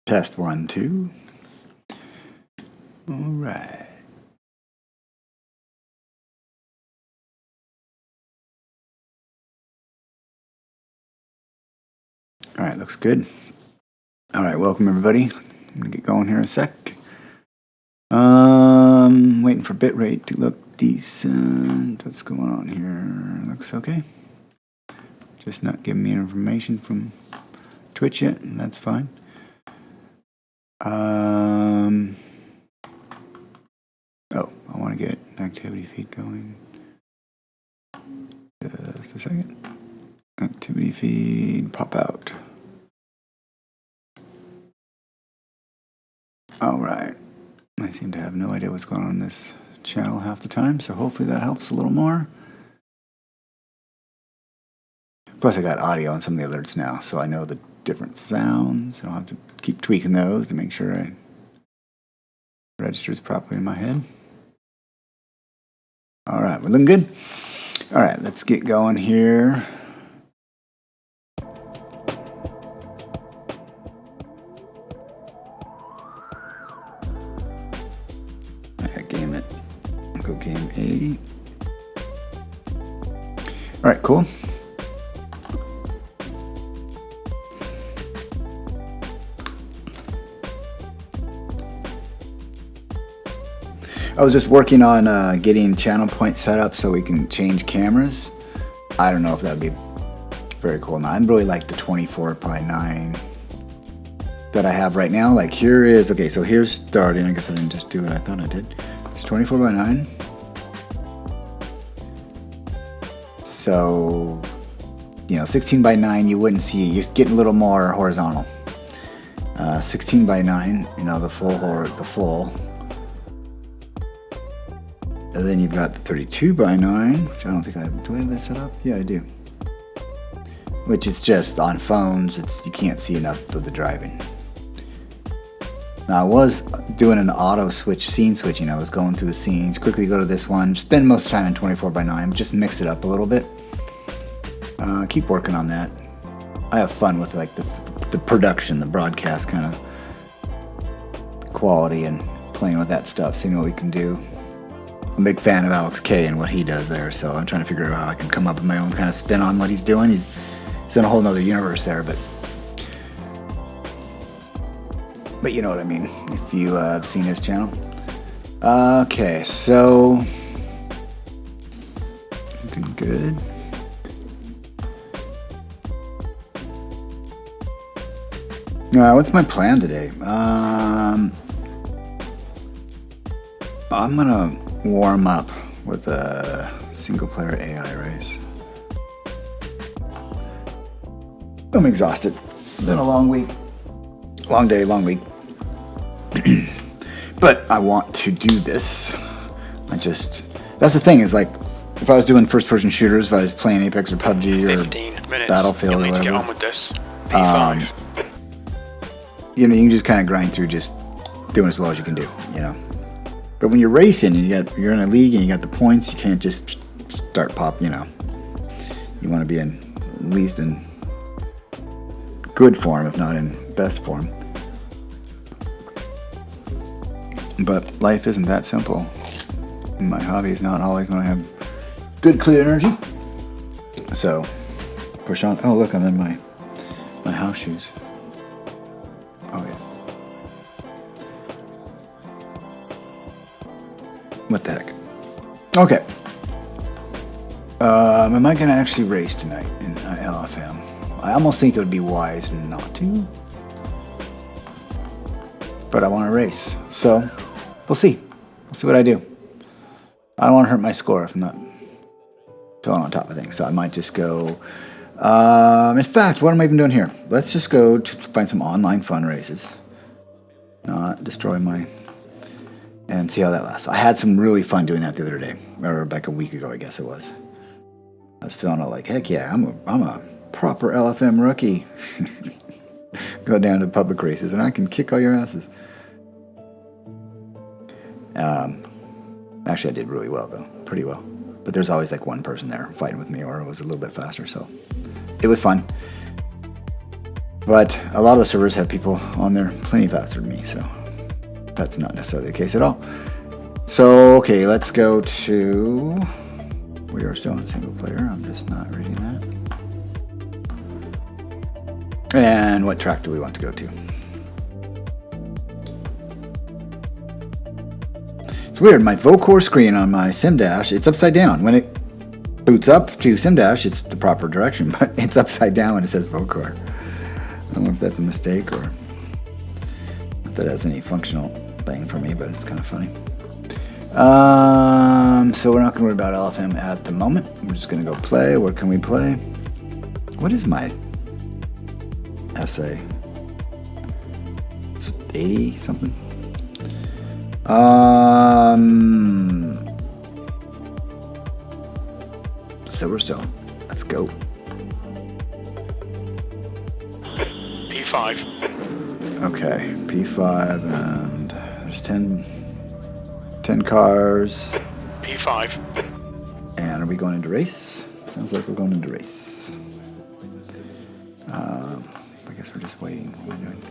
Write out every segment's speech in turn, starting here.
Test 1, 2. All right. All right, looks good. All right, welcome everybody. I'm gonna get going here in a sec. Waiting for bitrate to look decent. What's going on here? Looks okay. Just not giving me information from Twitch yet, and that's fine. Oh, I want to get activity feed going. Just a second. Activity feed, pop out. All right. I seem to have no idea what's going on in this channel half the time, so hopefully that helps a little more. Plus I got audio on some of the alerts now, so I know the different sounds. I don't have to keep tweaking those to make sure I registers properly in my head. All right, we're looking good. All right, let's get going here. Game it. I'll go game 80. All right, cool. I was just working on getting channel point set up so we can change cameras. I don't know if that would be very cool. Now, I really like the 24:9 that I have right now. Like here is, okay, so here's starting. I guess I didn't just do what I thought I did. It's 24:9. So, 16:9 you wouldn't see. You're getting a little more horizontal. 16:9, the full. And then you've got the 32:9, which I don't think do I have that set up? Yeah, I do. Which is just on phones, you can't see enough of the driving. Now I was doing an auto switch, scene switching. I was going through the scenes, quickly go to this one, spend most of the time in 24:9, just mix it up a little bit. Keep working on that. I have fun with like the production, the broadcast kind of quality and playing with that stuff, seeing what we can do. I'm a big fan of Alex K and what he does there, so I'm trying to figure out how I can come up with my own kind of spin on what he's doing. He's in a whole nother universe there, but you know what I mean, if you have seen his channel. Okay, so looking good. What's my plan today? I'm gonna warm up with a single player AI race. I'm exhausted. Been a long week. Long day, long week. But I want to do this. That's the thing, is like, if I was doing first person shooters, if I was playing Apex or PUBG or Battlefield or whatever, get on with this. P5. You can just kind of grind through just doing as well as you can do, But when you're racing and you're in a league and you got the points, you can't just start pop, You want to be at least in good form, if not in best form. But life isn't that simple. My hobby is not always when I have good, clear energy. So, push on. Oh, look, I'm in my house shoes. Oh, yeah. What the heck? Okay. Am I going to actually race tonight in LFM? I almost think it would be wise not to. But I want to race. So, we'll see. We'll see what I do. I don't want to hurt my score if I'm not feeling on top of things. So I might just go... in fact, what am I even doing here? Let's just go to find some online fun races. Not destroy my... And see how that lasts. I had some really fun doing that the other day. Or like a week ago, I guess it was. I was feeling like, heck yeah, I'm a proper LFM rookie. Go down to public races and I can kick all your asses. Actually, I did really well, though. Pretty well. But there's always like one person there fighting with me, or it was a little bit faster, so it was fun. But a lot of the servers have people on there plenty faster than me, so that's not necessarily the case at all. So, okay, let's go to... We are still in single player. I'm just not reading that. And what track do we want to go to? It's weird. My Vocore screen on my Sim Dash, it's upside down. When it boots up to Sim Dash, it's the proper direction, but it's upside down when it says Vocore. I don't know if that's a mistake or if that has any functional thing for me, but it's kind of funny. So we're not going to worry about LFM at the moment. We're just going to go play. Where can we play? What is my essay? It's 80 something. Silverstone. Let's go. P5. Okay, P5 and there's 10 cars. P5. And are we going into race? Sounds like we're going into race. I guess we're just waiting. What am I doing?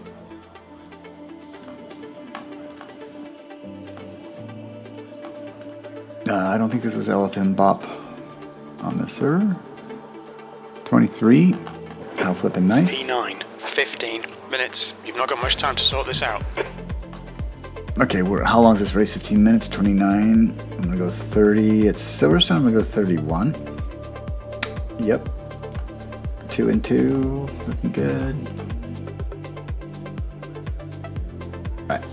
I don't think this was LFM Bop on this server. 23. How flippin' nice. P9. 15 minutes. You've not got much time to sort this out. Okay, how long is this race? 15 minutes, 29. I'm gonna go 30. It's Silverstone, I'm gonna go 31. Yep. 2 and 2, looking good. All right.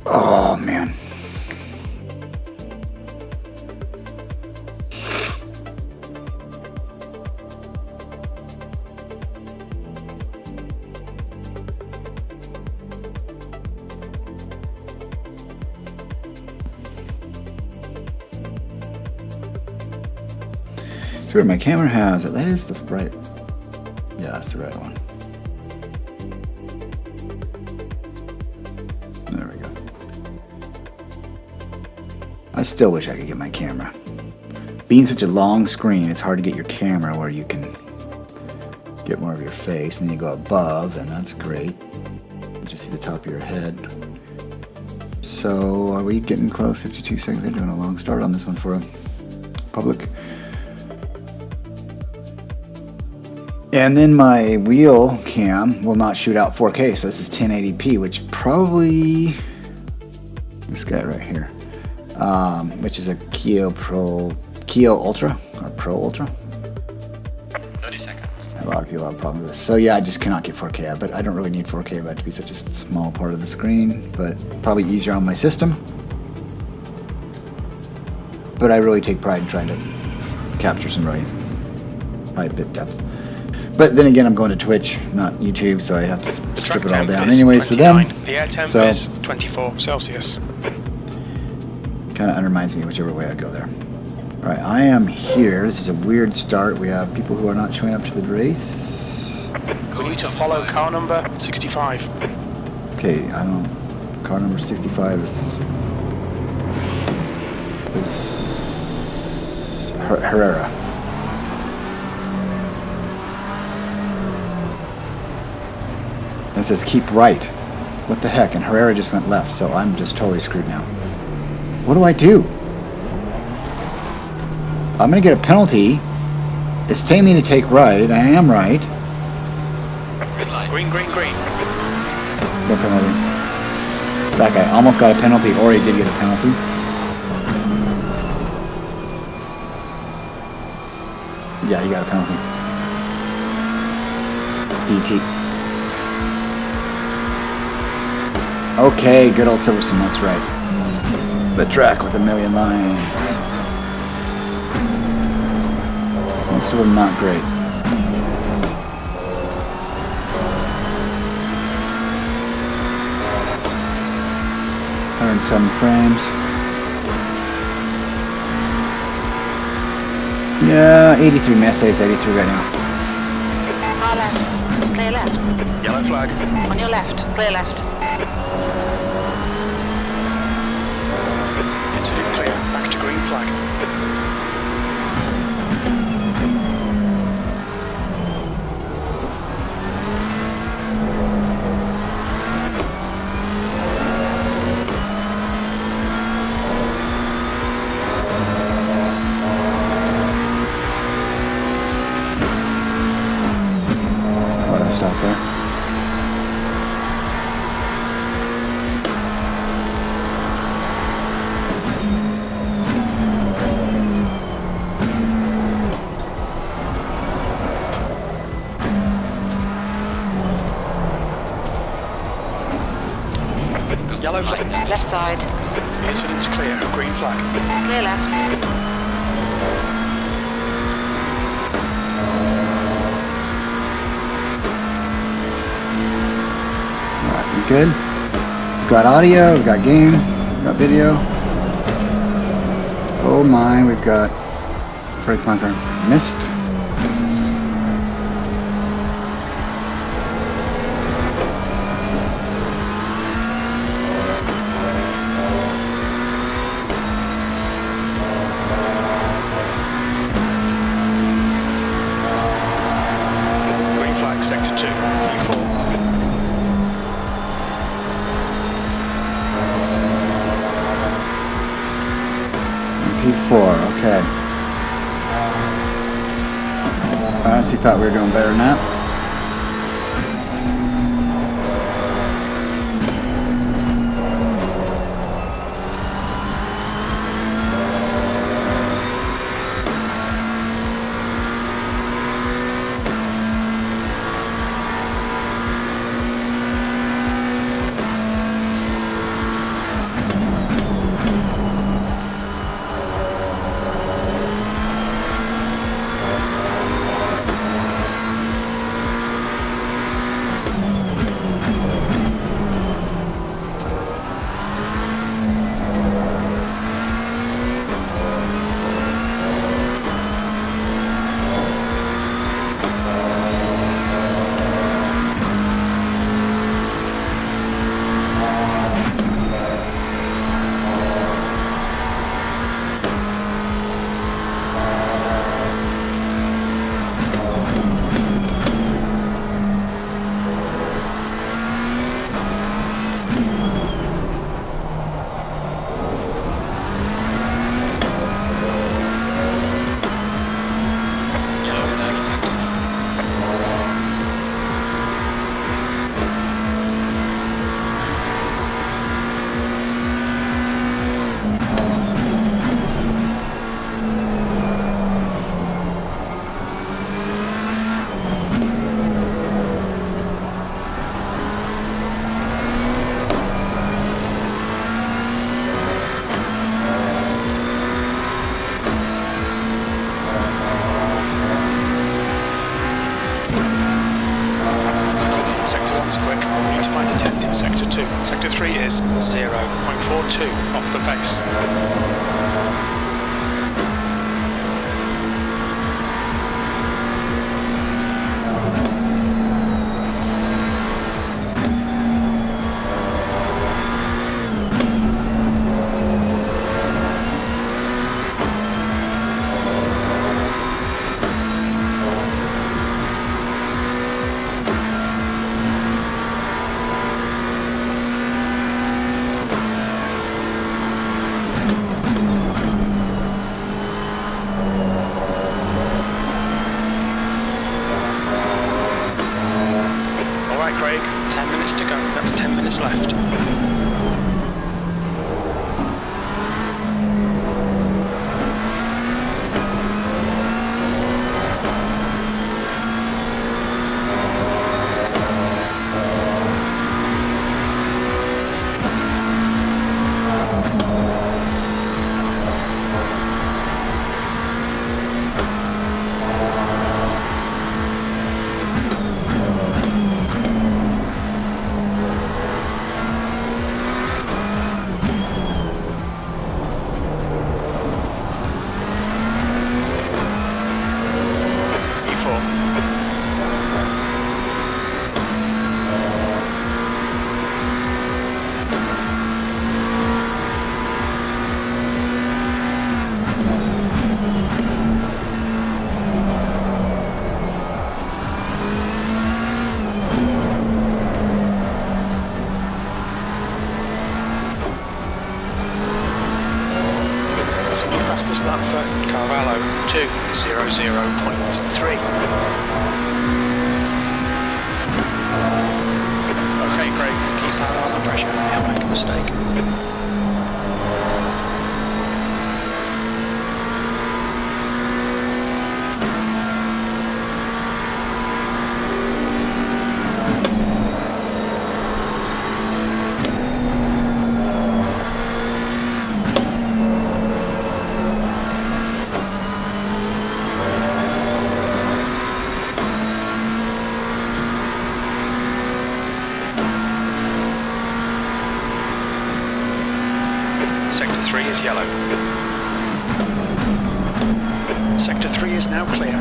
Oh, man. It's weird, my camera has it. That is the right... Yeah, that's the right one. There we go. I still wish I could get my camera. Being such a long screen, it's hard to get your camera where you can get more of your face. And then you go above, and that's great. You just see the top of your head. So, are we getting close? 52 seconds. They're doing a long start on this one for a public. And then my wheel cam will not shoot out 4K, so this is 1080p, which probably this guy right here, which is a Kia Ultra or Pro Ultra. 30 seconds. A lot of people have problems with this. So yeah, I just cannot get 4K, but I don't really need 4K about it to be such a small part of the screen, but probably easier on my system. But I really take pride in trying to capture some really high bit depth. But then again, I'm going to Twitch, not YouTube, so I have to strip it all down anyways for them. The air temp So, is 24 Celsius. kind of undermines me whichever way I go there. All right, I am here. This is a weird start. We have people who are not showing up to the race. We need to follow car number 65. Okay, I don't... Car number 65 is Herrera. It says keep right. What the heck? And Herrera just went left, so I'm just totally screwed now. What do I do? I'm gonna get a penalty. It's telling me to take right. I am right. Green, green, green. No penalty. That guy almost got a penalty, or he did get a penalty. Yeah, he got a penalty. DT. Okay, good old Silverstone, that's right. The track with a million lines. Most of them not great. Some frames. Yeah, 83. May I say it's 83 right now. Far left. Clear left. Yellow flag. On your left. Clear left. Into clear. Back to green flag. side. Incident's clear. Green flag. Clear left. Alright, we good? We've got audio, we've got game, we've got video. Oh my, we've got brake marker missed. Green flag, sector 2. P4. P4, okay. I honestly thought we were doing better than that. Yellow flag in sector 1. Sector 1's quick. We need to find a 10th in sector 2. Sector 3 is 0.42 off the pace. Alright, Craig. 10 minutes to go. That's 10 minutes left. Fastest lap for Carvalho, 2:00.3. Okay, Craig, keep that under pressure. He'll make a mistake. yellow. Sector 3 is now clear.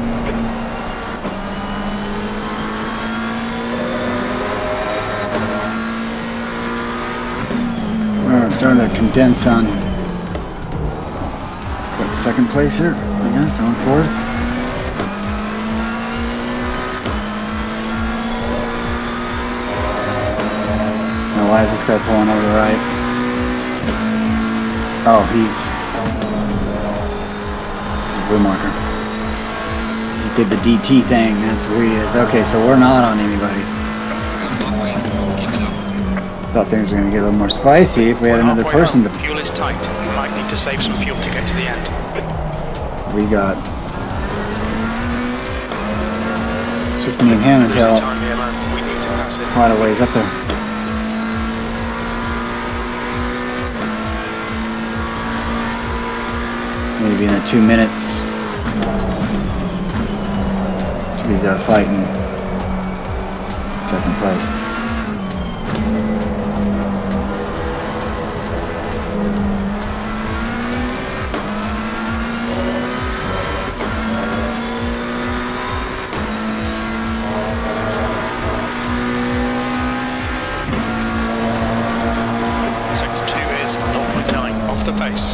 We're starting to condense on what, second place here, I guess, on fourth. Now why is this guy pulling over the right? Oh, he's a blue marker. He did the DT thing, that's where he is. Okay, so we're not on anybody. Thought things were going to get a little more spicy if we had another person to... Fuel is tight. You might need to save some fuel to get to the end. We got... It's just me and him until Time here, man. We need to pass it. quite a ways up there. Maybe in the 2 minutes to be fighting second place. Sector 2 is 0.9 off the pace.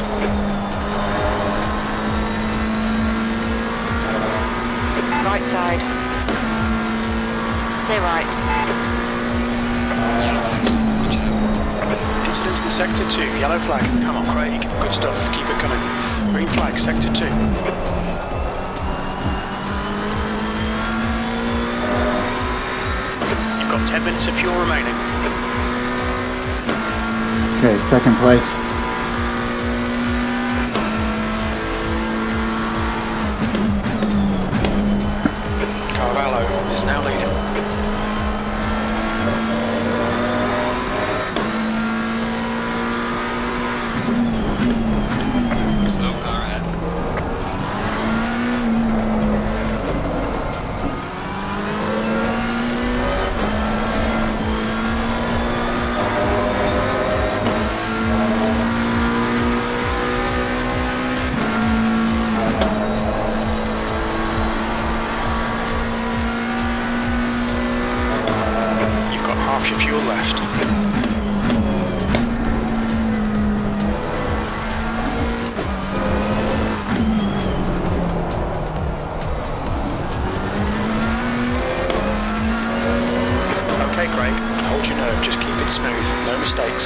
Right side. Clear right. Incidents in Sector 2, yellow flag. Come on, Craig. Good stuff. Keep it coming. Green flag, Sector 2. You've got 10 minutes of fuel remaining. Okay, second place. Carvalho is now leading. Slow car ahead. You've got half your fuel left. Okay, Craig. Hold your nerve. Just keep it smooth. No mistakes.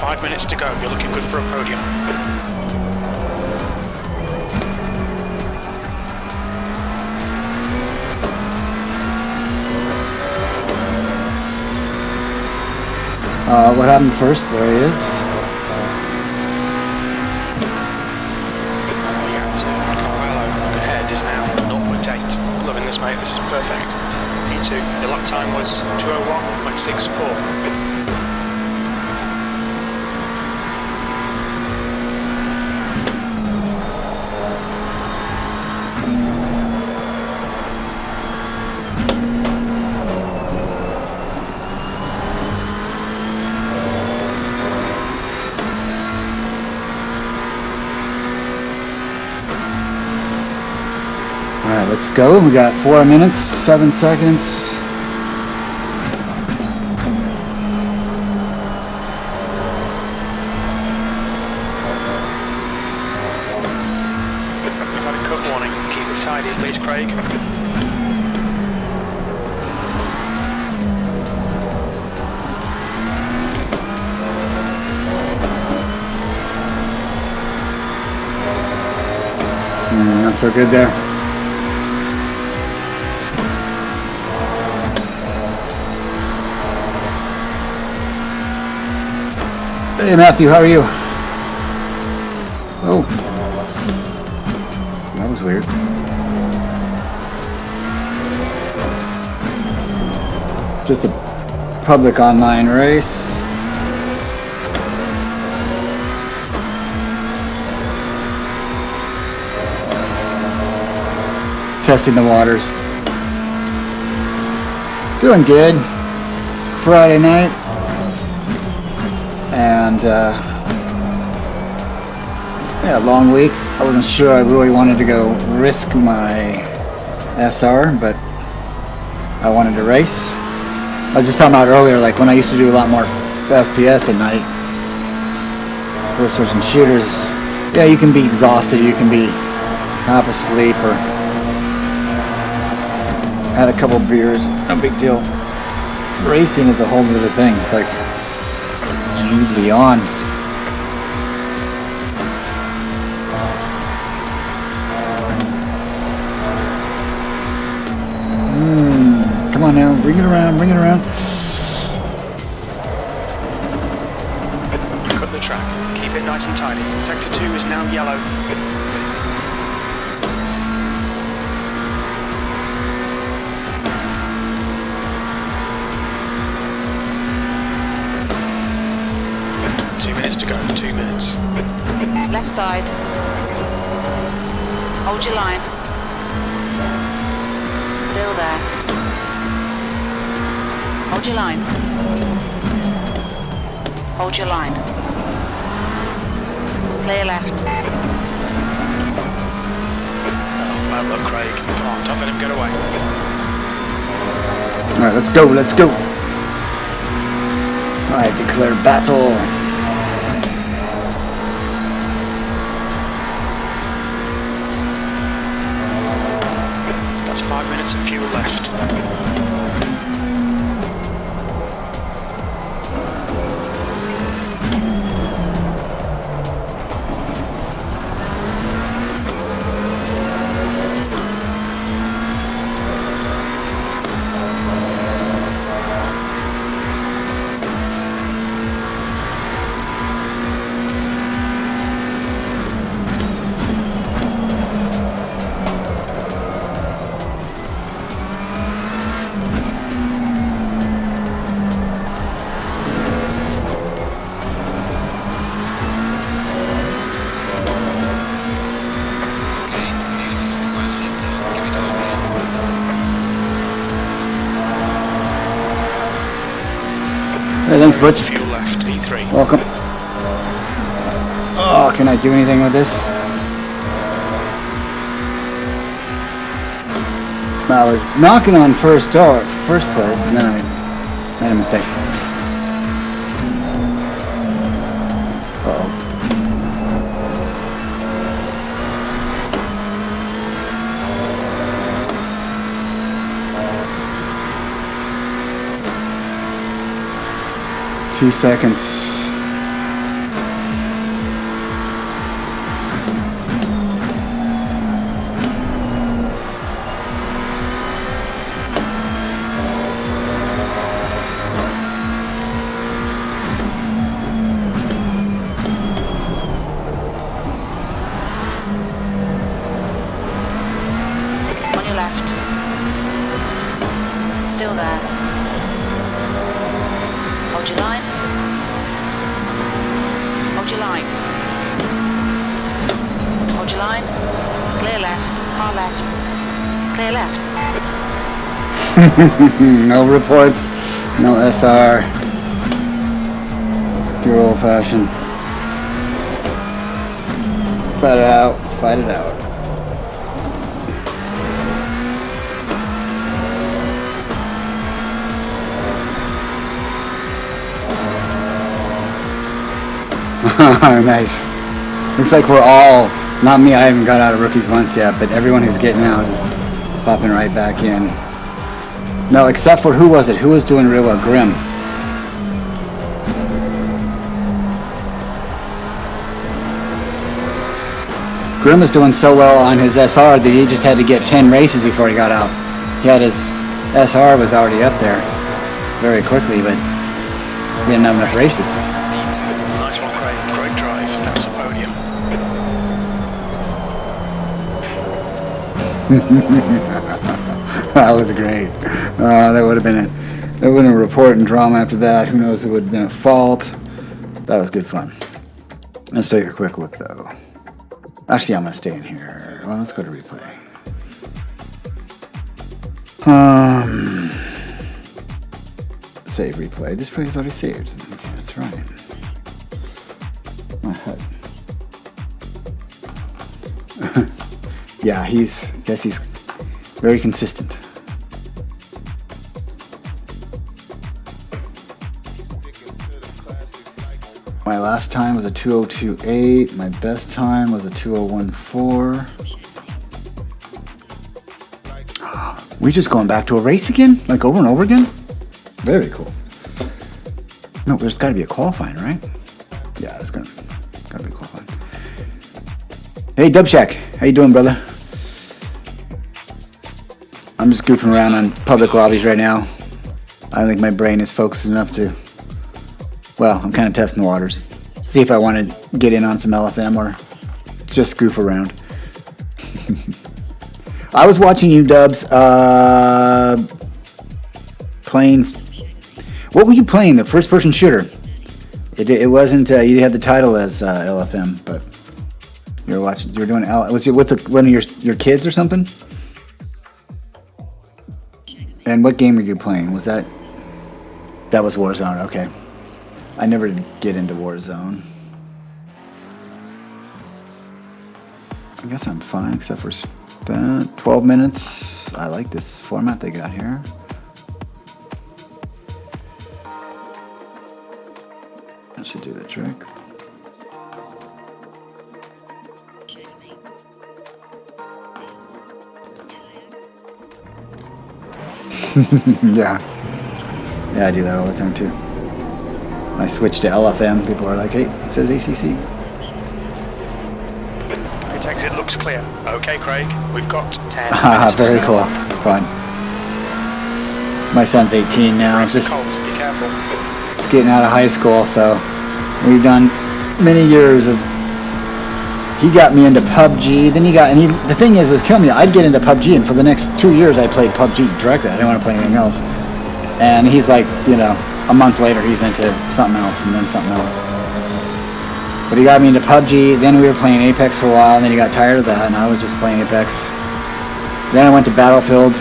Five minutes to go. You're looking good for a podium. What happened first? There he is. Carvalho, the head is now 0.8. Loving this, mate. This is perfect. P2, your lap time was 2:01.64. Alright, let's go. We got 4 minutes, 7 seconds. We've had a cut warning. Keep it tidy, please, Craig. Not so good there. Hey Matthew, how are you? Oh. That was weird. Just a public online race. testing the waters. Doing good. It's Friday night, and yeah, long week. I wasn't sure I really wanted to go risk my SR, but I wanted to race. I was just talking about earlier, like when I used to do a lot more FPS at night, first person shooters, yeah, you can be exhausted, you can be half asleep, or had a couple beers, no big deal. Racing is a whole other thing. It's like you need to be on. Come on now, bring it around, bring it around. Cut the track. Keep it nice and tidy. Sector 2 is now yellow. To go, 2 minutes. Left side. Hold your line. Still there. Hold your line. Hold your line. Clear left. Oh, bad luck, Craig. Come on, don't let him get away. Alright, let's go, let's go. I declare battle. That's 5 minutes of fuel left. Hey, thanks, Butch. Fuel left, E3. Welcome. Oh, can I do anything with this? I was knocking on first place, and then I made a mistake. Uh-oh. Two seconds. On your left. Still there. Hold your line. Hold your line. Hold your line. Clear left. Car left. Clear left. No reports, no SR. It's pure old fashioned. Fight it out, fight it out. Nice. Looks like we're all, not me, I haven't got out of rookies once yet, but everyone who's getting out is popping right back in. No, except for, who was it? Who was doing real well? Grim. Grim was doing so well on his SR that he just had to get 10 races before he got out. He had his SR was already up there very quickly, but he didn't have enough races. Nice one, Craig. Great drive. That's a podium. That was great. That would have been a report and drama after that. Who knows? It would have been a fault. That was good fun. Let's take a quick look though. Actually, I'm gonna stay in here. Well, let's go to replay. Save replay. This play is already saved. Okay, that's right. My head. Yeah, guess he's very consistent. My last time was a 2:02.8. My best time was a 2:01.4. We just going back to a race again? Like over and over again? Very cool. No, there's got to be a qualifying, right? Yeah, there's gotta be a qualifying. Hey, Dubshack. How you doing, brother? I'm just goofing around on public lobbies right now. I don't think my brain is focused enough to... Well, I'm kind of testing the waters. See if I want to get in on some LFM or just goof around. I was watching you, Dubs, playing... What were you playing? The first-person shooter? It wasn't... you had the title as LFM, but... You were doing... Was it with one of your kids or something? And what game were you playing? Was that... That was Warzone, okay. I never did get into Warzone. I guess I'm fine, except for that. 12 minutes. I like this format they got here. That should do the trick. Yeah. Yeah, I do that all the time too. When I switch to LFM, people are like, hey, it says ACC. Pit exit looks clear. Okay, Craig, we've got 10. Very cool. Fun. My son's 18 now, just getting out of high school, so we've done many years of... He got me into PUBG, then the thing was kill me. I'd get into PUBG, and for the next 2 years I played PUBG directly. I didn't want to play anything else. And he's like, a month later he's into something else, and then something else. But he got me into PUBG, then we were playing Apex for a while, and then he got tired of that, and I was just playing Apex. Then I went to Battlefield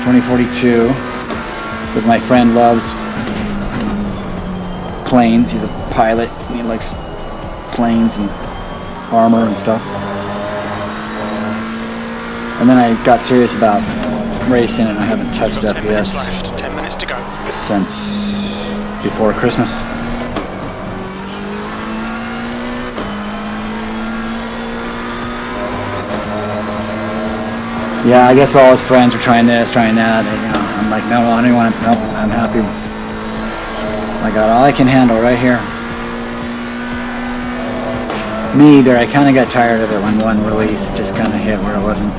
2042, because my friend loves planes. He's a pilot, and he likes planes and armor and stuff. And then I got serious about racing, and I haven't touched FPS 10 minutes to go. Since before Christmas. Yeah, I guess all his friends were trying this, trying that. And, I'm like, no, I don't want to. No, I'm happy. I got all I can handle right here. Me either. I kind of got tired of it when one release just kind of hit where it wasn't.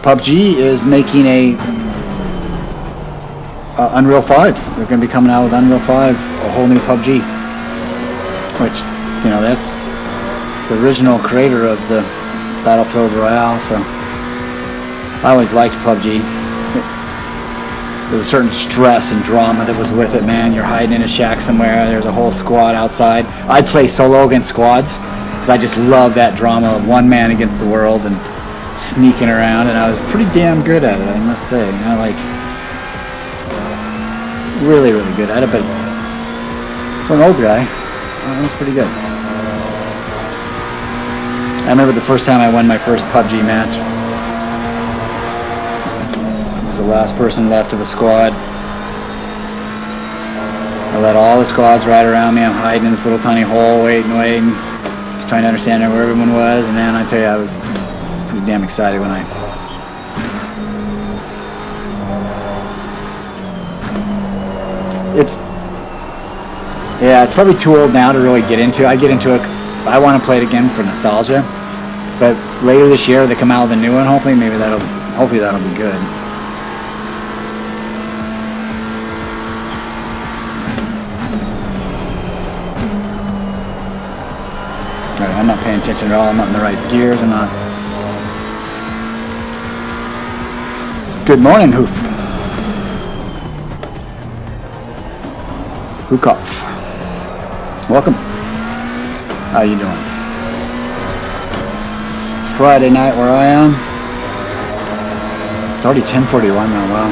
PUBG is making a Unreal 5. They're going to be coming out with Unreal 5, a whole new PUBG. Which, that's the original creator of the Battlefield Royale, so I always liked PUBG. There's a certain stress and drama that was with it, man. You're hiding in a shack somewhere, there's a whole squad outside. I'd play solo against squads, because I just love that drama of one man against the world and sneaking around, and I was pretty damn good at it, I must say. Really, really good at it, but for an old guy, that was pretty good. I remember the first time I won my first PUBG match. I was the last person left of a squad. I let all the squads ride around me. I'm hiding in this little tiny hole, waiting, trying to understand where everyone was, and then I tell you, I was pretty damn excited when it's probably too old now to really get into. I get into it. I want to play it again for nostalgia. But later this year they come out with a new one. Hopefully that'll be good. Alright, I'm not paying attention at all. I'm not in the right gears. I'm not. Good morning, Hoof. Hukov. Welcome. How you doing? It's Friday night where I am. It's already 10:41 though, wow.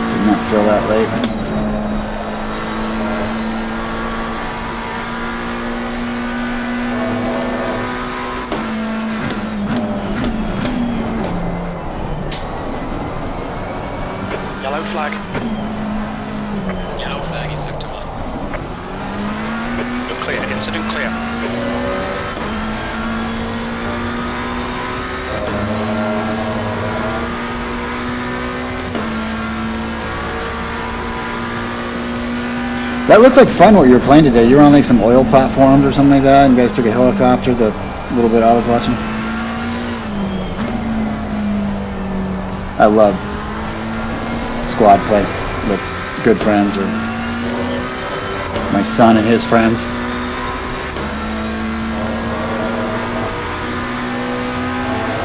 Does not feel that late. Yellow flag. Yellow flag in sector 1. You're clear, incident clear. That looked like fun what you were playing today. You were on like some oil platforms or something like that, and you guys took a helicopter the little bit I was watching. I love squad play with good friends or my son and his friends.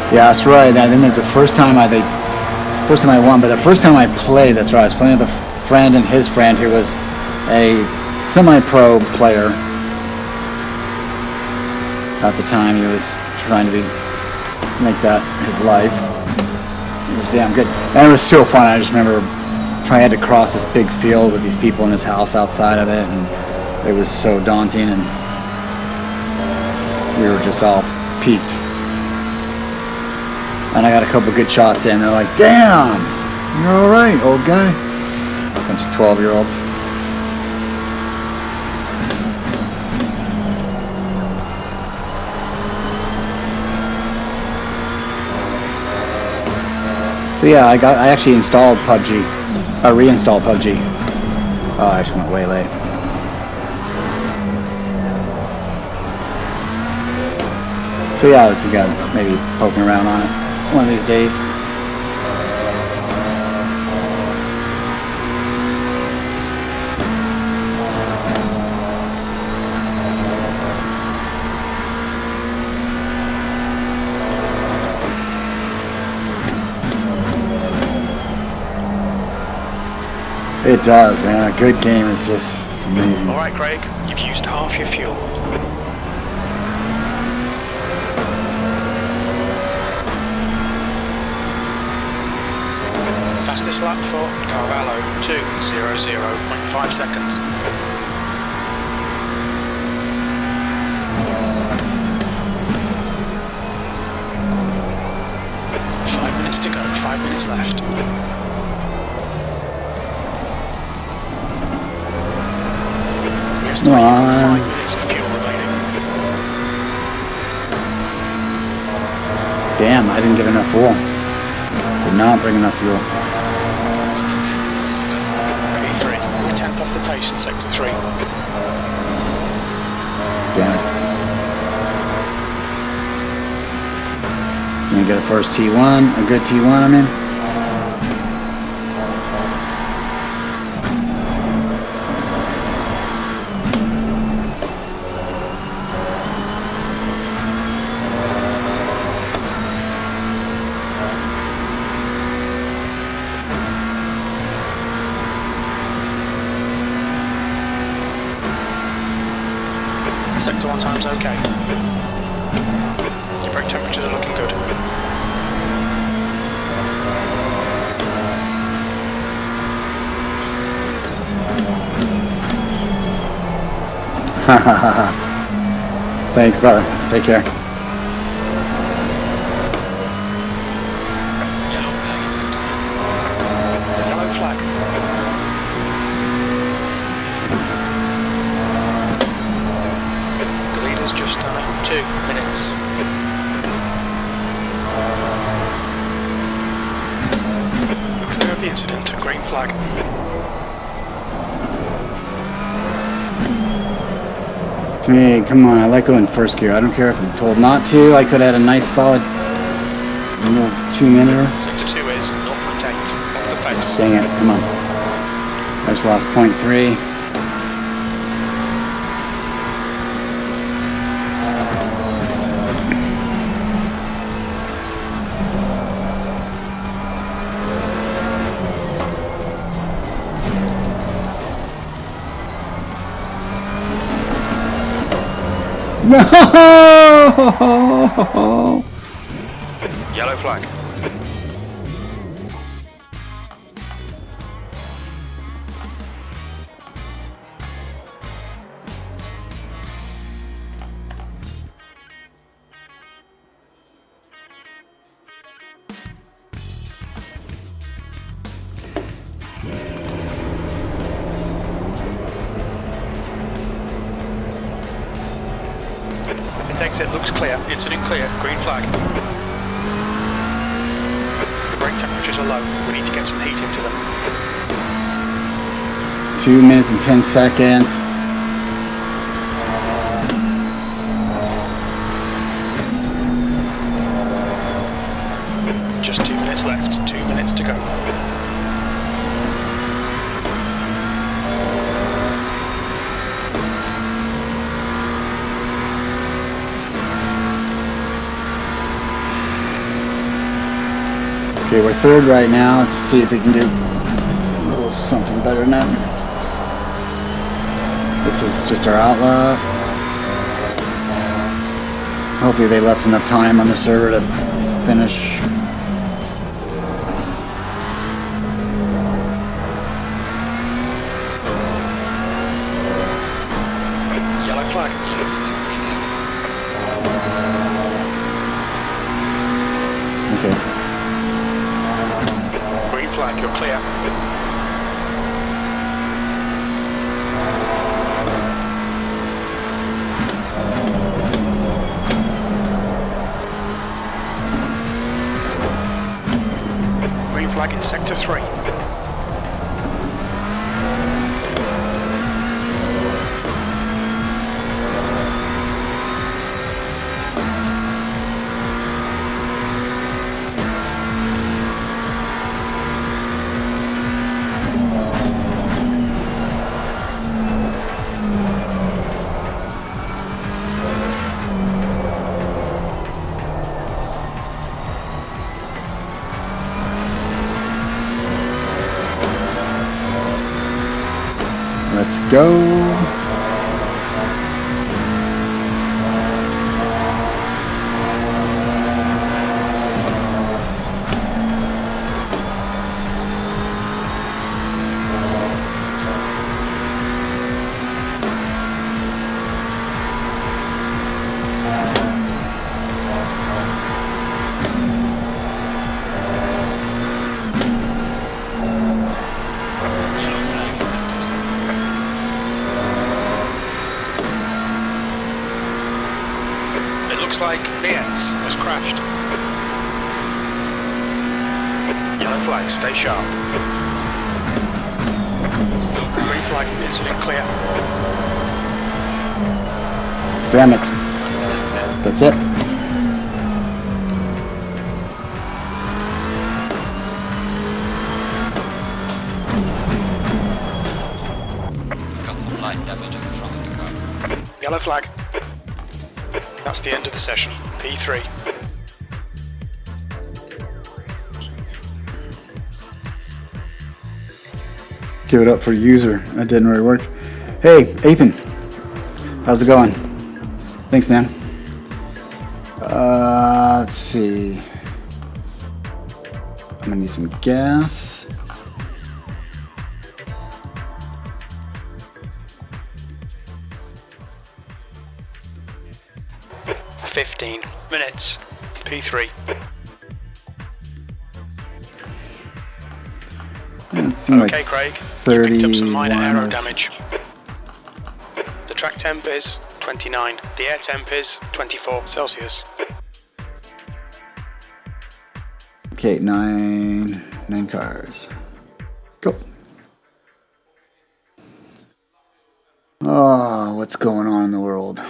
Yeah, that's right. And then there's the first time I won, but the first time I played, that's right, I was playing with a friend and his friend who was a semi-pro player. At the time, he was trying to make that his life. It was damn good, and it was so fun. I just remember trying to cross this big field with these people in his house outside of it, and it was so daunting, and we were just all peaked. And I got a couple good shots in. They're like, "Damn, you're all right, old guy." A bunch of 12-year-olds. So yeah, I actually installed PUBG, reinstalled PUBG. Oh, I just went way late. So yeah, I was thinking of maybe poking around on it one of these days. It does, man. A good game is just amazing. All right, Craig, you've used half your fuel. Fastest lap for Carvalho, 2:00.5 seconds. Five minutes to go, 5 minutes left. Come on. 5 minutes of fuel remaining. Damn, I didn't get enough fuel. Did not bring enough fuel. P3, we're 10th off the pace in sector 3. Damn it. Gonna get a first T1, a good T1 I'm in. Sector 1 time's okay. Your brake temperatures are looking good. Thanks, brother. Take care. Yellow flag in sector 1. Yellow flag. The leader's just done it. 2 minutes. Clear of the incident. Green flag. Hey, come on. I like going first gear. I don't care if I'm told not to. I could have had a nice solid 2-minute. Sector 2 is 0.8 off the pace. Dang it. Come on. I just lost 0.3. No! Yellow flag. Exit looks clear. Incident clear. Green flag. The brake temperatures are low. We need to get some heat into them. 2 minutes and 10 seconds. Just 2 minutes left. 2 minutes to go. Okay, we're third right now. Let's see if we can do a little something better than that. This is just our outlaw. Hopefully they left enough time on the server to finish. Yellow flag. Okay. Green flag, you're clear. Green flag in sector 3. Let's go. Yellow flag is sector 2. It looks like Nietz has crashed. Yellow flag, stay sharp. Green flag, incident clear. Damn it. That's it. Got some light damage on the front of the car. Yellow flag. That's the end of the session. P3. Give it up for user. That didn't really work. Hey, Ethan. How's it going? Thanks, man. Let's see. I'm gonna need some gas. $15 minutes. P3. It seemed Okay, like Craig. You 30. picked up some minor aero damage. The track temp is 29. The air temp is 24 Celsius. Okay, nine cars. Go. Oh, what's going on in the world?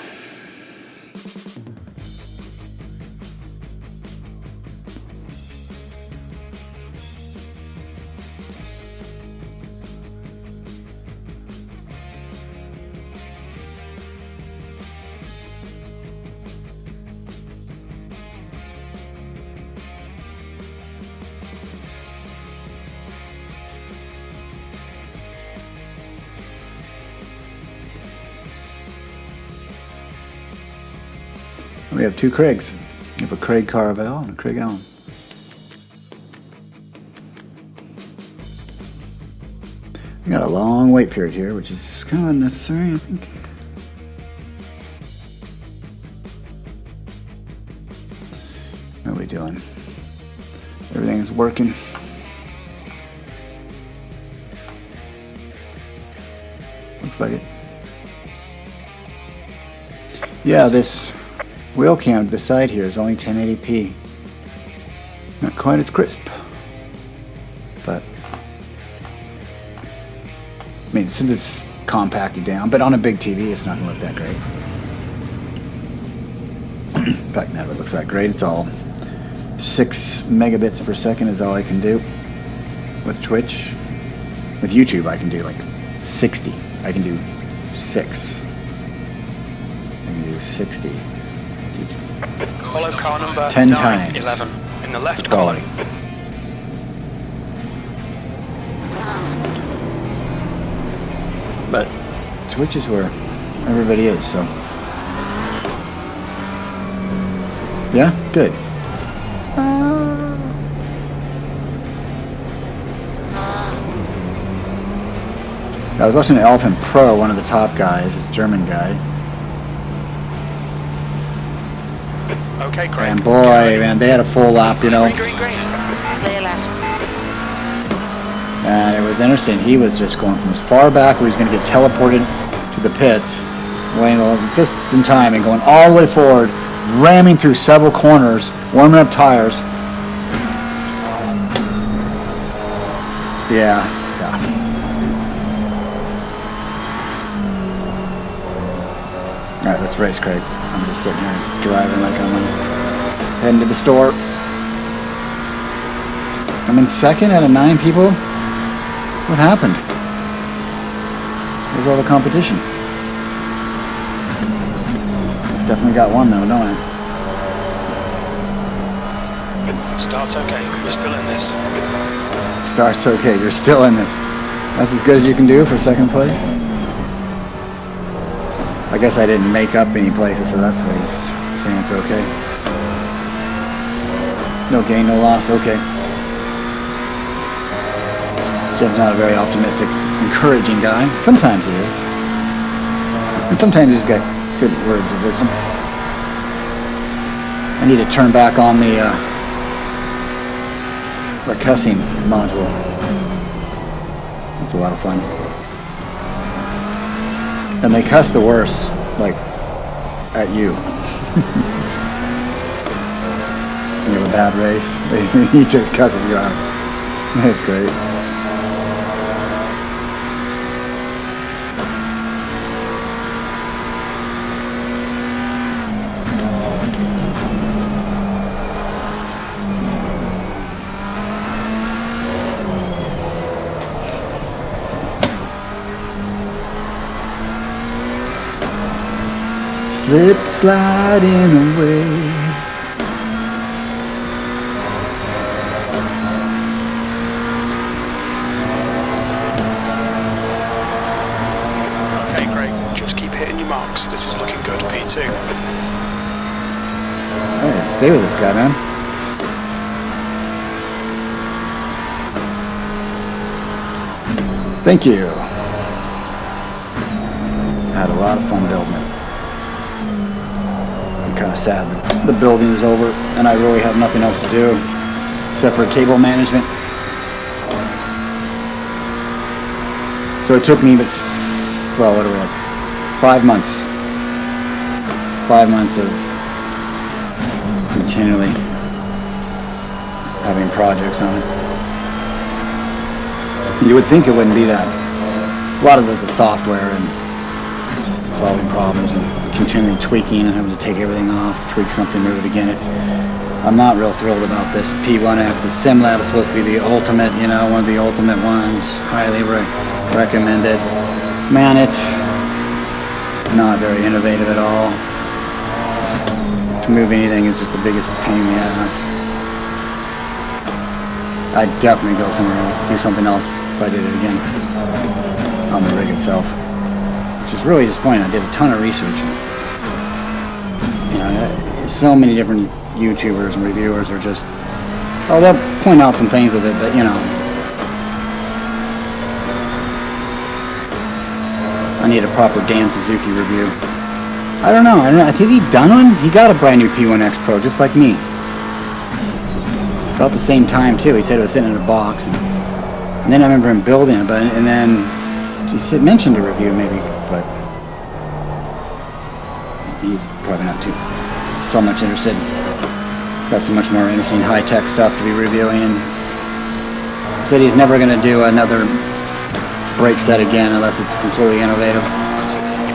We have two Craigs. We have a Craig Carvel and a Craig Allen. We got a long wait period here, which is kind of unnecessary, I think. How are we doing? Everything's working. Looks like it. Yeah, this wheel cam to the side here is only 1080p. Not quite as crisp. But, I mean, since it's compacted down, but on a big TV, it's not going to look that great. In fact, never looks that great. It's all 6 megabits per second is all I can do with Twitch. With YouTube, I can do like 60. I can do 6. I can do 60. Follow car number 10 times 11 in the left quality. column. But Twitch is where everybody is, so. Yeah, good. I was watching the LFM Pro, one of the top guys, this German guy. Okay, Craig. And boy, man, they had a full lap, you know. Green. Clear left. And it was interesting. He was just going from as far back where he's going to get teleported to the pits, waiting just in time, and going all the way forward, ramming through several corners, warming up tires. Yeah. All right, let's race, Craig. I'm just sitting here driving like I'm heading to the store. I'm in second out of 9 people. What happened? Where's all the competition? Definitely got one though, don't I? Start's okay. You're still in this. Start's okay. You're still in this. That's as good as you can do for second place. I guess I didn't make up any places, so that's what he's saying. It's okay. No gain, no loss. Okay. Jim's not a very optimistic, encouraging guy. Sometimes he is. And sometimes he's got good words of wisdom. I need to turn back on the cussing module. It's a lot of fun. And they cuss the worst, like, at you. You have a bad race, he just cusses you out. It's great. Slip sliding away. Okay, great. Just keep hitting your marks. This is looking good. P2. Hey, stay with this guy, man. Thank you. Had a lot of fun building it. Kind of sad that the building is over and I really have nothing else to do except for cable management. So it took me, well, what are we at? 5 months. 5 months of continually having projects on it. You would think it wouldn't be that. A lot of it's the software and solving problems and continually tweaking and having to take everything off, tweak something, move it again. I'm not real thrilled about this. P1X, the SimLab is supposed to be the ultimate, you know, one of the ultimate ones. Highly recommended. Man, it's not very innovative at all. To move anything is just the biggest pain in the ass. I'd definitely go somewhere else, do something else if I did it again on the rig itself. Which is really disappointing. I did a ton of research. You know, so many different YouTubers and reviewers are just, oh, they'll point out some things with it, but you know, I need a proper Dan Suzuki review. I don't know. I think he done one. He got a brand new P1X Pro, just like me. About the same time too. He said it was sitting in a box, and then I remember him building it. And then he mentioned a review maybe, but he's probably not too so much interested. Got so much more interesting high-tech stuff to be reviewing. And he said he's never going to do another brake set again unless it's completely innovative.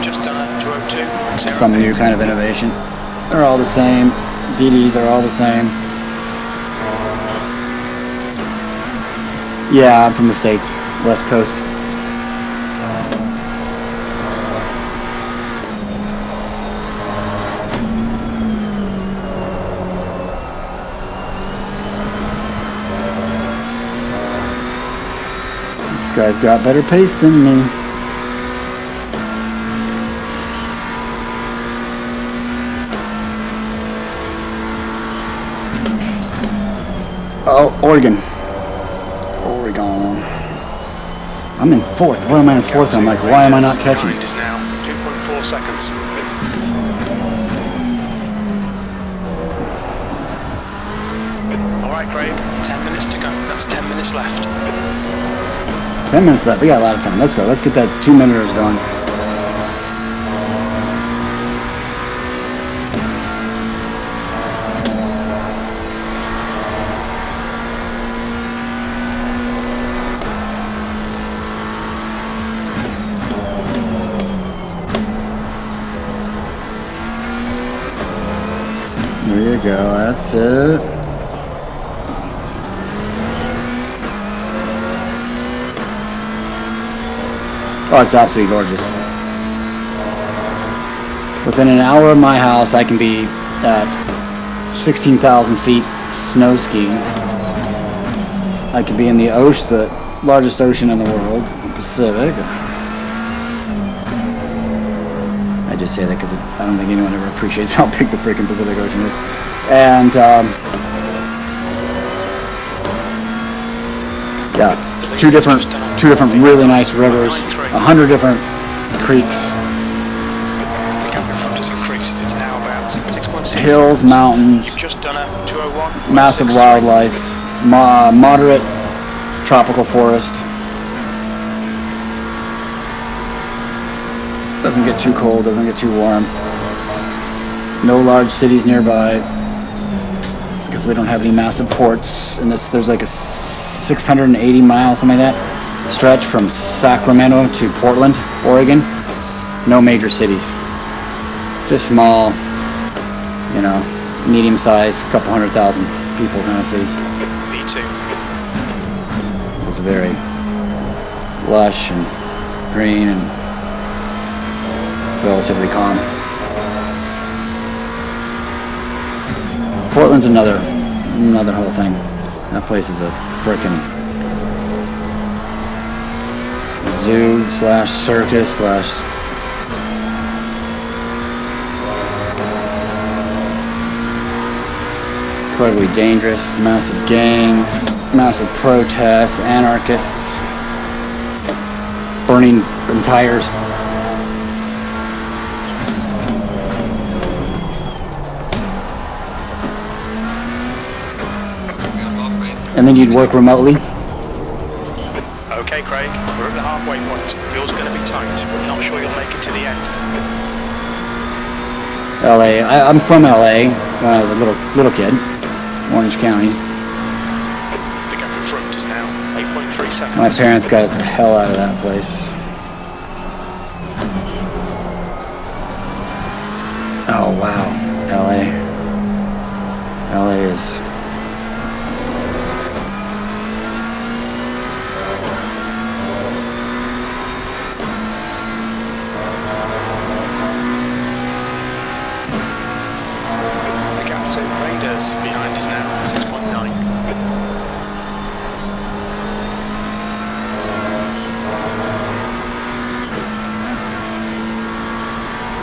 Just done a 202. Some new kind of innovation. They're all the same. DDs are all the same. Yeah, I'm from the States, West Coast. This guy's got better pace than me. Oh, Oregon. I'm in fourth. What am I in fourth? I'm like, why am I not catching? It is now 2.4 seconds. All right, Craig. 10 minutes to go. That's 10 minutes left. 10 minutes left. We got a lot of time. Let's go. Let's get that 2-minuters going. There you go, that's it. Oh, it's absolutely gorgeous. Within an hour of my house, I can be at 16,000 feet snow skiing. I could be in the ocean, the largest ocean in the world, the Pacific. I just say that because I don't think anyone ever appreciates how big the freaking Pacific Ocean is. And yeah, two different really nice rivers, 100 different creeks, The gap in front has increased. It's now about 6.6. hills, mountains, You've just done a 201. massive wildlife, moderate tropical forest. Doesn't get too cold, doesn't get too warm. No large cities nearby because we don't have any massive ports. And there's like a 680 miles, something like that, stretch from Sacramento to Portland, Oregon. No major cities. Just small, you know, medium-sized, couple 100,000 people kind of cities. B2. It's very lush and green and relatively calm. Portland's another whole thing. That place is a frickin' zoo / circus / incredibly dangerous, massive gangs, massive protests, anarchists, burning entire and then you'd work remotely. Okay, Craig, we're at the halfway point. Fuel's going to be tight. We're not sure you'll make it to the end. LA. I'm from LA when I was a little kid. Orange County. The gap in front is now 8.3 seconds. My parents got the hell out of that place. Oh wow, LA. LA is. The gap to Raiders behind is now 6.9.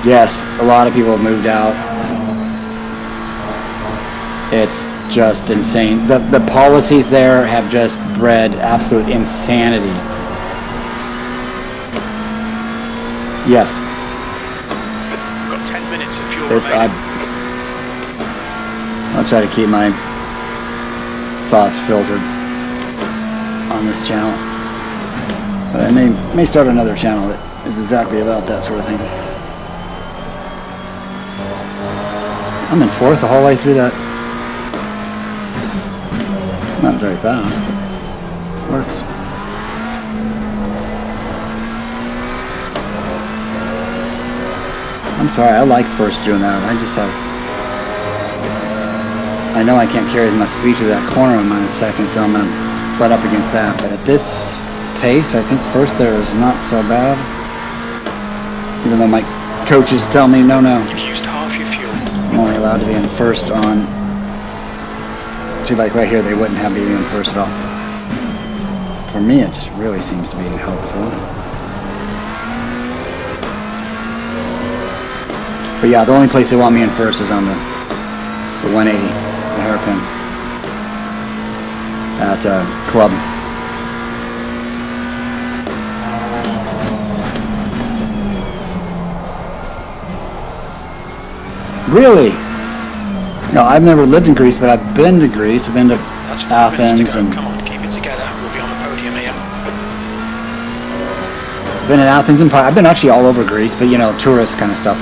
Yes, a lot of people have moved out. It's just insane. The policies there have just bred absolute insanity. Yes. Got 10 minutes of fuel remaining. I'll try to keep my thoughts filtered on this channel. But I may start another channel that is exactly about that sort of thing. I'm in 4th the whole way through that. Not very fast, but works. I'm sorry, I like first doing that. I know I can't carry as much speed through that corner in a second, so I'm going to butt up against that. But at this pace, I think first there is not so bad. Even though my coaches tell me, no. You've used half your fuel. I'm only allowed to be in first on... See, like right here, they wouldn't have me in first at all. For me, it just really seems to be helpful. But yeah, the only place they want me in first is on the 180, the hairpin, at Club. Really? No, I've never lived in Greece, but I've been to Greece. I've been to That's 5 minutes Athens to go. and Come on, keep it together. We'll be on the podium here. been in Athens and I've been actually all over Greece, but you know, tourist kind of stuff.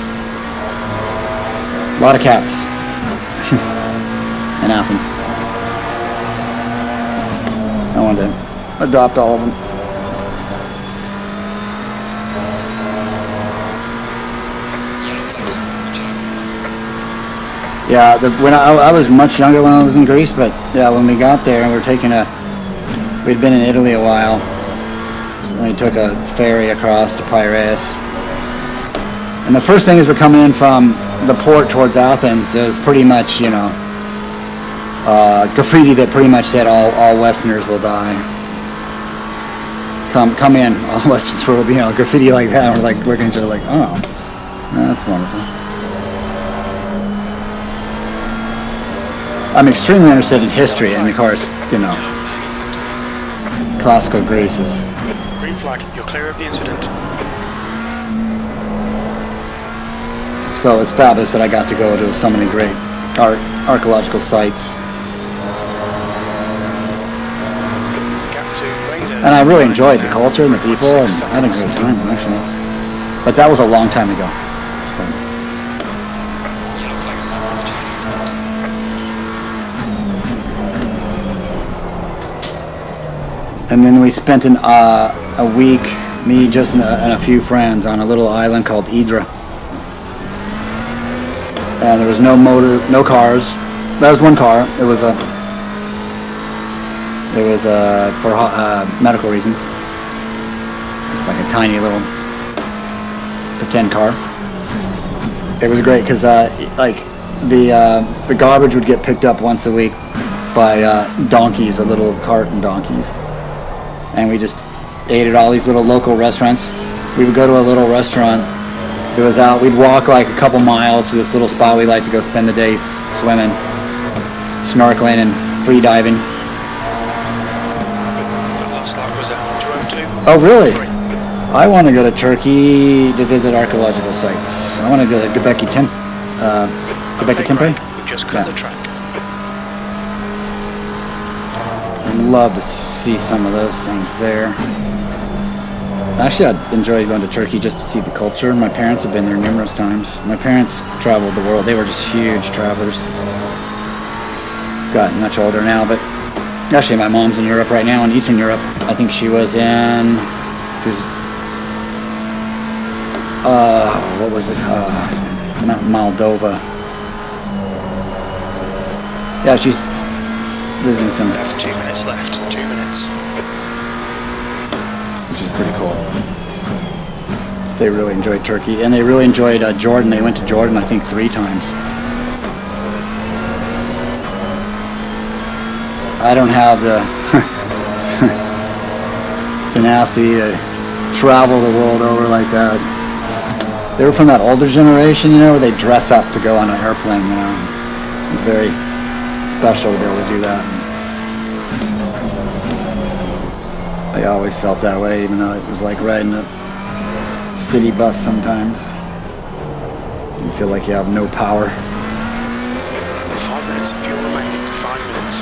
A lot of cats in Athens. I wanted to adopt all of them. Yeah, when I was much younger when I was in Greece, but yeah, when we got there, we'd been in Italy a while. So we took a ferry across to Piraeus. And the first thing is we're coming in from the port towards Athens. It was pretty much, you know, graffiti that pretty much said all Westerners will die. Come in, all Westerners will, you know, graffiti like that. And we're like looking at each other like, oh, that's wonderful. I'm extremely interested in history, and of course, you know, classical Greece is... Green flag, you're clear of the incident. So it's fabulous that I got to go to so many great archaeological sites. And I really enjoyed the culture and the people, and I had a great time, actually. But that was a long time ago. And then we spent a week, me, just and a few friends, on a little island called Hydra. And there was no cars. That was one car. It was for medical reasons. It's like a tiny little pretend car. It was great because like the garbage would get picked up once a week by donkeys, a little cart and donkeys. And we just ate at all these little local restaurants. We would go to a little restaurant that was out. We'd walk like a couple miles to this little spot we like to go spend the day swimming, snorkeling, and free diving. The last lap was at 2:02. Oh, really? I want to go to Turkey to visit archaeological sites. I want to go to Göbekli Tepe. We've just cut the track. I'd love to see some of those things there. Actually, I'd enjoy going to Turkey just to see the culture. My parents have been there numerous times. My parents traveled the world. They were just huge travelers. Gotten much older now, but actually my mom's in Europe right now, in Eastern Europe. I think she was in... what was it? Not Moldova. Yeah, she's visiting some... That's 2 minutes left. 2 minutes. Which is pretty cool. They really enjoyed Turkey, and they really enjoyed Jordan. They went to Jordan, I think, 3 times. I don't have the tenacity to travel the world over like that. They were from that older generation, you know, where they dress up to go on an airplane, you know. It's very special to be able to do that. I always felt that way, even though it was like riding a city bus sometimes. You feel like you have no power. 5 minutes of fuel remaining. 5 minutes.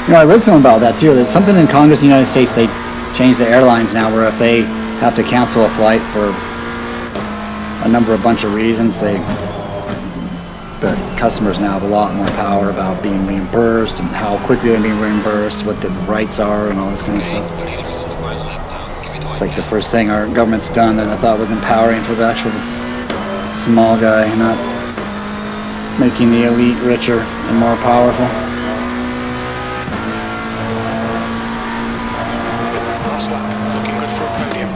You know, I read something about that too. That something in Congress in the United States, they changed the airlines now where if they have to cancel a flight for a bunch of reasons, the customers now have a lot more power about being reimbursed and how quickly they're being reimbursed, what the rights are, and all this kind of stuff. The leader's on the final lap now. Give me It's like the first thing our government's done that I thought was empowering for the actual small guy, not making the elite richer and more powerful. Last lap. Looking good for a podium.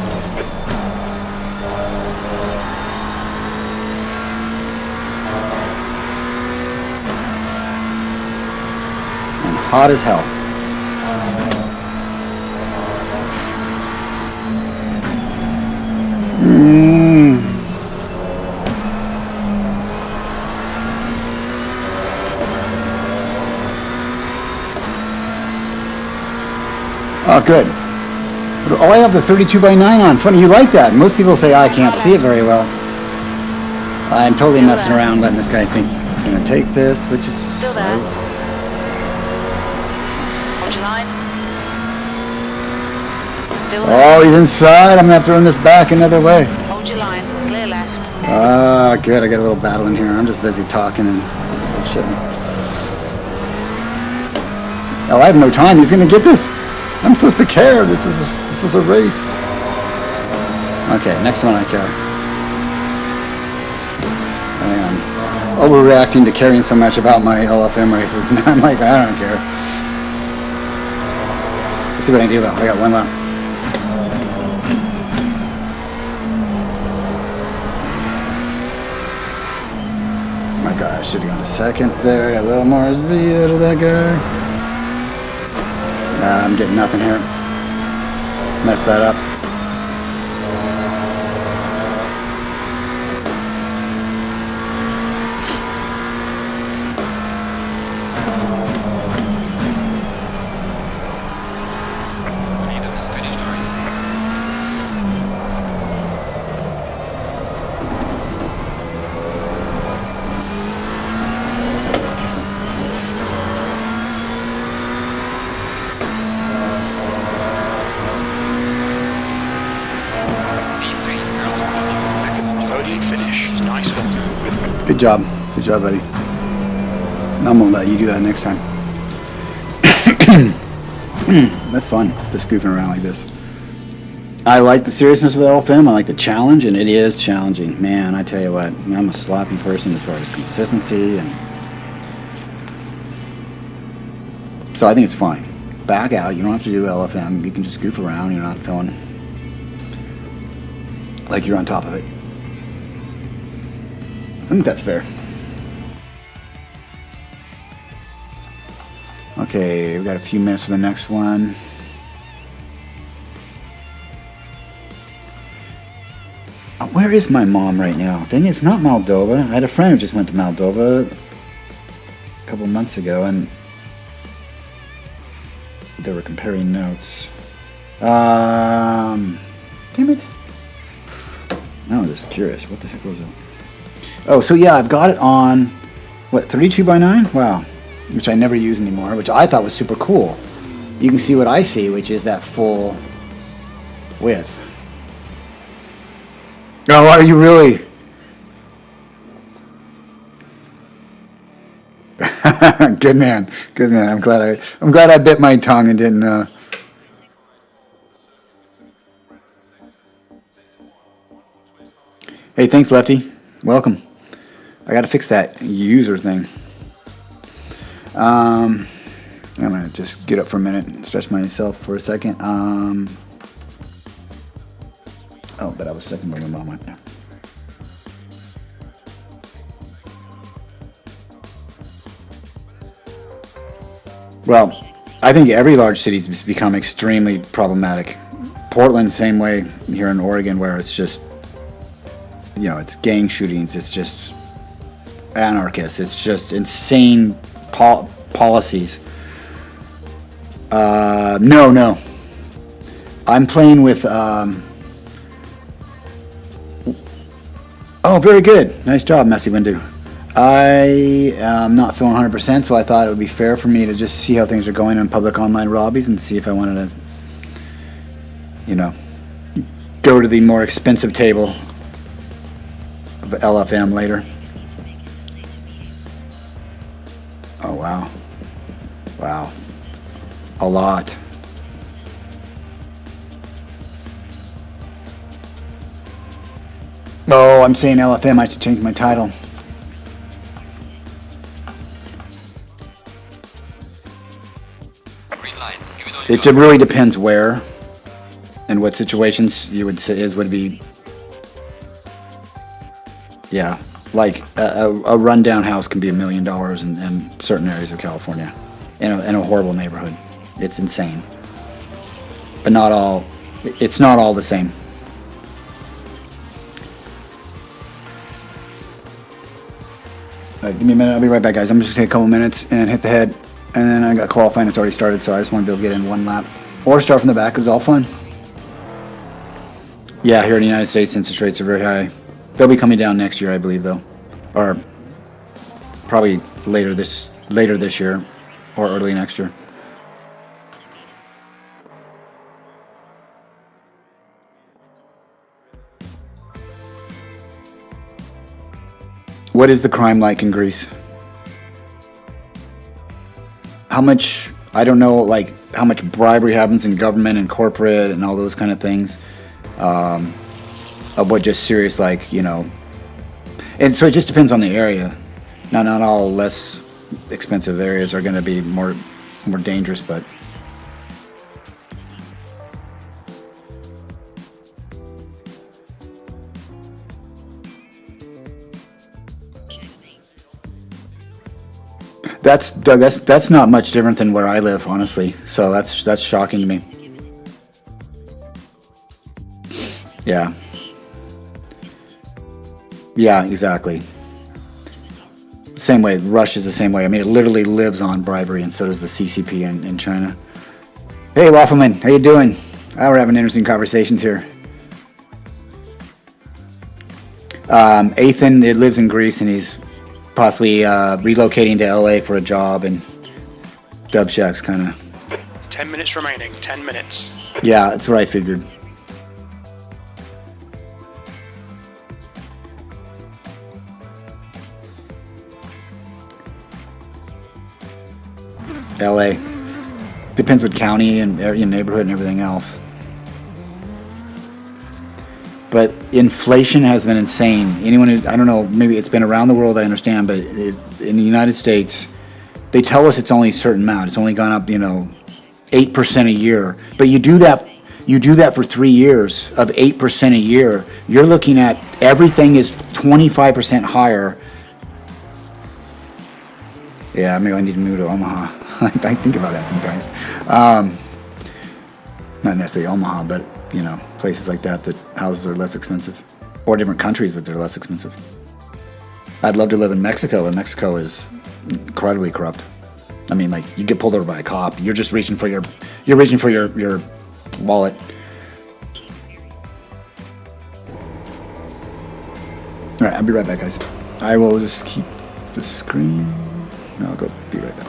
And hot as hell. Oh, good. Oh, I have the 32x9 on. Funny, you like that. Most people say, I can't see it very well. I'm totally messing around letting this guy think he's going to take this, which is Still there. Hold your line. Still there. Oh, he's inside. I'm going to have to run this back another way. Hold your line. Clear left. Ah, good. I got a little battle in here. I'm just busy talking and bullshitting. Oh, I have no time. He's going to get this. I'm supposed to care. This is a race. Okay, next one I care. I am overreacting to caring so much about my LFM races. Now I'm like, I don't care. Let's see what I can do though. I got one lap. My God, I should have gone to second there. A little more speed out of that guy. I'm getting nothing here. Messed that up. The leader has finished Podium finish. Nice one. Good job. Good job, buddy. I'm gonna let you do that next time. That's fun, just goofing around like this. I like the seriousness of LFM. I like the challenge, and it is challenging. Man, I tell you what, I'm a sloppy person as far as consistency, and so I think it's fine. Back out. You don't have to do LFM. You can just goof around. You're not feeling like you're on top of it. I think that's fair. Okay, we've got a few minutes for the next one. Where is my mom right now? Dang it, it's not Moldova. I had a friend who just went to Moldova a couple months ago, and they were comparing notes. Damn it. Now I'm just curious. What the heck was it? Oh, so yeah, I've got it on, what, 32x9? Wow. Which I never use anymore, which I thought was super cool. You can see what I see, which is that full width. Oh, are you really? Good man, good man. I'm glad I bit my tongue and didn't. Hey, thanks, Lefty. Welcome. I got to fix that user thing. I'm gonna just get up for a minute and stretch myself for a second. Oh, but I was second where my mom went there. Well, I think every large city's become extremely problematic. Portland, same way here in Oregon, where it's just, you know, it's gang shootings, it's just anarchists, it's just insane policies. No. I'm playing with Oh, very good. Nice job, Messy Windu. I am not feeling 100%, so I thought it would be fair for me to just see how things are going in public online lobbies and see if I wanted to, you know, go to the more expensive table of LFM later. Oh, wow. Wow. A lot. Oh, I'm saying LFM. I should change my title. Green light. Give it all you It got. really depends where and what situations you would say would be. Yeah, like a rundown house can be $1 million in certain areas of California, in a horrible neighborhood. It's insane, but not all. It's not all the same. All right, give me a minute. I'll be right back, guys. I'm just gonna take a couple minutes and hit the head, and then I got qualifying. It's already started, so I just want to be able to get in one lap or start from the back. It was all fun. Yeah, here in the United States, interest rates are very high. They'll be coming down next year, I believe, though, or probably later this year or early next year. What is the crime like in Greece? How much, I don't know, like how much bribery happens in government and corporate and all those kind of things. Of what just serious, like, you know. And so it just depends on the area. Now, not all less expensive areas are going to be more dangerous, but that's not much different than where I live, honestly. So that's shocking to me. Yeah. Yeah, exactly. Same way. Russia's the same way. I mean, it literally lives on bribery, and so does the CCP in China. Hey, Waffleman, how you doing? We're having interesting conversations here. Ethan, it lives in Greece, and he's possibly relocating to LA for a job, and Dub Shack's kind of... 10 minutes remaining, 10 minutes. Yeah, that's what I figured. LA. Depends what county and neighborhood and everything else. But inflation has been insane. Anyone who, I don't know, maybe it's been around the world, I understand, but in the United States, they tell us it's only a certain amount. It's only gone up, 8% a year. But you do that for 3 years of 8% a year. You're looking at everything is 25% higher. Yeah, maybe I need to move to Omaha. I think about that sometimes. Not necessarily Omaha, but places like that houses are less expensive, or different countries that they're less expensive. I'd love to live in Mexico, and Mexico is incredibly corrupt. I mean, like, you get pulled over by a cop, you're just reaching for your wallet. All right, I'll be right back, guys. I will just keep the screen. No, I'll go be right back.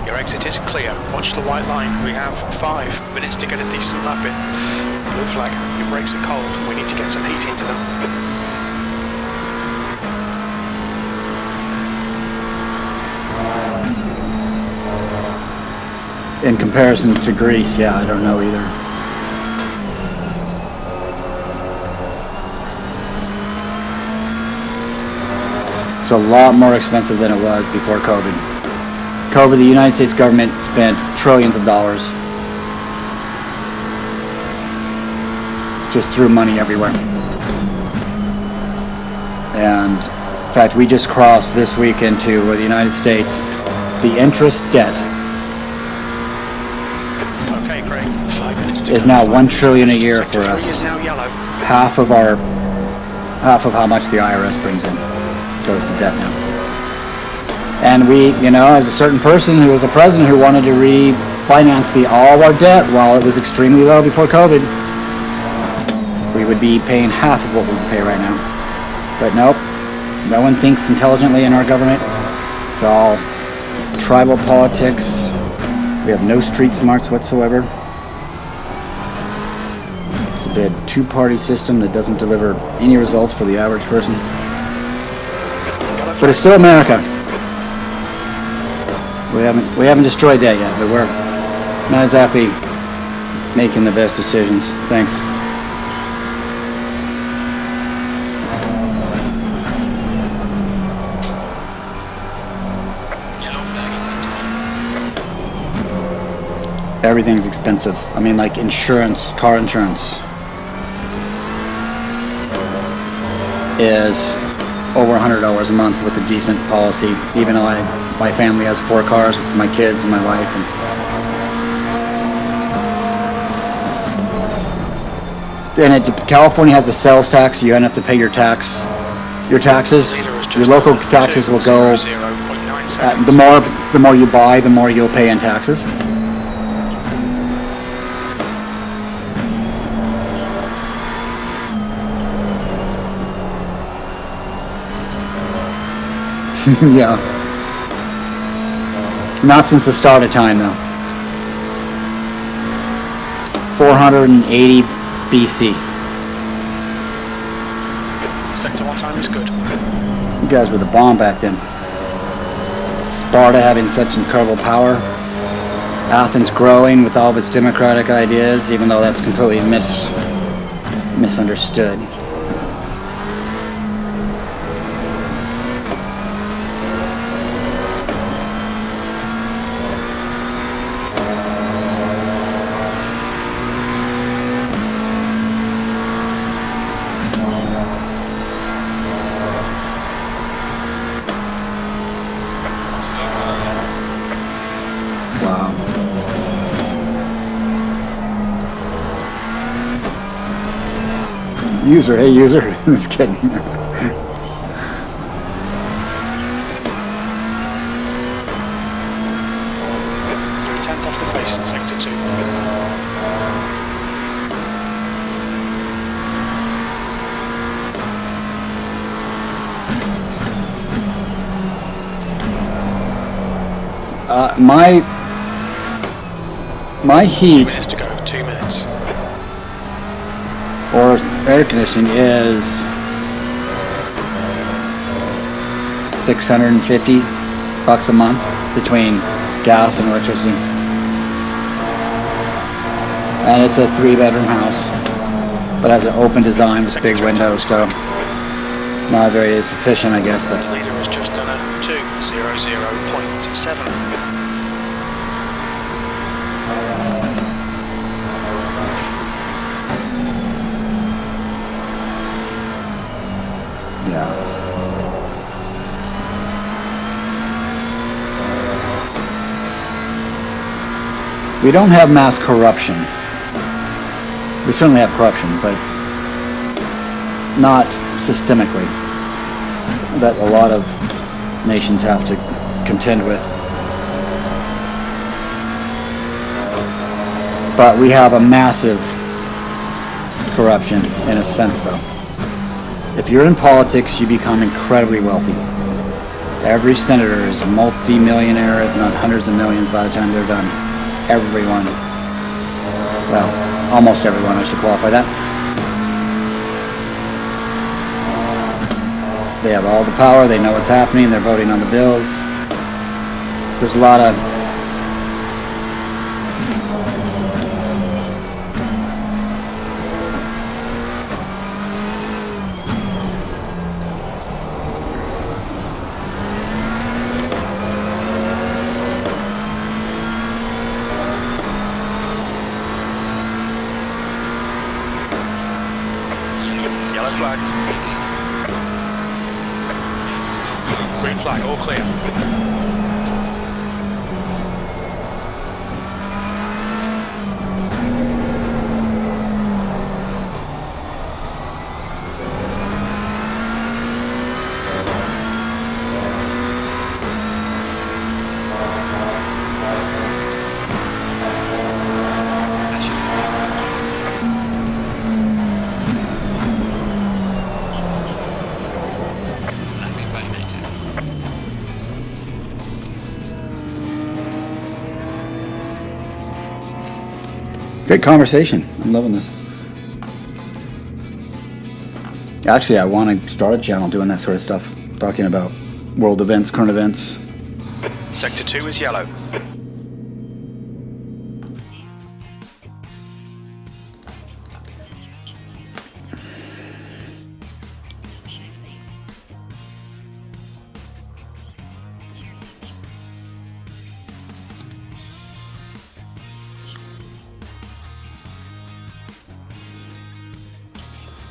Your exit is clear. Watch the white line. We have 5 minutes to get a decent lap in. Blue flag. Your brakes are cold. We need to get some heat into them. In comparison to Greece, yeah, I don't know either. It's a lot more expensive than it was before COVID. COVID, the United States government spent trillions of dollars. Just threw money everywhere. And in fact, we just crossed this week into the United States, the interest debt Okay, Craig. 5 minutes to is go. now $1 trillion a year Sector for 3 us. is now yellow. Half of how much the IRS brings in goes to debt now. And we, as a certain person who was a president who wanted to refinance all of our debt while it was extremely low before COVID, we would be paying half of what we pay right now. But nope, no one thinks intelligently in our government. It's all tribal politics. We have no street smarts whatsoever. It's a big two-party system that doesn't deliver any results for the average person. But it's still America. We haven't destroyed that yet, but we're not exactly making the best decisions. Thanks. Yellow flag is into. Everything's expensive. I mean, like insurance, car insurance is over $100 a month with a decent policy, even though my family has 4 cars with my kids and my wife. And California has the sales tax, so you have to pay your taxes. Your local taxes will go, the more you buy, the more you'll pay in taxes. Yeah. Not since the start of time, though. 480 BC. Sector 1 time is good. You guys were the bomb back then. Sparta having such incredible power. Athens growing with all of its democratic ideas, even though that's completely misunderstood. Wow. User, hey user. Just kidding. You're 10th off the pace in sector 2. My heat 2 minutes to go. 2 minutes. or air conditioning is $650 a month between gas and electricity. And it's a 3-bedroom house, but has an open design with big windows, so not very sufficient, I guess. But The leader has just done a 2:00.7. yeah. We don't have mass corruption. We certainly have corruption, but not systemically, that a lot of nations have to contend with. But we have a massive corruption in a sense, though. If you're in politics, you become incredibly wealthy. Every senator is a multi-millionaire, if not hundreds of millions by the time they're done. Everyone. Well, almost everyone, I should qualify that. They have all the power, they know what's happening, they're voting on the bills. There's a lot of Yellow flag. Green flag, all clear. great conversation. I'm loving this. Actually, I want to start a channel doing that sort of stuff, talking about world events, current events. Sector 2 is yellow.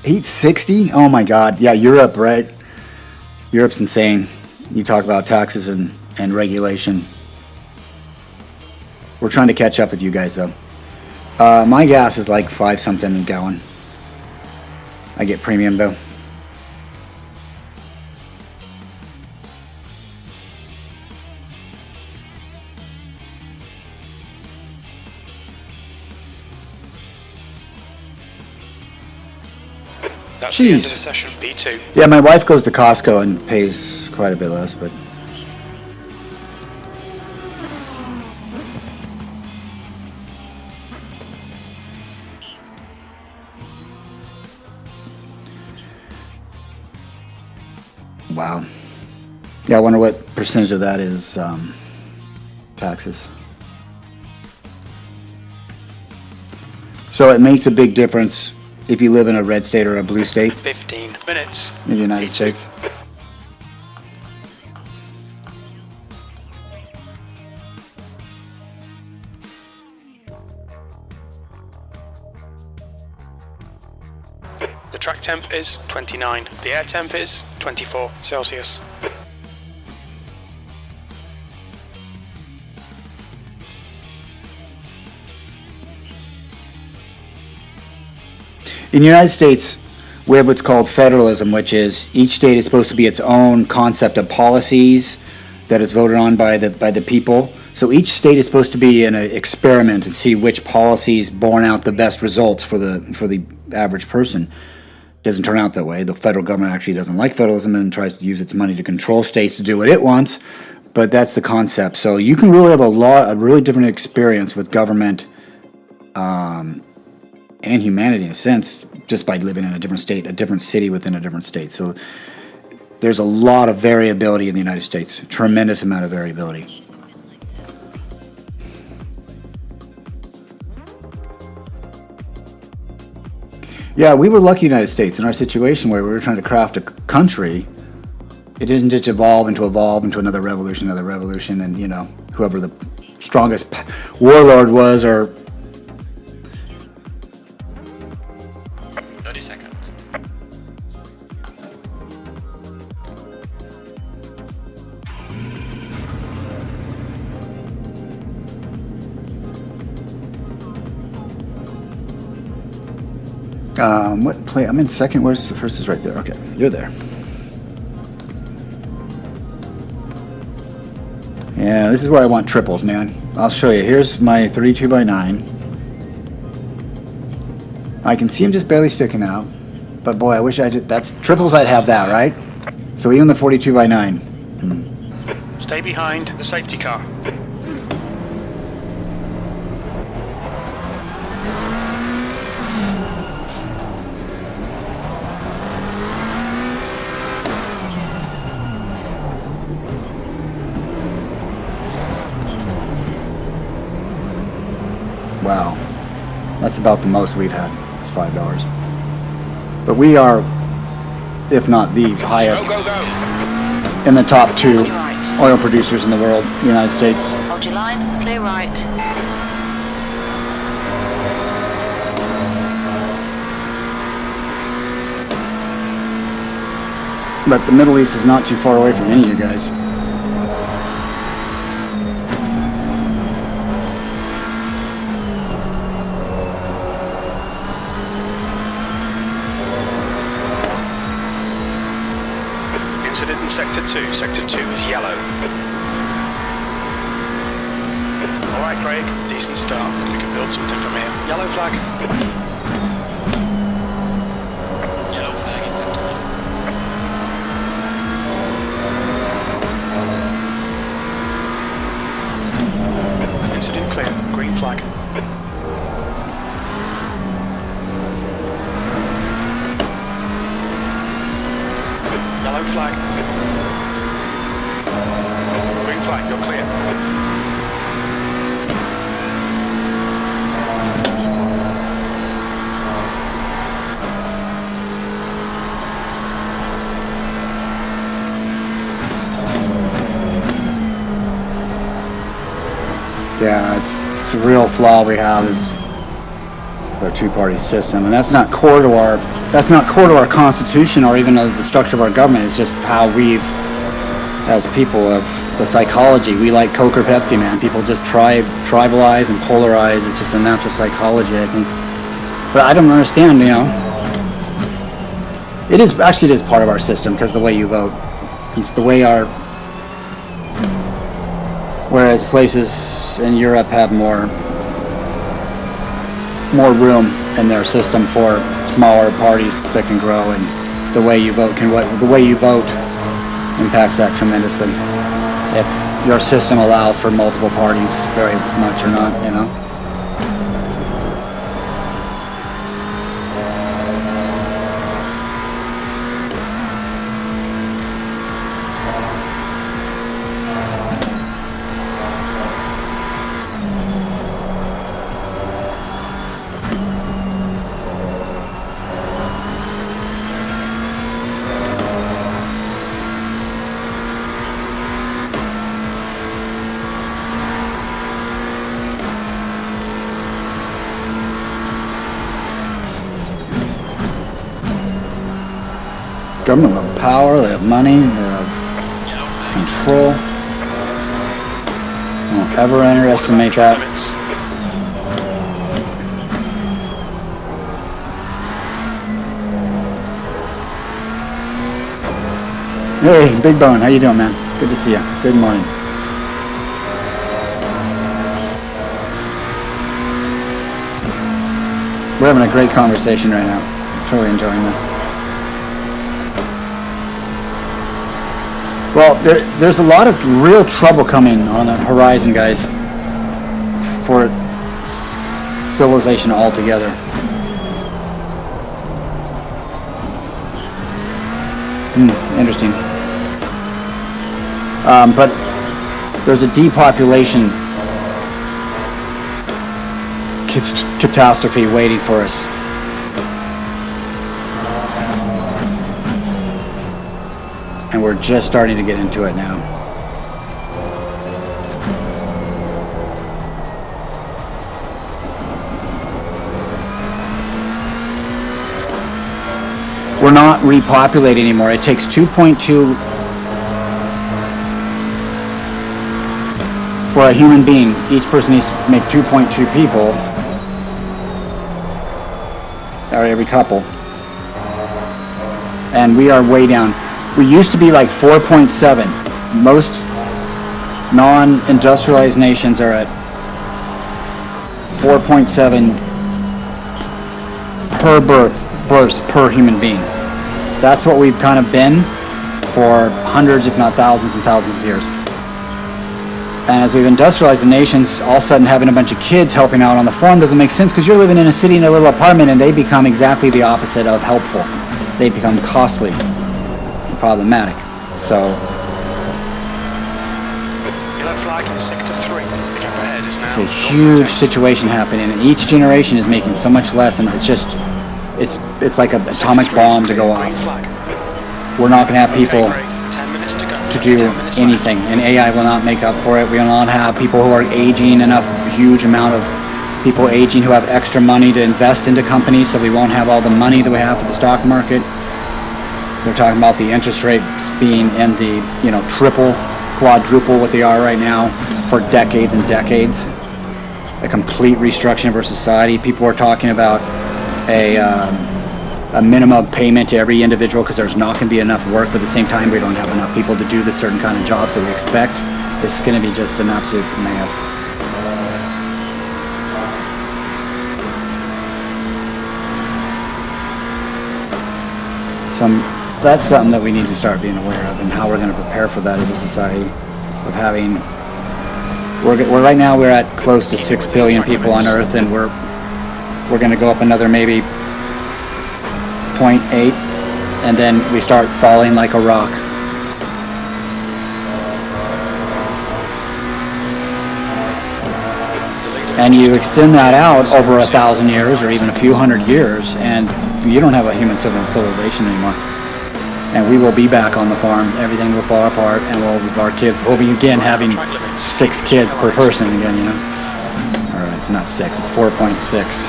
$860? Oh my God. Yeah, Europe, right? Europe's insane. You talk about taxes and regulation. We're trying to catch up with you guys, though. My gas is like 5 something a gallon. I get premium, though. That's the end of Jeez. the session, B2. Yeah, my wife goes to Costco and pays quite a bit less, but... Wow. Yeah, I wonder what percentage of that is taxes. So it makes a big difference if you live in a red state or a blue state 15 minutes. in the United B2. States. The track temp is 29. The air temp is 24 Celsius. In the United States, we have what's called federalism, which is each state is supposed to be its own concept of policies that is voted on by the people. So each state is supposed to be in an experiment and see which policies borne out the best results for the average person. Doesn't turn out that way. The federal government actually doesn't like federalism and tries to use its money to control states to do what it wants. But that's the concept. So you can really have a really different experience with government and humanity in a sense, just by living in a different state, a different city within a different state. So there's a lot of variability in the United States, a tremendous amount of variability. Yeah, we were lucky, United States, in our situation where we were trying to craft a country. It didn't just evolve into another revolution, and, you know, whoever the strongest warlord was or... 30 seconds. What play? I'm in second. Where's the first? Is right there. Okay, you're there. Yeah, this is where I want triples, man. I'll show you. Here's my 32x9. I can see him just barely sticking out. But boy, I wish I did. That's triples. I'd have that, right? So even the 42x9. Stay behind the safety car. Wow, that's about the most we've had. It's $5. But we are, if not the highest, Go, go, go. in the top 2 oil producers in the world, the United States. Hold your line, clear right. But the Middle East is not too far away from any of you guys. Incident in Sector 2. Sector 2 is yellow. Alright, Craig. Decent start. We can build something from here. Yellow flag. Yellow flag is sector 1. Incident clear. Green flag. Yellow flag. Green flag, you're clear. Yeah, it's the real flaw we have is our two-party system, and that's not core to our Constitution or even the structure of our government. It's just how we've, as people, of the psychology. We like Coke or Pepsi, man. People just tribalize and polarize. It's just a natural psychology, I think. But I don't understand, you know. It is part of our system because the way you vote. It's the way our. Whereas places in Europe have more room in their system for smaller parties that can grow, and the way you vote impacts that tremendously. If your system allows for multiple parties very much or not, you know. Government have power, they have money, they have control. Don't ever underestimate that. Hey, Big Bone, how you doing, man? Good to see you. Good morning. We're having a great conversation right now. I'm totally enjoying this. Well, there's a lot of real trouble coming on the horizon, guys, for civilization altogether. Interesting. But there's a depopulation catastrophe waiting for us. And we're just starting to get into it now. We're not repopulating anymore. It takes 2.2 for a human being. Each person needs to make 2.2 people, or every couple. And we are way down. We used to be like 4.7. Most non-industrialized nations are at 4.7 per birth births per human being. That's what we've kind of been for hundreds, if not thousands and thousands of years. And as we've industrialized the nations, all of a sudden having a bunch of kids helping out on the farm doesn't make sense, because you're living in a city in a little apartment, and they become exactly the opposite of helpful. They become costly and problematic. So Yellow flag in sector 3. The gap ahead is now it's a huge situation happening, and each generation is making so much less, and it's just, it's like an atomic bomb to go off. We're not going to have people to do anything, and AI will not make up for it. We will not have people who are aging, enough huge amount of people aging who have extra money to invest into companies, so we won't have all the money that we have for the stock market. They're talking about the interest rates being in the, triple, quadruple what they are right now for decades and decades. A complete restructuring of our society. People are talking about a minimum payment to every individual, because there's not going to be enough work, but at the same time we don't have enough people to do the certain kind of jobs that we expect. It's going to be just an absolute mess. That's something that we need to start being aware of, and how we're going to prepare for that as a society. Of having, we're right now we're at close to 6 billion people on Earth, and we're going to go up another maybe 0.8, and then we start falling like a rock. And you extend that out over 1,000 years or even a few hundred years, and you don't have a human civilization anymore. And we will be back on the farm. Everything will fall apart, and our kids will be again having 6 kids per person again. Or it's not 6; it's 4.6.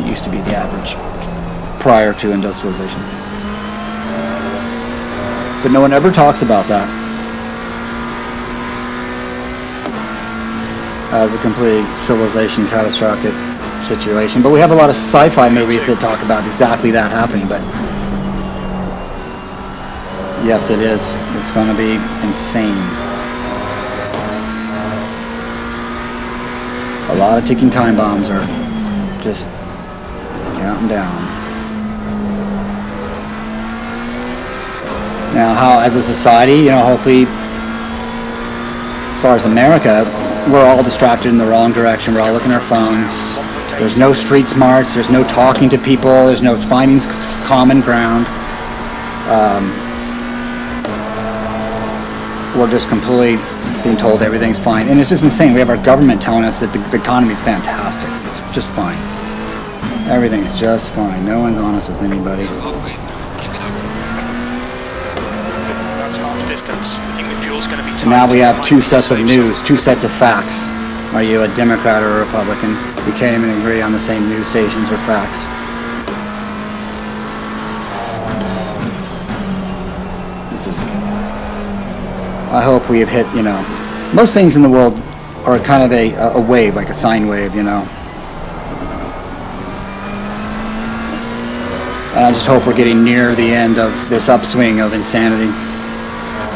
Used to be the average prior to industrialization. But no one ever talks about that as a complete civilization catastrophic situation. But we have a lot of sci-fi movies that talk about exactly that happening. But yes, it is. It's going to be insane. A lot of ticking time bombs are just counting down. Now, how as a society, hopefully, as far as America, we're all distracted in the wrong direction. We're all looking at our phones. There's no street smarts. There's no talking to people. There's no finding common ground. We're just completely being told everything's fine, and it's just insane. We have our government telling us that the economy is fantastic. It's just fine. Everything's just fine. No one's honest with anybody. Halfway through, keep it up. That's half distance. I think the fuel's going to be tight. And now we have 2 sets of news, 2 sets of facts. Are you a Democrat or a Republican? We can't even agree on the same news stations or facts. This is. I hope we have hit. Most things in the world are kind of a wave, like a sine wave. And I just hope we're getting near the end of this upswing of insanity.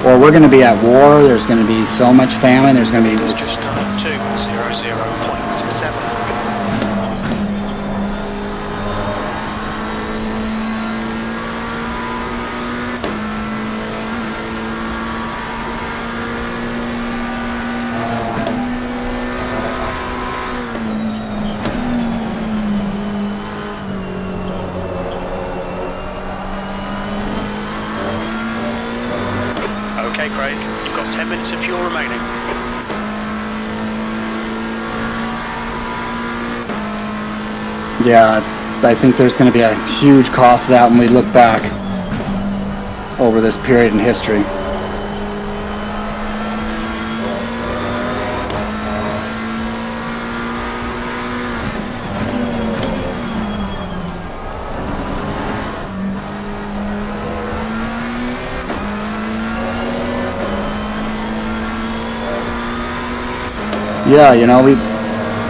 Or we're going to be at war. There's going to be so much famine. There's going to be. Just 200.7. Okay, Craig, you've got 10 minutes of fuel remaining. Yeah, I think there's going to be a huge cost to that when we look back over this period in history. Yeah,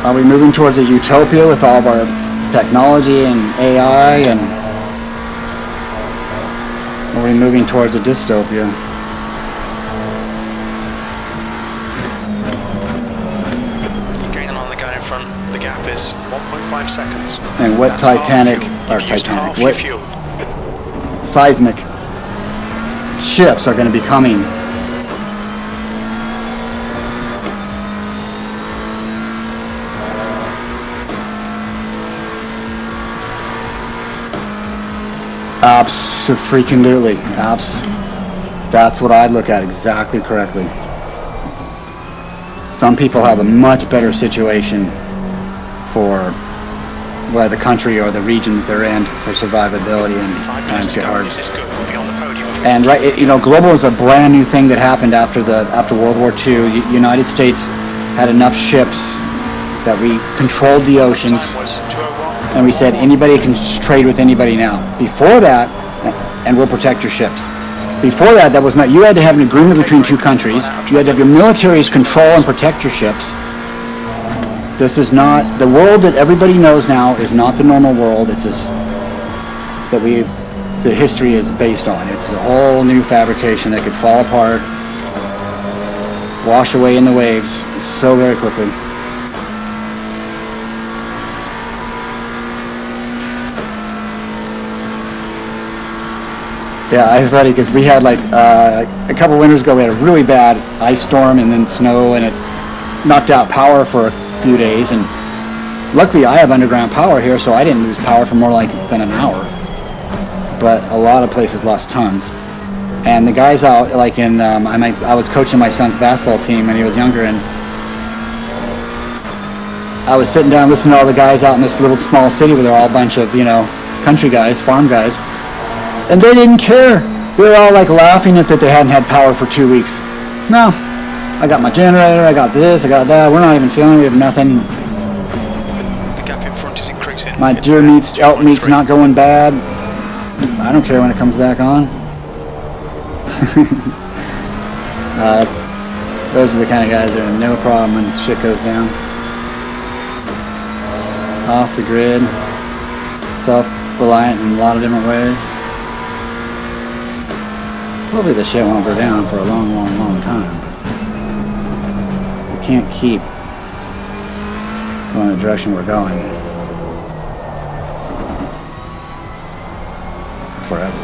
are we moving towards a utopia with all of our technology and AI, and are we moving towards a dystopia? You're gaining on the guy in front. The gap is 1.5 seconds. And what That's half Titanic, fuel. or You've used Titanic, half your what fuel. seismic shifts are going to be coming. Abso-freaking-lutely. That's what I'd look at exactly correctly. Some people have a much better situation for the country or the region that they're in for survivability, and 5 times minutes to get go. hard. This is good. We'll be on the podium. And global is a brand new thing that happened after World War II. United States had enough ships that we controlled the oceans, Time was 2:01. and we said anybody can trade with anybody now. Before that, and we'll protect your ships. Before that, that was not. You had to have an agreement between two countries. You had to have your militaries control and protect your ships. This is not the world that everybody knows now. Is not the normal world. It's just that the history is based on. It's a whole new fabrication that could fall apart, wash away in the waves so very quickly. Yeah, it's funny because we had like a couple winters ago, we had a really bad ice storm and then snow, and it knocked out power for a few days. And luckily, I have underground power here, so I didn't lose power for more than an hour. But a lot of places lost tons. And the guys out, like in, I was coaching my son's basketball team when he was younger, and I was sitting down listening to all the guys out in this little small city where they're all a bunch of, country guys, farm guys. And they didn't care. They were all like laughing at that they hadn't had power for 2 weeks. No, I got my generator, I got this, I got that. We're not even feeling it, we have nothing. The gap in front is increasing. My It's deer meat's, elk 2.3. meat's not going bad. I don't care when it comes back on. Those are the kind of guys that are no problem when shit goes down. Off the grid, self-reliant in a lot of different ways. Hopefully the shit won't go down for a long, long, long time. We can't keep going the direction we're going forever.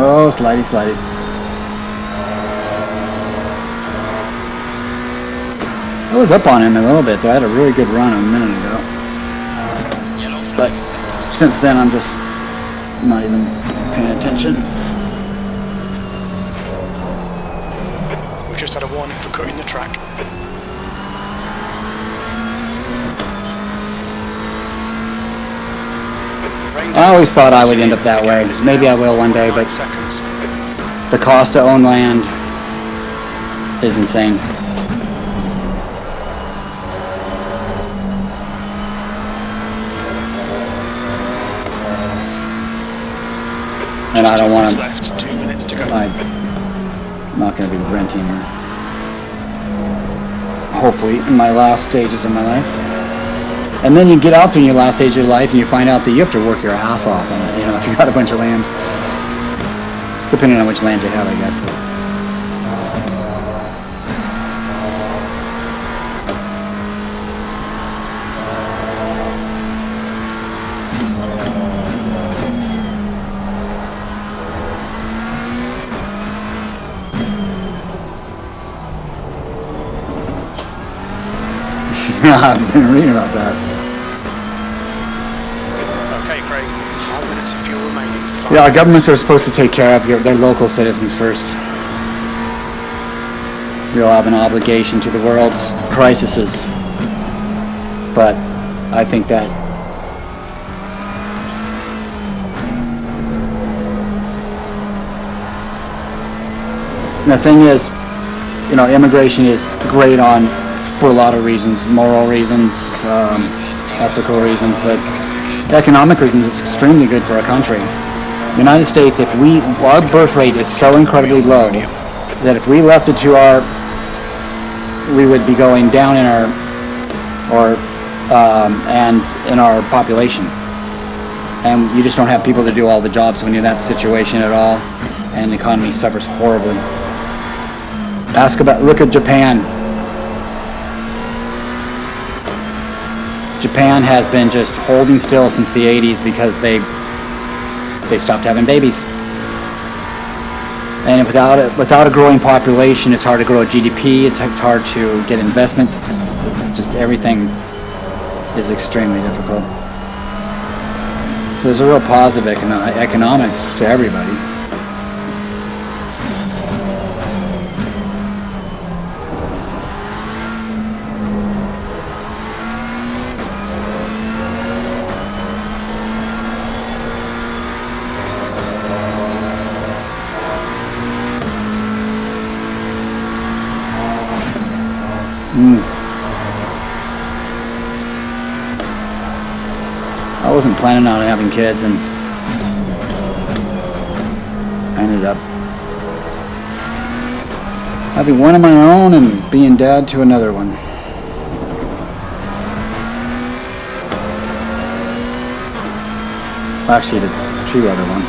Oh, slidey. I was up on him a little bit, though. I had a really good run a minute ago. Yellow But flag accepted. since then, I'm just not even paying attention. We've just had a warning for cutting the track. I always thought I would end up that way. Maybe I will one day, but 9 seconds. the cost to own land is insane. And I don't want to. Left, 2 minutes to go. I'm not going to be renting or hopefully in my last stages of my life. And then you get out there in your last stage of your life and you find out that you have to work your ass off on it, if you got a bunch of land. Depending on which land you have, I guess. But I've been reading about that. Okay, Craig. 5 minutes of fuel remaining. Yeah, our governments are supposed to take care of their local citizens first. We all have an obligation to the world's crises. But I think that the thing is, immigration is great for a lot of reasons, moral reasons, ethical reasons, but economic reasons, it's extremely good for our country. United States, our birth rate is so incredibly low that if we left it to we would be going down in our and in our population. And you just don't have people to do all the jobs when you're in that situation at all, and the economy suffers horribly. Look at Japan. Japan has been just holding still since the 80s because they stopped having babies. And without a growing population, it's hard to grow a GDP. It's hard to get investments. It's just everything is extremely difficult. So there's a real positive economic to everybody. I wasn't planning on having kids, and I ended up having one of my own and being dad to another one. Actually, to 2 other ones.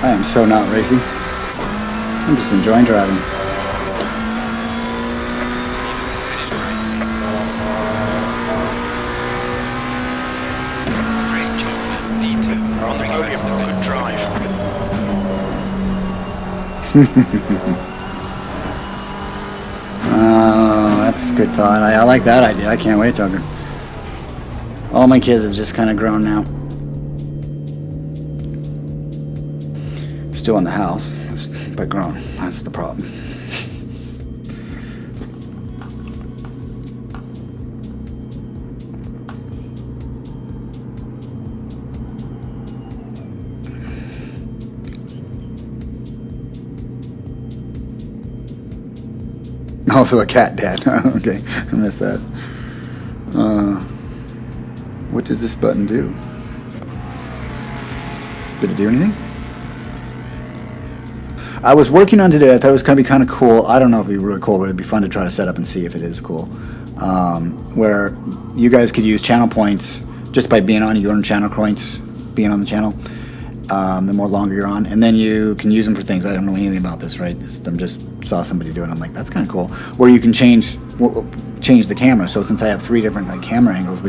I am so not racing. I'm just enjoying driving. Great job, man. D2. We're on the podium. Good drive. Oh, that's a good thought. I like that idea. I can't wait, Tucker. All my kids have just kind of grown now. Still in the house, but grown. That's the problem. Also a cat dad. Okay, I missed that. What does this button do? Did it do anything? I was working on today. I thought it was going to be kind of cool. I don't know if it'd be really cool, but it'd be fun to try to set up and see if it is cool. Where you guys could use channel points just by being on. You earn channel points being on the channel. The more longer you're on, and then you can use them for things. I don't know anything about this, right? I just saw somebody do it. I'm like, that's kind of cool. Where you can change the camera. So since I have 3 different camera angles,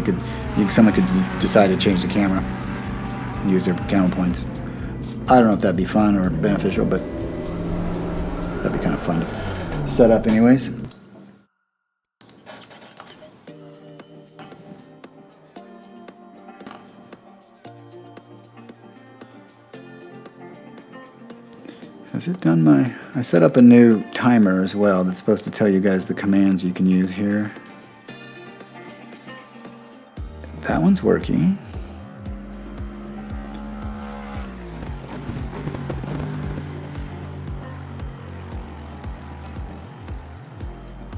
someone could decide to change the camera and use their channel points. I don't know if that'd be fun or beneficial, but that'd be kind of fun to set up anyways. Has it done I set up a new timer as well that's supposed to tell you guys the commands you can use here. That one's working.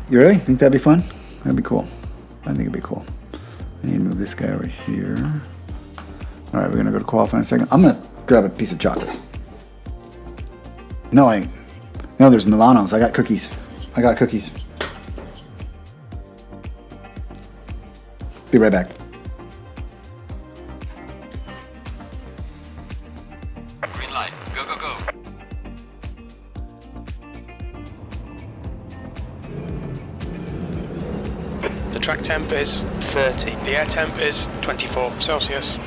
You really think that'd be fun? That'd be cool. I think it'd be cool. I need to move this guy over here. All right, we're gonna go to qualifying in a second. I'm gonna grab a piece of chocolate. No, there's Milanos. I got cookies. Be right back. Green light. Go, go, go. The track temp is 30. The air temp is 24 Celsius.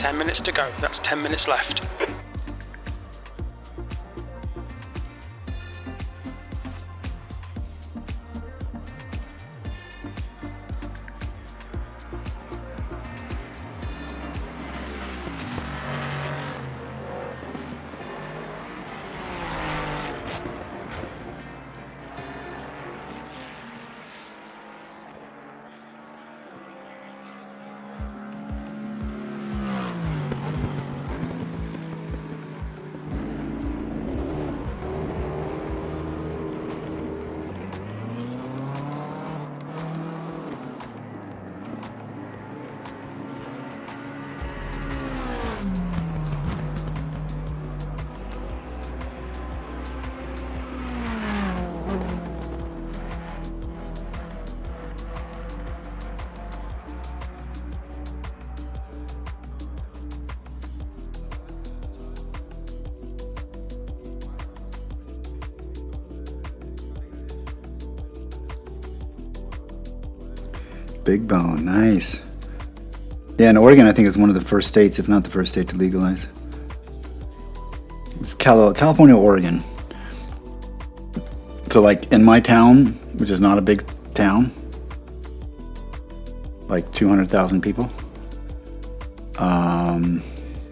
10 minutes to go. That's 10 minutes left. Big bone, nice. Yeah, and Oregon, I think, is one of the first states, if not the first state, to legalize. It's California, Oregon. So, like, in my town, which is not a big town, like 200,000 people,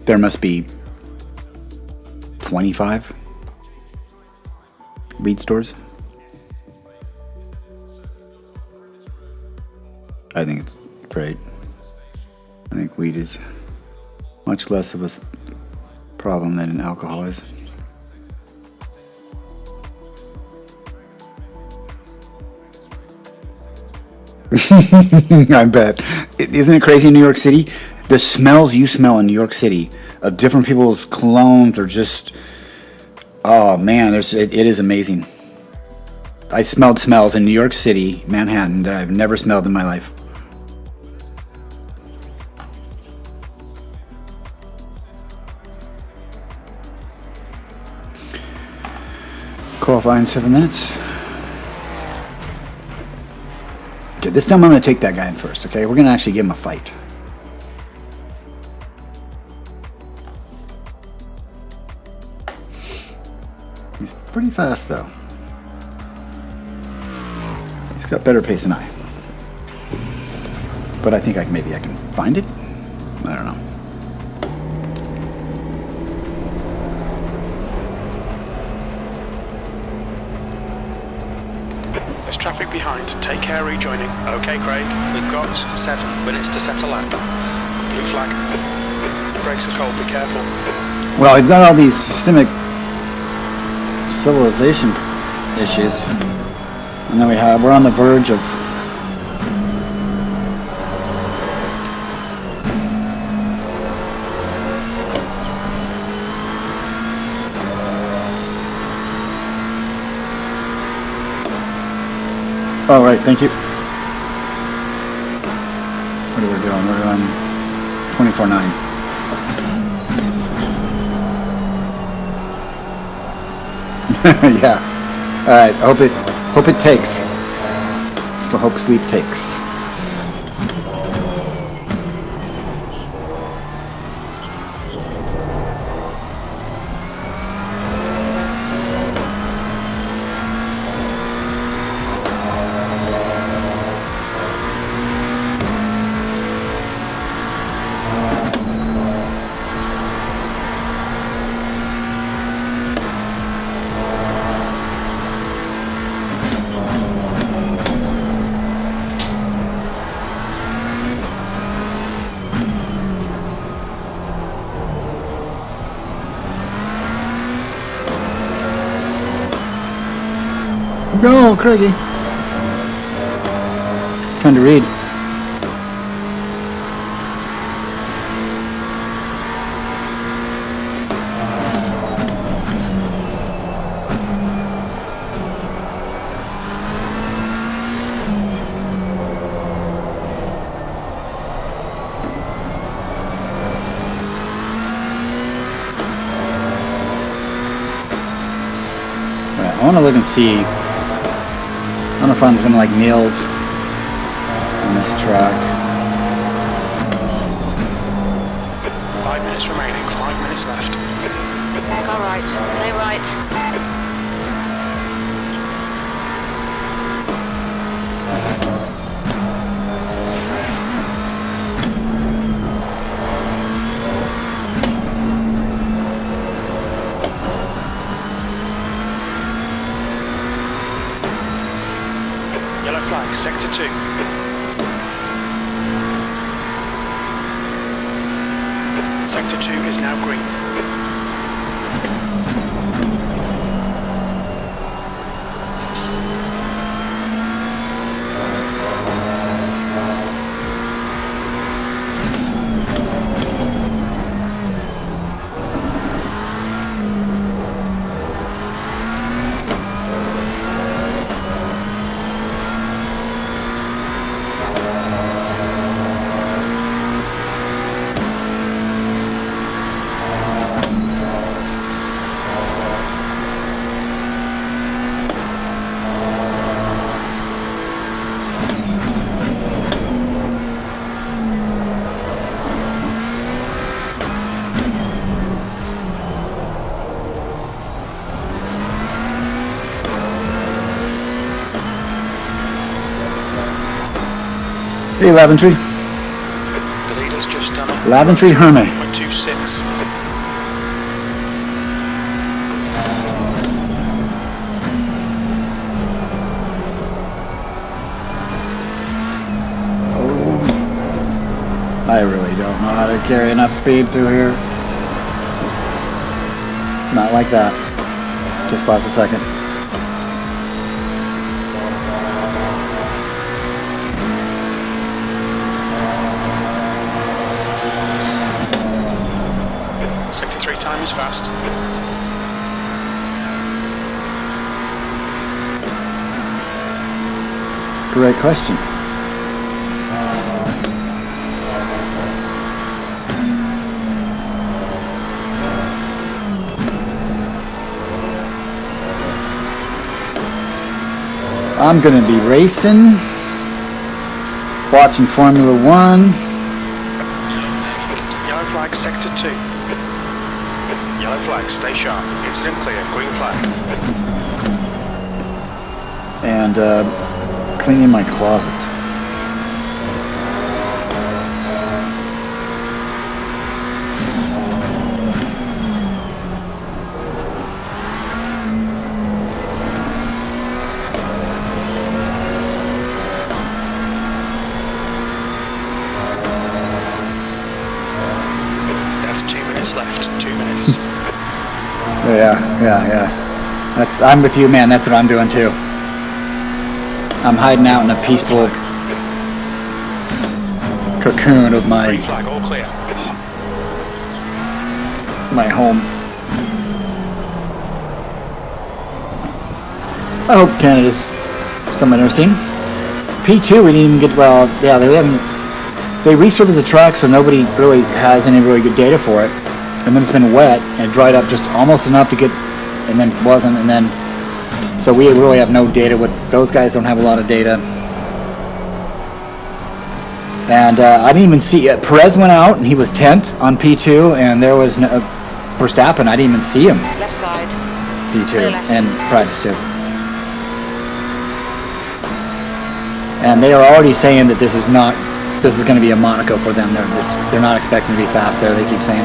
there must be 25 weed stores. I think it's great. I think weed is much less of a problem than alcohol is. I bet. Isn't it crazy in New York City? The smells you smell in New York City of different people's colognes are just, oh man, it is amazing. I smelled smells in New York City, Manhattan, that I've never smelled in my life. Qualifying 7 minutes. Okay, this time I'm going to take that guy in first, okay? We're going to actually give him a fight. He's pretty fast, though. He's got better pace than I. But I think maybe I can find it. I don't know. There's traffic behind. Take care rejoining. Okay, Craig. We've got 7 minutes to set a lap. Blue flag. Brakes are cold. Be careful. Well, we've got all these systemic civilization issues. And then we're on the verge of oh, right, thank you. What are we doing? We're on 24.9. Yeah. All right. Hope it takes. Hope sleep takes. Go, Craigie. Trying to read. Right, I want to look and see. I want to find some like meals on this track. 5 right. Clear right. Yellow flag, sector 2. Sector 2 is now green. Hey, Laventry. The leader's just done it. Laventry Herme. 0.26. I really don't know how to carry enough speed through here. Not like that. Just lost a second. Sector 3 time is fast. Great question. I'm gonna be racing, watching Formula One. Yellow flag, sector 2. Yellow flag, stay sharp. Incident clear, green flag. And cleaning my closet. That's 2 minutes left, 2 minutes. Yeah. I'm with you, man. That's what I'm doing too. I'm hiding out in a peaceful cocoon of Green flag, all clear. my home. I hope Canada's somewhat interesting. P2, we didn't even get, well, yeah, they resurfaced the track, so nobody really has any really good data for it. And then it's been wet, and it dried up just almost enough to get, and then wasn't, and then, so we really have no data. With those guys don't have a lot of data. And I didn't even see, Perez went out, and he was 10th on P2, and there was no, Verstappen, I didn't even see him, Left side. P2, and practice too. And they are already saying that this is going to be a Monaco for them. They're not expecting to be fast there, they keep saying.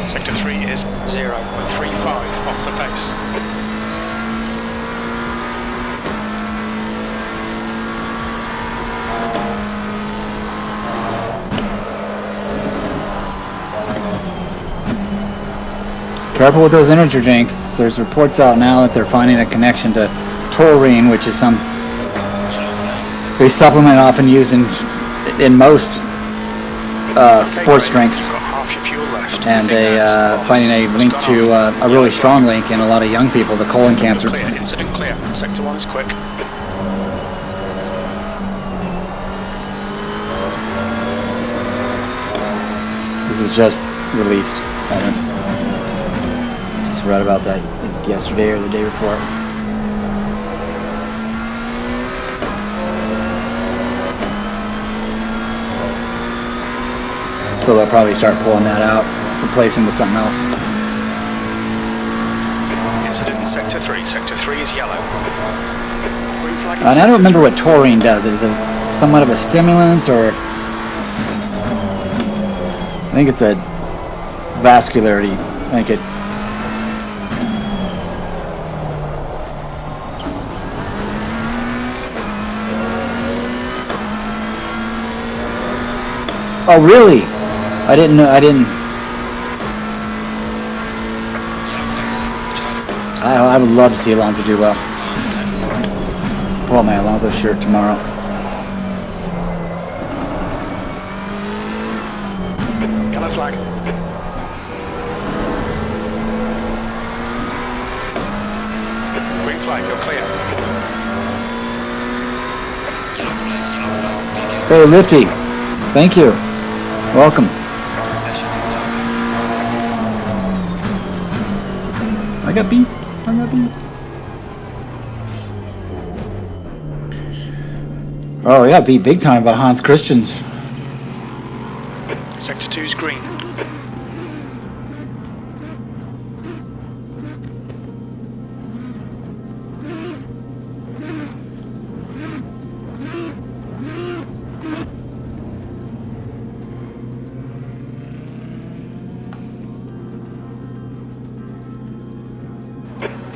Sector 3 is 0.35 off the pace. Careful with those energy drinks. There's reports out now that they're finding a connection to taurine, which is some they supplement often used in most sports drinks, You've got half your fuel left. and they finding a link to a really strong link in a lot of young people, the colon cancer. Clear, incident clear. Sector 1 is quick. This is just released. I just read about that yesterday or the day before. So they'll probably start pulling that out, replacing with something else. GT3. Sector 3 is yellow. Green flag in And I sector don't remember what taurine does. Is it somewhat of a stimulant, or I think it's a vascularity. I think it. Oh really? I didn't know. I didn't. I would love to see Alonso do well. Pull out my Alonso shirt tomorrow. Yellow flag. Green flag, you're clear. Hey, Lifty. Thank you. Welcome. I got beat. I got beat. Oh, yeah, beat big time by Hans Christians. Sector 2 is green.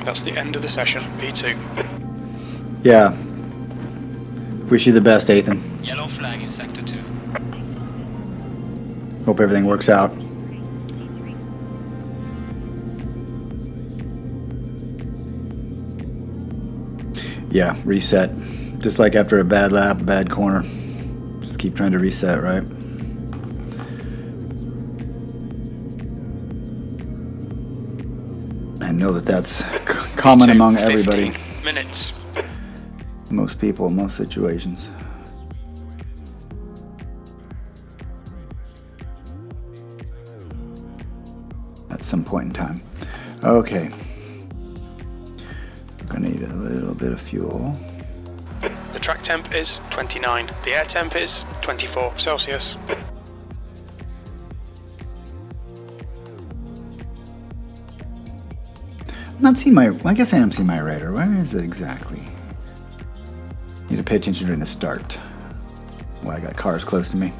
That's the end of the session, P2. Yeah. Wish you the best, Ethan. Yellow flag in sector 2. Hope everything works out. Yeah, reset. Just like after a bad lap, a bad corner. Just keep trying to reset, right? I know that that's common among everybody. 15 minutes. Most people, most situations. At some point in time. Okay. Gonna need a little bit of fuel. The track temp is 29. The air temp is 24 Celsius. I'm not seeing my, I guess I am seeing my radar. Where is it exactly? Need to pay attention during the start. Well, I got cars close to me.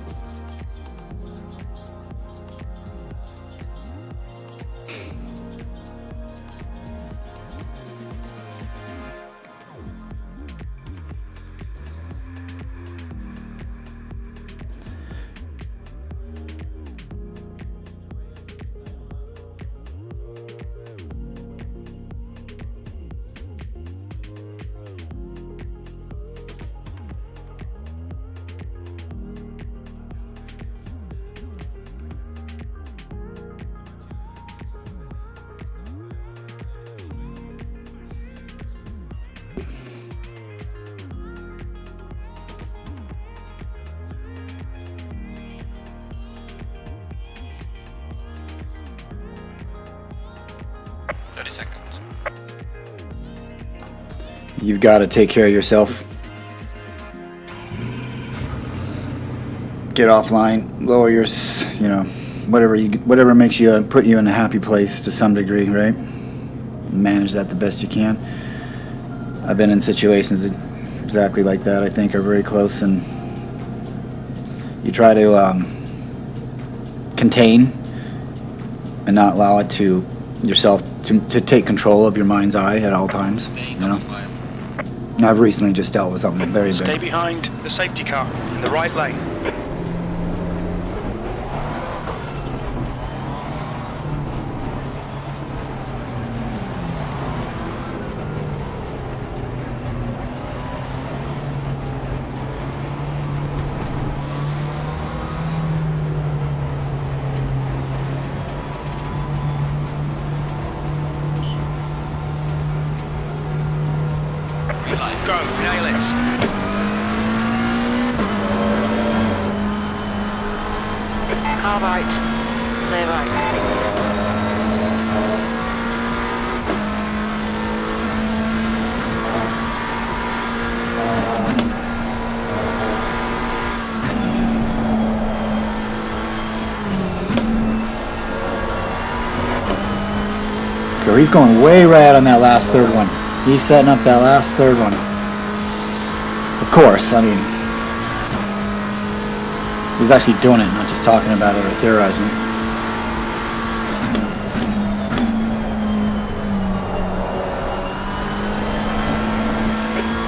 You've got to take care of yourself. Get offline, lower your, whatever makes you, put you in a happy place to some degree, right? Manage that the best you can. I've been in situations exactly like that, I think, are very close, and you try to contain and not allow it to yourself to take control of your mind's eye at all times, you know? I've recently just dealt with something very big. Stay behind the safety car in the right lane. Go, nail it. Car right. Clear right. So he's going way right on that last third one. He's setting up that last third one. Of course, I mean, he's actually doing it, not just talking about it or theorizing it.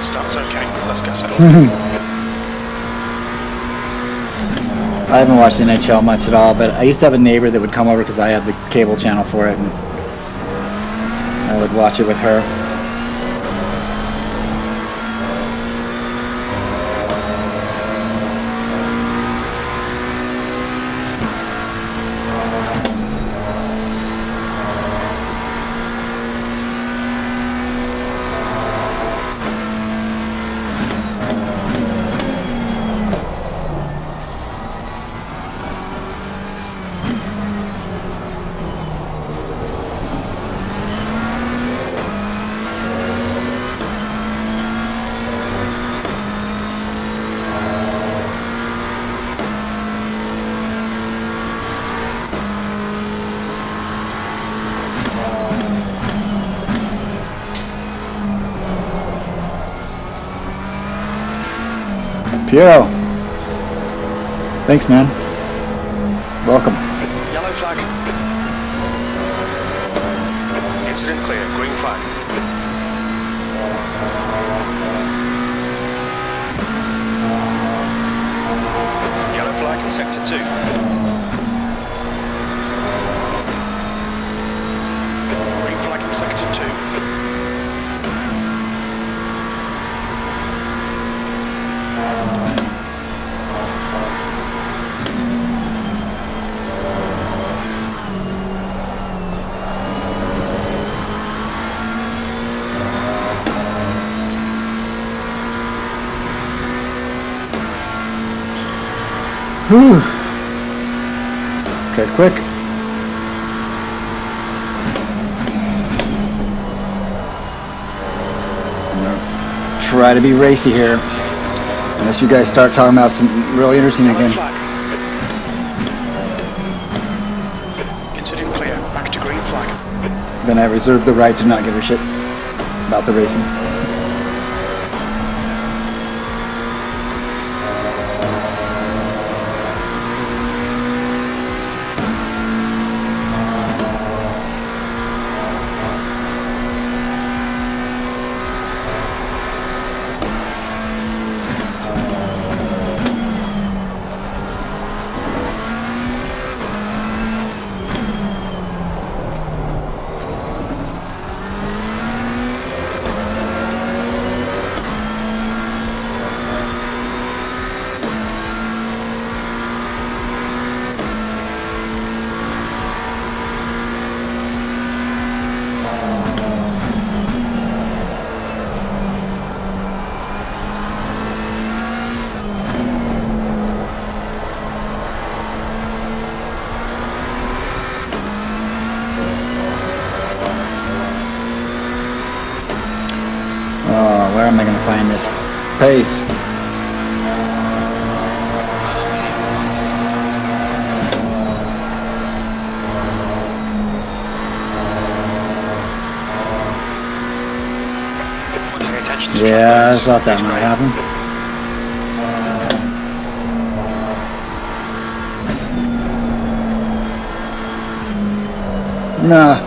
Starts okay. Let's get settled. I haven't watched the NHL much at all, but I used to have a neighbor that would come over because I had the cable channel for it, and I would watch it with her. Piero. Thanks, man. Welcome. Yellow flag. Incident clear. Green flag. Yellow flag in sector 2. Green flag in sector 2. Whew. This guy's quick. I'm gonna try to be racy here, unless you guys start talking about some really interesting again. Flag. Incident clear. Back to green flag. Then I reserve the right to not give a shit about the racing. Where am I going to find this pace? Yeah, I thought that might happen. Nah.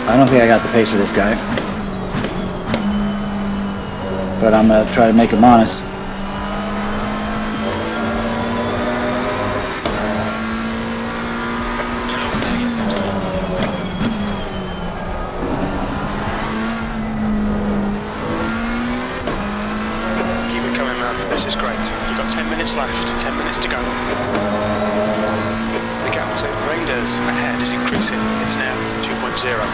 I don't think I got the pace for this guy, but I'm gonna try to make him honest. Keep it coming, man. This is great. You've got 10 minutes left. 10 minutes to go. The gap to Raiders ahead is increasing. It's now 2.0.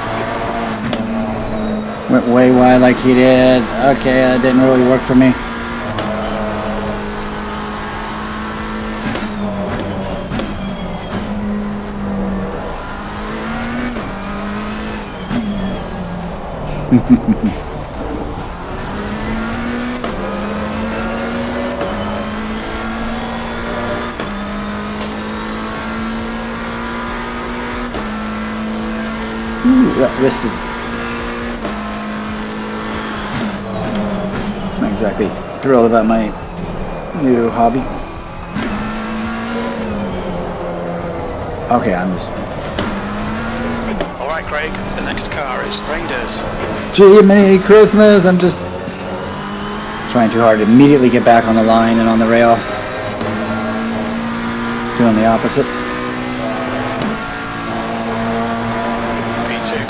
Went way wide like he did. Okay, that didn't really work for me. Ooh, that wrist is not exactly thrilled about my new hobby. Okay, I'm just... Alright, Craig, the next car is Rangers. Jiminy Christmas! I'm just trying too hard to immediately get back on the line and on the rail. Doing the opposite. P2.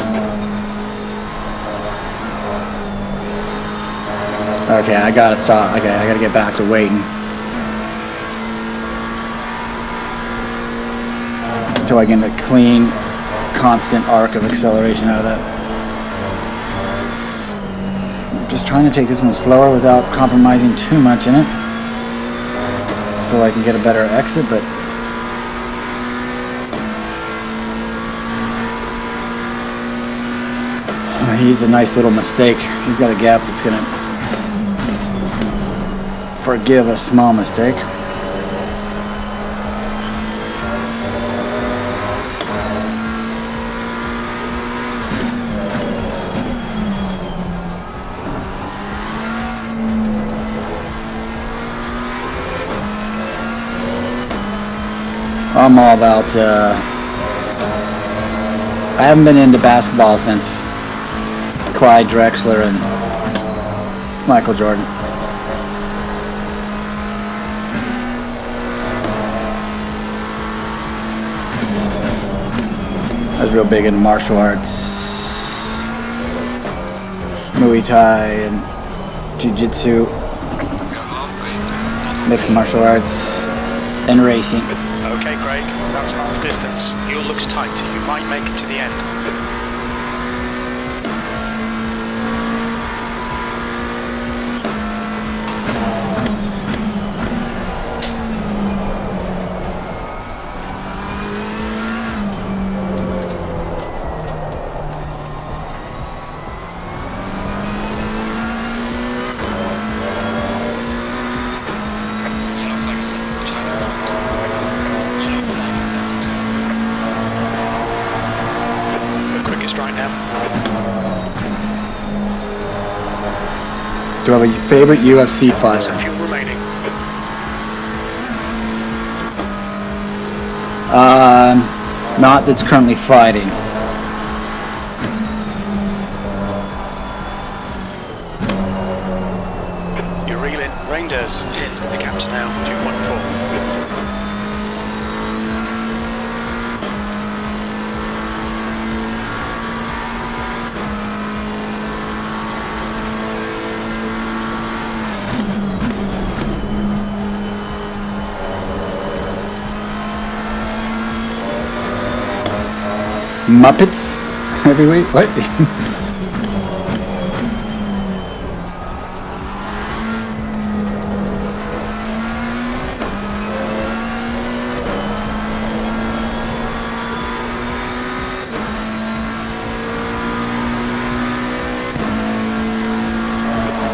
Okay, I gotta stop. Okay, I gotta get back to waiting. Until I get a clean, constant arc of acceleration out of that. I'm just trying to take this one slower without compromising too much in it. So I can get a better exit, but... he's a nice little mistake. He's got a gap that's gonna forgive a small mistake. I'm all about, I haven't been into basketball since Clyde Drexler and Michael Jordan. I was real big in martial arts, Muay Thai and Jiu-Jitsu, mixed martial arts, and racing. Okay, Craig, that's half distance. Fuel looks tight. You might make it to the end. Yellow flag, China front. Yellow flag accepted. The quickest right now. Do you have a favorite UFC There's fighter? a few remaining. Not that's currently fighting. You're reeling. Rangers in. The gap's now 2.4. Muppets heavyweight? What?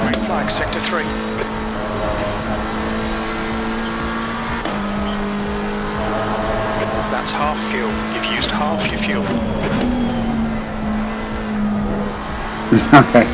Green flag, sector 3. That's half fuel. You've used half your fuel. Okay.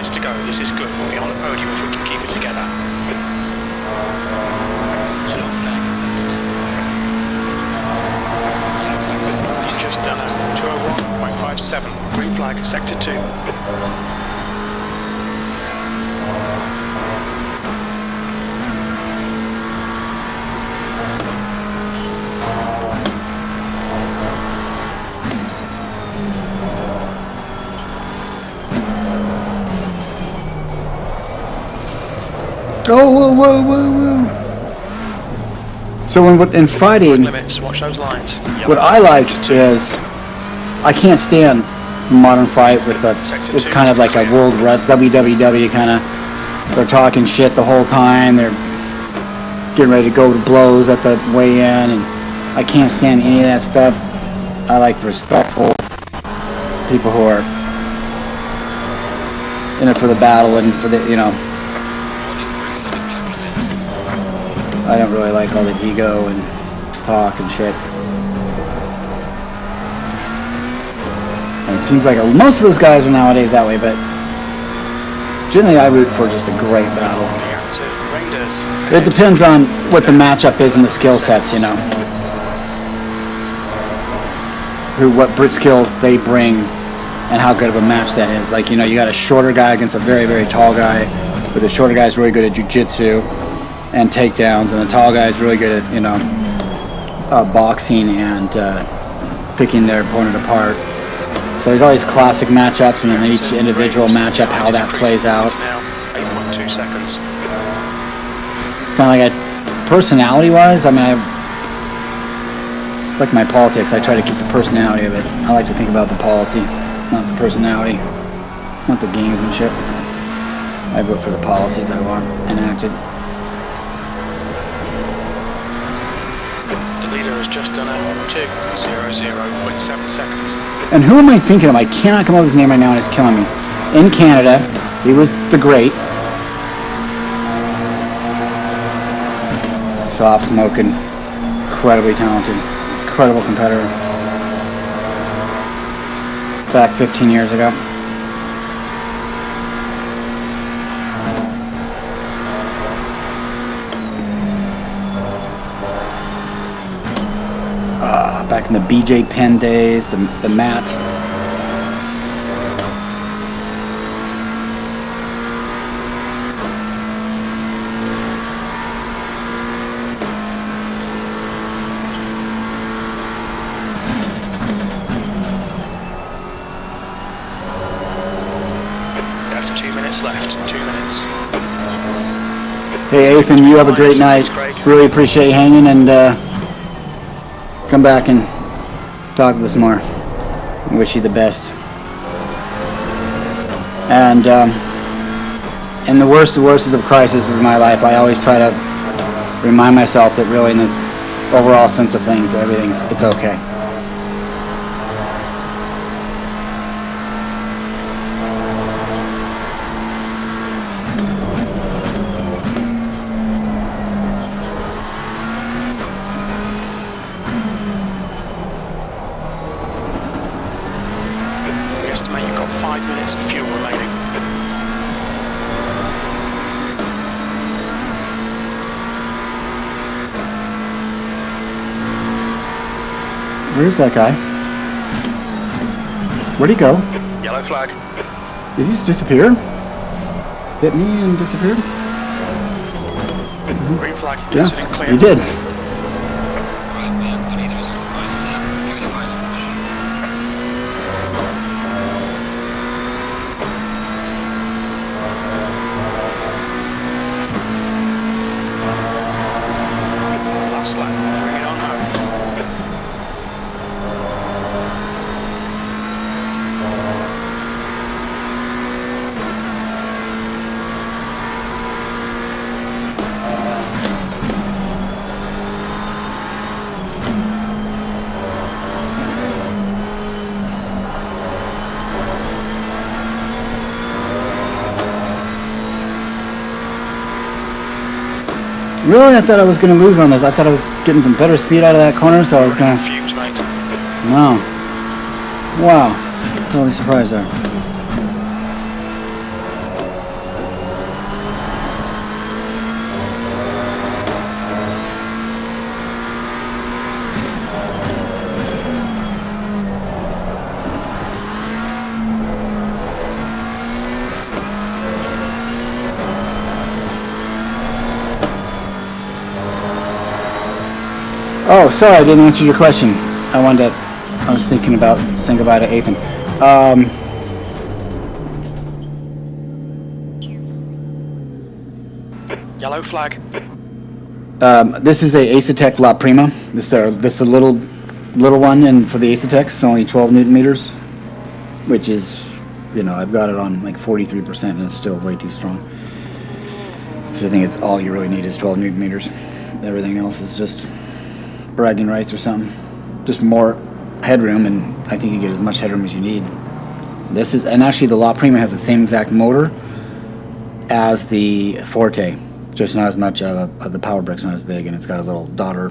To go. This is good. We'll be on the podium if we can keep it together. Yellow flag accepted. Yellow flag. You've just done a 201.57. Green flag, sector 2. Oh, whoa, whoa, whoa. So in fighting, Limits, watch those lines. what I like is I can't stand modern fight with a. It's kind of like a world WWW kind of. They're talking shit the whole time. They're getting ready to go to blows at the weigh-in, and I can't stand any of that stuff. I like respectful people who are in it for the battle and for the, you know. I don't really like all the ego and talk and shit. And it seems like most of those guys are nowadays that way, but generally I root for just a great battle. It depends on what the matchup is and the skill sets, you know. What skills they bring and how good of a match that is. Like, you know, you got a shorter guy against a very, very tall guy, but the shorter guy's really good at jiu-jitsu and takedowns, and the tall guy's really good at, you know, boxing and picking their opponent apart. So there's always classic matchups, and then each individual matchup, how that plays out. 8.2 seconds. It's kind of like personality-wise, I mean, it's like my politics. I try to keep the personality of it. I like to think about the policy, not the personality, not the gamesmanship. I vote for the policies I want enacted. The leader has just done a 2:00.7 seconds. And who am I thinking of? I cannot come up with his name right now, and it's killing me. In Canada, he was the great. Soft smoking, incredibly talented, incredible competitor. Back 15 years ago. Back in the BJ Penn days, the mat. That's 2 minutes left. 2 minutes. Hey, Ethan, you have a great night. Really appreciate you hanging, and come back and talk with us more. I wish you the best. And in the worst of crises in my life, I always try to remind myself that really in the overall sense of things, it's okay. We estimate you've got 5 minutes of fuel remaining. Where's that guy? Where'd he go? Yellow flag. Did he just disappear? Hit me and disappeared? Green flag. Yeah, Incident clear. he did. Right, man. The leader is on the final lap. Give me the final push. Last lap. Bring it on home. Really? I thought I was going to lose on this. I thought I was getting some better speed out of that corner, so I was going to... Fumes, mate. Wow. Wow. Totally surprised there. Oh, sorry, I didn't answer your question. I was thinking about saying goodbye to Ethan. Yellow flag. This is a Acetec La Prima. This is the little one, and for the Acetec, it's only 12 Newton meters, which is, you know, I've got it on like 43%, and it's still way too strong. So I think it's all you really need is 12 Newton meters. Everything else is just bragging rights or something. Just more headroom, and I think you get as much headroom as you need. This is, and actually the La Prima has the same exact motor as the Forte, just not as much of the power brick's not as big, and it's got a little daughter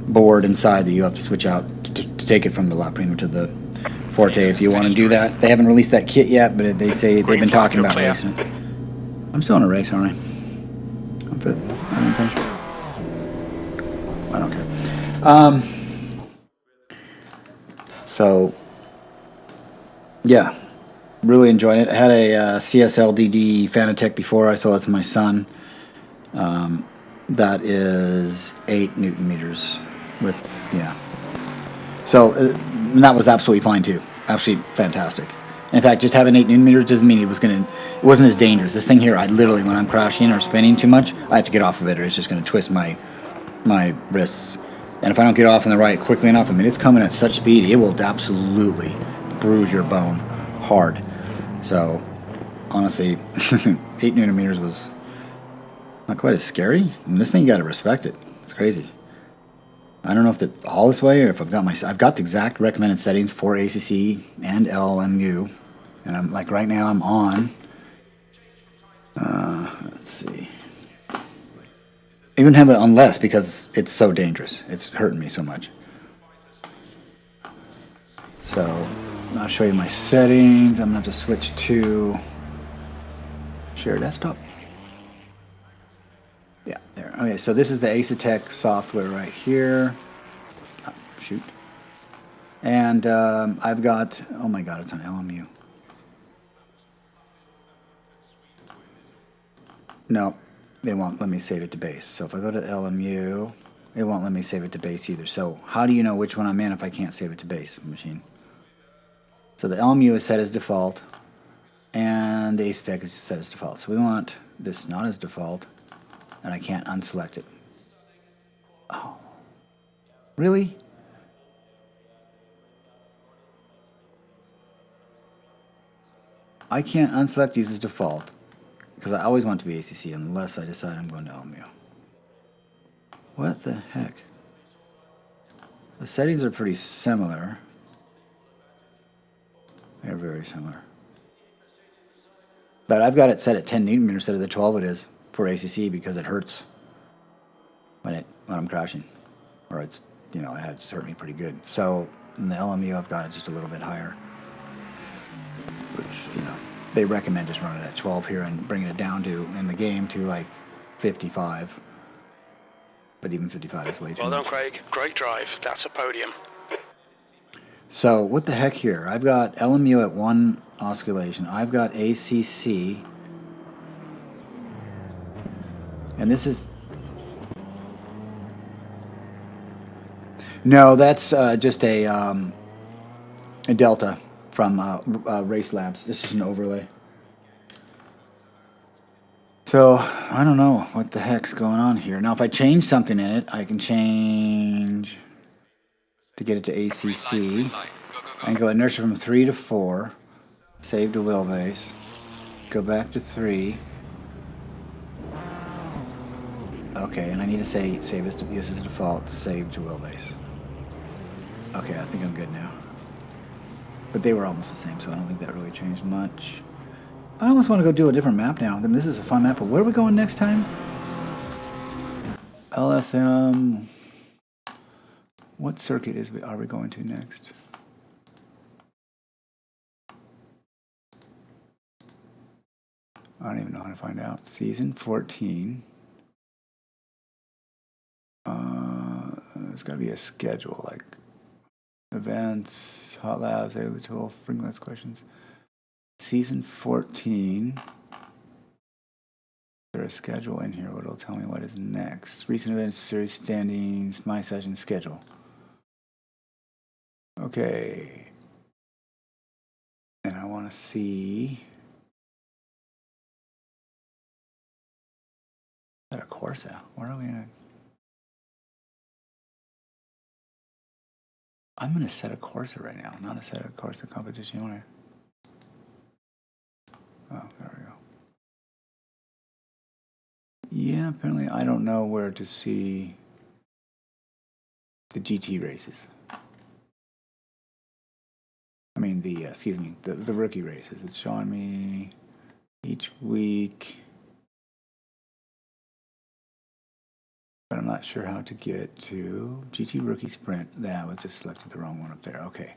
board inside that you have to switch out to take it from the La Prima to the Forte if you want to do that. They haven't released that kit yet, but they say they've been talking about racing it. I'm still in a race, aren't I? I'm fifth. I didn't finish. I don't care. So, yeah, really enjoying it. I had a CSLDD Fanatec before. I sold it to my son. That is 8 Newton meters with, yeah. So that was absolutely fine too. Absolutely fantastic. In fact, just having 8 Newton meters doesn't mean it wasn't as dangerous. This thing here, I literally, when I'm crashing or spinning too much, I have to get off of it, or it's just going to twist my wrists. And if I don't get off in the right quickly enough, I mean, it's coming at such speed, it will absolutely bruise your bone hard. So, honestly, 8 Newton meters was not quite as scary. I mean, this thing, you got to respect it. It's crazy. I don't know if it's all this way or if I've got the exact recommended settings for ACC and LMU, and I'm like right now I'm on. Let's see. I even have it on less because it's so dangerous. It's hurting me so much. So I'll show you my settings. I'm gonna have to switch to share desktop. Yeah, there. Okay, so this is the Acetec software right here. Oh, shoot. And I've got, oh my god, it's on LMU. No, they won't let me save it to base. So if I go to LMU, it won't let me save it to base either. So how do you know which one I'm in if I can't save it to base machine? So the LMU is set as default, and the Acetec is set as default. So we want this not as default, and I can't unselect it. Oh, really? I can't unselect use as default because I always want to be ACC unless I decide I'm going to LMU. What the heck? The settings are pretty similar. They're very similar. But I've got it set at 10 Newton meters instead of the 12 it is for ACC because it hurts when I'm crashing, or it's, you know, it's hurt me pretty good. So in the LMU I've got it just a little bit higher, which, you know, they recommend just running it at 12 here and bringing it down to in the game to like 55. But even 55 is way too much. Well done, Craig. Great drive. That's a podium. So what the heck here? I've got LMU at 1 oscillation. I've got ACC. And this is... No, that's just a delta from Race Labs. This is an overlay. So, I don't know what the heck's going on here. Now, if I change something in it, I can change to get it to ACC. I can go inertia from 3 to 4, save to wheelbase, go back to 3. Okay, and I need to say save as use as default, save to wheelbase. Okay, I think I'm good now. But they were almost the same, so I don't think that really changed much. I almost want to go do a different map now. I mean, this is a fun map, but where are we going next time? LFM. What circuit are we going to next? I don't even know how to find out. Season 14. There's got to be a schedule, like events, hot labs, daily tool, Fringlets questions. Season 14. Is there a schedule in here? What'll tell me what is next? Recent events, series standings, my session schedule. Okay. And I want to see Is that a corsa? Where are we at? I'm going to set a corsa right now, not a set a corsa competizione. Oh, there we go. Yeah, apparently I don't know where to see the GT races. I mean the excuse me, the rookie races. It's showing me each week, but I'm not sure how to get to GT Rookie Sprint. That was just selected the wrong one up there. Okay,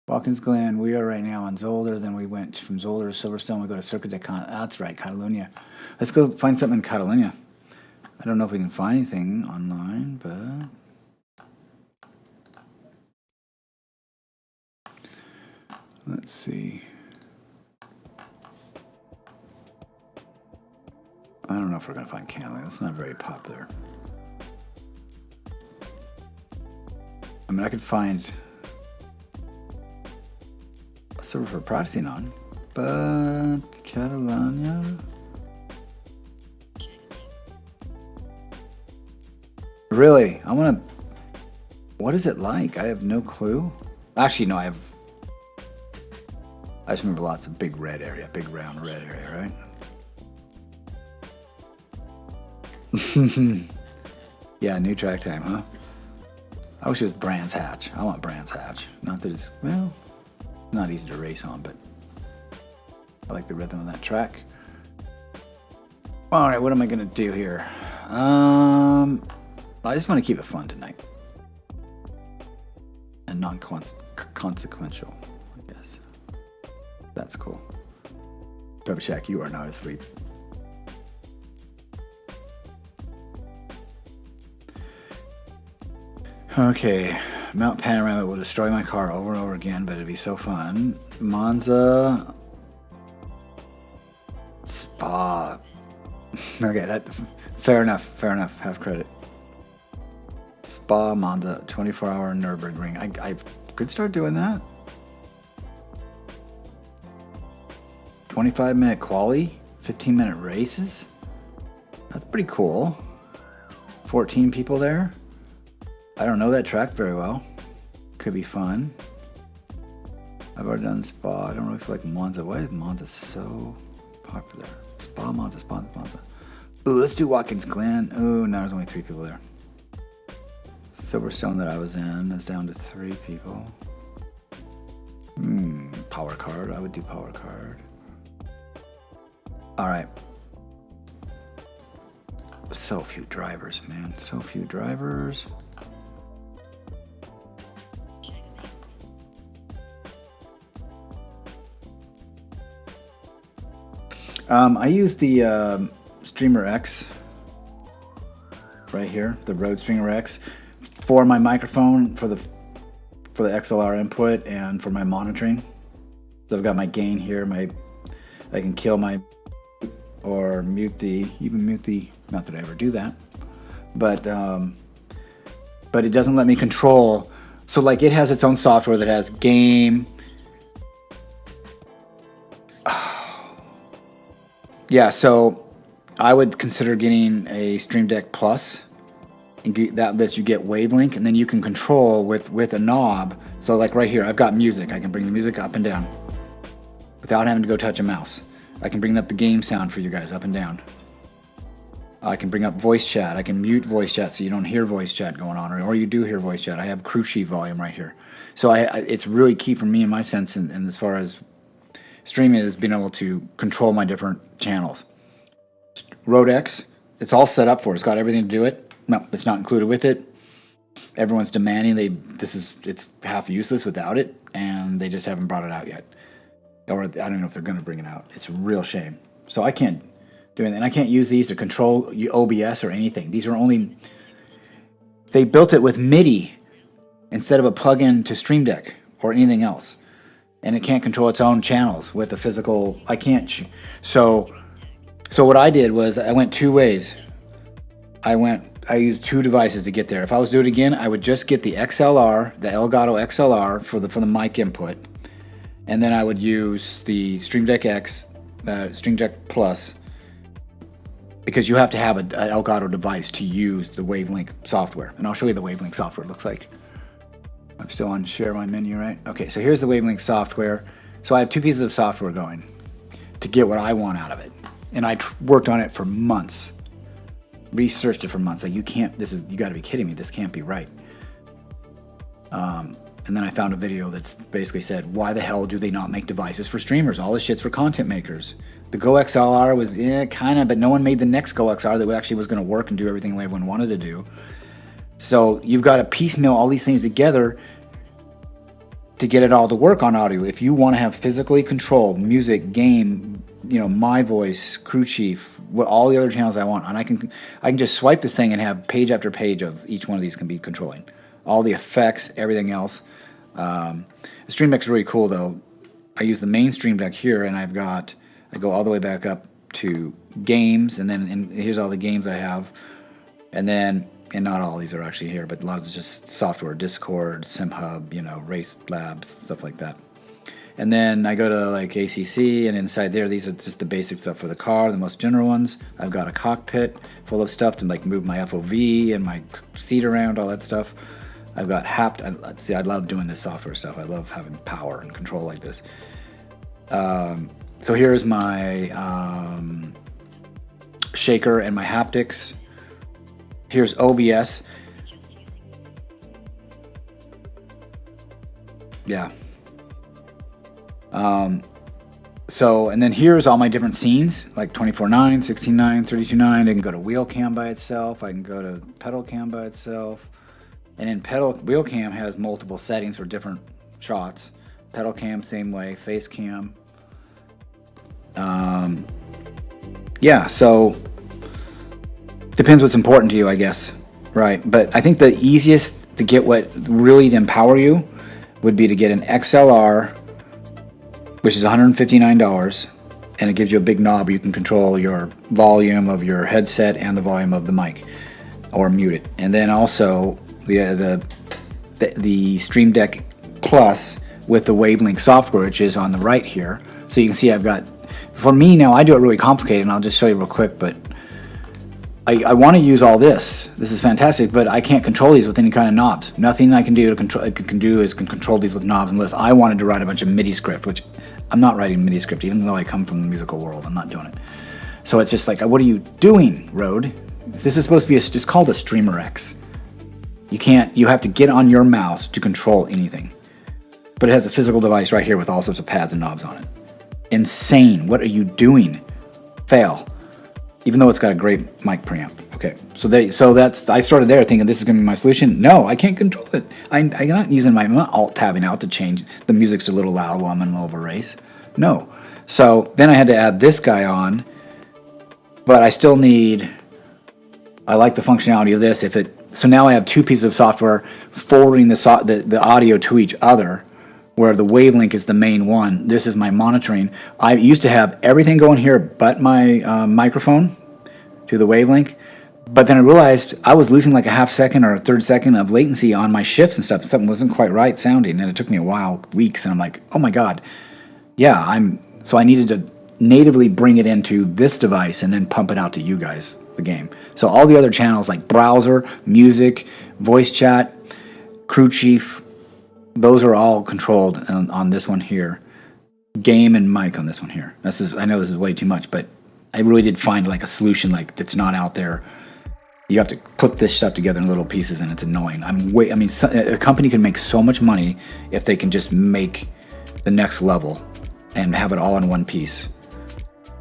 Watkins Glen. We are right now on Zolder. Then we went from Zolder to Silverstone. We go to Circuit de that's right, Catalunya. Let's go find something in Catalunya. I don't know if we can find anything online, but let's see. I don't know if we're going to find Catalunya. That's not very popular. I mean, I could find a server for practicing on, but Catalunya. Really? I want to. What is it like? I have no clue. Actually, no, I just remember lots of big red area, big round red area, right? Yeah, new track time, huh? I wish it was Brands Hatch. I want Brands Hatch. Not that it's, well, not easy to race on, but I like the rhythm of that track. All right, what am I gonna do here? I just want to keep it fun tonight and non-consequential, I guess. That's cool. Double check, you are not asleep. Okay, Mount Panorama will destroy my car over and over again, but it'd be so fun. Monza, Spa. Okay, that fair enough. Have credit. Spa, Monza, 24-hour Nürburgring. I could start doing that. 25-minute quali, 15-minute races. That's pretty cool. 14 people there. I don't know that track very well. Could be fun. I've already done Spa. I don't really feel like Monza. Why is Monza so popular? Spa, Monza. Ooh, let's do Watkins Glen. Ooh, now there's only 3 people there. Silverstone that I was in is down to 3 people. Power card. I would do power card. All right. So few drivers, man. So few drivers. I use the Streamer X right here, the Rode Streamer X, for my microphone, for the XLR input, and for my monitoring. So I've got my gain here. I can kill my or mute the not that I ever do that, but it doesn't let me control. So like it has its own software that has game. Yeah, so I would consider getting a Stream Deck Plus, and that lets you get Wavelink, and then you can control with a knob. So like right here, I've got music. I can bring the music up and down without having to go touch a mouse. I can bring up the game sound for you guys up and down. I can bring up voice chat. I can mute voice chat so you don't hear voice chat going on, or you do hear voice chat. I have crew chief volume right here. So it's really key for me in my sense, and as far as streaming is being able to control my different channels. Rode X, it's all set up for it. It's got everything to do it. No, it's not included with it. Everyone's demanding it's half useless without it, and they just haven't brought it out yet. Or I don't know if they're going to bring it out. It's a real shame. So I can't do anything. And I can't use these to control OBS or anything. These are only... They built it with MIDI instead of a plug-in to Stream Deck or anything else. And it can't control its own channels with a physical... I can't... So what I did was I went 2 ways. I used 2 devices to get there. If I was to do it again, I would just get the XLR, the Elgato XLR for the mic input. And then I would use the Stream Deck X, Stream Deck Plus, because you have to have an Elgato device to use the Wavelink software. And I'll show you the Wavelink software looks like. I'm still on share my menu, right? Okay, so here's the Wavelink software. So I have 2 pieces of software going to get what I want out of it. And I worked on it for months. Researched it for months. Like, you got to be kidding me. This can't be right. And then I found a video that's basically said, why the hell do they not make devices for streamers? All this shit's for content makers. The Go XLR was, kind of, but no one made the next Go XLR that actually was going to work and do everything everyone wanted to do. So you've got to piecemeal all these things together to get it all to work on audio. If you want to have physically controlled music, game, my voice, crew chief, all the other channels I want, and I can just swipe this thing and have page after page of each one of these can be controlling. All the effects, everything else. The Stream Deck's really cool though. I use the main Stream Deck here, and I go all the way back up to games, and here's all the games I have, and not all these are actually here, but a lot of it's just software, Discord, SimHub, Race Labs, stuff like that. And then I go to like ACC, and inside there, these are just the basic stuff for the car, the most general ones. I've got a cockpit full of stuff to like move my FOV and my seat around, all that stuff. I've got I love doing this software stuff. I love having power and control like this. So here's my shaker and my haptics. Here's OBS. Yeah. And then here's all my different scenes, like 24:9, 16:9, 32:9. I can go to wheel cam by itself. I can go to pedal cam by itself. And then wheel cam has multiple settings for different shots. Pedal cam, same way. Face cam. So depends what's important to you, I guess. Right. But I think the easiest to get what really to empower you would be to get an XLR, which is $159, and it gives you a big knob where you can control your volume of your headset and the volume of the mic, or mute it. And then also the Stream Deck Plus with the Wavelink software, which is on the right here. So you can see I've got, for me now, I do it really complicated, and I'll just show you real quick, but I want to use all this. This is fantastic, but I can't control these with any kind of knobs. Nothing I can do to control these with knobs, unless I wanted to write a bunch of MIDI script, which I'm not writing MIDI script, even though I come from the musical world. I'm not doing it. So it's just like, what are you doing, Rode? If this is supposed to be just called a Streamer X. You have to get on your mouse to control anything. But it has a physical device right here with all sorts of pads and knobs on it. Insane. What are you doing? Fail. Even though it's got a great mic preamp. Okay, I started there thinking this is going to be my solution. No, I can't control it. I'm not alt-tabbing out to change. The music's a little loud while I'm in the middle of a race. No. So then I had to add this guy on, but I still I like the functionality of this. So now I have 2 pieces of software forwarding the audio to each other, where the Wavelink is the main one. This is my monitoring. I used to have everything going here but my microphone to the Wavelink, but then I realized I was losing like a half second or a third second of latency on my shifts and stuff. Something wasn't quite right sounding, and it took me a while, weeks, and I'm like, oh my God. Yeah, so I needed to natively bring it into this device and then pump it out to you guys, the game. So all the other channels like browser, music, voice chat, crew chief, those are all controlled on this one here. Game and mic on this one here. I know this is way too much, but I really did find like a solution that's not out there. You have to put this stuff together in little pieces, and it's annoying. A company can make so much money if they can just make the next level and have it all in one piece.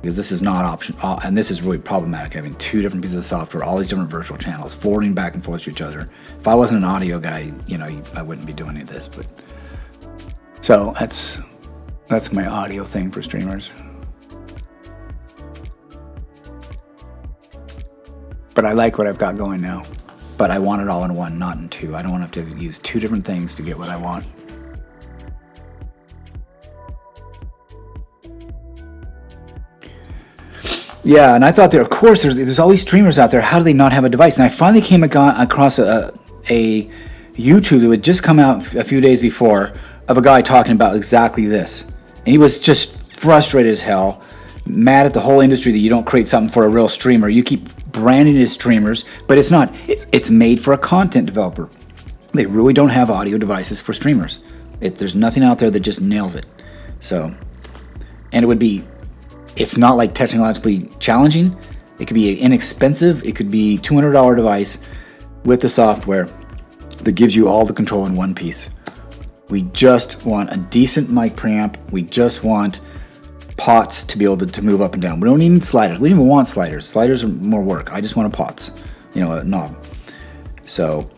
Because this is not option, and this is really problematic, having 2 different pieces of software, all these different virtual channels, forwarding back and forth to each other. If I wasn't an audio guy, I wouldn't be doing any of this. But so that's my audio thing for streamers. But I like what I've got going now. But I want it all in one, not in 2. I don't want to have to use 2 different things to get what I want. Yeah, and I thought of course, there's always streamers out there. How do they not have a device? And I finally came across a YouTube that had just come out a few days before of a guy talking about exactly this. And he was just frustrated as hell mad at the whole industry that you don't create something for a real streamer. You keep branding it as streamers, but it's not. It's made for a content developer. They really don't have audio devices for streamers. There's nothing out there that just nails it. So, and it's not like technologically challenging. It could be inexpensive. It could be $200 device with the software that gives you all the control in one piece. We just want a decent mic preamp. We just want pots to be able to move up and down. We don't need sliders. We don't even want sliders. Sliders are more work. I just want a pots, a knob. So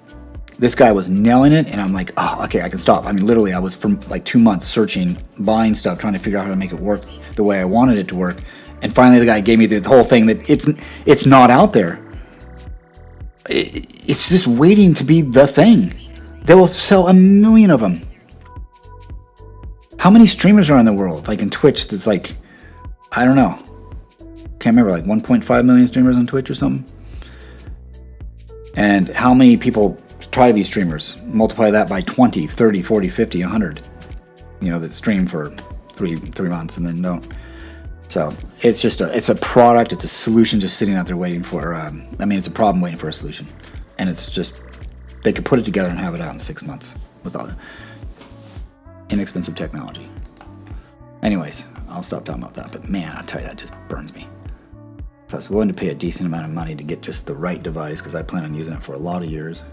this guy was nailing it, and I'm like, oh, okay, I can stop. I mean, literally, I was for like 2 months searching, buying stuff, trying to figure out how to make it work the way I wanted it to work. And finally, the guy gave me the whole thing that it's not out there. It's just waiting to be the thing. They will sell 1 million of them. How many streamers are in the world? Like in Twitch, there's like, I don't know. Can't remember, like 1.5 million streamers on Twitch or something. And how many people try to be streamers? Multiply that by 20, 30, 40, 50, 100. That stream for three months and then don't. So it's just it's a product, it's a solution just sitting out there waiting for, it's a problem waiting for a solution. And it's just, they could put it together and have it out in 6 months with all the inexpensive technology. Anyways, I'll stop talking about that, but man, I'll tell you, that just burns me. So I was willing to pay a decent amount of money to get just the right device because I plan on using it for a lot of years.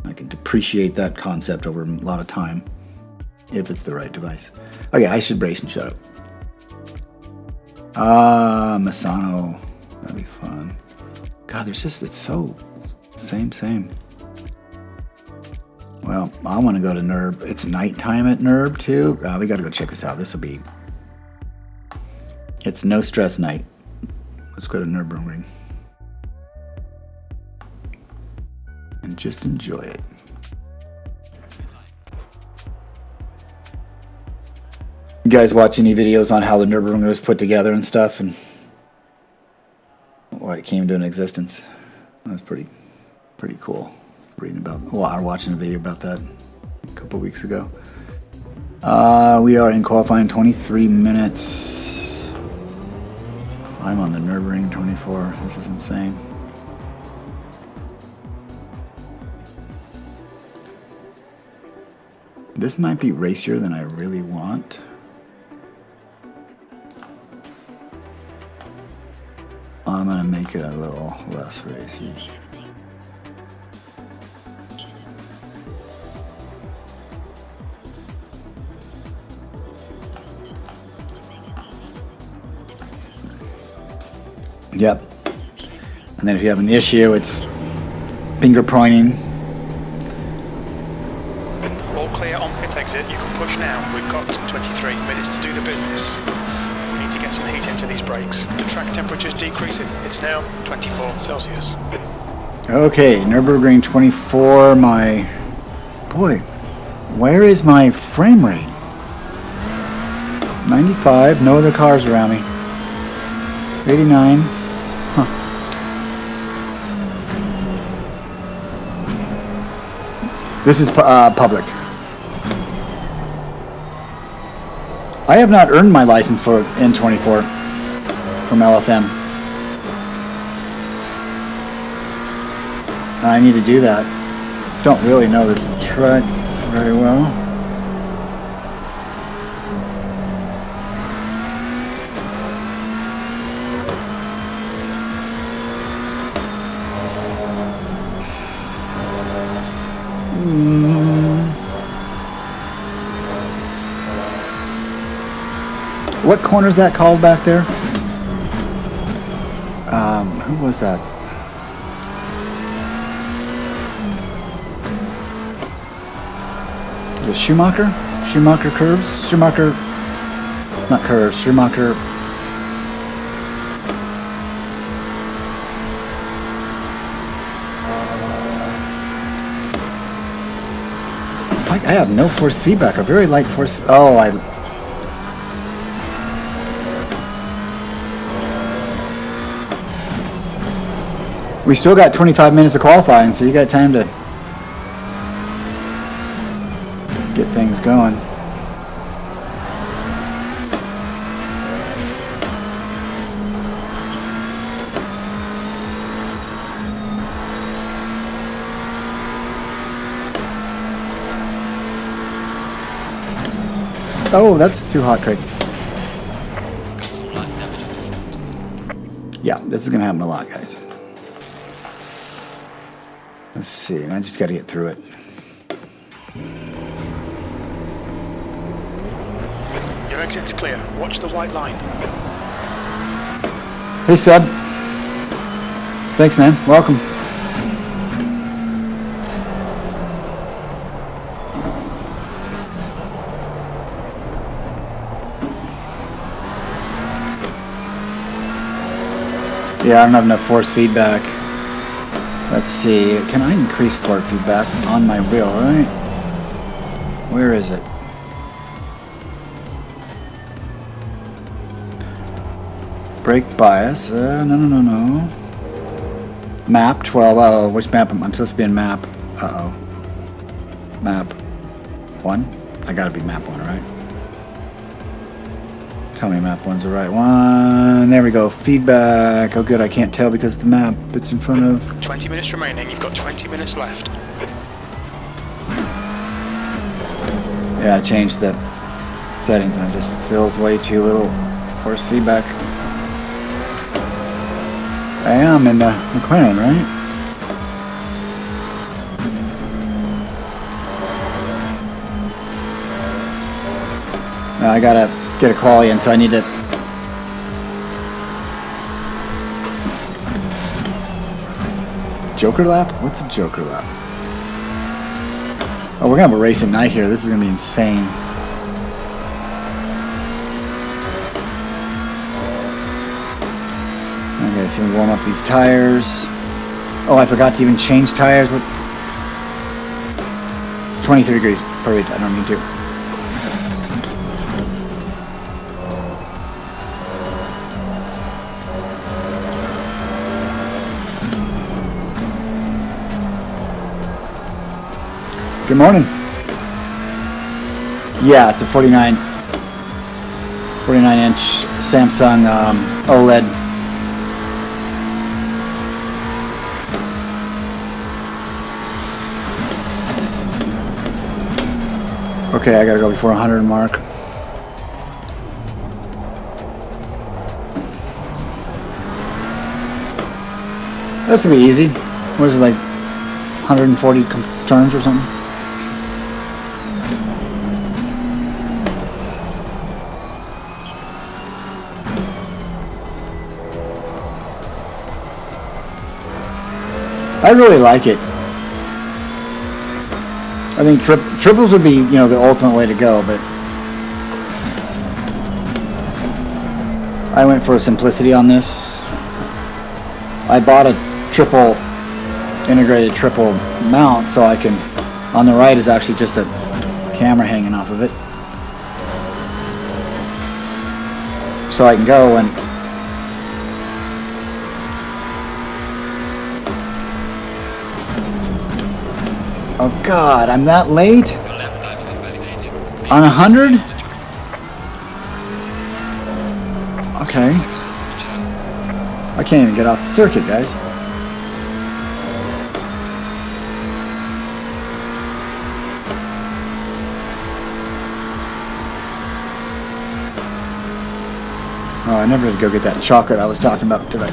I can depreciate that concept over a lot of time if it's the right device. Okay, I should brace and shut up. Masano, that'd be fun. God, it's so same. Well, I want to go to NERB. It's nighttime at NERB too. We got to go check this out. It's no stress night. Let's go to Nürburgring and just enjoy it. You guys watch any videos on how the Nürburgring was put together and stuff, and why it came into existence? That was pretty cool. Watching a video about that a couple weeks ago. We are in qualifying 23 minutes. I'm on the Nürburgring 24. This is insane. This might be racier than I really want. I'm gonna make it a little less racy. Yep. And then if you have an issue, it's finger pointing. All clear on pit exit. You can push now. We've got 23 minutes to do the business. We need to get some heat into these brakes. The track temperature's decreasing. It's now 24 Celsius. Okay, Nürburgring 24. Boy, where is my frame rate? 95. No other cars around me. 89. Huh. This is public. I have not earned my license for N24 from LFM. I need to do that. Don't really know this track very well. What corner is that called back there? Who was that? The Schumacher? Schumacher curves? Schumacher... Not curves. Schumacher... I have no force feedback. I very light force... Oh, We still got 25 minutes of qualifying, so you got time to get things going. Oh, that's too hot, Craig. We've got some light damage on the front. Yeah, this is going to happen a lot, guys. Let's see. I just got to get through it. Your exit's clear. Watch the white line. Hey, Seb. Thanks, man. Welcome. Yeah, I don't have enough force feedback. Let's see. Can I increase force feedback on my wheel, right? Where is it? Brake bias. No. Map 12. Oh, which map? I'm supposed to be in map. Uh-oh. Map 1? I gotta be map 1, right? Tell me map 1's the right one. There we go. Feedback. Oh, good. I can't tell because the map. It's in front of... 20 minutes remaining. You've got 20 minutes left. Yeah, I changed the settings and it just feels way too little force feedback. I am in the McLaren, right? Now I gotta get a call in, so I need to... Joker lap? What's a Joker lap? Oh, we're gonna have a race at night here. This is gonna be insane. Okay, so we warm up these tires. Oh, I forgot to even change tires. What? It's 23 degrees. Perfect. I don't need to. Good morning. Yeah, it's a 49-inch Samsung OLED. Okay, I gotta go before 100 mark. That's gonna be easy. What is it, like 140 turns or something? I really like it. I think triples would be, you know, the ultimate way to go, but I went for simplicity on this. I bought a integrated triple mount, so I can, on the right is actually just a camera hanging off of it. So I can go and oh God, I'm that late? Your lap time is invalidated. On 100? Okay. I can't even get off the circuit, guys. Oh, I never did go get that chocolate I was talking about, did I?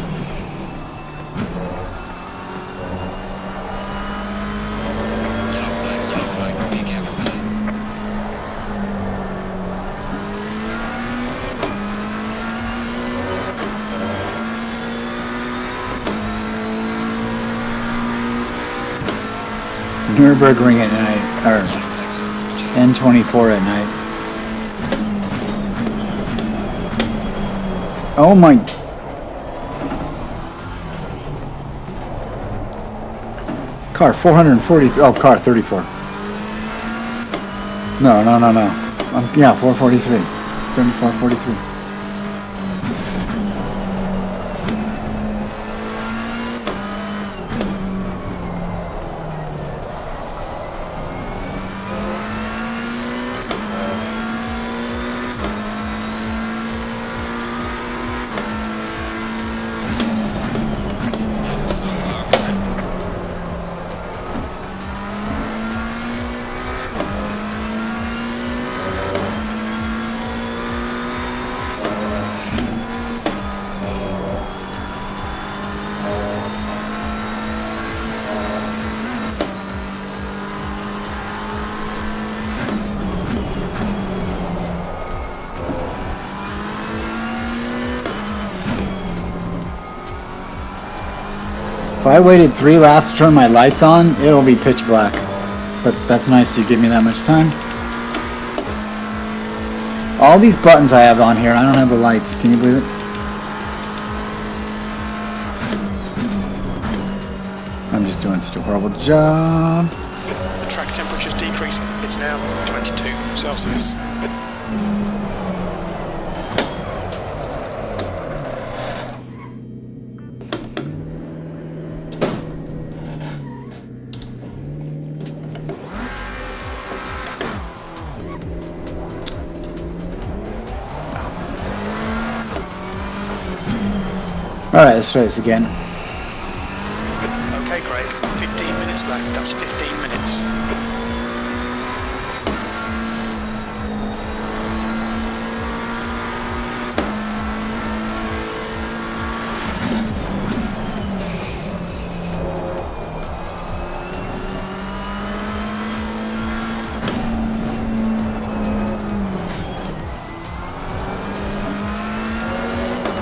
Yellow flag, be careful with it. Nürburgring at night, or Yellow flag, watch out. N24 at night. Oh my... Car 443. Oh, car 34. No. Yeah, 443. 3443. There's a slow car. I waited 3 laps to turn my lights on, it'll be pitch black. But that's nice you give me that much time. All these buttons I have on here, I don't have the lights. Can you believe it? I'm just doing such a horrible job. The track temperature's decreasing. It's now 22 Celsius. Alright, let's try this again. Okay, Greg. 15 minutes left. That's 15 minutes.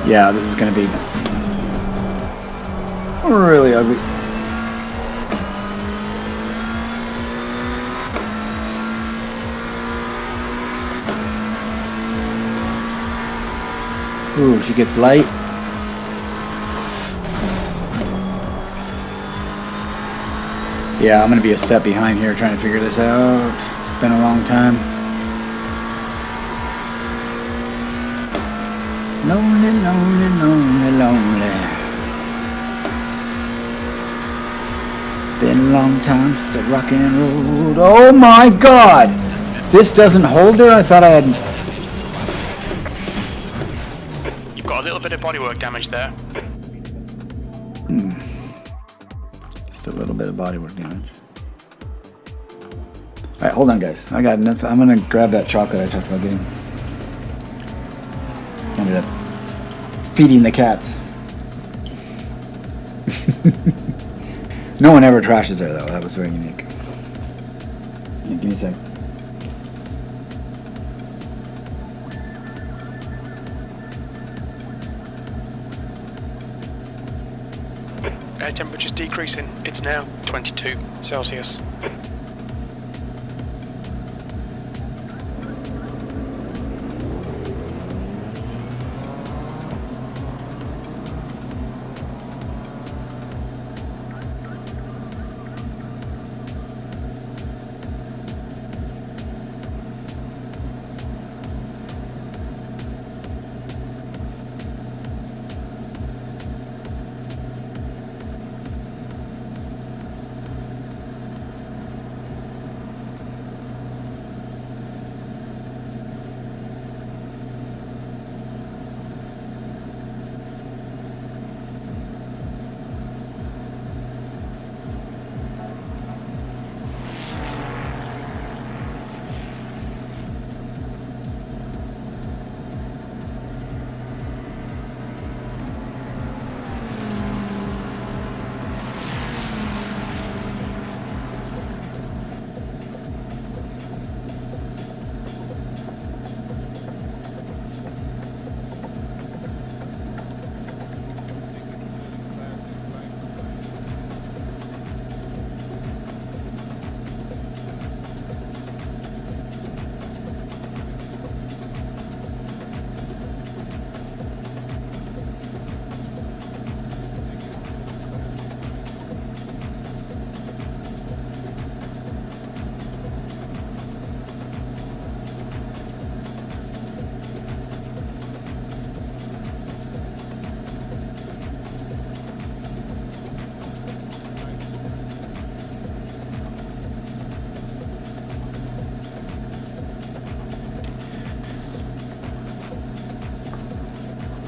Yeah, this is going to be really ugly. Ooh, she gets light. Yeah, I'm going to be a step behind here trying to figure this out. It's been a long time. Lonely, lonely, lonely, lonely. Been a long time since I rock and rolled. Oh my god! This doesn't hold there? I thought I had... You've got a little bit of bodywork damage there. Just a little bit of bodywork damage. Alright, hold on guys. I got nothing. I'm gonna grab that chocolate I talked about getting. Ended up feeding the cats. No one ever trashes there though. That was very unique. Yeah, give me a sec. Air temperature's decreasing. It's now 22 Celsius.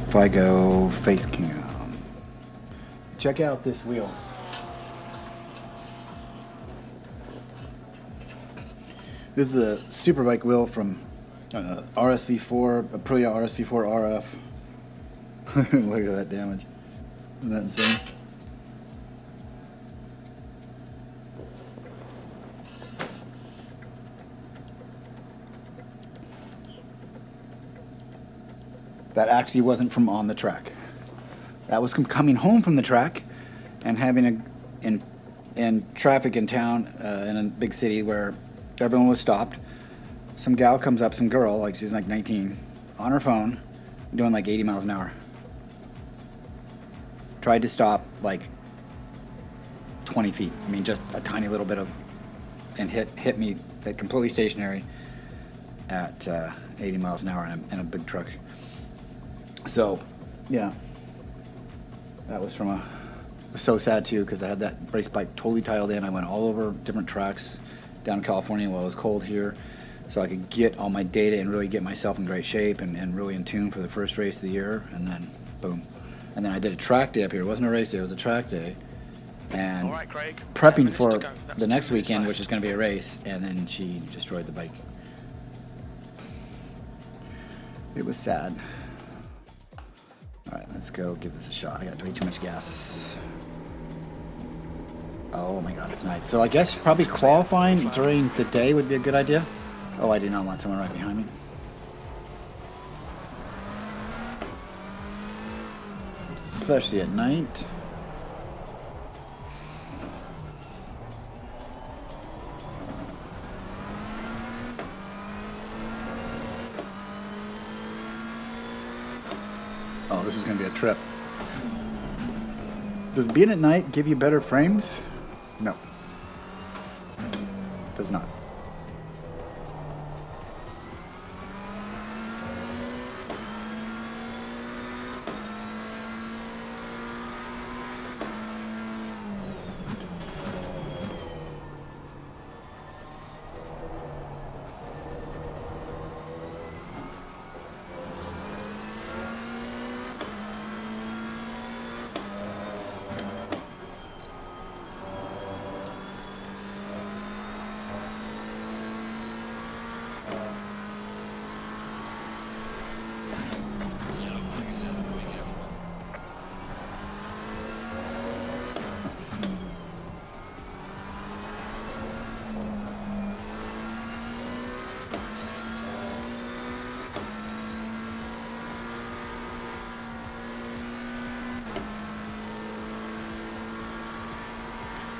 If I go face cam, check out this wheel. This is a Superbike wheel from RSV4, Aprilia RSV4 RF. Look at that damage. Isn't that insane? That actually wasn't from on the track. That was coming home from the track, and having in traffic in town in a big city where everyone was stopped. Some gal comes up, some girl, like she's like 19, on her phone, doing like 80 miles an hour. Tried to stop like 20 feet. I mean, just a tiny little bit of, and hit me completely stationary at 80 miles an hour in a big truck. So, yeah, that was from a. It was so sad too because I had that race bike totally tiled in. I went all over different tracks down in California while it was cold here, so I could get all my data and really get myself in great shape and really in tune for the first race of the year. And then, boom. And then I did a track day up here. It wasn't a race day, it was a track day. And All right, Craig. prepping for To go. That's the next 2 minutes weekend, left. which is going to be a race, and then she destroyed the bike. It was sad. All right, let's go give this a shot. I got way too much gas. Oh my God, it's night. So I guess probably qualifying during the day would be a good idea. Oh, I do not want someone right behind me. Especially at night. Oh, this is going to be a trip. Does being at night give you better frames? No. Does not.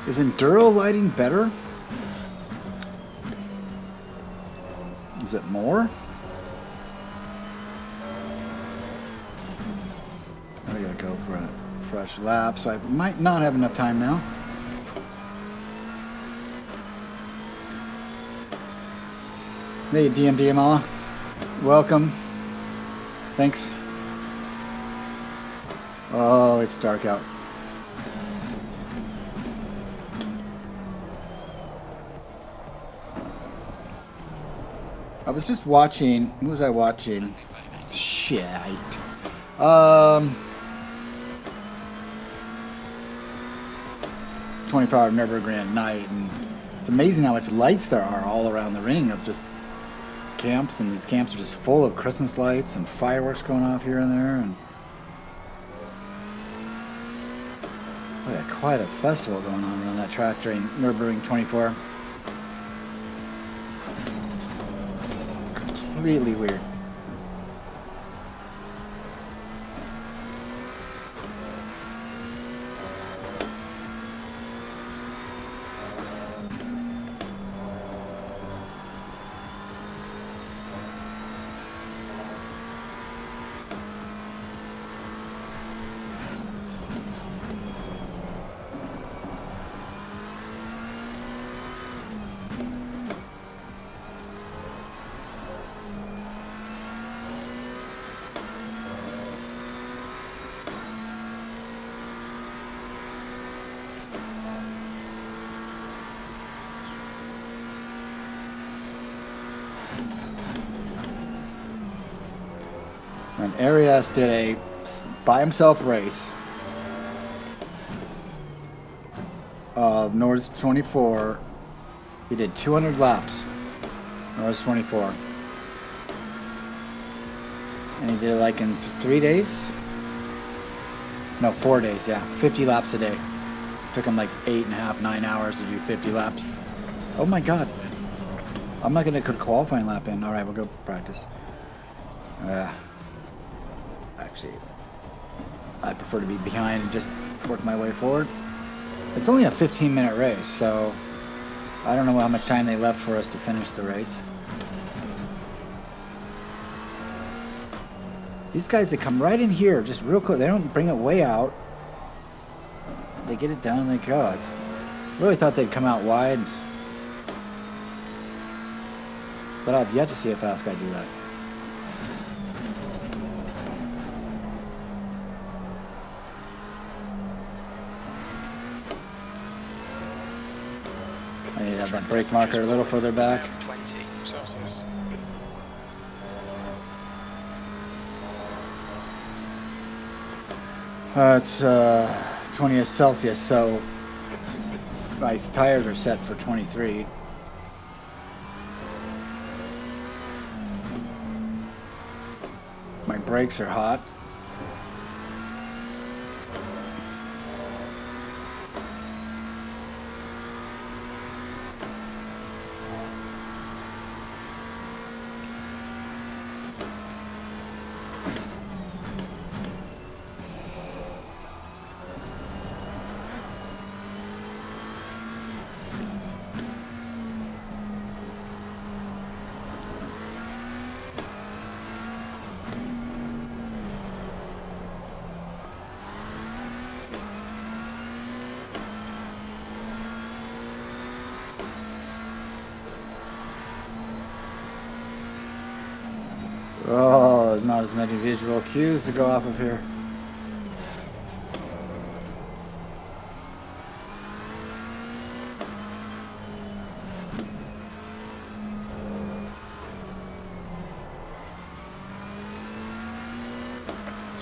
Is enduro lighting better? Is it more? I gotta go for a fresh lap, so I might not have enough time now. Hey, DMDMA. Welcome. Thanks. Oh, it's dark out. I was just watching. Who was I watching? Shit. 24-hour Nürburgring night, and it's amazing how much lights there are all around the ring of just camps, and these camps are just full of Christmas lights and fireworks going off here and there, and quite a festival going on around that track during Nürburgring 24. Completely weird. And Arias did a by himself race of Nords 24. He did 200 laps, Nords 24. And he did it like in 3 days? No, 4 days, yeah. 50 laps a day. Took him like 8.5, 9 hours to do 50 laps. Oh my God. I'm not going to put a qualifying lap in. All right, we'll go practice. Actually, I'd prefer to be behind and just work my way forward. It's only a 15-minute race, so I don't know how much time they left for us to finish the race. These guys, they come right in here, just real quick. They don't bring it way out. They get it done and they go. It's really thought they'd come out wide, but I've yet to see a fast guy do that. I need to have that brake marker a little further back. 20 Celsius. It's 20 Celsius, so my tires are set for 23. My brakes are hot. Oh, not as many visual cues to go off of here.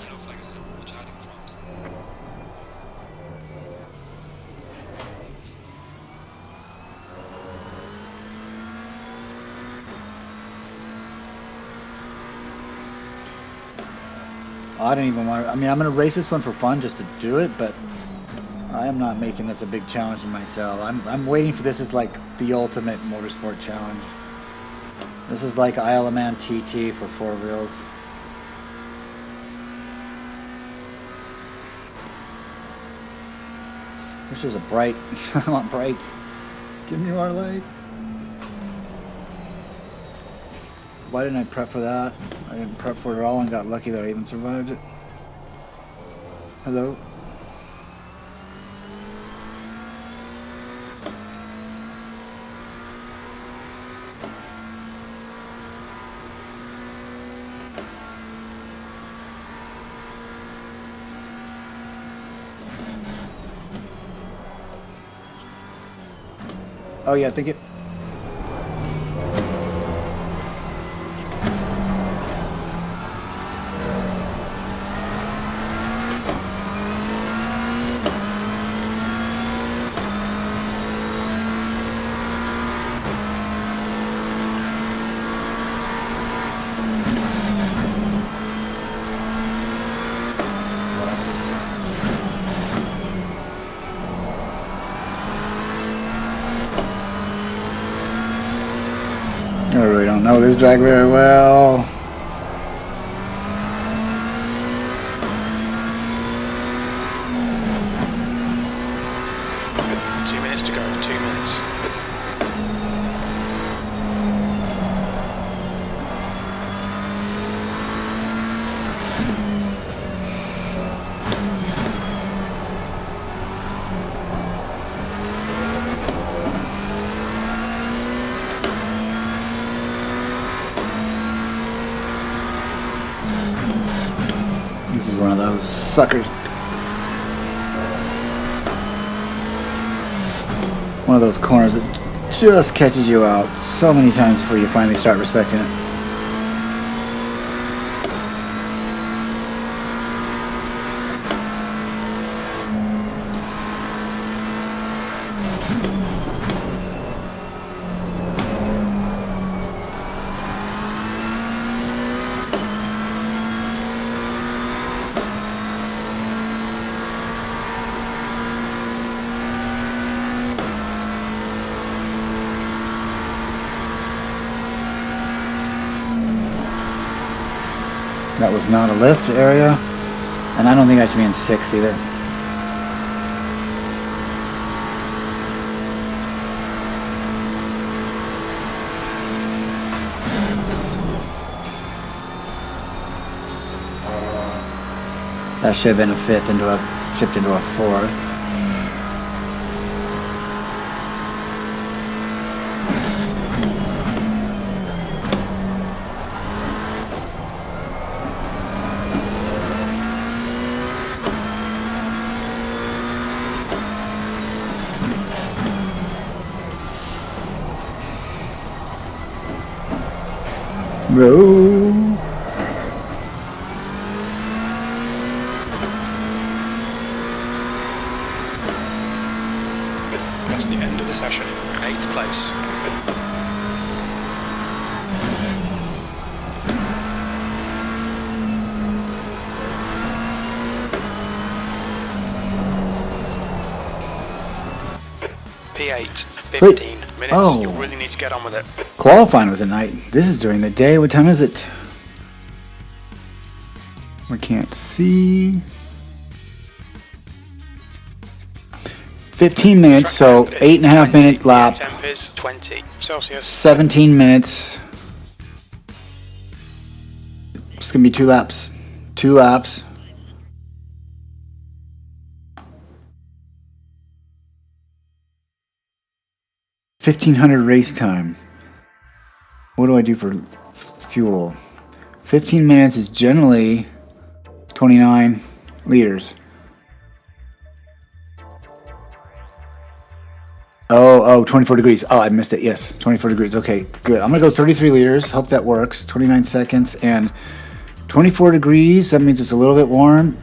Yellow flag is watch out in front. I don't even want to. I mean, I'm going to race this one for fun just to do it, but I am not making this a big challenge to myself. I'm waiting for this as like the ultimate motorsport challenge. This is like Isle of Man TT for 4 wheels. Wish there was a bright. I want brights. Give me more light. Why didn't I prep for that? I didn't prep for it at all and got lucky that I even survived it. Hello? Oh yeah, I think it... I really don't know this drag very well. Good. 2 minutes to go. 2 minutes. This is one of those suckers. One of those corners that just catches you out so many times before you finally start respecting it. That was not a lift area, and I don't think I should be in 6th either. That should have been a fifth shipped into a fourth. Row. That's the end of the session. 8th place. P8, 15 minutes. Oh. You really need to get on with it. Qualifying was at night. This is during the day. What time is it? We can't see. 15 minutes, so 8.5 minute lap. Temp is 20 Celsius. 17 minutes. It's gonna be 2 laps. 2 laps. $1,500 race time. What do I do for fuel? 15 minutes is generally 29 liters. Oh, 24 degrees. Oh, I missed it. Yes, 24 degrees. Okay, good. I'm going to go 33 liters. Hope that works. 29 seconds and 24 degrees. That means it's a little bit warm.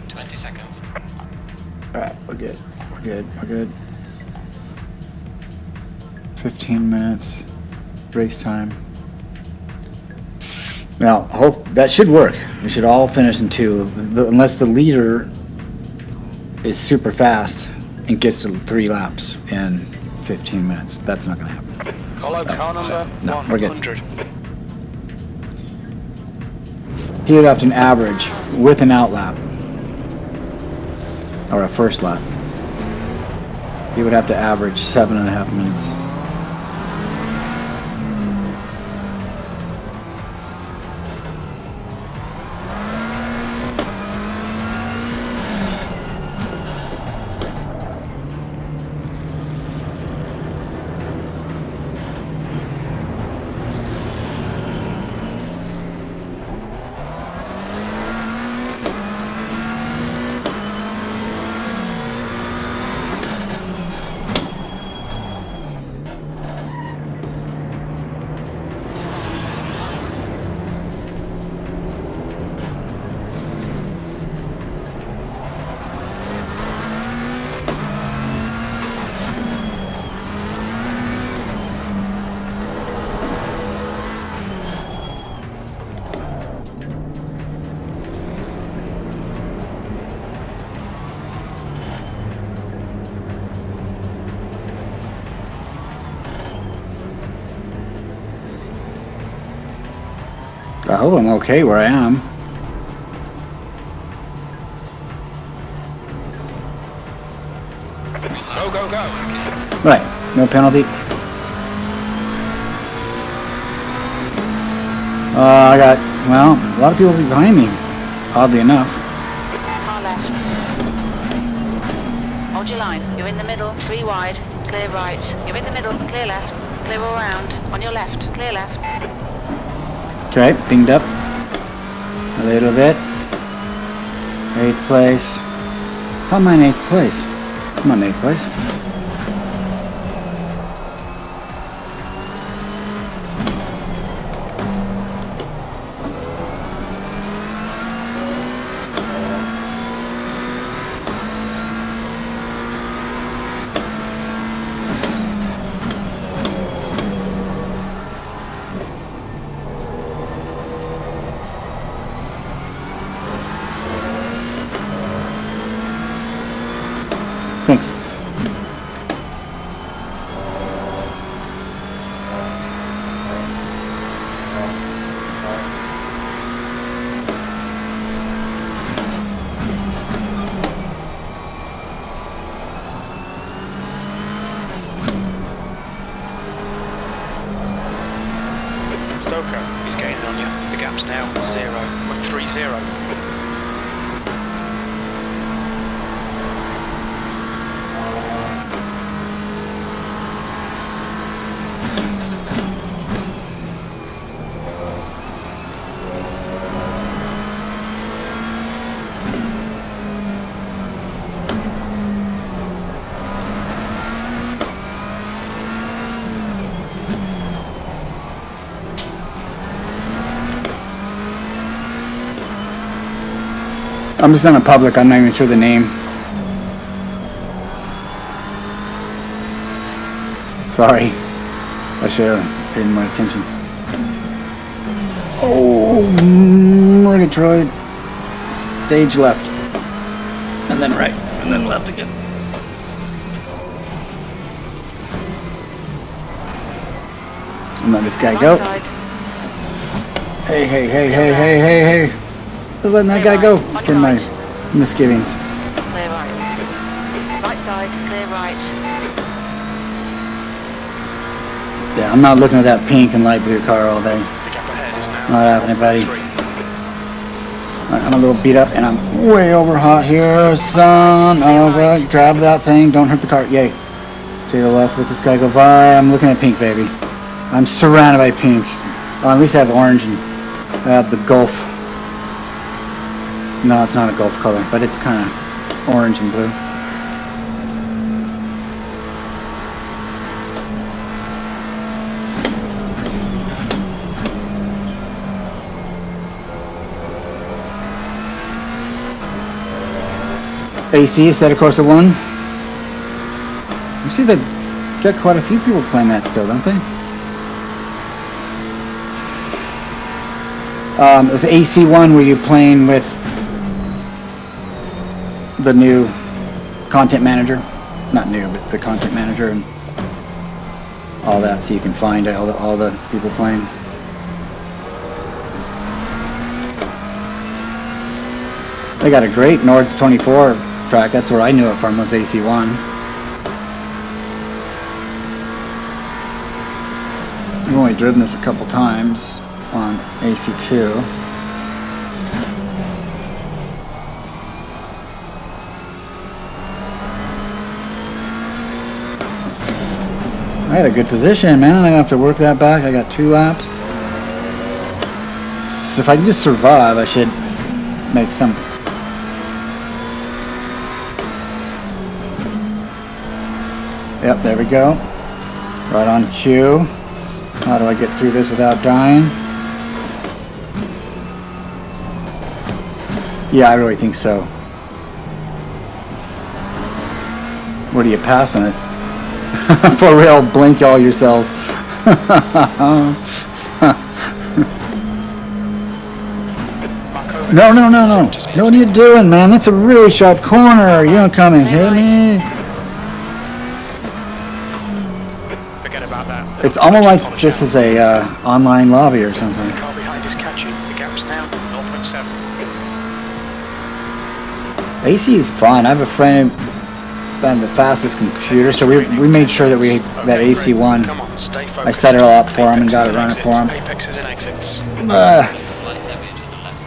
20 seconds. All right, we're good. We're good. We're good. 15 minutes. Race time. Now, hope that should work. We should all finish in 2, unless the leader is super fast and gets to 3 laps in 15 minutes. That's not going to happen. Follow car number No, we're good. 100. He would have to average with an out lap or a first lap. He would have to average 7.5 minutes. I hope I'm okay where I am. Go, go, go. Right, no penalty. I got, well, a lot of people behind me, oddly enough. Car left. Hold your line. You're in the middle. 3 wide. Clear right. You're in the middle. Clear left. Clear all round. On your left. Clear left. Okay, pinged up a little bit. 8th place. How am I in 8th place? I'm on 8th place. Thanks. Coco is gaining on you. The gap's now 0.30. I'm just on a public, I'm not even sure the name. Sorry. I should have paid more attention. Oh, Murgatroyd. Stage left. And then right. And then left again. And let this guy go. Hey, hey, hey, hey, hey, hey, hey. Just letting that guy go. For my misgivings. Clear right. Right side, clear right. Yeah, I'm not looking at that pink and light blue car all day. The gap ahead is now Not happening, buddy. 3. Alright, I'm a little beat up and I'm way over hot here, son of a... Grab that thing, don't hurt the car. Yay. To the left, let this guy go by. I'm looking at pink, baby. I'm surrounded by pink. Oh, at least I have orange and I have the Gulf. No, it's not a Gulf color, but it's kind of orange and blue. AC, assetto corsa 1. You see they got quite a few people playing that still, don't they? With AC1, were you playing with the new content manager? Not new, but the content manager and all that, so you can find all the people playing. They got a great Nords 24 track. That's where I knew it from, was AC1. I've only driven this a couple times on AC2. I had a good position, man. I have to work that back. I got 2 laps. So if I can just survive, I should make some. Yep, there we go. Right on cue. How do I get through this without dying? Yeah, I really think so. What are you passing it? For real, blink all yourselves. No, no, no, no. What are you doing, man? That's a really sharp corner. You don't come and hit me. Forget about that. It's almost like this is a online lobby or something. The car behind is catching. The gap's now 0.7. AC is fine. I have a friend who had the fastest computer, so we made sure that that AC1, Come on, stay focused. I set it all up for him and got it running for him. Apexes and exits. Light damage on the left.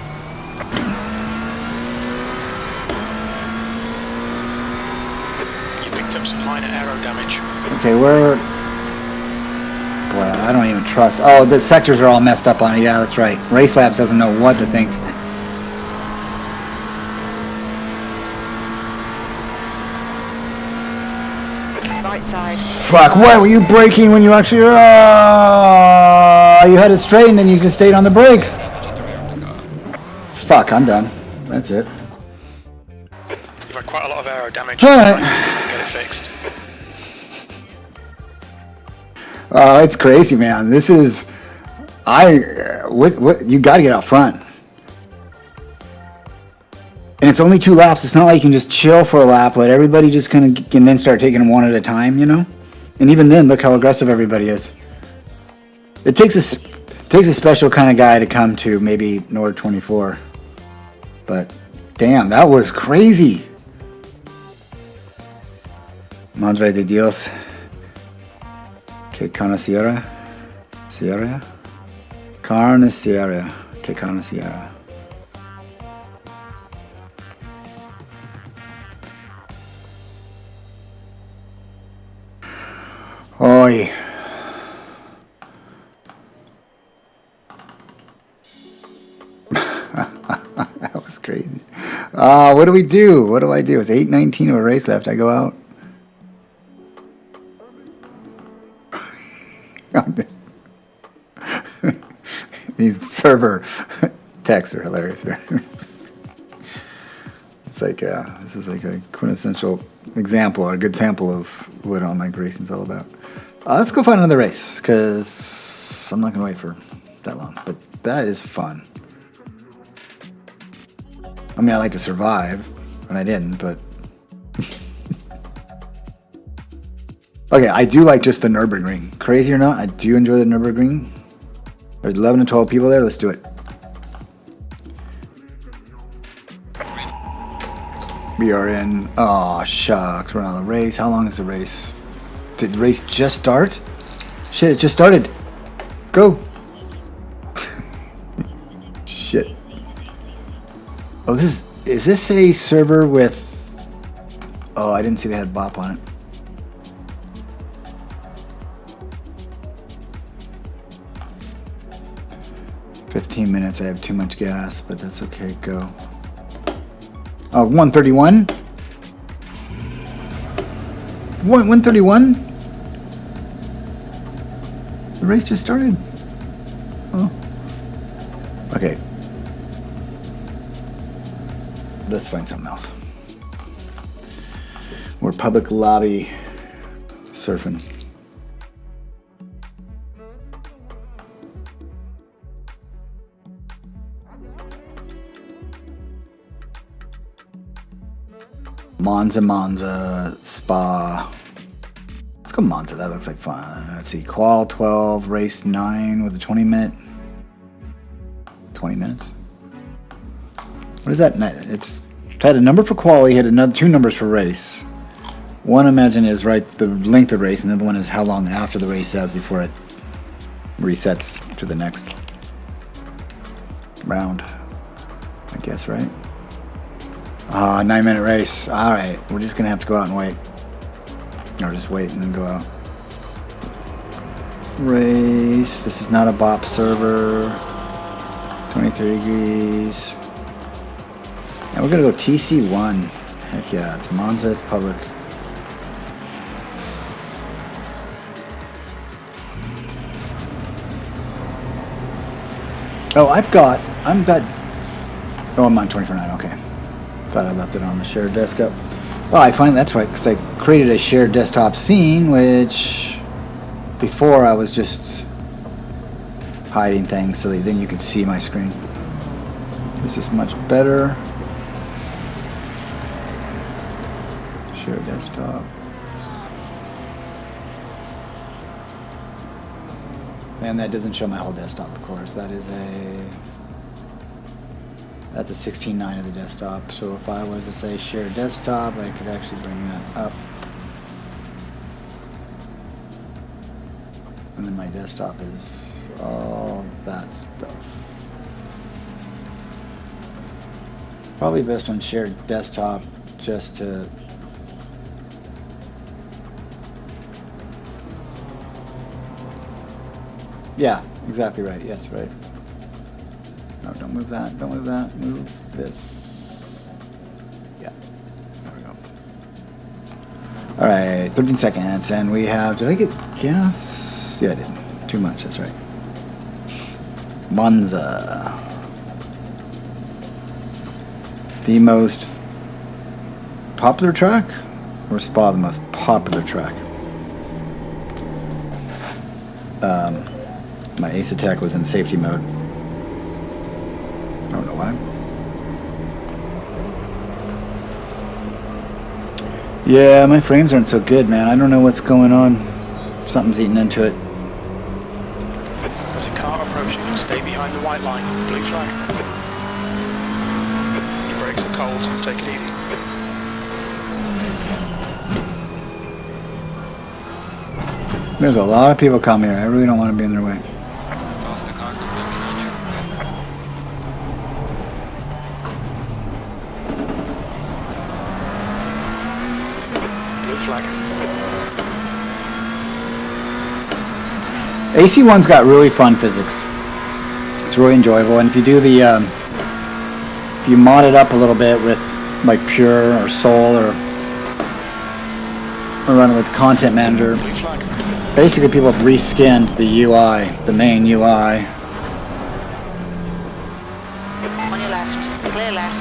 You picked up some minor aero damage. Okay, where... Boy, I don't even trust... Oh, the sectors are all messed up on it. Yeah, that's right. Race Labs doesn't know what to think. Right side. Fuck, why were you braking when you actually... you had it straight and then you just stayed on the brakes. Damage at the rear of the car. Fuck, I'm done. That's it. You've had quite a lot of aero damage. Alright. Get it fixed. It's crazy, man. This is... you gotta get out front. And it's only 2 laps. It's not like you can just chill for a lap, let everybody just kind of, and then start taking them one at a time, you know? And even then, look how aggressive everybody is. It takes a special kind of guy to come to maybe Nord 24. But, damn, that was crazy. Madre de Dios. Que conociera. Sierra. Carne Sierra. Okay, Carne Sierra. Oi. That was crazy. What do we do? What do I do? It's 8:19 of a race left. I go out. These server texts are hilarious here. It's like this is like a quintessential example or a good sample of what online racing's all about. Let's go find another race because I'm not gonna wait for that long. But that is fun. I mean, I like to survive, and I didn't, but okay, I do like just the Nürburgring. Crazy or not, I do enjoy the Nürburgring. There's 11 to 12 people there. Let's do it. We are in. Oh, shucks. We're on the race. How long is the race? Did the race just start? Shit, it just started. Go. Shit. Oh, is this a server with... Oh, I didn't see they had BOP on it. "15 minutes, I have too much gas, but that's okay, go." Oh, 131? 131? The race just started? Oh. Okay. Let's find something else. We're public lobby surfing. Monza, Spa. Let's go Monza, that looks like fun. Let's see, qual 12, race 9 with a 20-minute. 20 minutes? What is that? It's had a number for quali, had another 2 numbers for race. One, I imagine, is right the length of race, and the other one is how long after the race is before it resets to the next round. I guess, right? 9-minute race. Alright, we're just gonna have to go out and wait. Or just wait and then go out. Race. This is not a BOP server. 23 degrees. And we're gonna go TC1. Heck yeah, it's Monza, it's public. Oh, I'm on 24/9, okay. Thought I left it on the shared desktop. Well, I find that's right, because I created a shared desktop scene, which before I was just hiding things so that then you could see my screen. This is much better. Share desktop. And that doesn't show my whole desktop, of course. That's a 16:9 of the desktop. So if I was to say share desktop, I could actually bring that up. And then my desktop is all that stuff. Probably best on shared desktop just to... Yeah, exactly right. Yes, right. No, don't move that. Don't move that. Move this. Yeah. There we go. All right, 13 seconds, and we have... Did I get gas? Yeah, I did. Too much. That's right. Monza. The most popular track, or Spa the most popular track? My Ace Attack was in safety mode. I don't know why. Yeah, my frames aren't so good, man. I don't know what's going on. Something's eating into it. There's a car approaching. Stay behind the white line. Blue flag. Your brakes are cold. Take it easy. There's a lot of people coming here. I really don't want to be in their way. Faster car coming up. flag. AC1's got really fun physics. It's really enjoyable, and if you do the, if you mod it up a little bit with like Pure or Soul or run it with Content Manager, Blue flag. basically people have reskinned the UI, the main UI, On your left. Clear left.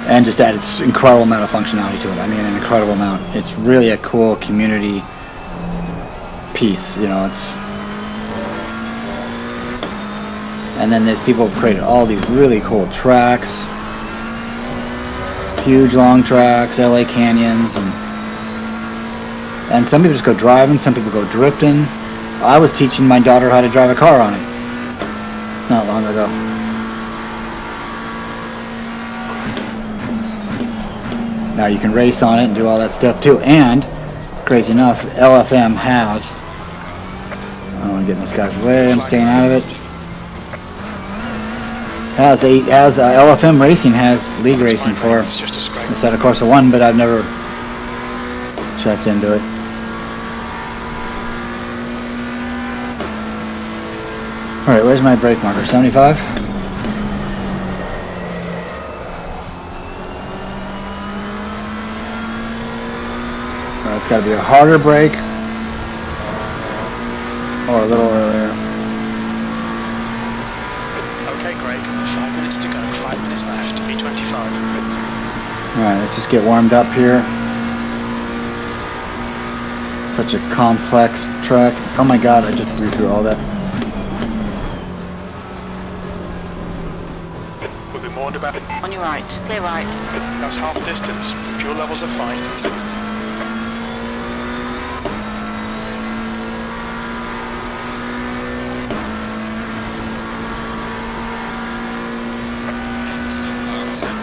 and just added incredible amount of functionality to it. I mean, an incredible amount. It's really a cool community piece, you know. It's, and then there's people who've created all these really cool tracks, huge long tracks, LA canyons, and some people just go driving, some people go drifting. I was teaching my daughter how to drive a car on it not long ago. Now you can race on it and do all that stuff too. And crazy enough, LFM has, I don't want to get in this guy's way, I'm staying out of it. LFM Racing has league racing for It's just a scrape. Assetto Corsa 1, but I've never checked into it. Alright, where's my brake marker? 75? It's got to be a harder brake or a little earlier. Okay, Greg. 5 minutes to go. 5 minutes left. B25. Alright, let's just get warmed up here. Such a complex track. Oh my god, I just blew through all that. We'll be warned about. On your right. Clear right. That's half distance. Fuel levels are fine. There's a slow car over there.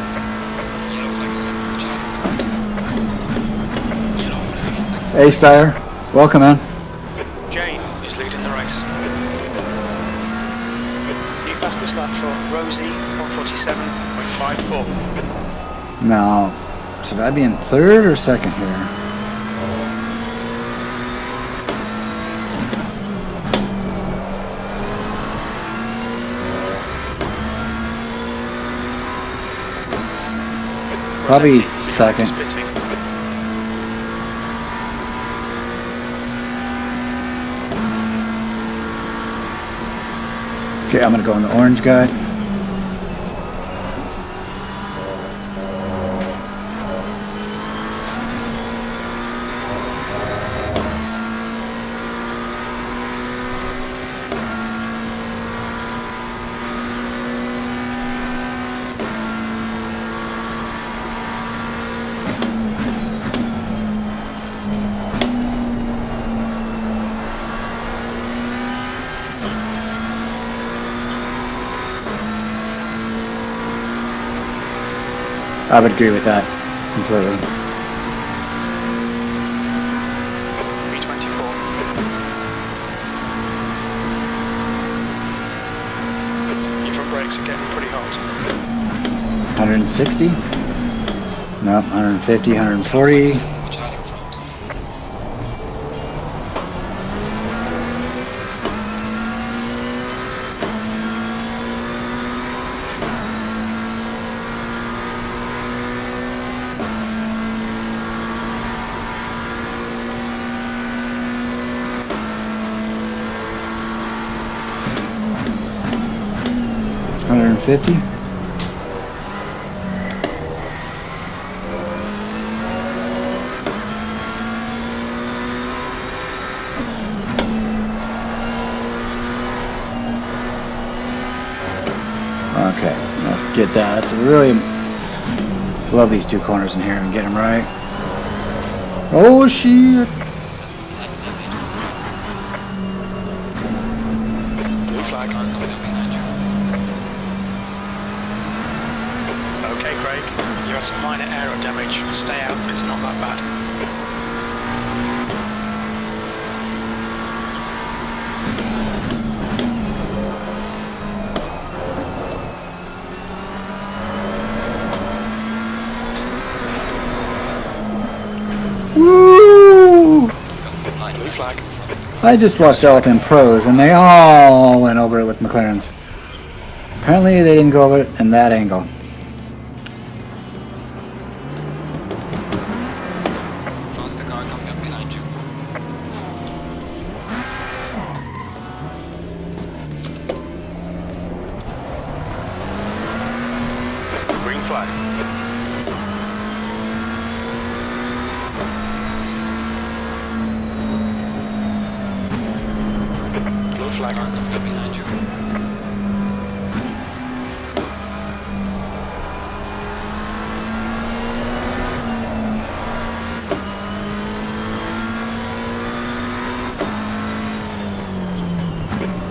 Yellow flag is there. Watch out in front. Yellow flag in sector. Hey, Steyer. Welcome, man. Jane is leading the race. New fastest lap for Rosie, 147.54. Now, should I be in third or second here? Probably second. Pitting. Okay, I'm gonna go in the orange guy. I would agree with that completely. B24. Your front brakes are getting pretty hot. 160? Nope, 150, 140. Watch out in front. $150. Okay, now get that. That's really love these two corners in here and get them right. Oh shit! Blue flag. Car coming up behind you. Okay, Craig. You had some minor aero damage. Stay out. It's not that bad. Woo! I just watched LFM Pros, and they all went over it with McLarens. Apparently, they didn't go over it in that angle. Faster car coming up behind you. Green flag. Blue flag. Car coming up behind you.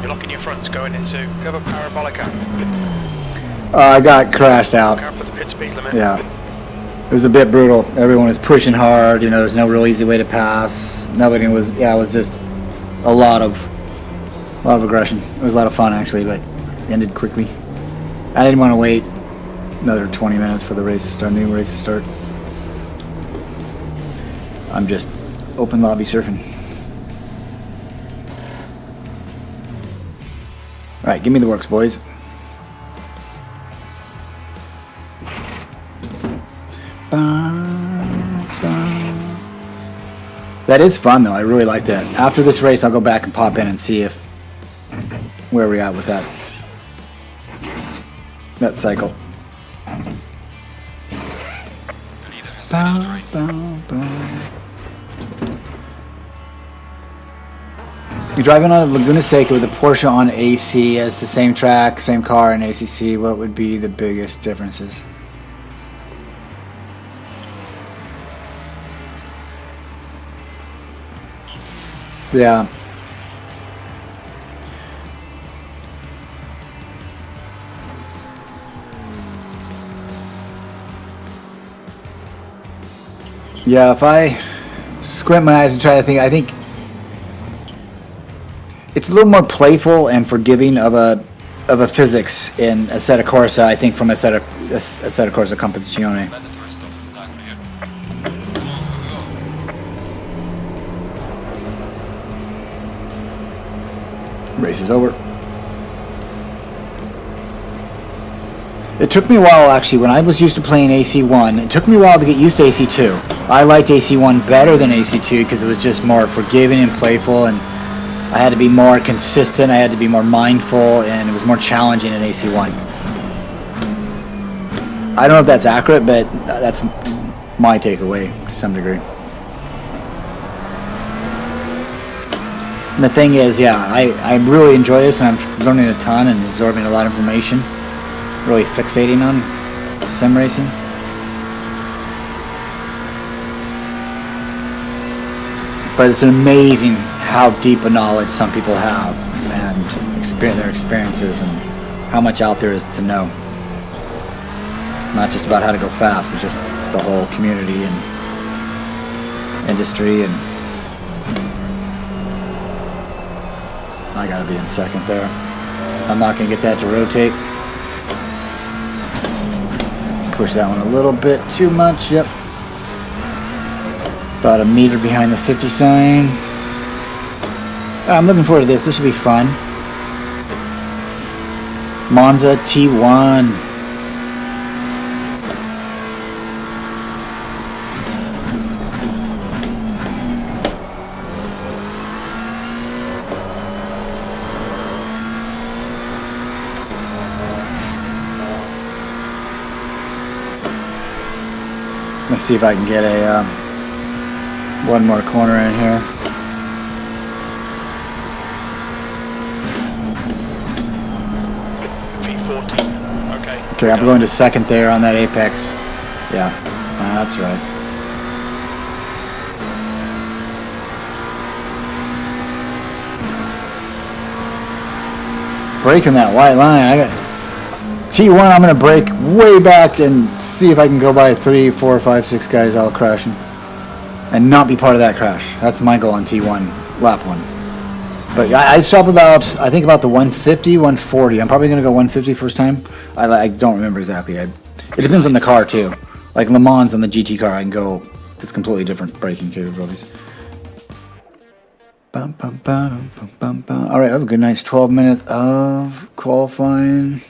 You're locking your fronts going into cover parabolica. I got crashed out. Look out for the pit speed limit. Yeah. It was a bit brutal. Everyone was pushing hard. You know, there's no real easy way to pass. Nobody was. Yeah, it was just a lot of aggression. It was a lot of fun actually, but ended quickly. I didn't want to wait another 20 minutes for the race to start. New race to start. I'm just open lobby surfing. All right, give me the works, boys. That is fun though. I really like that. After this race, I'll go back and pop in and see if where we at with that cycle. The leader has finished the race. You're driving on a Laguna Seca with a Porsche on AC as the same track, same car in ACC. What would be the biggest differences? Yeah. Yeah, if I squint my eyes and try to think, I think it's a little more playful and forgiving of a physics in assetto corsa. I think from assetto corsa competizione. Mandatory stop and start clear. Come on, go. Race is over. It took me a while actually. When I was used to playing AC1, it took me a while to get used to AC2. I liked AC1 better than AC2 because it was just more forgiving and playful, and I had to be more consistent, I had to be more mindful, and it was more challenging in AC1. I don't know if that's accurate, but that's my takeaway to some degree. And the thing is, yeah, I really enjoy this, and I'm learning a ton and absorbing a lot of information. Really fixating on sim racing. But it's amazing how deep a knowledge some people have and their experiences and how much out there is to know. Not just about how to go fast, but just the whole community and industry. And I gotta be in second there. I'm not gonna get that to rotate. Push that one a little bit too much, yep. About a meter behind the 50 sign. I'm looking forward to this. This should be fun. Monza T1. Let's see if I can get a one more corner in here. V14. Okay. Okay, I'm going to second there on that apex. Yeah, that's right. Breaking that white line. I got T1. I'm gonna break way back and see if I can go by 3, 4, 5, 6 guys all crashing, and not be part of that crash. That's my goal on T1, lap 1. But I stop about, I think about the 150, 140. I'm probably gonna go 150 first time. I don't remember exactly. It depends on the car too. Like Le Mans on the GT car, I can go. It's completely different braking capabilities. Bum, bum, bum, bum, bum, bum. All right, have a good nice 12 minutes of qualifying.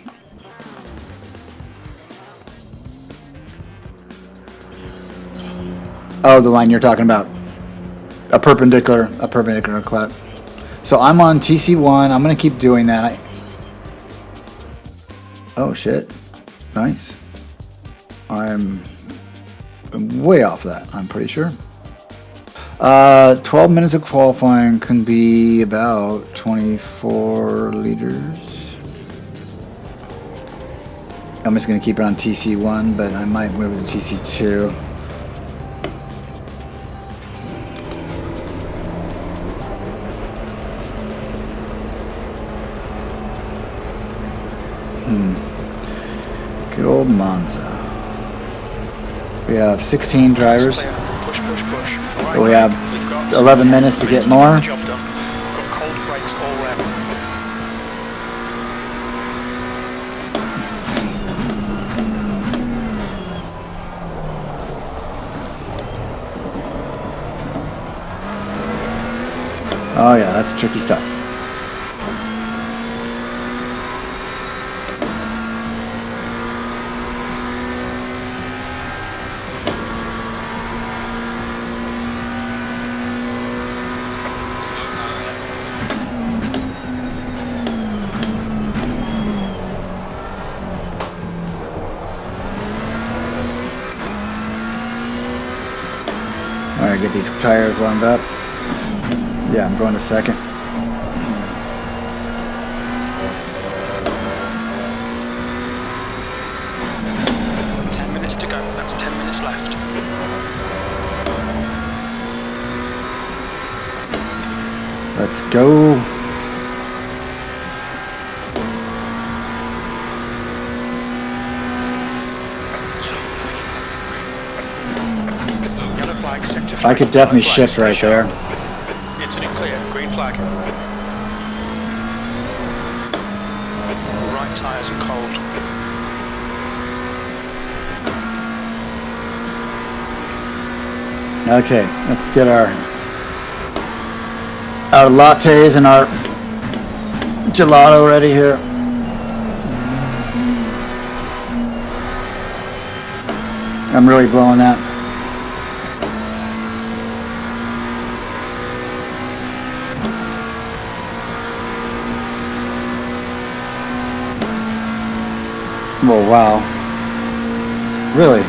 Oh, the line you're talking about. A perpendicular clap. So I'm on TC1. I'm going to keep doing that. Oh, shit. Nice. I'm way off that, I'm pretty sure. 12 minutes of qualifying can be about 24 liters. I'm just going to keep it on TC1, but I might move it to TC2. Good old Monza. We have 16 drivers. Push, push, push. We have 11 minutes to get more. Job done. Got cold brakes all round. Oh yeah, that's tricky stuff. Alright, get these tires warmed up. Yeah, I'm going to second. To go. That's 10 minutes left. Let's go. Yellow flag, sector 3. I could definitely shift right there. It's an clear. Green flag. Right tyres are cold. Okay, let's get our lattes and our gelato ready here. I'm really blowing that. Oh wow. Really?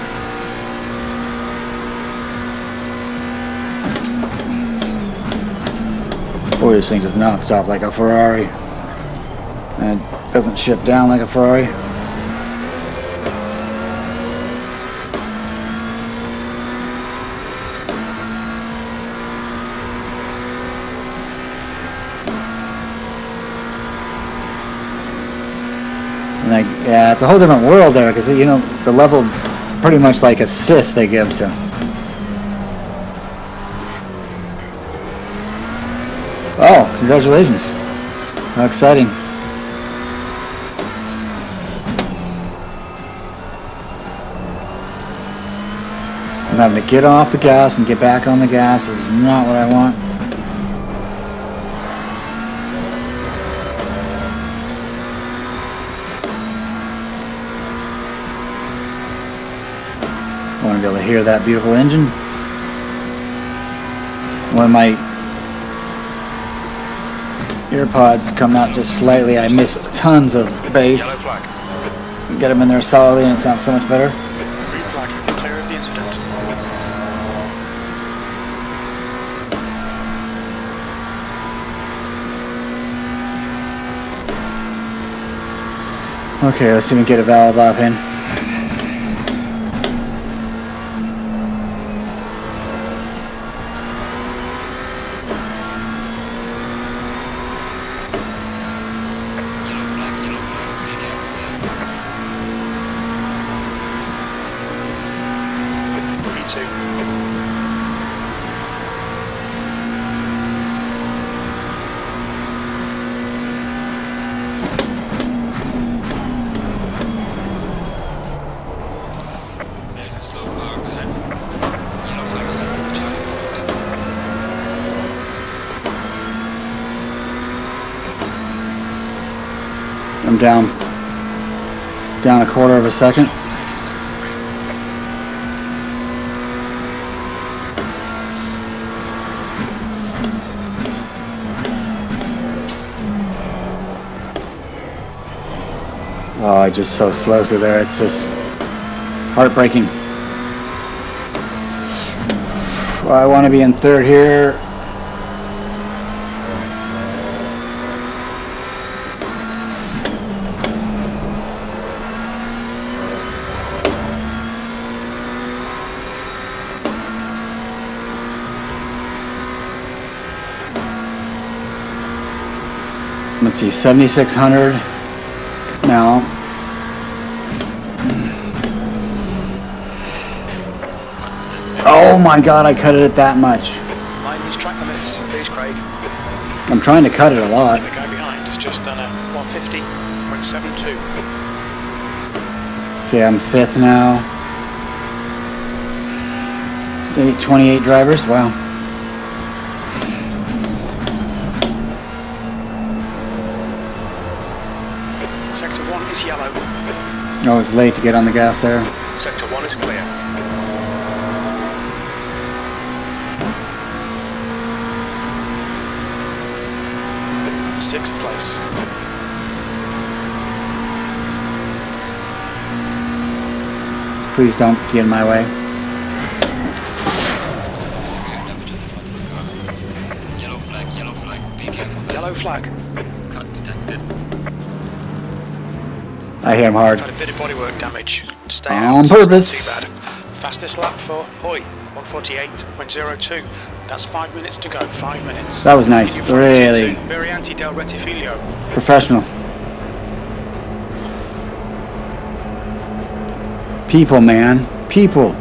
Boy, this thing does not stop like a Ferrari. And it doesn't ship down like a Ferrari. And like, yeah, it's a whole different world there because, you know, the level of pretty much like assist they give to. Oh, congratulations. How exciting. I'm having to get off the gas and get back on the gas. This is not what I want. I want to be able to hear that beautiful engine. When my earpods come out just slightly, I miss tons of bass. Yellow flag. Get them in there solidly and it sounds so much better. Green flag. You're clear of the incident. Okay, let's even get a valid lap in. down a quarter of a second. Yellow flag in sector 3. Oh, just so slow through there. It's just heartbreaking. I want to be in third here. Let's see, 7,600 now. Oh my god, I cut it at that much. Mind these track limits, please, Craig. I'm trying to cut it a lot. The guy behind has just done a 150.72. Okay, I'm fifth now. 28 drivers, wow. Sector 1 is yellow. I was late to get on the gas there. Sector 1 is clear. Sixth place. Please don't get in my way. Some severe damage at the front of the car. Yellow flag, be careful. Yellow flag. Cut detected. I hit him hard. Had a bit of bodywork damage. Stay On out. purpose. Too bad. Fastest lap for Hoy, 148.02. That's 5 minutes to go. 5 minutes. That was nice. You've won Really GT2, Varianti del Rettifilio. professional. People, man. People.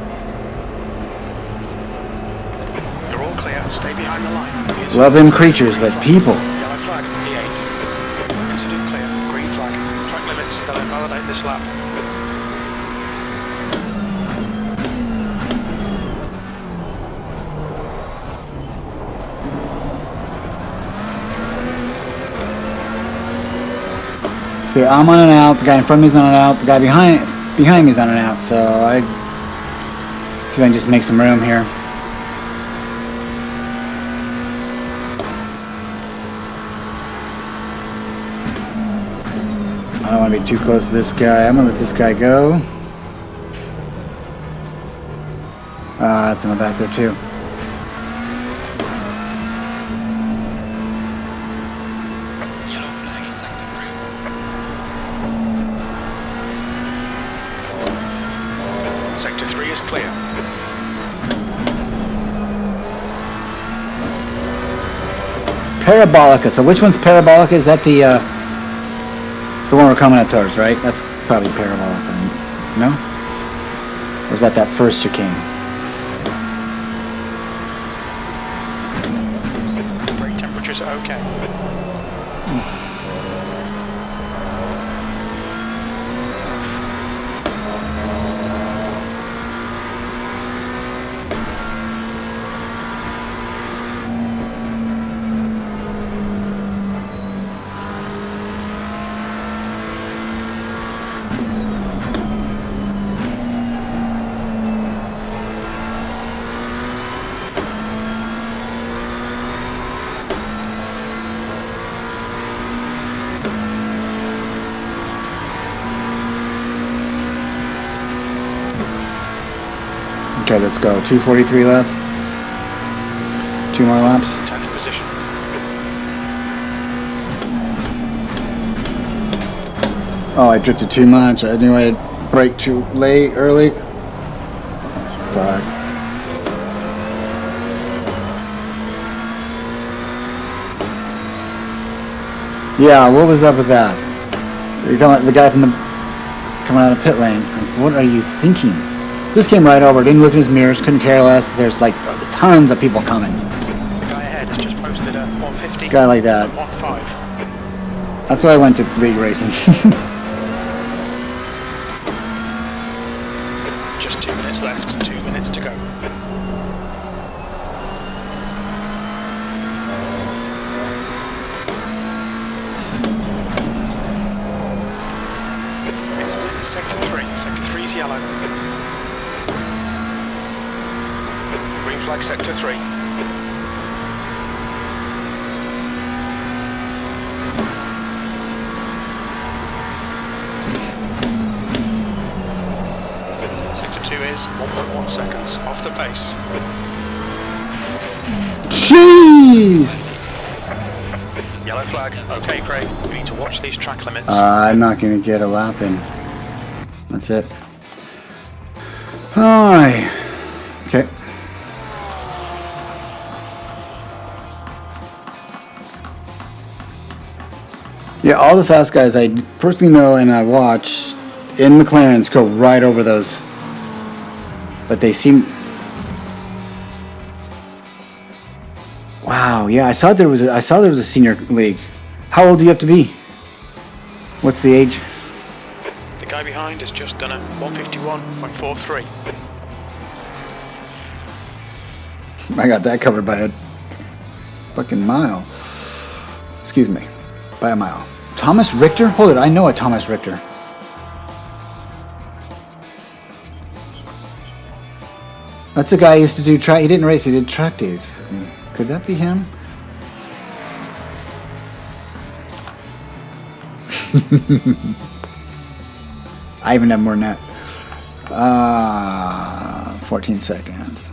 You're all clear. Stay behind the line. Here's Love them creatures, but people. Yellow flag, E8. Incident clear. Green flag. Track limits. They'll invalidate this lap. Okay, I'm on and out. The guy in front of me is on and out. The guy behind me is on and out. So I see if I can just make some room here. I don't want to be too close to this guy. I'm gonna let this guy go. That's someone back there too. Yellow flag in sector 3. Sector 3 is clear. Parabolica. So which one's Parabolica? Is that the one we're coming up towards, right? That's probably Parabolica. No? Or is that first chicane? Brake temperatures are okay. Okay, let's go. 2:43 left. 2 more laps. 10th position. Oh, I drifted too much. I knew I'd brake too late, early. Fuck. Yeah, what was up with that? You're talking about the guy from coming out of pit lane. Like, what are you thinking? Just came right over, didn't look in his mirrors, couldn't care less. There's like tons of people coming. The guy ahead has just posted a 150. Guy like that. 1.5. That's why I went to league racing. Just 2 minutes left. 2 minutes to go. accident in sector 3. Sector 3 is yellow. Green flag sector 3. Sector 2 is 1.1 seconds off the pace. Jeez! Yellow flag. Okay, Craig. We need to watch these track limits. I'm not going to get a lap in. That's it. Alright. Okay. Yeah, all the fast guys I personally know and I watch in McLarens go right over those. But they seem... Wow, yeah, I saw there was a senior league. How old do you have to be? What's the age? The guy behind has just done a 151.43. I got that covered by a fucking mile. Excuse me, by a mile. Thomas Richter? Hold it, I know a Thomas Richter. That's the guy who used to do track. He didn't race, he did track days. Could that be him? I even have more than that. 14 seconds.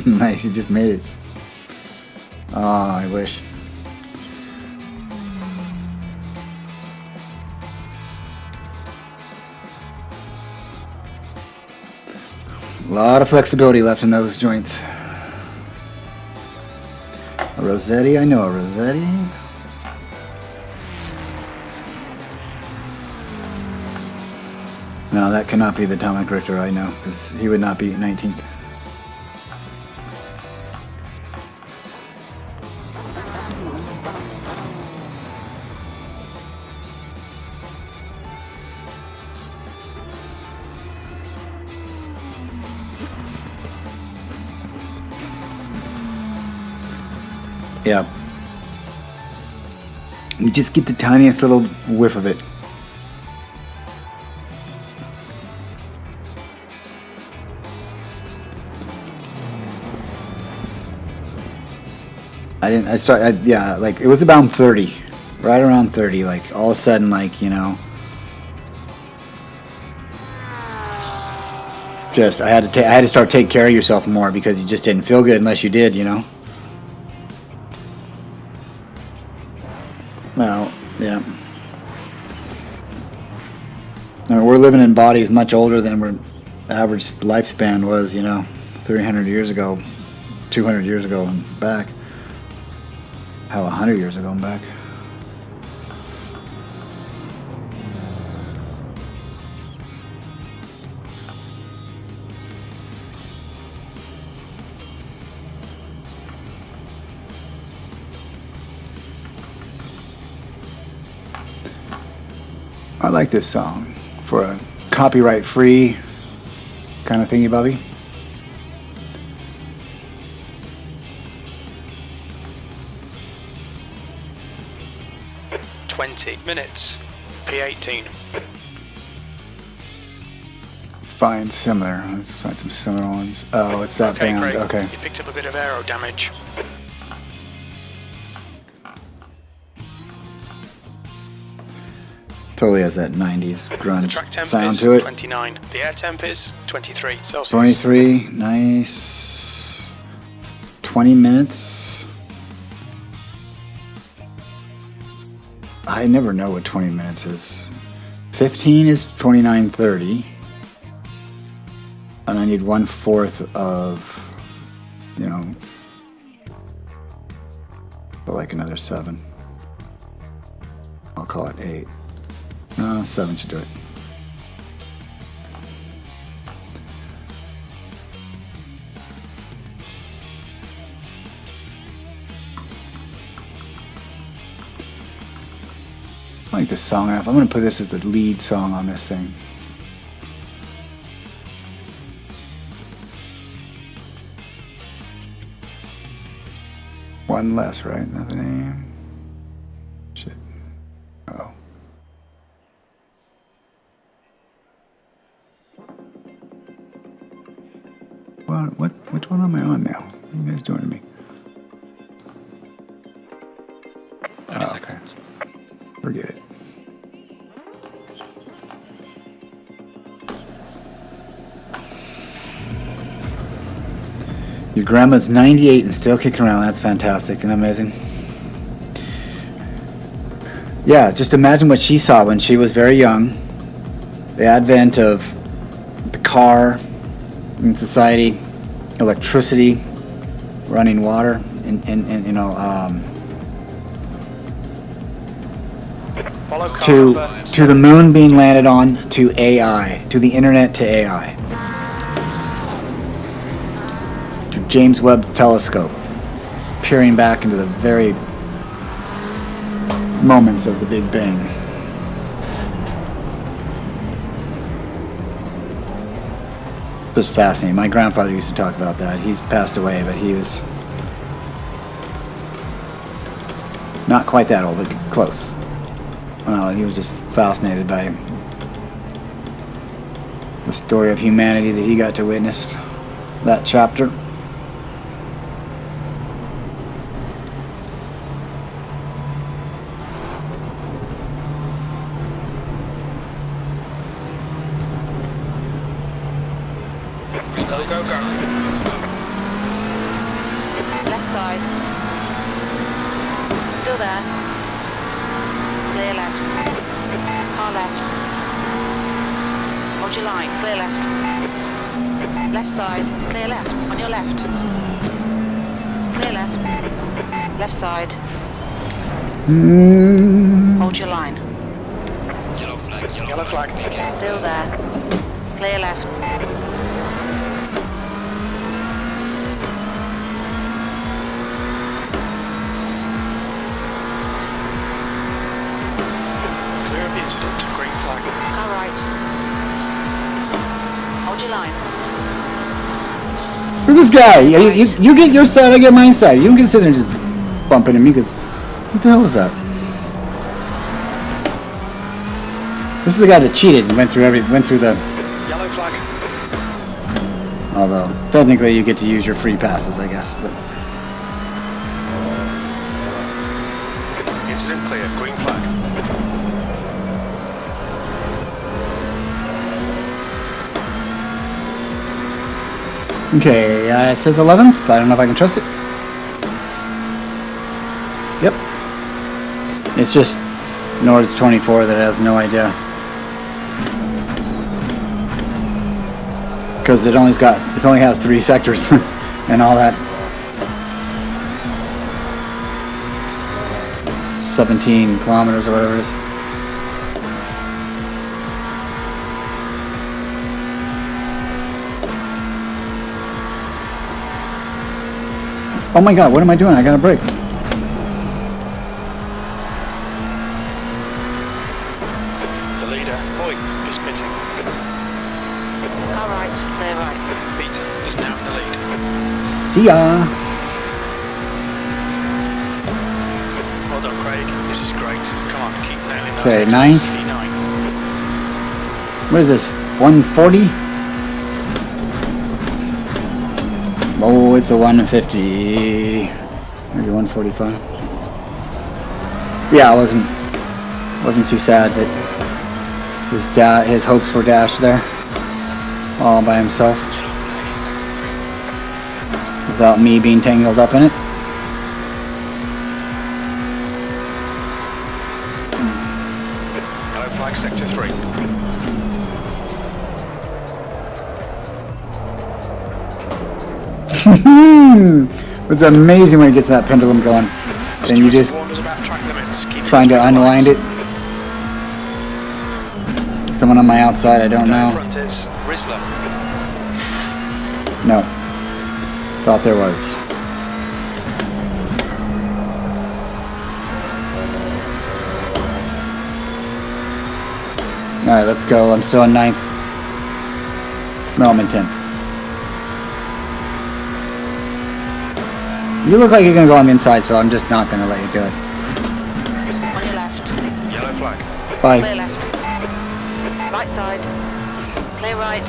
Nice, you just made it. Oh, I wish. A lot of flexibility left in those joints. A Rossetti, I know a Rossetti. No, that cannot be the Atomic Richter I know, because he would not be 19th. Yeah. You just get the tiniest little whiff of it. Yeah, like it was about 30. Right around 30, like all of a sudden, like, you know. Just I had to start taking care of yourself more because you just didn't feel good unless you did, you know. Well, yeah. I mean, we're living in bodies much older than our average lifespan was, you know, 300 years ago, 200 years ago and back. How 100 years ago and back. I like this song for a copyright-free kind of thingy, Bobby. Minutes. P18. Find similar. Let's find some similar ones. Oh, it's that Okay, band. Craig, Okay. you picked up a bit of aero damage. Totally has that 90s The grunge track temp sound is to it. 29. The air temp is 23 Celsius. 23, nice. 20 minutes. I never know what 20 minutes is. 15 is 29:30. And I need 1/4 of, you know, but like another 7. I'll call it 8. No, 7 should do it. I like this song enough. I'm going to put this as the lead song on this thing. One less, right? Not the name. Shit. Uh-oh. Which one am I on now? What are you guys doing to me? 30 seconds. Forget it. Your grandma's 98 and still kicking around. That's fantastic and amazing. Yeah, just imagine what she saw when she was very young. The advent of the car in society, electricity, running water, and you know, Follow car to number the moon being landed on, to AI, to the internet, to AI, to James Webb Telescope, it's peering back into the very moments of the Big Bang. It was fascinating. My grandfather used to talk about that. He's passed away, but he was not quite that old, but close. Well, he was just fascinated by the story of humanity that he got to witness, that chapter. Go, go, go. Left side. Still there. Clear left. Car left. Hold your line. Clear left. Left side. Clear left. On your left. Clear left. Left side. Hold your line. Yellow flag, Yellow flag. Be careful. Still there. Clear left. Clear of the incident. Green flag. Car right. Hold your line. Look at this guy. You get your side, I get my side. You don't get to sit there and just bump into me because what the hell is that? This is the guy that cheated and went through the. Yellow flag. Although technically you get to use your free passes, I guess. But Incident clear. Green flag. okay, it says 11th. I don't know if I can trust it. Yep. It's just Nord's 24 that has no idea. Because it only has 3 sectors and all that. 17 kilometers or whatever it is. Oh my god, what am I doing? I got a break. The leader, Boy, is pitting. Car right. Clear right. Pete is now in the lead. See ya. Well done, Craig. This is great. Come on, keep nailing those. Okay, exits. ninth. P9. What is this? 140? Oh, it's a 150. Maybe 145. Yeah, I wasn't too sad that his hopes were dashed there, all by himself, Yellow flag in sector 3. without me being tangled up in it. Yellow flag, sector 3. It's amazing when it gets that pendulum going. Then you just Warned us about track limits. Keep trying to your unwind lines. it. Someone on my outside, I don't Down know. front is Rizzler. No. Thought there was. Alright, let's go. I'm still in 9th. No, I'm in 10th. You look like you're gonna go on the inside, so I'm just not gonna let you do it. On your left. Yellow flag. Bye. Clear left. Right side. Clear right.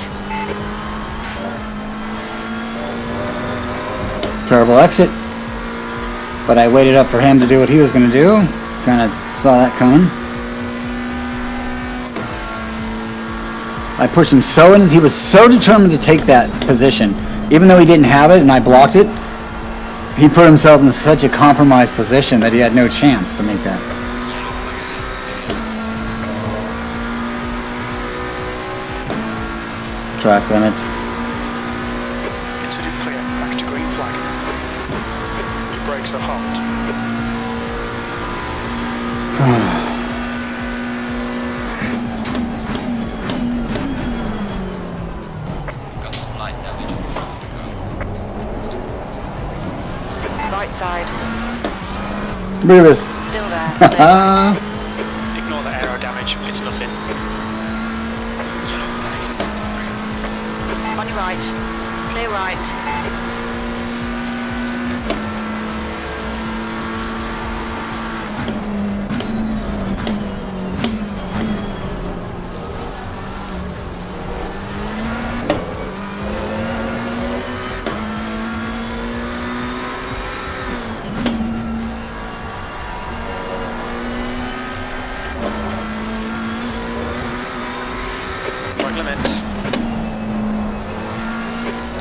Terrible exit. But I waited up for him to do what he was gonna do. Kinda saw that coming. I pushed him so in, he was so determined to take that position. Even though he didn't have it and I blocked it, he put himself in such a compromised position that he had no chance to make that. Track limits. Considered clear. Back to green flag. Your brakes are hot. Got some light damage on the front of the car. Right side. Look at this. Still there. Clear. Ignore the aero damage. It's nothing. Yellow flag in sector 3. On your right. Clear right. Track limits.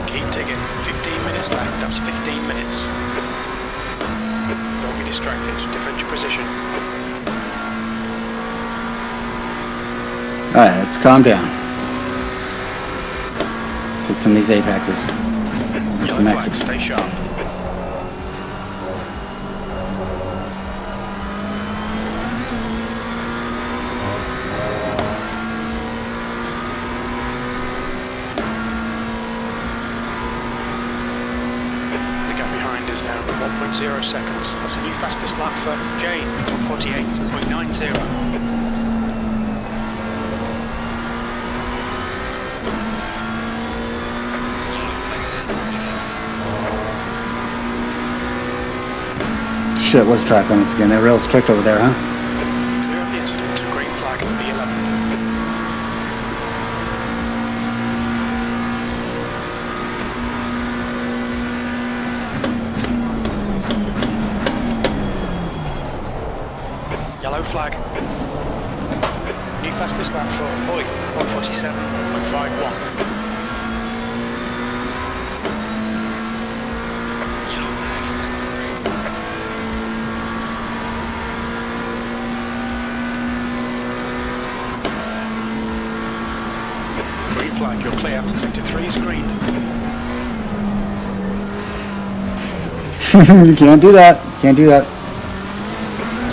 Keep digging. 15 minutes left. That's 15 minutes. Don't be distracted. Defend your position. Alright, let's calm down. Let's hit some of these apexes. Get some Yellow flag. exits. Stay sharp. The gap behind is now 1.0 seconds. That's a new fastest lap for Jane, 1:48.90. Shit, what's track limits again? They're real strict over there, huh? Clear of the incident. Green flag at B11. Yellow flag. New fastest lap for Boy, 1:47.51. Yellow flag in sector 3. Green flag, you're clear. Sector 3 is green. You can't do that. Can't do that.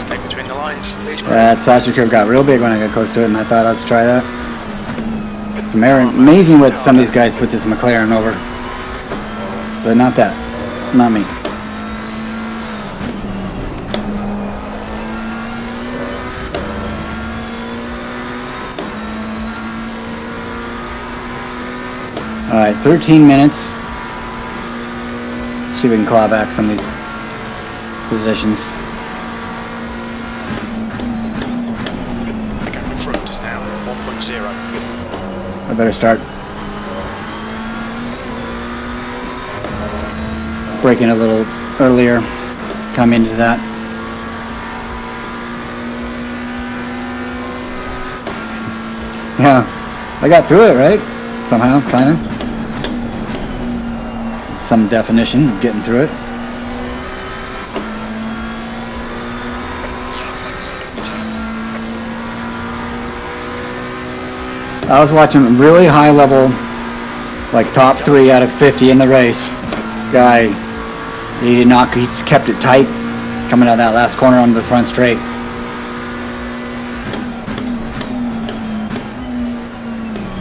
Stay between the lines. Leads green. That Sasha curve got real big when I got close to it, and I thought let's try that. It's amazing what some of these guys put this McLaren over. But not that. Not me. Alright, 13 minutes. See if we can claw back some of these positions. The gap in front is now 1.0. I better start braking a little earlier. Come into that. Yeah, I got through it, right? Somehow, kind of. Some definition of getting through it. I was watching a really high level, like top 3 out of 50 in the race. Guy, he did not, he kept it tight coming out of that last corner onto the front straight.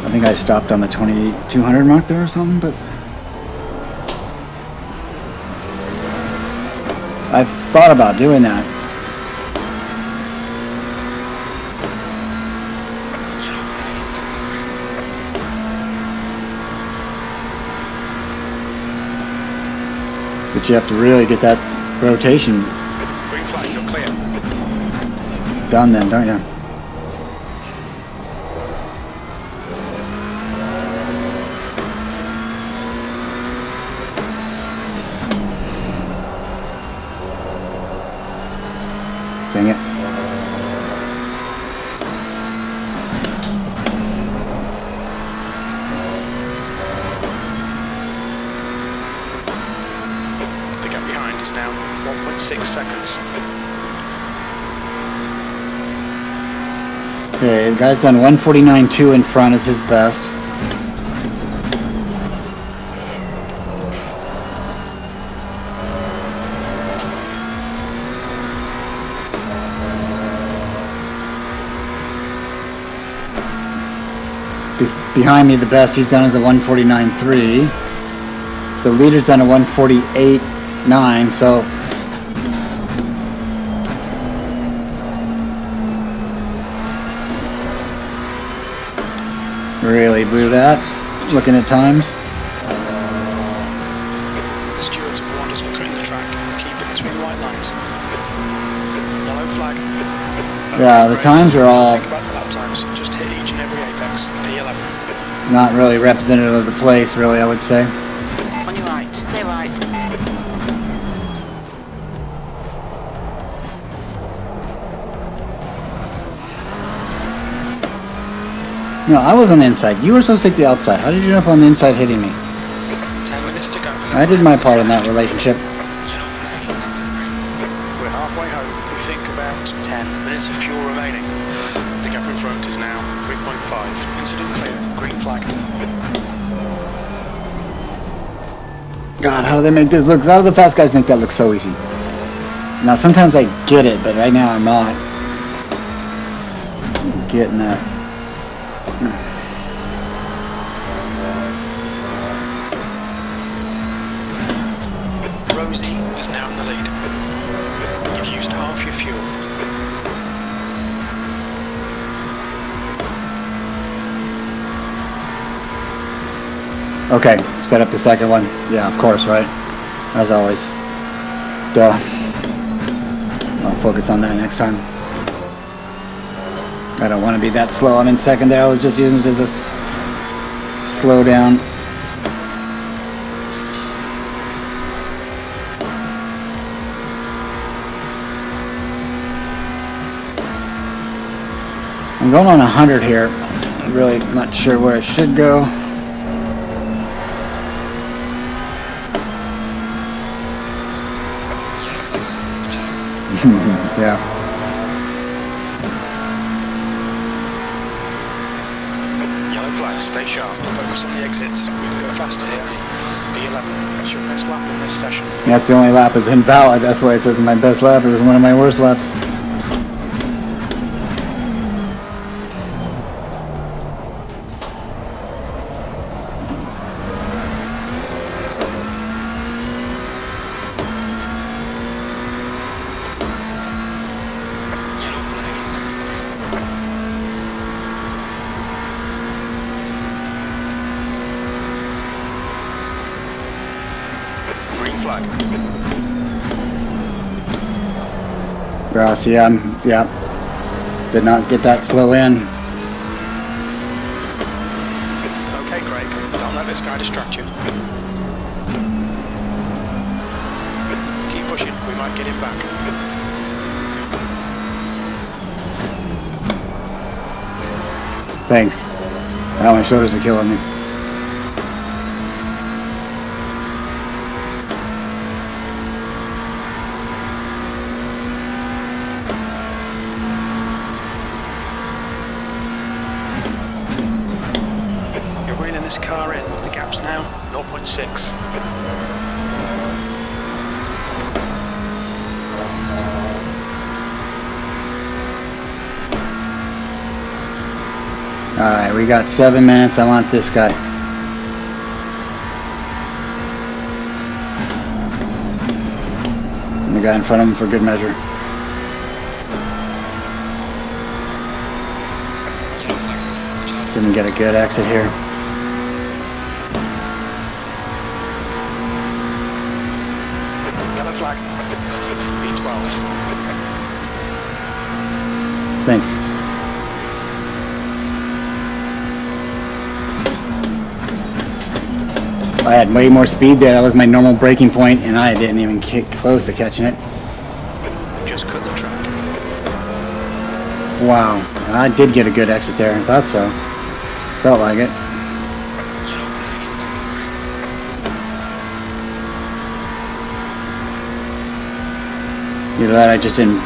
I think I stopped on the 2200 mark there or something, but I've thought about doing that. But you have to really get that rotation Green flag, you're clear. done then, don't you? Dang it. The gap behind is now 1.6 seconds. Okay, the guy's done 149.2 in front is his best. Behind me, the best he's done is a 149.3. The leader's done a 148.9, so really blew that. Looking at times. The stewards have warned us for cutting the track. Keep it between white lines. Yellow flag. Yeah, the times are all Think about the lap times. Just hit each and every apex. P11. not really representative of the place, really, I would say. On your right. Clear right. No, I was on the inside. You were supposed to take the outside. How did you jump on the inside hitting me? 10 minutes to go. I did my part in that relationship. Yellow flag in sector 3. We're halfway home. We think about 10 minutes of fuel remaining. The gap in front is now 3.5. Incident clear. Green flag. God, how do they make this look? How do the fast guys make that look so easy? Now, sometimes I get it, but right now I'm not getting that. Rosie is now in the lead. You've used half your fuel. Okay, set up the second one. Yeah, of course, right? As always. Duh. I'll focus on that next time. I don't want to be that slow. I'm in second there. I was just using it as a slow down. I'm going on 100 here. I'm really not sure where I should go. Yeah. Yellow flag, stay sharp. Focus on the exits. We can go faster here. P11. That's your best lap in this session. That's the only lap that's invalid. That's why it says my best lap. It was one of my worst laps. Yellow flag in sector 3. Green flag. Gross, yeah, yeah. Did not get that slow in. Okay, Craig. Don't let this guy distract you. Keep pushing. We might get him back. Thanks. Now my shoulders are killing me. You're reeling this car in. The gap's now 0.6. Alright, we got 7 minutes. I want this guy. And the guy in front of him for good measure. Yellow flag. Let's even get a good exit here. Thanks. I had way more speed there. That was my normal braking point, and I didn't even get close to catching it. Just cut the track. Wow, I did get a good exit there. I thought so. Felt like it. Yellow flag in sector 3. Either that, I just didn't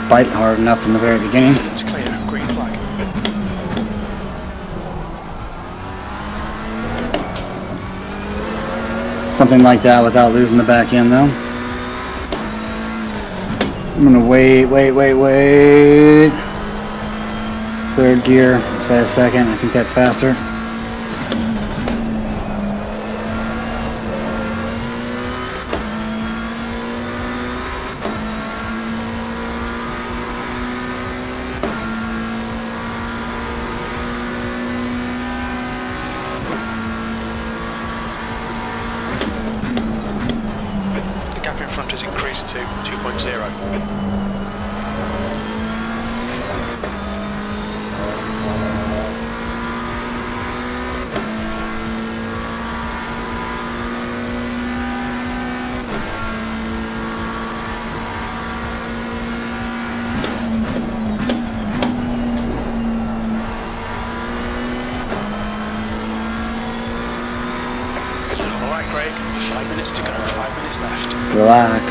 bite hard enough from the very beginning. It's clear. Green flag. Something like that without losing the back end, though. I'm gonna wait. Third gear, instead of second. I think that's faster. The gap in front has increased to 2.0. Alright, Craig, 5 minutes to go, 5 minutes left. Relax.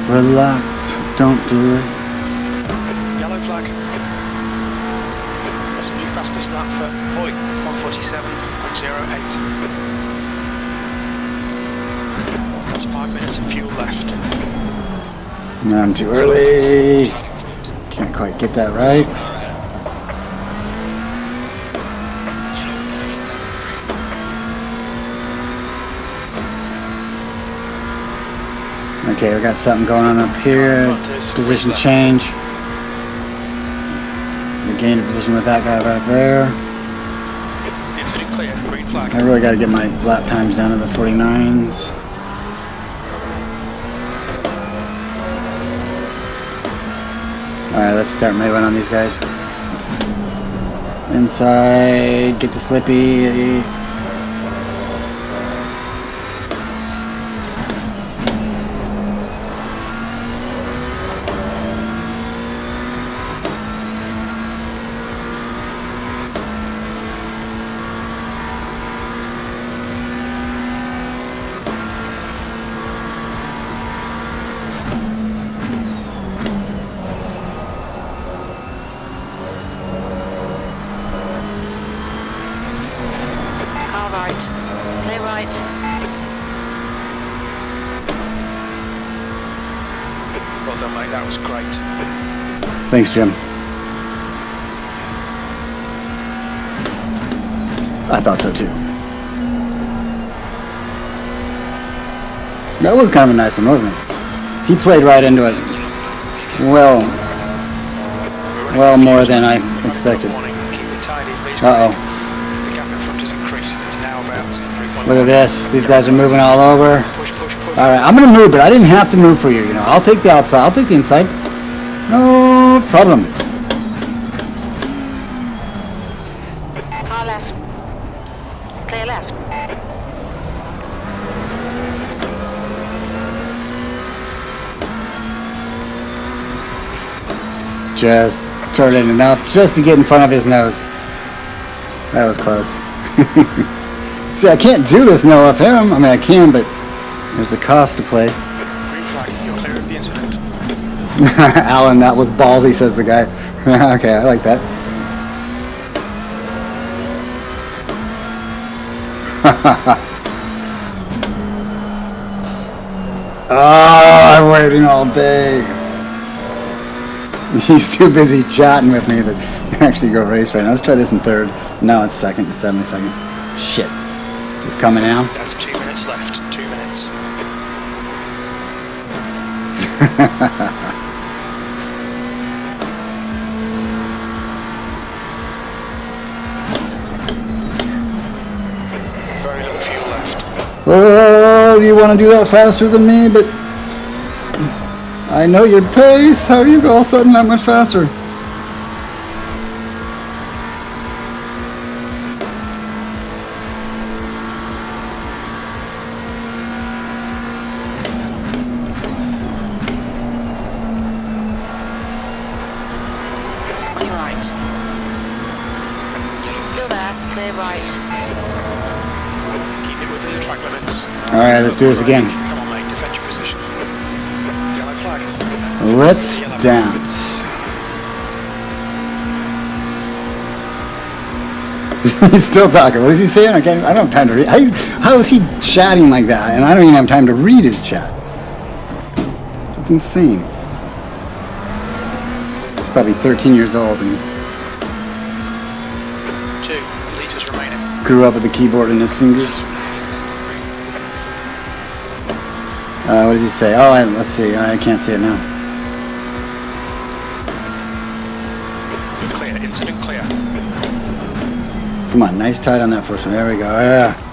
Relax. Don't do it. Yellow flag. That's a new fastest lap for Hoy, 1:47.08. That's 5 minutes of fuel left. No, I'm too early. Can't quite get that right. Yellow flag in sector 3. Okay, we got something going on up here. Position change. We gained a position with that guy back there. Incident clear, green flag. I really got to get my lap times down to the 49s. Alright, let's start moving on these guys. Inside, get the slippy. Car right. Clear right. Well done, mate, that was great. Thanks, Jim. I thought so too. That was kind of a nice one, wasn't it? He played right into it. Well more than I expected. Warning, keep it tidy, please. Uh-oh. The gap in front has increased. It's now about 3.1. Look at this. These guys are moving all over. Push, push, push. Alright, I'm going to move, but I didn't have to move for you, you know. I'll take the outside. I'll take the inside. No problem. Car left. Clear left. Just turn it enough just to get in front of his nose. That was close. See, I can't do this in LFM. I mean, I can, but there's a cost to play. Green flag, you're clear of the incident. Alan, that was ballsy, says the guy. Okay, I like that. Oh, I'm waiting all day. He's too busy chatting with me to actually go race right now. Let's try this in third. No, it's second. It's definitely second. Shit. He's coming now. That's 2 minutes left. 2 minutes. Very little fuel left. Oh, you want to do that faster than me, but I know your pace. How are you all of a sudden that much faster? On your right. Still there, clear right. Keep it within the track limits. All right, let's do this again. Come on, mate, defend your position. Yellow flag. Let's dance. He's still talking. What is he saying? I don't have time to read. How is he chatting like that? And I don't even have time to read his chat. That's insane. He's probably 13 years old and 2 litres remaining. grew up with a keyboard in his fingers. What does he say? Oh, let's see. I can't see it now. Clear, incident clear. Come on, nice tight on that first one. There we go. Yeah.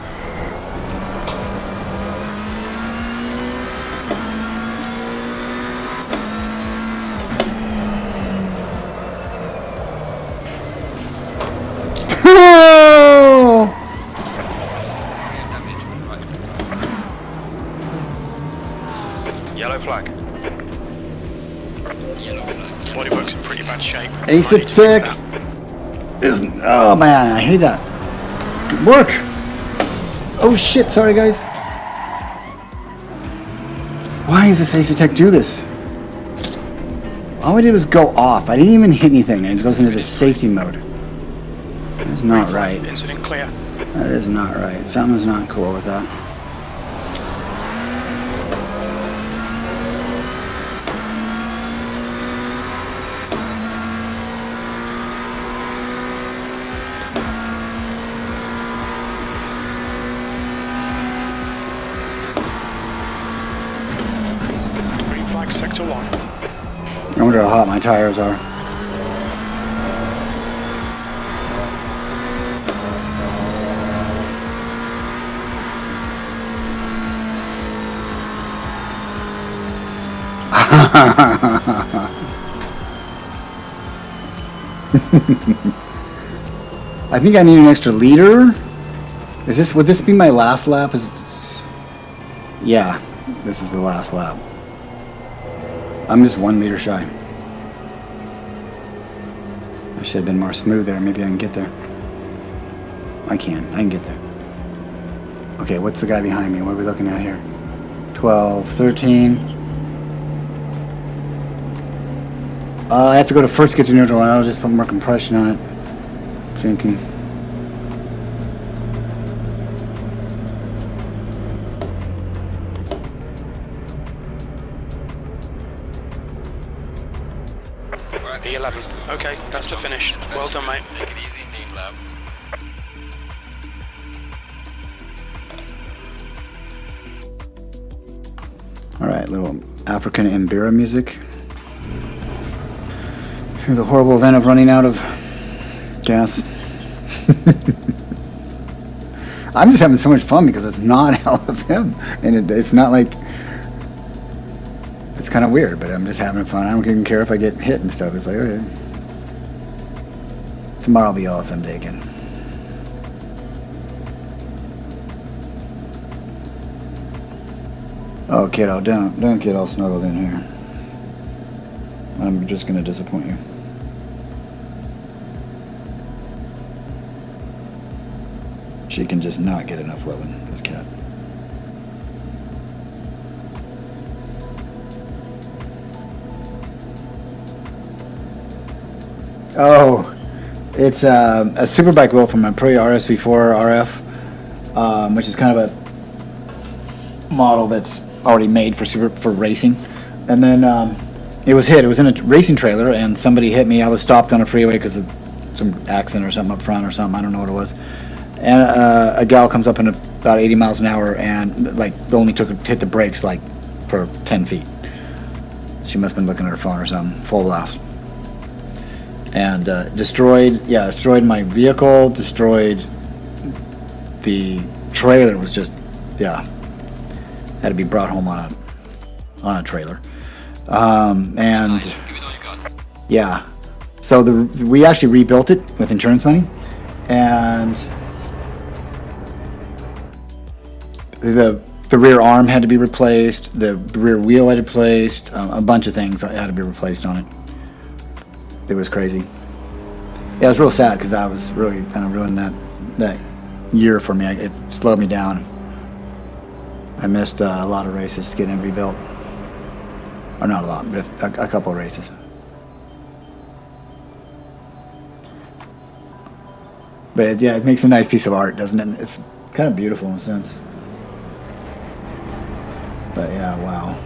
Yellow flag. Bodywork's in pretty bad shape. Ace-a-tick. Oh man, I hate that. Good work. Oh shit, sorry guys. Why does this Ace-a-tick do this? All I did was go off. I didn't even hit anything and it goes into this safety mode. That's not right. Incident clear. That is not right. Something's not cool with that. Green flag, sector 1. I wonder how hot my tires are. I think I need an extra liter. Would this be my last lap? Yeah, this is the last lap. I'm just 1 liter shy. I should have been more smooth there. Maybe I can get there. I can get there. Okay, what's the guy behind me? What are we looking at here? 12, 13. I have to go to first, get to neutral, and I'll just put more compression on it. Thinking. E11. Okay, that's the finish. Well done, mate. Take it easy, name lab. Alright, little African Mbira music. Here's the horrible event of running out of gas. I'm just having so much fun because it's not LFM. And it's not like... It's kind of weird, but I'm just having fun. I don't even care if I get hit and stuff. It's like, okay. Tomorrow will be LFM day again. Oh, kiddo, don't get all snuggled in here. I'm just gonna disappoint you. She can just not get enough loving, this cat. Oh, it's a superbike wheel from a Aprilia RSV4 RF, which is kind of a model that's already made for racing. And then it was hit. It was in a racing trailer, and somebody hit me. I was stopped on a freeway because of some accident or something up front or something. I don't know what it was. And a gal comes up in about 80 miles an hour and like only hit the brakes like for 10 feet. She must have been looking at her phone or something. Full blast. And destroyed my vehicle, destroyed the trailer. Was just, had to be brought home on a trailer. And Nice. Give it all you got. yeah, so we actually rebuilt it with insurance money, and the rear arm had to be replaced, the rear wheel had to be replaced, a bunch of things had to be replaced on it. It was crazy. Yeah, it was real sad because I was really kind of ruined that year for me. It slowed me down. I missed a lot of races to get it rebuilt. Or not a lot, but a couple of races. But yeah, it makes a nice piece of art, doesn't it? It's kind of beautiful in a sense. But yeah, wow.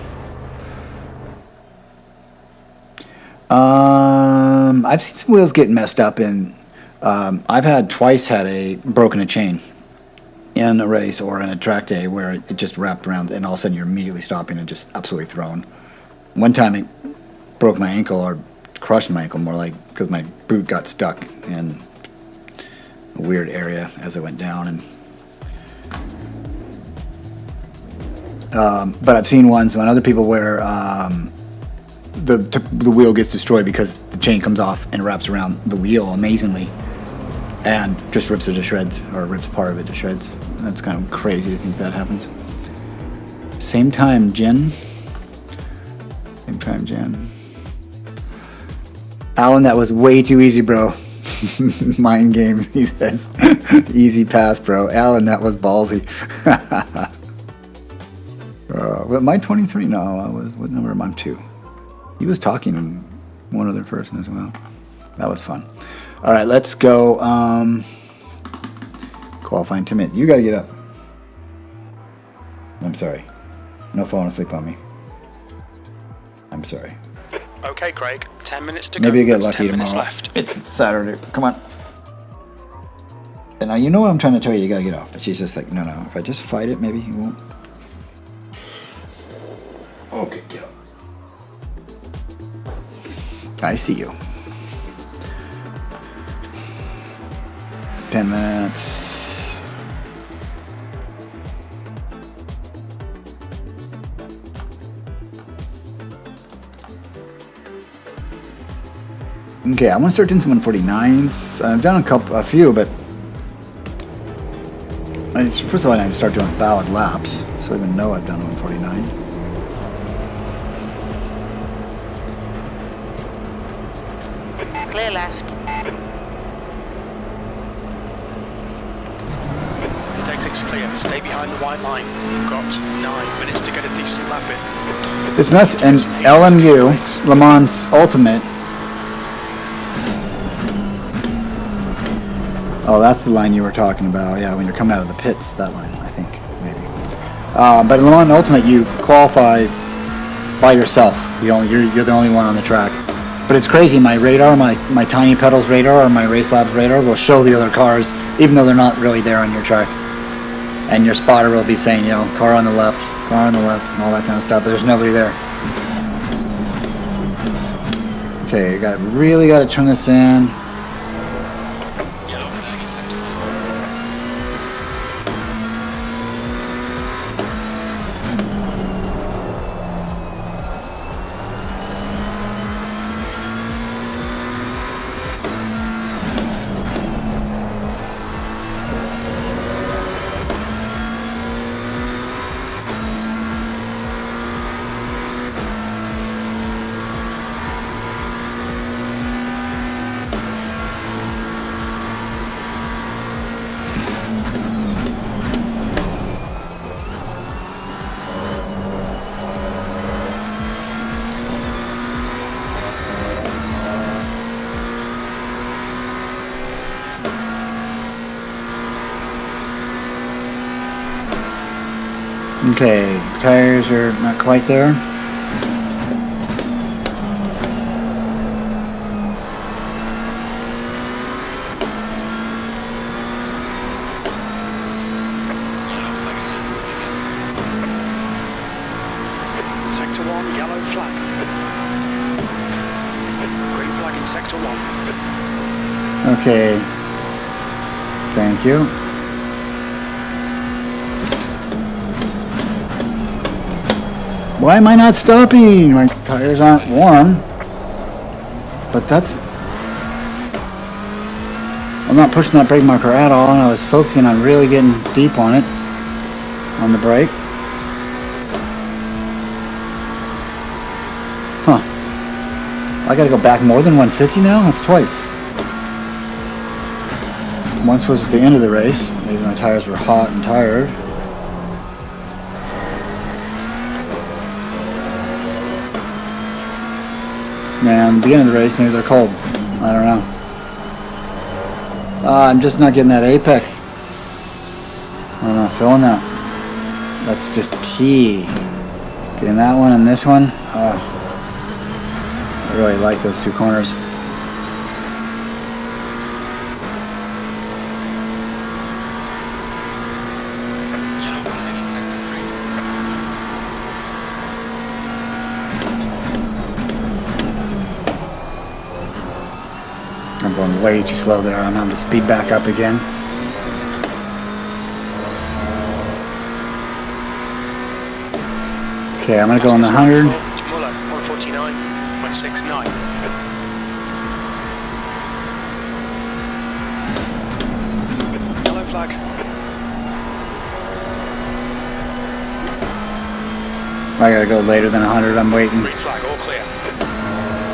I've seen some wheels get messed up, and I've had broken a chain in a race or in a track day where it just wrapped around, and all of a sudden you're immediately stopping and just absolutely thrown. One time it broke my ankle, or crushed my ankle more like, because my boot got stuck in a weird area as I went down. And but I've seen ones when other people where the wheel gets destroyed because the chain comes off and wraps around the wheel amazingly and just rips it to shreds, or rips part of it to shreds. That's kind of crazy to think that happens. Same time, Jen. Alan, that was way too easy, bro. Mind games, he says. Easy pass, bro. Alan, that was ballsy. Well, my 23? No, what number am I? 2. He was talking to one other person as well. That was fun. All right, let's go. Qualifying 10 minutes. You got to get up. I'm sorry. No falling asleep on me. I'm sorry. Okay, Craig. 10 minutes to go. Maybe you get There's lucky 10 minutes tomorrow. left. It's Saturday. Come on. And now you know what I'm trying to tell you. You got to get off. But she's just like, no. If I just fight it, maybe he won't. Okay, get up. I see you. 10 minutes. Okay, I'm gonna start doing some 149s. I've done a few, but first of all, I need to start doing valid laps, so I even know I've done 149. Clear left. The exit's clear. Stay behind the white line. You've got 9 minutes to get a decent lap in. It's nuts. And LMU, Le Mans Ultimate. Oh, that's the line you were talking about. Yeah, when you're coming out of the pits, that line, I think, maybe. But in Le Mans Ultimate, you qualify by yourself. You're the only one on the track. But it's crazy. My radar, my Tiny Pedals radar, or my Race Labs radar will show the other cars, even though they're not really there on your track. And your spotter will be saying, car on the left, and all that kind of stuff. But there's nobody there. Okay, really got to turn this in. Yellow flag in sector 1. Okay, tires are not quite there. Sector 1, yellow flag. Green flag in sector 1. Okay. Thank you. Why am I not stopping? My tires aren't warm. But that's... I'm not pushing that brake marker at all, and I was focusing on really getting deep on it. On the brake. Huh. I gotta go back more than 150 now? That's twice. Once was at the end of the race. Maybe my tires were hot and tired. Man, beginning of the race, maybe they're cold. I don't know. I'm just not getting that apex. I'm not feeling that. That's just key. Getting that one and this one. Oh, I really like those two corners. Yellow flag in sector 3. I'm going way too slow there. I'm having to speed back up again. Okay, I'm gonna go on the 100. Muller, 149.69. Yellow flag. I gotta go later than 100. I'm waiting. Green flag, all clear.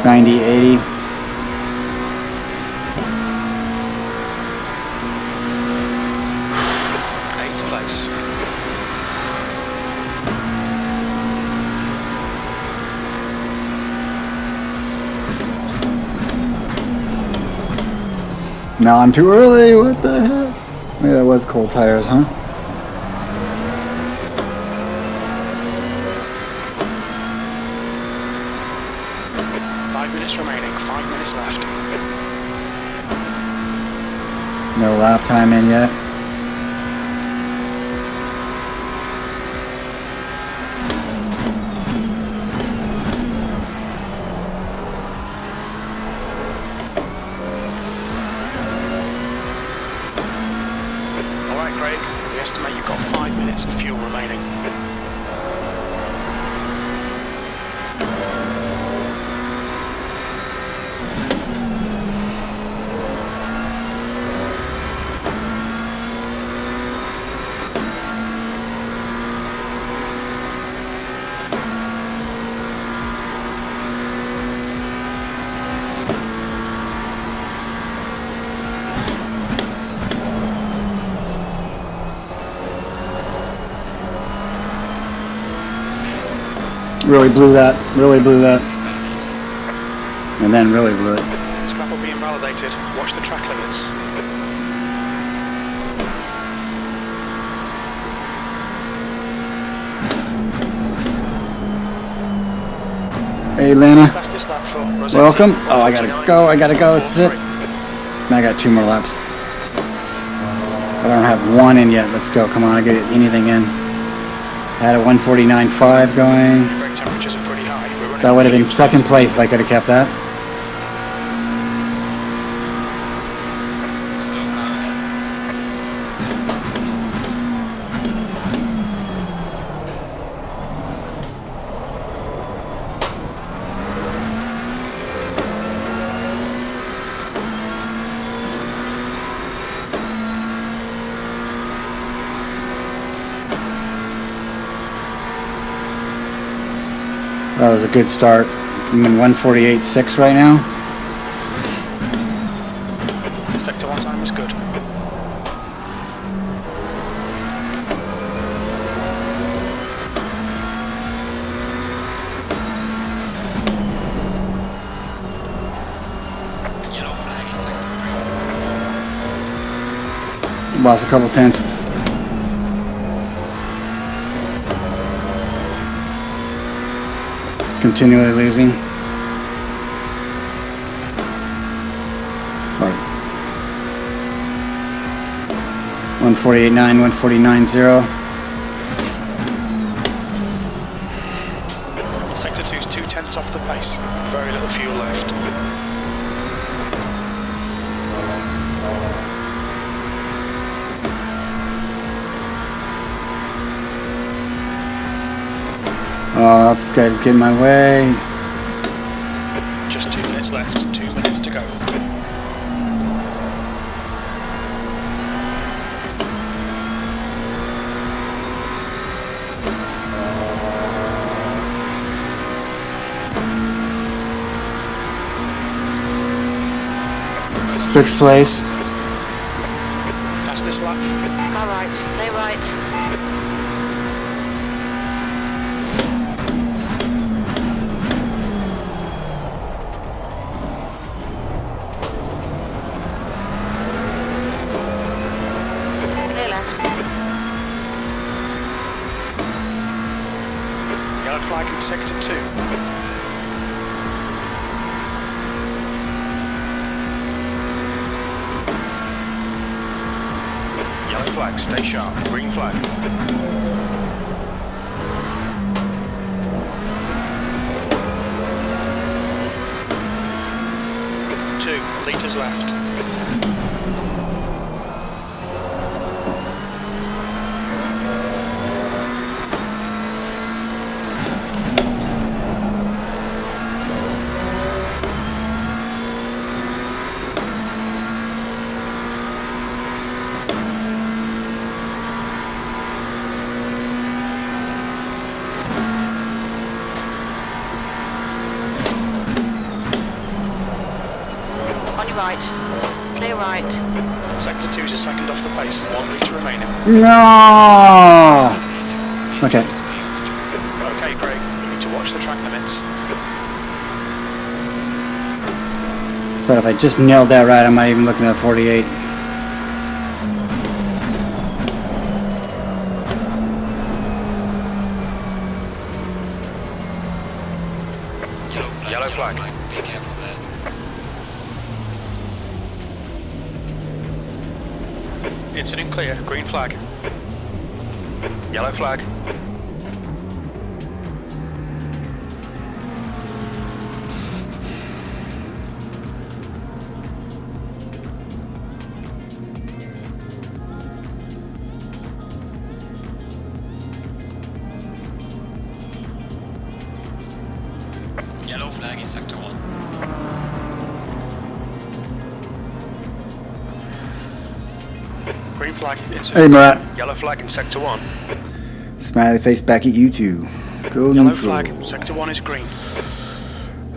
90, 80. Eighth place. No, I'm too early. What the heck? Maybe that was cold tires, huh? Remaining, 5 minutes left. No lap time in yet. Alright Craig, we estimate you've got 5 minutes of fuel remaining. Really blew that. Really blew that. And then really blew it. This lap will be invalidated. Watch the track limits. Hey, Lana. Fastest lap for Rossetti, Welcome. Oh, I gotta 149.43. go. I gotta go. This is it. I got 2 more laps. I don't have 1 in yet. Let's go. Come on, I get anything in. I had a 149.5 going. Brake temperatures are pretty high. We're running That would have been second place if I could have kept that. Slow That was a good start. I'm in 148.6 right now. Sector 1 time was good. Yellow flag in sector 3. Lost a couple tenths. Continually losing. Or 148.9, 149.0. Sector 2's 2/10 off the pace. Very little fuel left. Oh, this guy just getting in my way. Just 2 minutes left, 2 minutes to go. Sixth place. Fastest lap. All right, stay right. Clear left. Yellow flag in sector 2. Yellow flag, stay sharp. Green flag. 2 litres left. On your right. Clear right. Sector 2 is a second off the pace. 1 litre remaining. No! Okay. Okay, Craig. You need to watch the track limits. Thought if I just nailed that right, I might even looking at 48. Yellow flag. Be careful there. Incident clear. Green flag. Yellow flag. Yellow flag in sector 1. Green flag. Incident. Hey, Murat. Yellow flag in sector 1. Smiley face back at you two. Go Yellow neutral. flag. Sector 1 is green.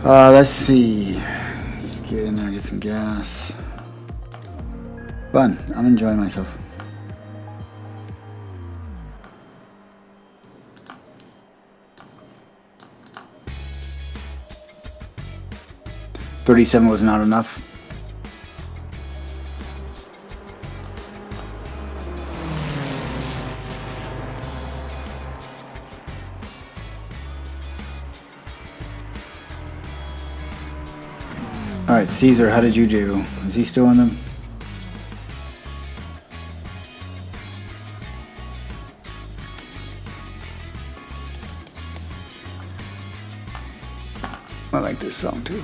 Let's see. Let's get in there and get some gas. Fun. I'm enjoying myself. $37 was not enough. All right, Caesar, how did you do? Is he still in them? I like this song too.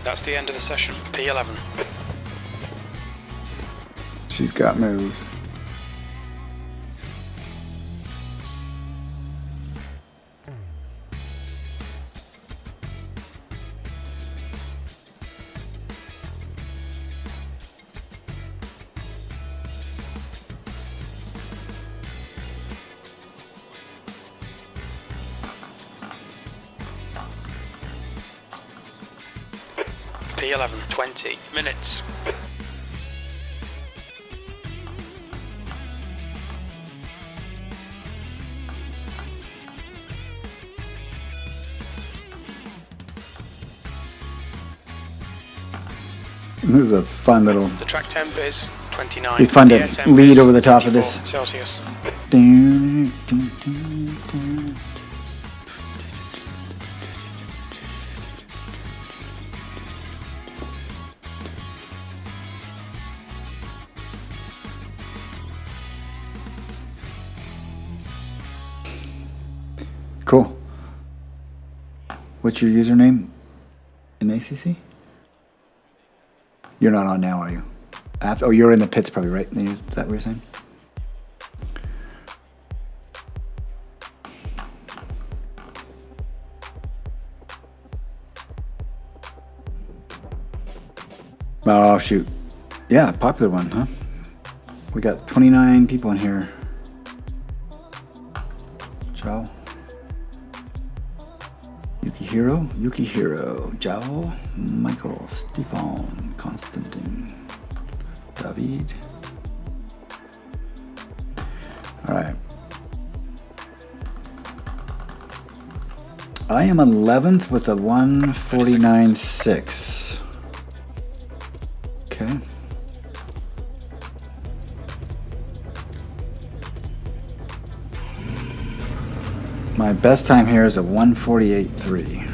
That's the end of the session. P11. She's got moves. P11. 20 minutes. This is a fun little. The track temp is 29. Be fun to The air temp lead is over the top of this. 24 Celsius. Cool. What's your username in ACC? You're not on now, are you? Oh, you're in the pits probably, right? Is that what you're saying? Oh, shoot. Yeah, popular one, huh? We got 29 people in here. Ciao. Yukihiro, Jao, Michael, Stefan, Constantine, David. All right. I am 11th with a 149.6. Okay. My best time here is a 148.3.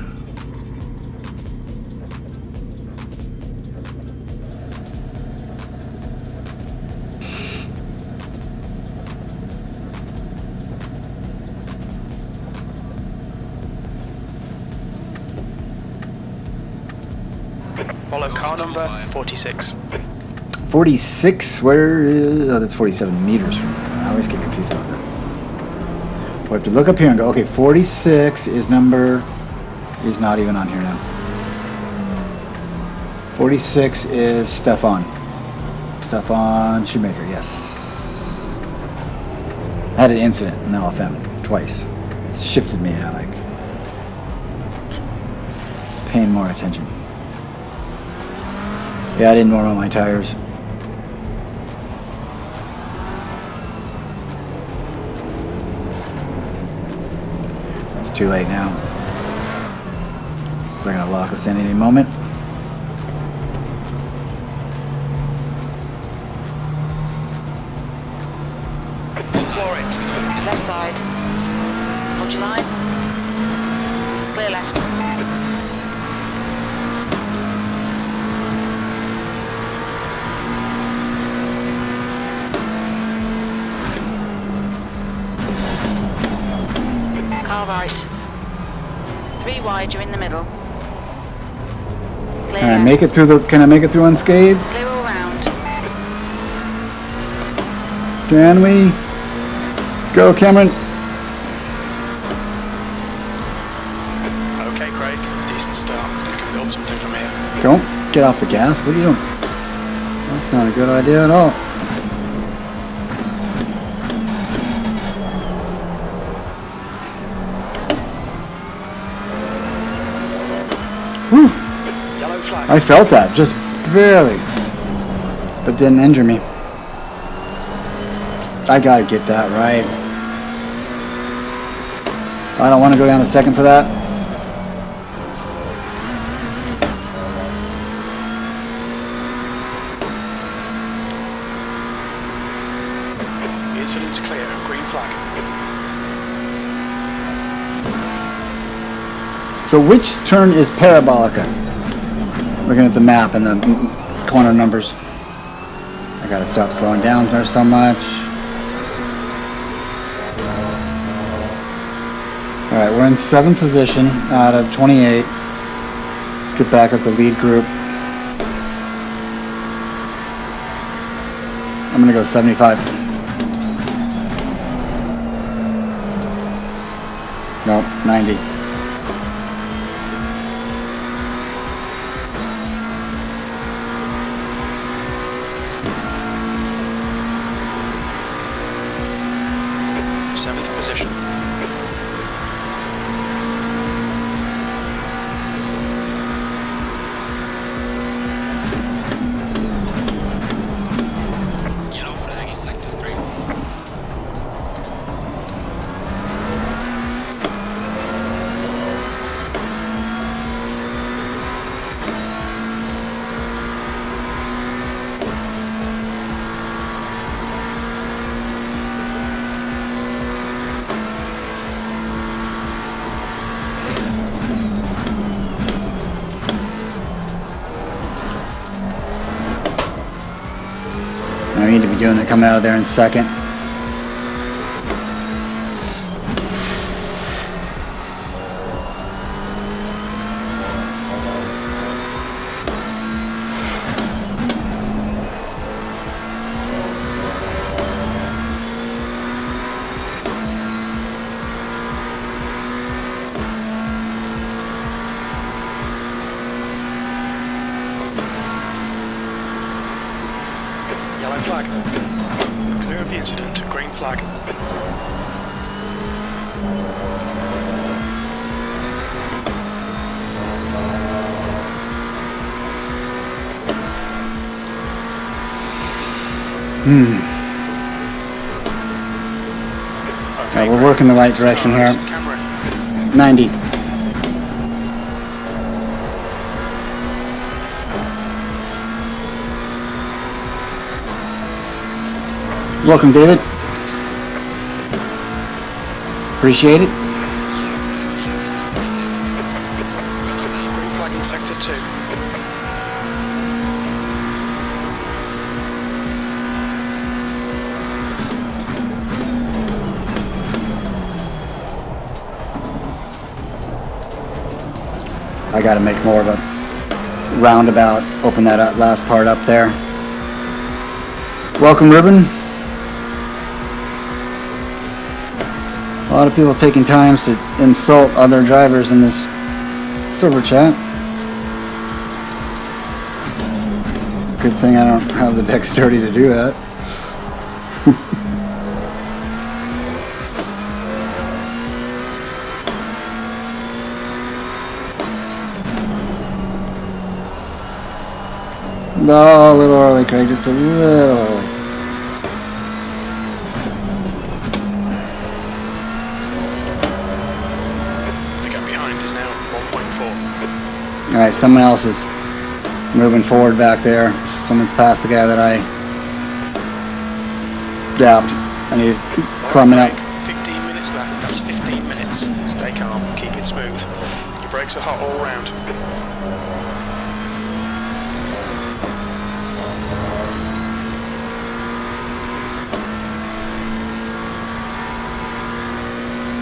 Follow car number 46. 46? Where is... Oh, that's 47 meters from there. I always get confused about that. We have to look up here and go, okay, 46 is number... He's not even on here now. 46 is Stefan. Stefan Shoemaker, yes. I had an incident in LFM twice. It's shifted me, I like paying more attention. Yeah, I didn't warm up my tires. It's too late now. They're gonna lock us in any moment. Floor it. Left side. Hold your line. Clear left. Car right. 3 wide, you're in the middle. Clear Can I left. make it through the? Can I make it through unscathed? Clear all round. Can we? Go, Cameron. Okay, Craig. Decent start. You can build something from here. Don't get off the gas. What are you doing? That's not a good idea at all. Whew. Yellow flag. I felt that, just barely. But didn't injure me. I gotta get that right. I don't want to go down a second for that. The incident's clear. Green flag. So which turn is Parabolica? Looking at the map and the corner numbers. I gotta stop slowing down there so much. Alright, we're in 7th position out of 28. Let's get back up the lead group. I'm gonna go 75. Nope, 90. Position. Yellow flag in sector 3. I need to be doing that coming out of there in second. flag. Clear of the incident. Green flag. Okay, we're working the right direction here. Camera. 90. Welcome, David. Appreciate it. Green flag in sector 2. I gotta make more of a roundabout. Open that up, last part up there. Welcome, Ruben. A lot of people taking times to insult other drivers in this server chat. Good thing I don't have the dexterity to do that. No, a little early, Craig, just a little early. The gap behind is now 1.4. Alright, someone else is moving forward back there. Someone's passed the guy that I dapped, and he's climbing up. 15 minutes left. That's 15 minutes. Stay calm. Keep it smooth. Your brakes are hot all round.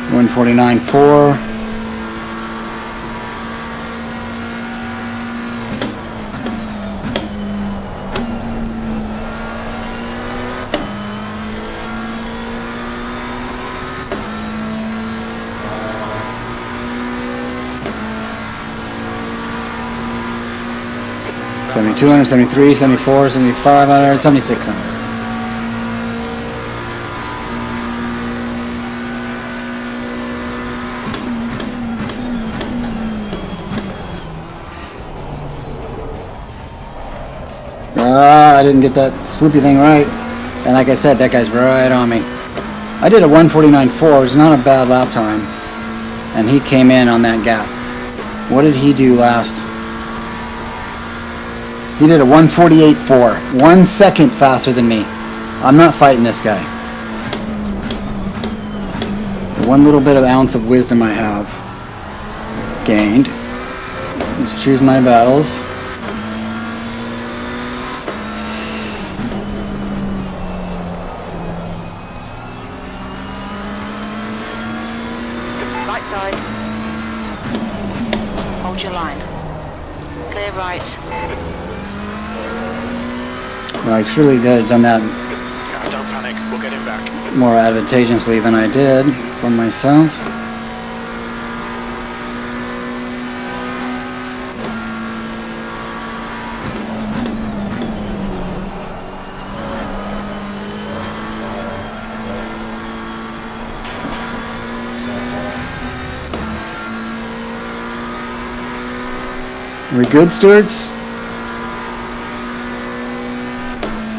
.149.4. $7,200, $73, $74, $75, $76. I didn't get that swoopy thing right. And like I said, that guy's right on me. I did a 149.4, which is not a bad lap time. And he came in on that gap. What did he do last? He did a 148.4. 1 second faster than me. I'm not fighting this guy. The one little bit of ounce of wisdom I have gained is choose my battles. Right side. Hold your line. Clear right. Well, I surely could have done that Don't panic. We'll get him back. more advantageously than I did for myself. Are we good, stewards?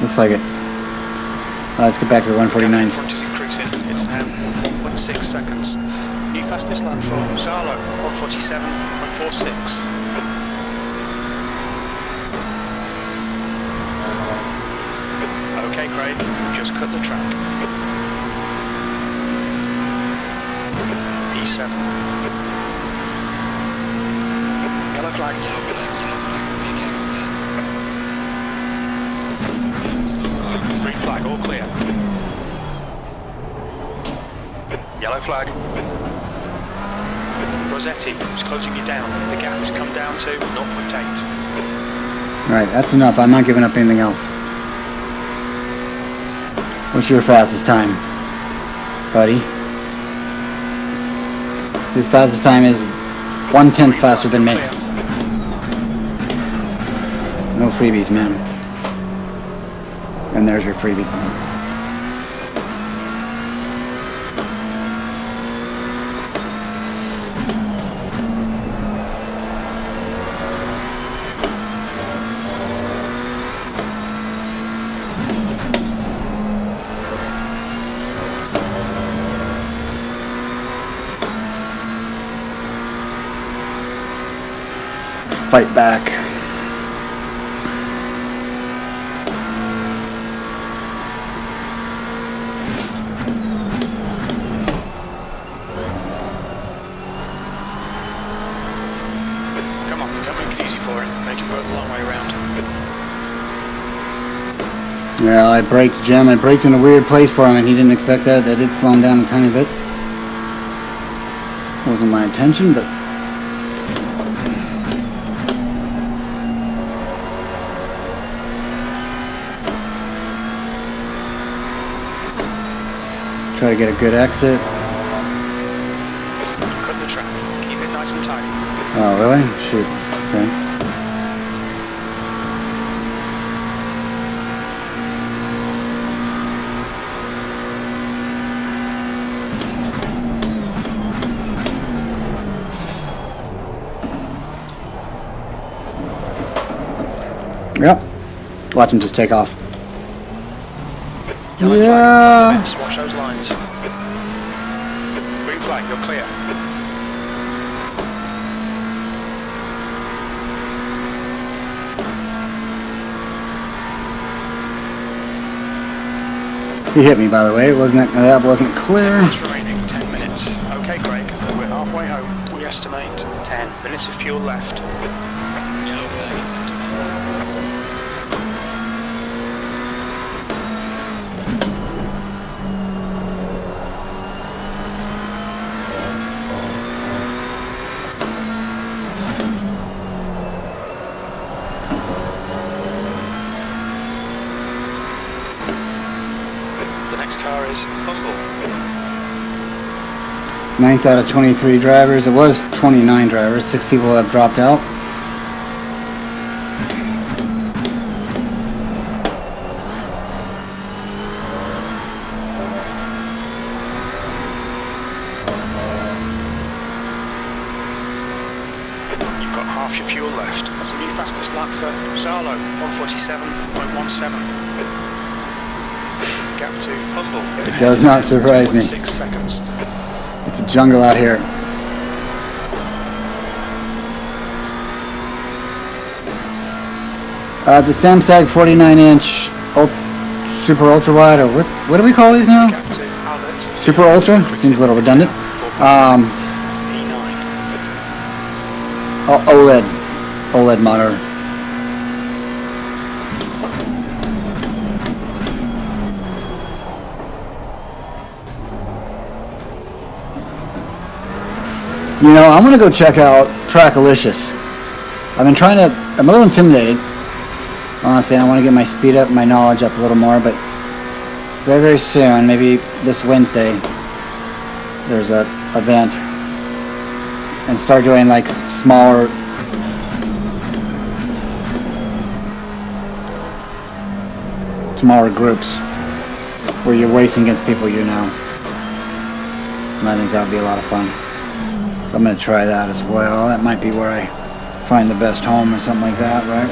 Looks like it. Let's get back to the 149s. Front is increasing. It's now 1.6 seconds. New fastest lap for Zalo, 147.46. Okay, Craig, just cut the track. E7. Yellow flag. Green flag, all clear. Yellow flag. Rossetti is closing you down. The gap has come down to 0.8. Alright, that's enough. I'm not giving up anything else. What's your fastest time, buddy? His fastest time is 1/10 faster than me. No freebies, man. And there's your freebie. Fight back. Come on, don't make it easy for him. Make him go the long way around. Yeah, I braked Jim. I braked in a weird place for him, and he didn't expect that. That did slow him down a tiny bit. Wasn't my intention, but try to get a good exit. Cut the track. Keep it nice and tidy. Oh, really? Shoot. Okay. Yep. Watch him just take off. Yellow Yeah. flag. Watch those lines. Green flag, you're clear. He hit me, by the way. That wasn't clear. Minutes remaining, 10 minutes. Okay, Greg, we're halfway home. We estimate 10 minutes of fuel left. Yellow flag accepted. The next car is Humble. 9th out of 23 drivers. It was 29 drivers. 6 people have dropped out. You've got half your fuel left. That's a new fastest lap for Zalo, 147.17. Gap to Humble. It does not surprise me. 6 seconds. It's a jungle out here. It's a Samsung 49-inch super ultra wide, or what do we call these now? Gap to Albert. Super ultra? Seems a little redundant. E9. OLED monitor. You know, I'm gonna go check out Trackalicious. I'm a little intimidated. Honestly, I want to get my speed up, my knowledge up a little more, but very, very soon, maybe this Wednesday, there's a event, and start doing like smaller groups where you're racing against people you know. And I think that would be a lot of fun. So I'm going to try that as well. That might be where I find the best home or something like that, right?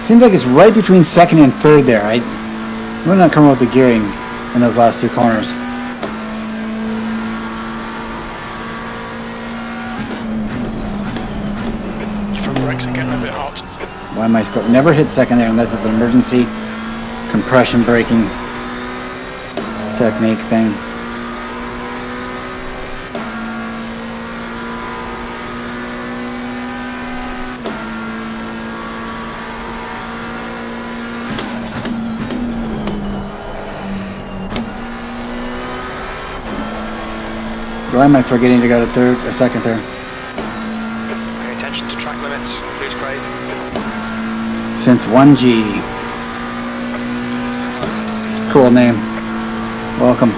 Seems like it's right between second and third there. We're not coming with the gearing in those last 2 corners. Front brakes are getting a bit hot. Why am I never hit second there unless it's an emergency compression braking technique thing. Why am I forgetting to go to second there? Pay attention to track limits, please, Craig. Since 1G. Cool name. Welcome.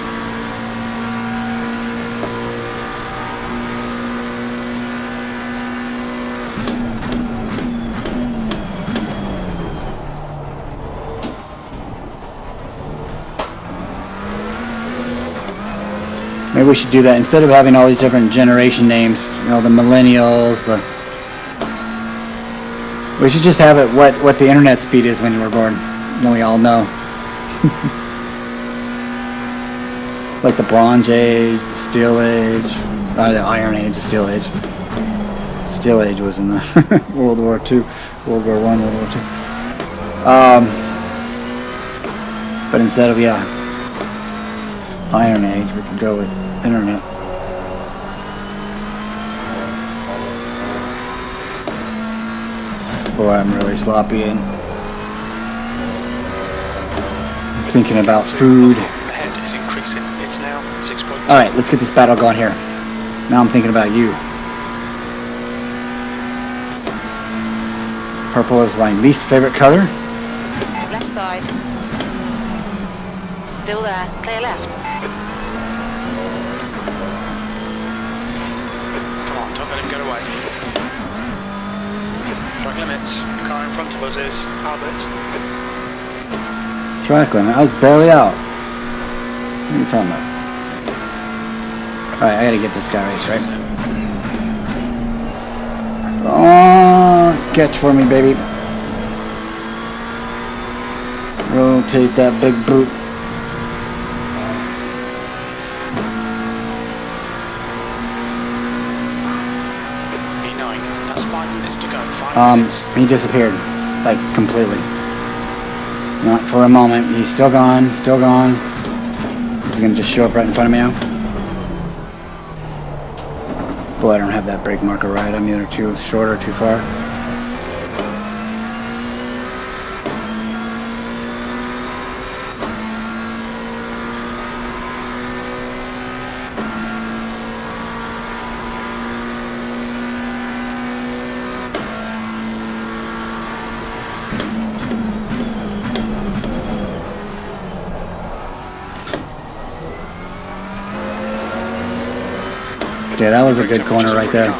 Maybe we should do that instead of having all these different generation names. You know, the millennials. We should just have it what the internet speed is when you were born. Then we all know. Like the Bronze Age, the Steel Age, the Iron Age, the Steel Age. Steel Age was in the World War II, World War I, World War II. But instead of Iron Age, we could go with internet. Boy, I'm really sloppy and I'm thinking about food. Ahead is increasing. It's now 6.9. All right, let's get this battle going here. Now I'm thinking about you. Purple is my least favorite color. Left side. Still there. Clear left. Come on, don't let him get away. Track limits. Car in front of us is Albert. Track limit. I was barely out. What are you talking about? Alright, I gotta get this guy race, right? Oh, catch for me, baby. Rotate that big boot. E9. That's 5 minutes to go. 5 minutes. He disappeared, like, completely. Not for a moment. He's still gone, still gone. He's gonna just show up right in front of me now. Boy, I don't have that brake marker right. I'm either too short or too far. Yeah, that was a good corner right there.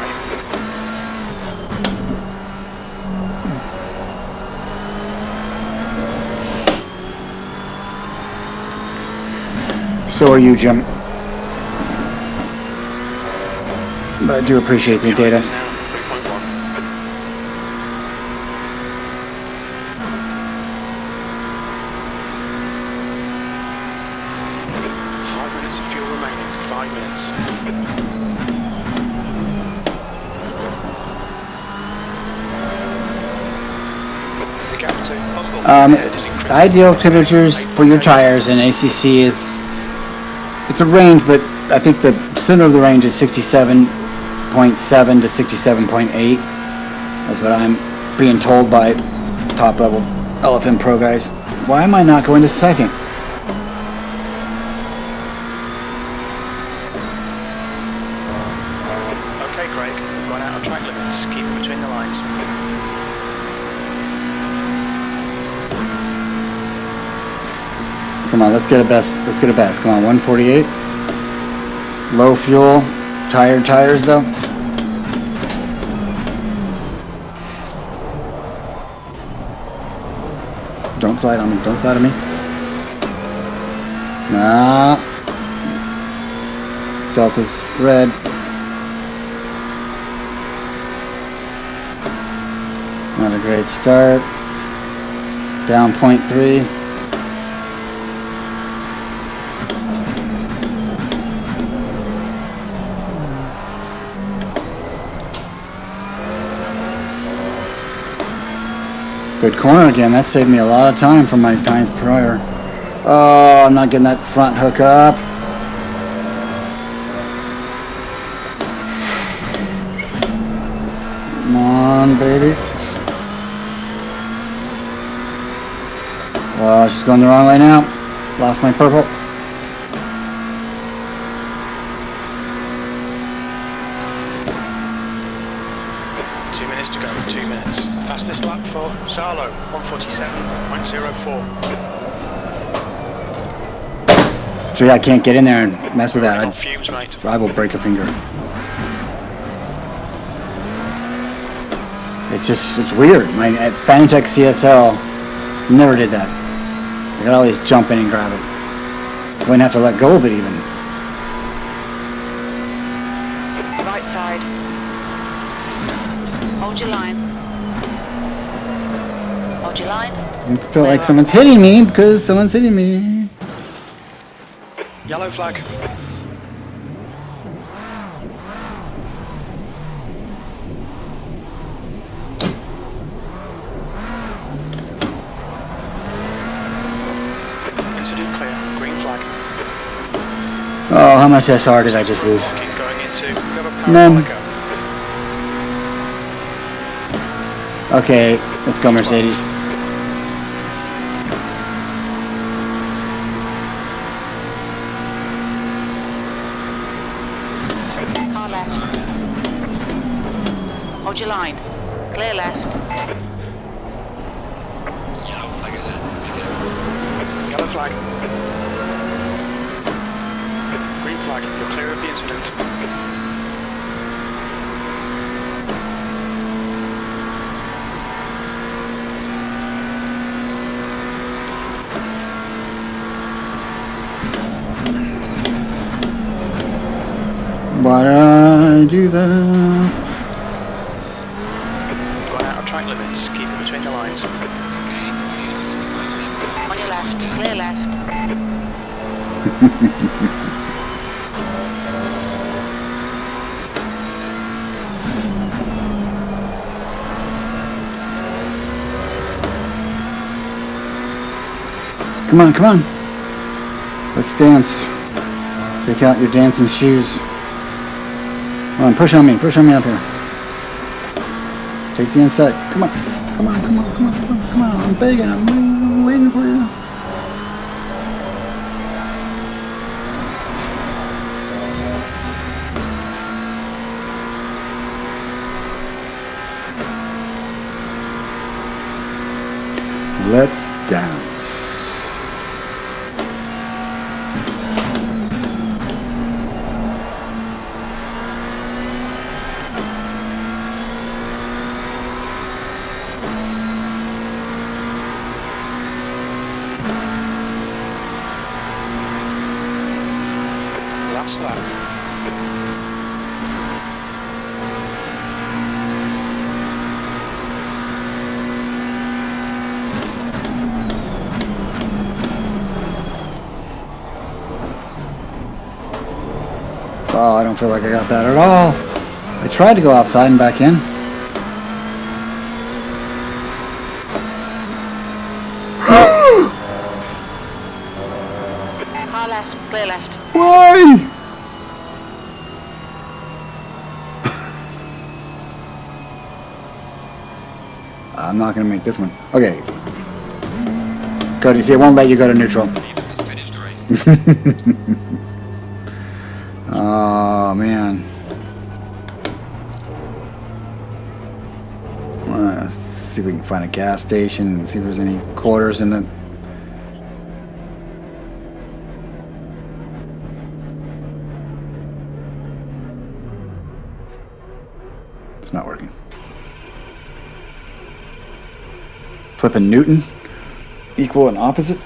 So are you, Jim. But I do appreciate the data. Minutes of fuel remaining. 5 minutes. The gap to Humboldt ahead is increasing. Ideal temperatures for your tires in ACC is, it's a range, but I think the center of the range is 67.7 to 67.8. That's what I'm being told by top level LFM Pro guys. Why am I not going to second? Okay, Craig, we've gone out of track limits. Keep them between the lines. Come on, let's get a best. Let's get a best. Come on, 148. Low fuel, tired tires though. Don't slide on me. Don't slide on me. Nah. Delta's red. Not a great start. Down 0.3. Good corner again. That saved me a lot of time from my times prior. Oh, I'm not getting that front hook up. Come on, baby. Oh, she's going the wrong way now. Lost my purple. To go, 2 minutes. Fastest lap for Salo, 147.04. So yeah, I can't get in there and mess with that. On fumes, mate. I will break a finger. It's just, it's weird. My Fanatec CSL never did that. I could always jump in and grab it. I wouldn't have to let go of it even. Hold your line. Hold your line. It felt like someone's hitting me because someone's hitting me. Yellow flag. Incident clear. Green flag. Oh, how much SR did I just lose? Keep going into cover None. parabolica. Okay, let's go Mercedes. Car left. Hold your line. Clear left. Yellow flag ahead. Be careful. Yellow flag. Green flag. You're clear of the incident. Why did I do that? Going out of track limits. Keep it between the lines. Okay, Leo's on the right lane. On your left. Clear left. Come on, come on. Let's dance. Take out your dancing shoes. Come on, push on me up here. Take the inside. Come on, come on, come on, come on, come on, come on. I'm begging, I'm waiting for you. Let's dance. Last lap. Oh, I don't feel like I got that at all. I tried to go outside and back in. Car left. Clear left. Why? I'm not gonna make this one. Okay. Cody, see, it won't let you go to neutral. Leader has finished the race. Oh, man. Let's see if we can find a gas station and see if there's any quarters in the... It's not working. Flipping Newton? Equal and opposite?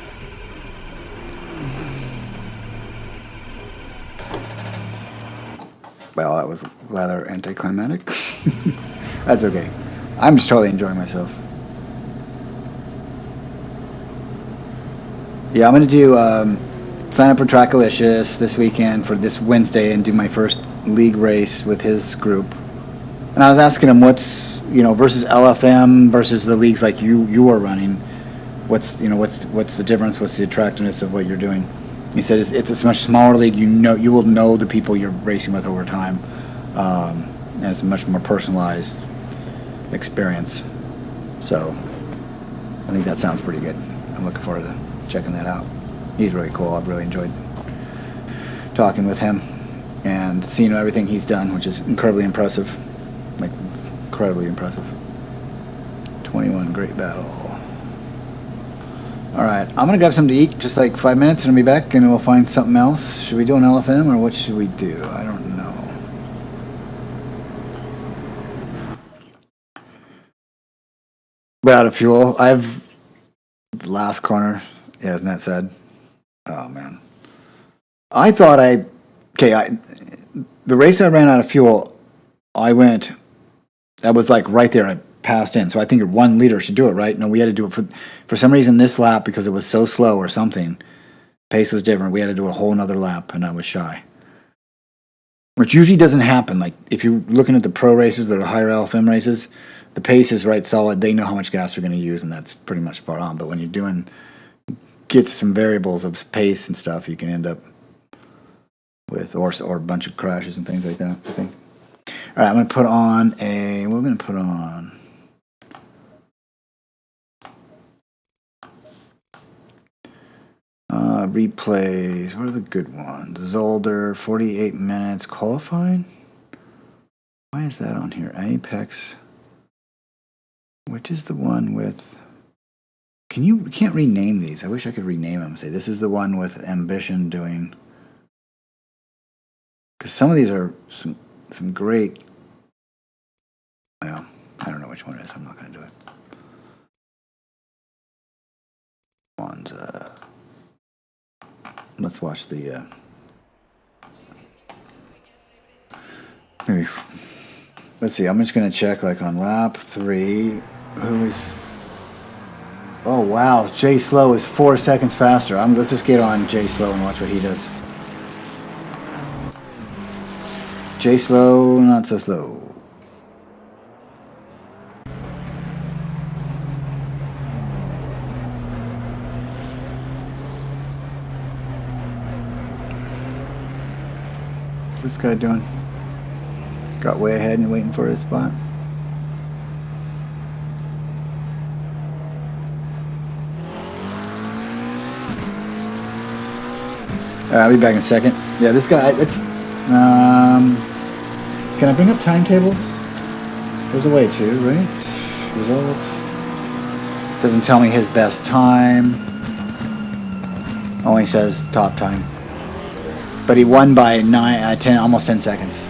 Well, that was rather anticlimactic. That's okay. I'm just totally enjoying myself. Yeah, I'm going to do sign up for Trackalicious this weekend for this Wednesday and do my first league race with his group. And I was asking him what's, versus LFM versus the leagues like you are running. What's the difference? What's the attractiveness of what you're doing? He said it's a much smaller league. You will know the people you're racing with over time, and it's a much more personalized experience. So I think that sounds pretty good. I'm looking forward to checking that out. He's really cool. I've really enjoyed talking with him and seeing everything he's done, which is incredibly impressive. Like, incredibly impressive. 21, great battle. Alright, I'm gonna grab something to eat, just like 5 minutes, and I'll be back, and we'll find something else. Should we do an LFM, or what should we do? I don't know. We're out of fuel. Last corner. Yeah, isn't that sad? Oh, man. I thought the race I ran out of fuel, I went That was like right there. I passed in. So I think 1 liter should do it, right? No, we had to do it for some reason this lap because it was so slow or something. Pace was different. We had to do a whole nother lap, and I was shy. Which usually doesn't happen. Like if you're looking at the pro races that are higher LFM races, the pace is right solid. They know how much gas they're going to use, and that's pretty much spot on. But when you're get some variables of pace and stuff, you can end up with or a bunch of crashes and things like that, I think. All right, I'm going to put on what am I going to put on? Replays. What are the good ones? Zolder, 48 minutes qualifying. Why is that on here? Apex. Which is the one with? We can't rename these. I wish I could rename them. Say this is the one with Ambition doing. Because some of these are some great. Well, I don't know which one it is. I'm not going to do it. One's let's watch the maybe let's see, I'm just gonna check like on lap 3 who is oh wow, Jay Slow is 4 seconds faster. Let's just get on Jay Slow and watch what he does. Jay Slow, not so slow. What's this guy doing? Got way ahead and waiting for his spot. I'll be back in a second. Yeah, this guy, it's, can I bring up timetables? There's a way to, right? Results. Doesn't tell me his best time. Only says top time. But he won by 10, almost 10 seconds.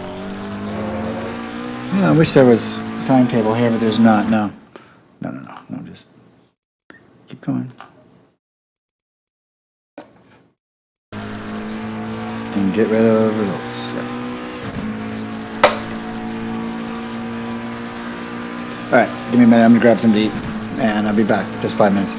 Yeah, I wish there was a timetable here, but there's not. No, just keep going. And get rid of results. Yeah. Alright, give me a minute. I'm going to grab something to eat, and I'll be back. Just 5 minutes.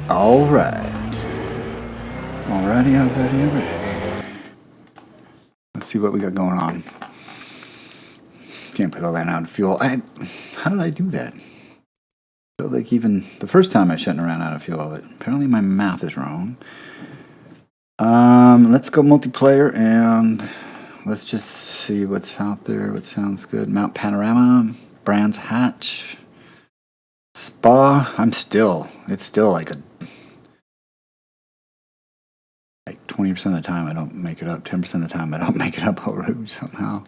Alrighty. Let's see what we got going on. Can't put all that out of fuel. How did I do that? I felt like even the first time I shouldn't have ran out of fuel, but apparently my math is wrong. Let's go multiplayer and let's just see what's out there, what sounds good. Mount Panorama, Brands Hatch, Spa. It's still like 20% of the time I don't make it up, 10% of the time I don't make it up Eau Rouge somehow.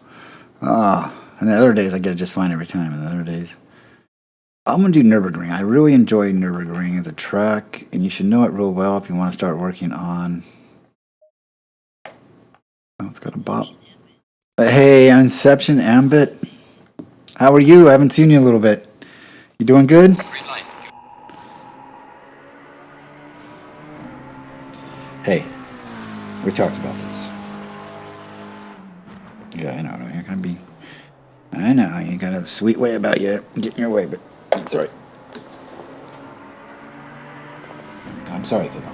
And the other days I get it just fine every time, and the other days. I'm going to do Nürburgring. I really enjoy Nürburgring as a track, and you should know it real well if you want to start working on... Oh, it's got a bop. Hey, Inception Ambit. How are you? I haven't seen you in a little bit. You doing good? Green light. Hey, we talked about this. Yeah, I know. You're going to be... I know, you got a sweet way about you getting your way, but I'm sorry. I'm sorry, kiddo.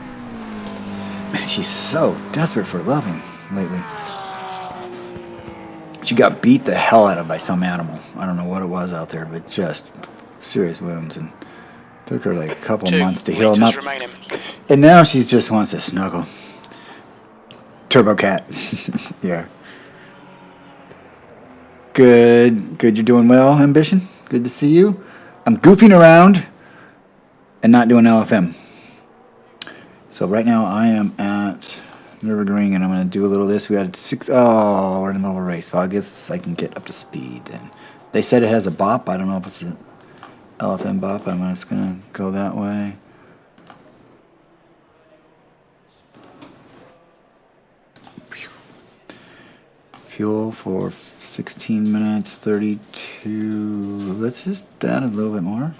Man, she's so desperate for loving lately. She got beat the hell out of by some animal. I don't know what it was out there, but just serious wounds, and took her like a couple months to heal them up. Remaining. And now she just wants to snuggle. Turbo Cat. Yeah. Good, you're doing well, Ambition. Good to see you. I'm goofing around and not doing LFM. So right now I am at Nürburgring and I'm going to do a little of this. We had we're in the middle of a race. Well, I guess I can get up to speed. And they said it has a bop. I don't know if it's an LFM bop. I'm just going to go that way. Fuel for 16 minutes, 32. Let's just add a little bit more.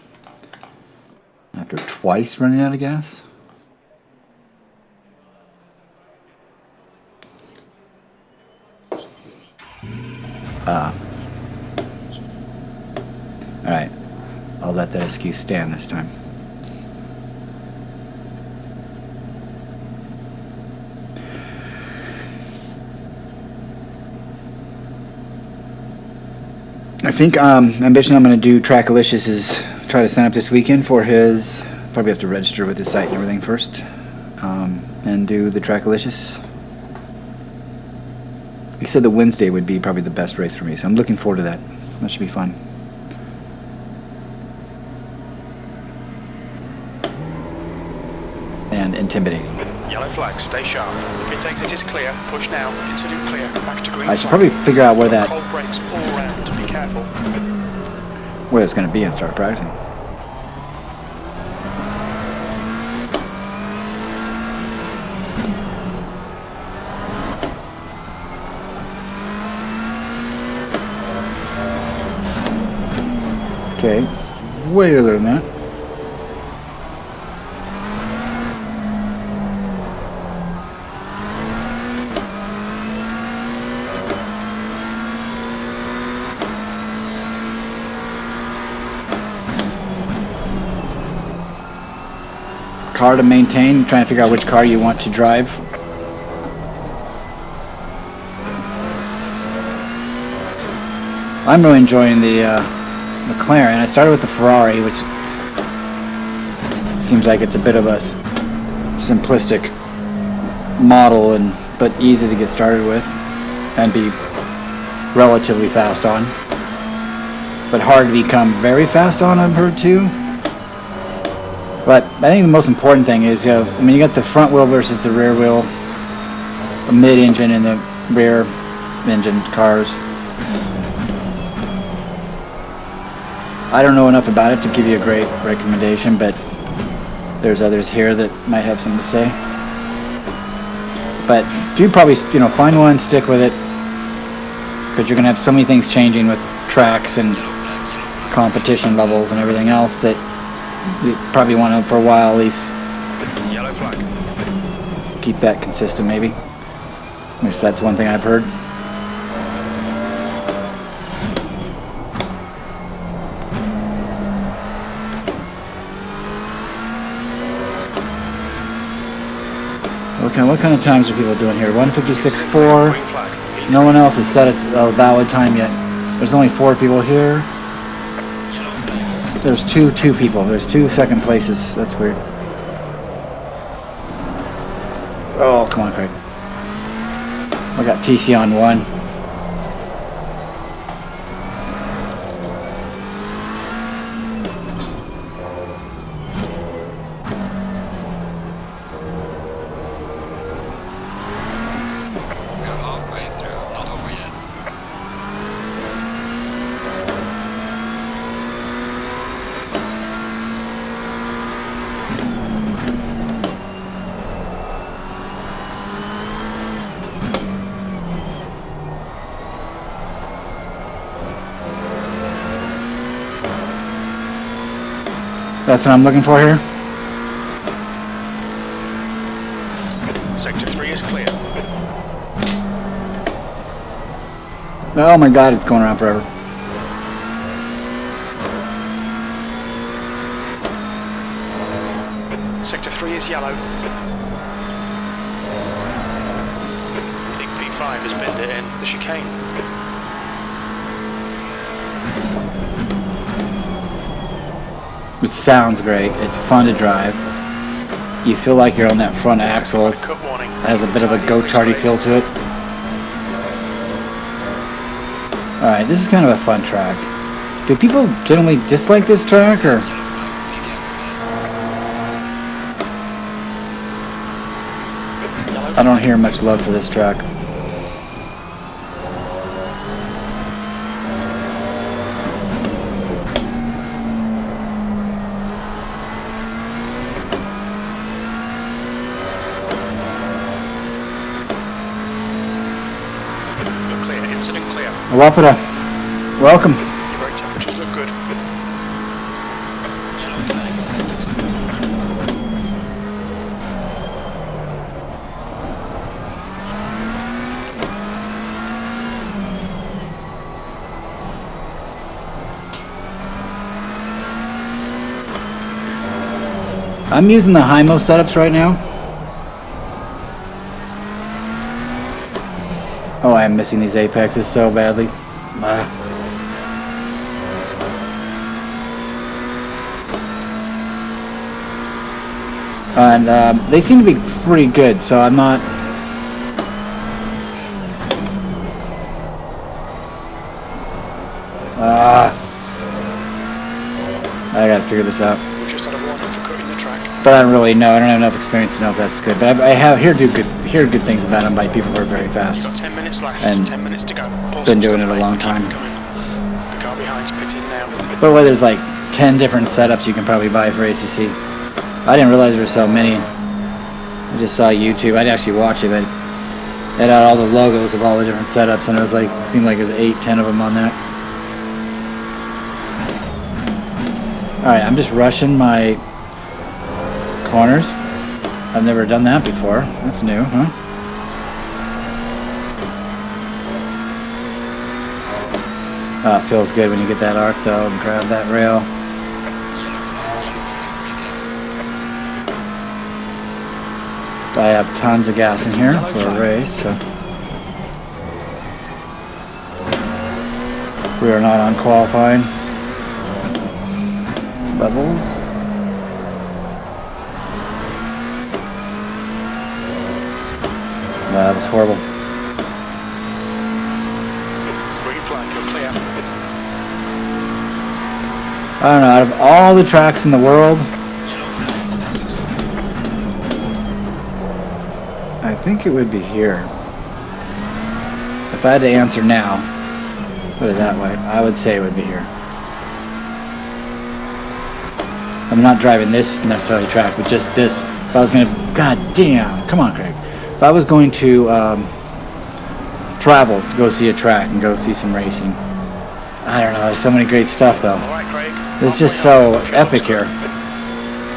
After twice running out of gas. Alright. I'll let that excuse stand this time. I think Ambition I'm going to do Trackalicious is try to sign up this weekend for his, probably have to register with his site and everything first, and do the Trackalicious. He said the Wednesday would be probably the best race for me, so I'm looking forward to that. That should be fun. And intimidating. Yellow flag, stay sharp. Pit exit is clear. Push now. Into clear. Back to green. I should probably figure out where that, Cold brakes all round. Be careful. where it's going to be and start practicing. Okay, way earlier than that. Car to maintain, trying to figure out which car you want to drive. I'm really enjoying the McLaren. I started with the Ferrari, which seems like it's a bit of a simplistic model, but easy to get started with and be relatively fast on. But hard to become very fast on, I've heard too. But I think the most important thing is, you got the front wheel versus the rear wheel, the mid-engine and the rear engine cars. I don't know enough about it to give you a great recommendation, but there's others here that might have something to say. But do probably, find one, stick with it, because you're gonna have so many things changing with tracks and competition levels and everything else that you probably want to, for a while at least, Yellow flag. keep that consistent maybe. At least that's one thing I've heard. What kind of times are people doing here? 1:56.4. Green flag. No one else has set a valid time yet. There's only 4 people here. There's two people. There's 2 second places. That's weird. Oh, come on, Craig. I got TC on 1. We're halfway through, not over yet. That's what I'm looking for here. Sector 3 is clear. Oh my God, it's going around forever. Sector 3 is yellow. I think P5 has been it in the chicane. It sounds great. It's fun to drive. You feel like you're on that front axle. It Cut warning. has a bit of a go-karty feel to it. Alright, this is kind of a fun track. Do people generally dislike this track, or? I don't hear much love for this track. You're clear. Incident clear. Wapata, welcome. Your brake temperatures look good. Yellow flag is sector 2. I'm using the HIMO setups right now. Oh, I'm missing these apexes so badly. And they seem to be pretty good, so I'm not... I gotta figure this out. We just had a warning for cutting the track. But I don't really know. I don't have enough experience to know if that's good. But I have heard good things about them by people who are very fast. Got 10 minutes left. And 10 minutes to go. been doing it a long time. The car behind's pitting now. But well, there's like 10 different setups you can probably buy for ACC. I didn't realize there were so many. I just saw YouTube. I didn't actually watch it, but it had all the logos of all the different setups, and it was like, seemed like it was 8-10 of them on that. Alright, I'm just rushing my corners. I've never done that before. That's new, huh? Oh, it feels good when you get that arc though and grab that rail. I have tons of gas in here for a race, so we are not on qualifying levels. That was horrible. Green flag, you're clear. I don't know, out of all the tracks in the world, Yellow flag is sector 2. I think it would be here. If I had to answer now, put it that way, I would say it would be here. I'm not driving this necessarily track, but just this. If I was gonna, god damn, come on, Craig. If I was going to travel to go see a track and go see some racing. I don't know, there's so many great stuff though. All right, Craig. It's just so epic here.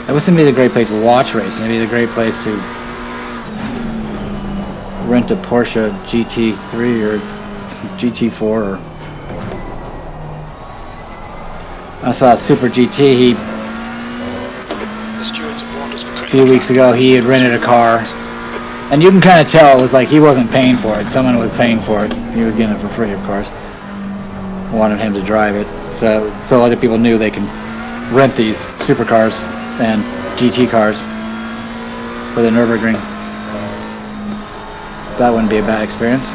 It wouldn't be a great place to watch racing. It'd be a great place to rent a Porsche GT3 or GT4. Or I saw a Super GT. The stewards have warned us for A few weeks ago, he had rented a car, and you can kind of tell it was like he wasn't paying for it. Someone was paying for it. He was getting it for free, of course. Wanted him to drive it, so other people knew they can rent these supercars and GT cars for the Nürburgring. That wouldn't be a bad experience.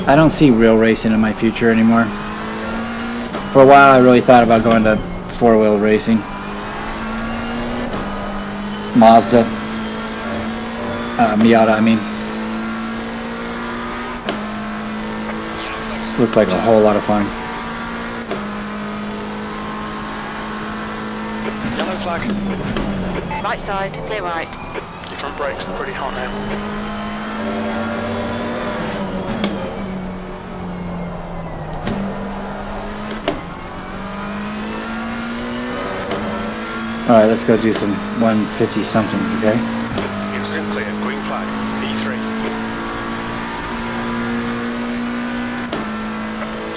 I don't see real racing in my future anymore. For a while, I really thought about going to four-wheel racing. Mazda. Miata, I mean. Looked like a whole lot of fun. Yellow flag. Right side, clear right. Your front brakes are pretty hot now. Alright, let's go do some 150 somethings, okay? Incident clear. Green flag. E3.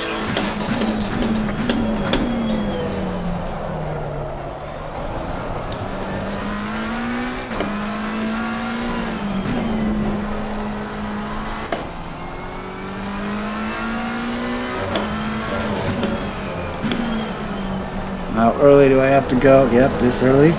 Yellow flag accepted. How early do I have to go? Yep, this early.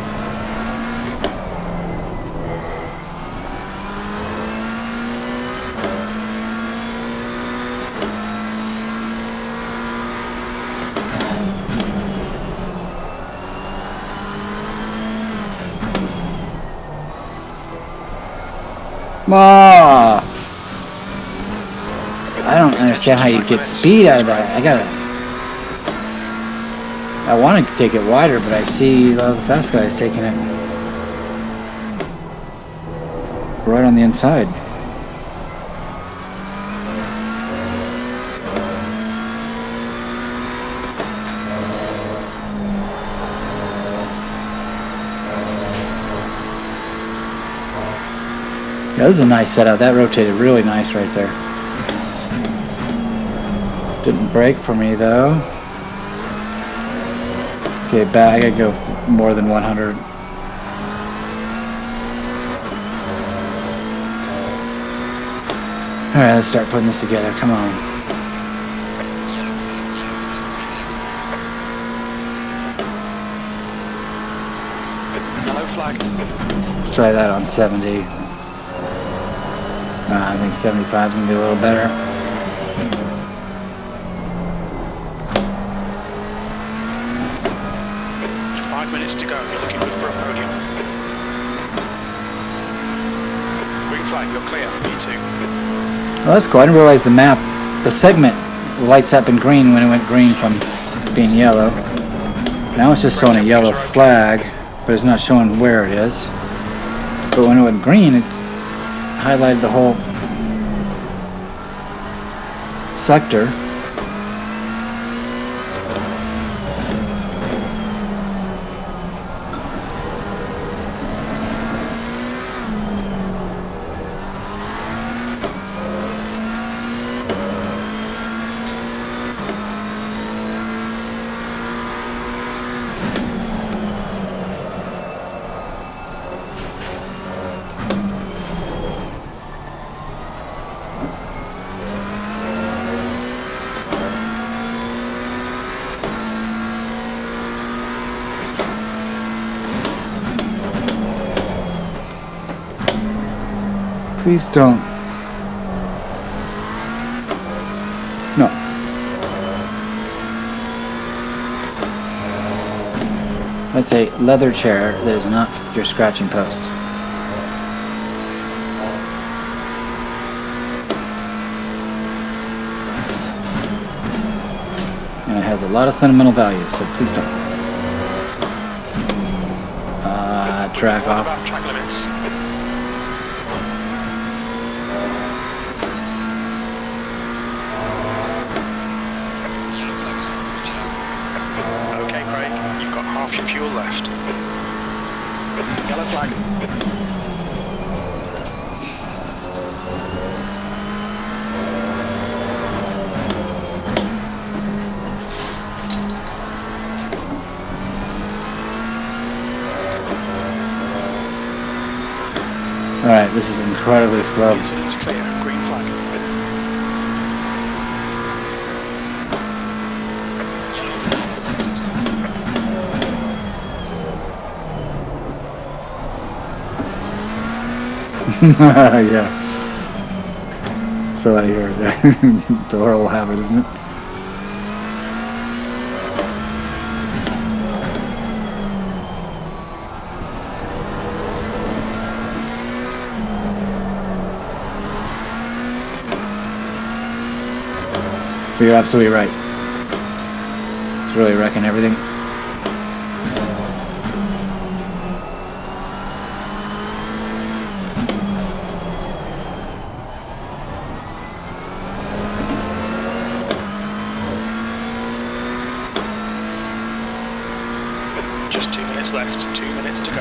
Ma! I don't understand how you get speed out of that. I want to take it wider, but I see a lot of the fast guys taking it right on the inside. Yeah, this is a nice setup. That rotated really nice right there. Didn't brake for me though. Okay, back. I gotta go more than 100. Alright, let's start putting this together. Come on. Yellow flag. Let's try that on 70. I think 75 is gonna be a little better. Minutes to go. You're looking good for a podium. Green flag, you're clear. E2. Well, that's cool. I didn't realize the map, the segment lights up in green when it went green from being yellow. Now it's just showing a yellow flag, but it's not showing where it is. But when it went green, it highlighted the whole sector. Please don't. No. That's a leather chair that is not your scratching post. And it has a lot of sentimental value, so please don't. track What off. about track limits? Yellow flag is on. Watch out. Okay, Craig, you've got half your fuel left. Yellow flag. Alright, this is incredibly slow. Incident's clear. Green flag. Yellow flag is sector 2. Yeah. So out of here. It's a horrible habit, isn't it? But you're absolutely right. It's really wrecking everything. Just 2 minutes left. 2 minutes to go.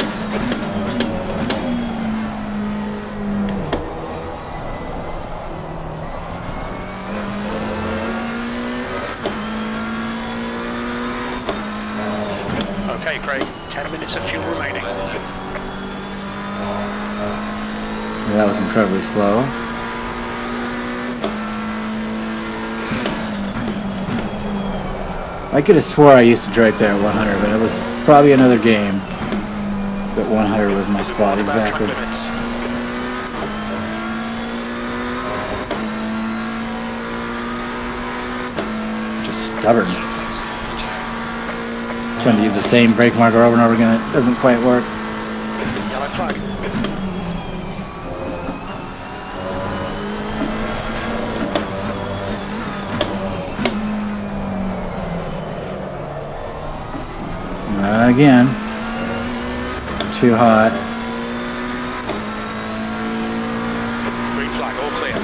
Okay, Craig. 10 minutes of fuel remaining. Yeah, that was incredibly slow. I could have swore I used to drive there at 100, but it was probably another game that 100 was my spot What about exactly. track limits? Just stubborn. Yellow flag is on. Watch out. Trying to use the same brake marker over and over again, it doesn't quite work. Yellow flag. Again. Too hot. Green flag. All clear.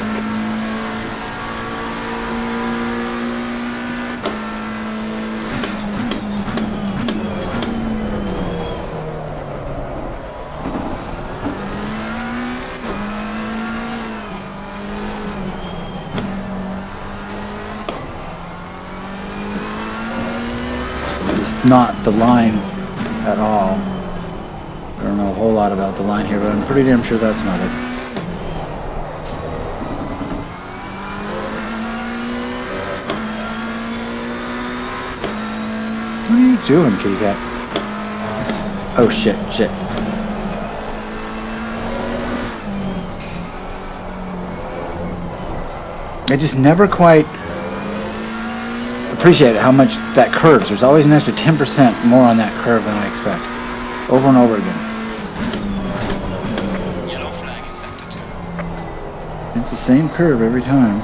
It's not the line at all. I don't know a whole lot about the line here, but I'm pretty damn sure that's not it. What are you doing, kitty cat? Oh shit, shit. I just never quite appreciate how much that curves. There's always an extra 10% more on that curve than I expect. Over and over again. Yellow flag in sector 2. It's the same curve every time.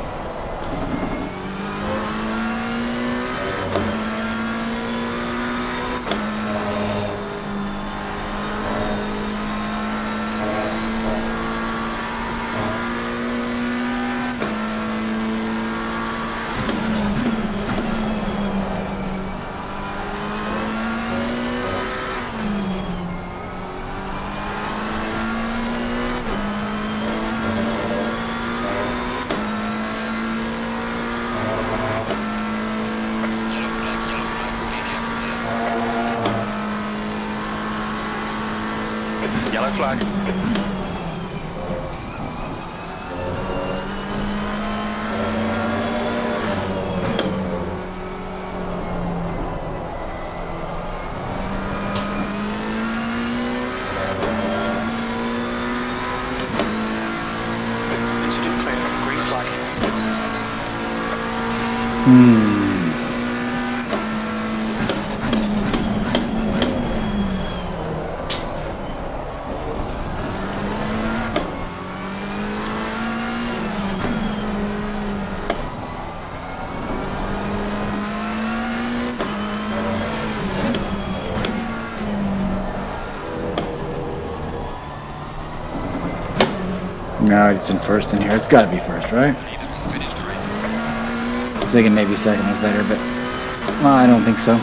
Yellow flag, be careful there. Yellow flag. Incident clear. Green flag. What's this exit? No, it's in first in here. It's got to be first, right? Neither has finished the race. I was thinking maybe second was better, but well, I don't think so.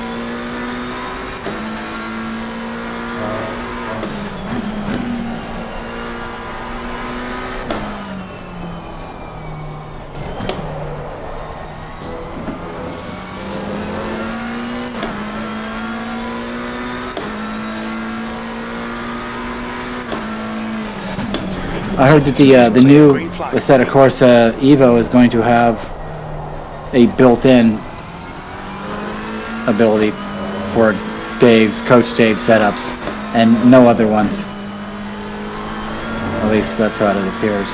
I heard that the new Assetto Corsa Evo is going to have a built-in ability for Coach Dave setups, and no other ones. At least that's how it appears.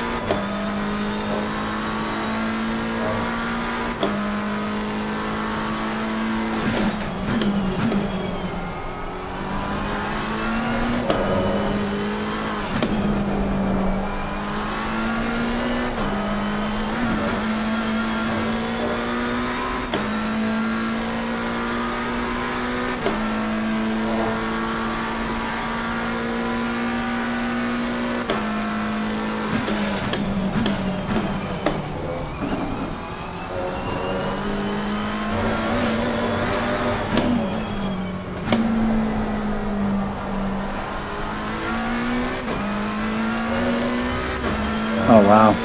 Oh wow.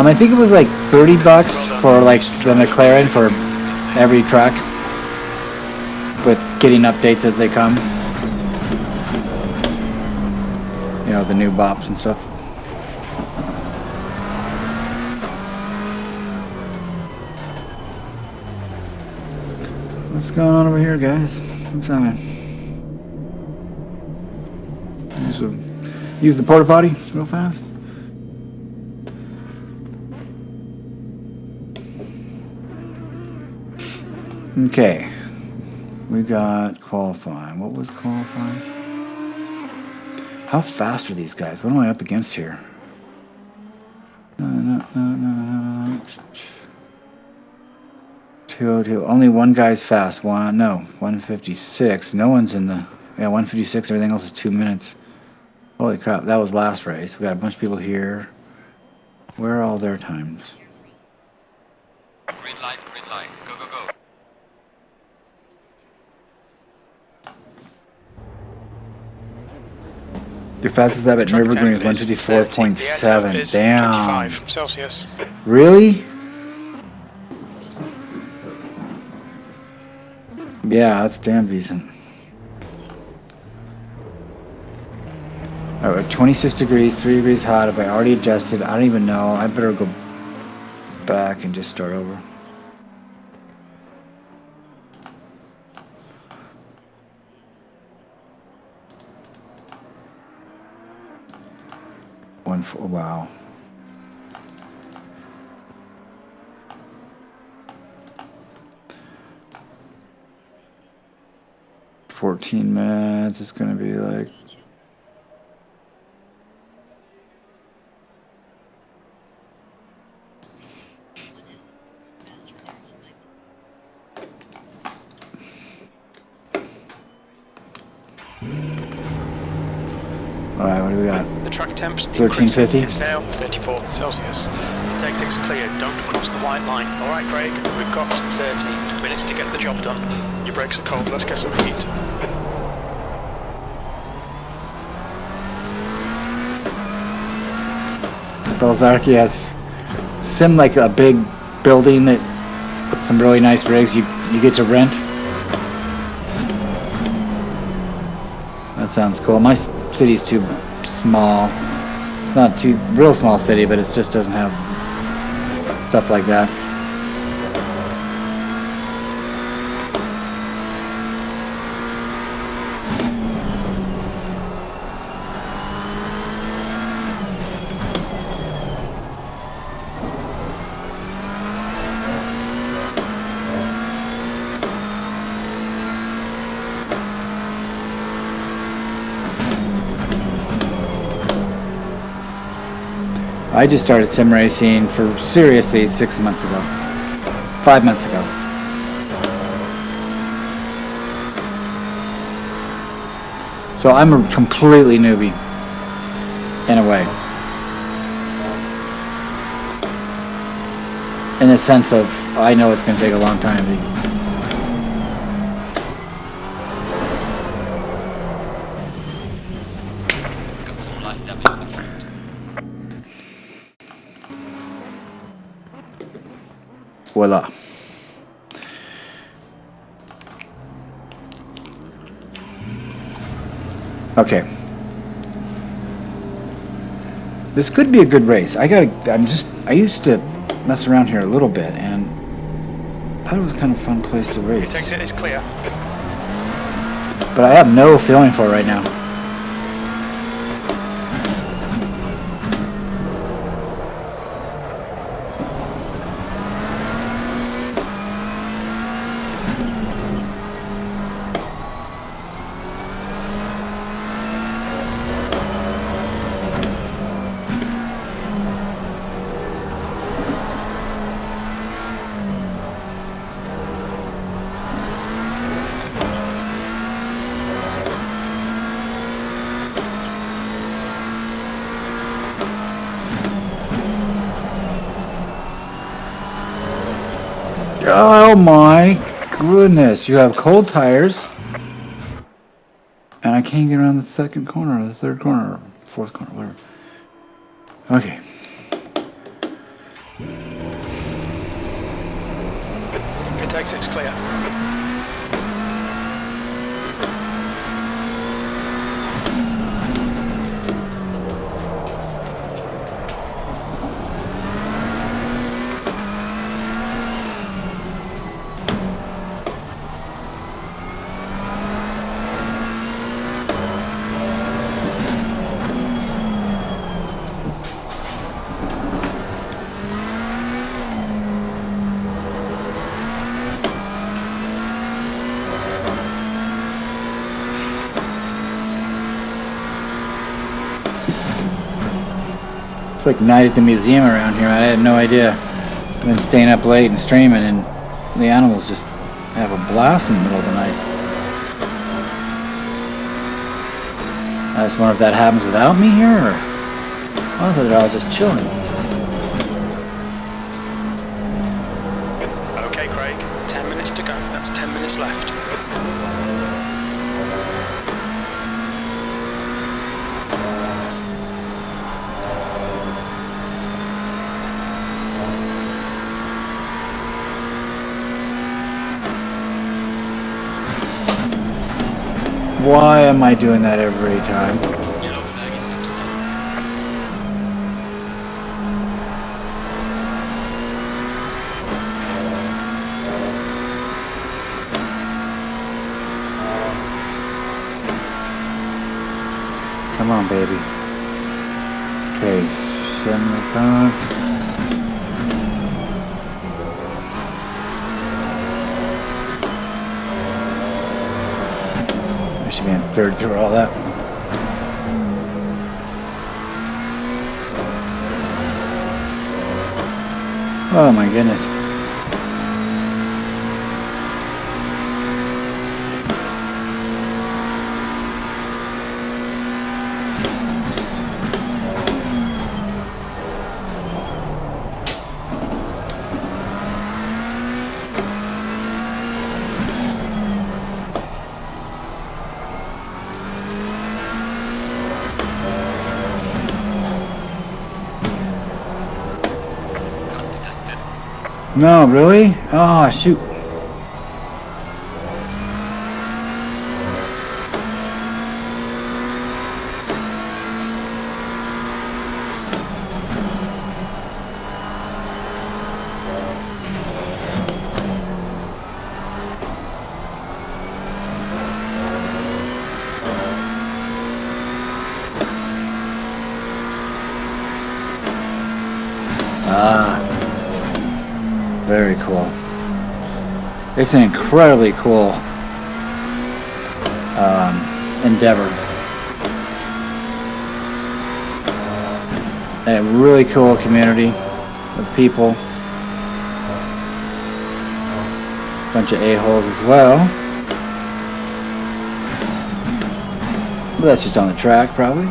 I think it was like $30 for like the McLaren for every track, with getting updates as they come. You know, the new bops and stuff. What's going on over here, guys? What's happening? Use the porta potty real fast. Okay, we got qualifying. What was qualifying? How fast are these guys? What am I up against here? No. 202. Only one guy's fast. 156. No one's in the. Yeah, 156. Everything else is 2 minutes. Holy crap, that was last race. We got a bunch of people here. Where are all their times? Green light, go, go, go. Your fastest lap at Nürburgring is 154.7. Damn. 25 Celsius. Really? Yeah, that's damn decent. Alright, 26 degrees, 3 degrees hot. Have I already adjusted? I don't even know. I better go back and just start over. Wow. $14 minutes. It's gonna be like. Alright, what do we got? The track temps 1350. It's now 34 Celsius. The exit's clear. Don't cross the white line. All right, Craig. We've got 13 minutes to get the job done. Your brakes are cold. Let's get some heat. Belzarki has sim like a big building that with some really nice rigs you get to rent. That sounds cool. My city's too small. It's not too real small city, but it just doesn't have stuff like that. I just started sim racing for seriously 6 months ago. 5 months ago. So I'm a completely newbie, in a way. in the sense of, I know it's going to take a long time to... We've got some light damage in the front. Voila. Okay. This could be a good race. I used to mess around here a little bit, and I thought it was kind of a fun place to race. Pit exit is clear. But I have no feeling for it right now. Oh my goodness, you have cold tires. And I can't get around the second corner, or the third corner, or fourth corner, whatever. Okay. Pit exit's clear. It's like night at the museum around here. I had no idea. I've been staying up late and streaming, and the animals just have a blast in the middle of the night. I just wonder if that happens without me here, or I thought they're all just chilling. Okay, Craig. 10 minutes to go. That's 10 minutes left. Why am I doing that every time? Yellow flag is set to on. Come on, baby. Okay, 75. I should be in third through all that. Oh my goodness. Cut detected. No, really? Oh, shoot. Very cool. It's an incredibly cool endeavor. And a really cool community of people. Bunch of a-holes as well. But that's just on the track, probably.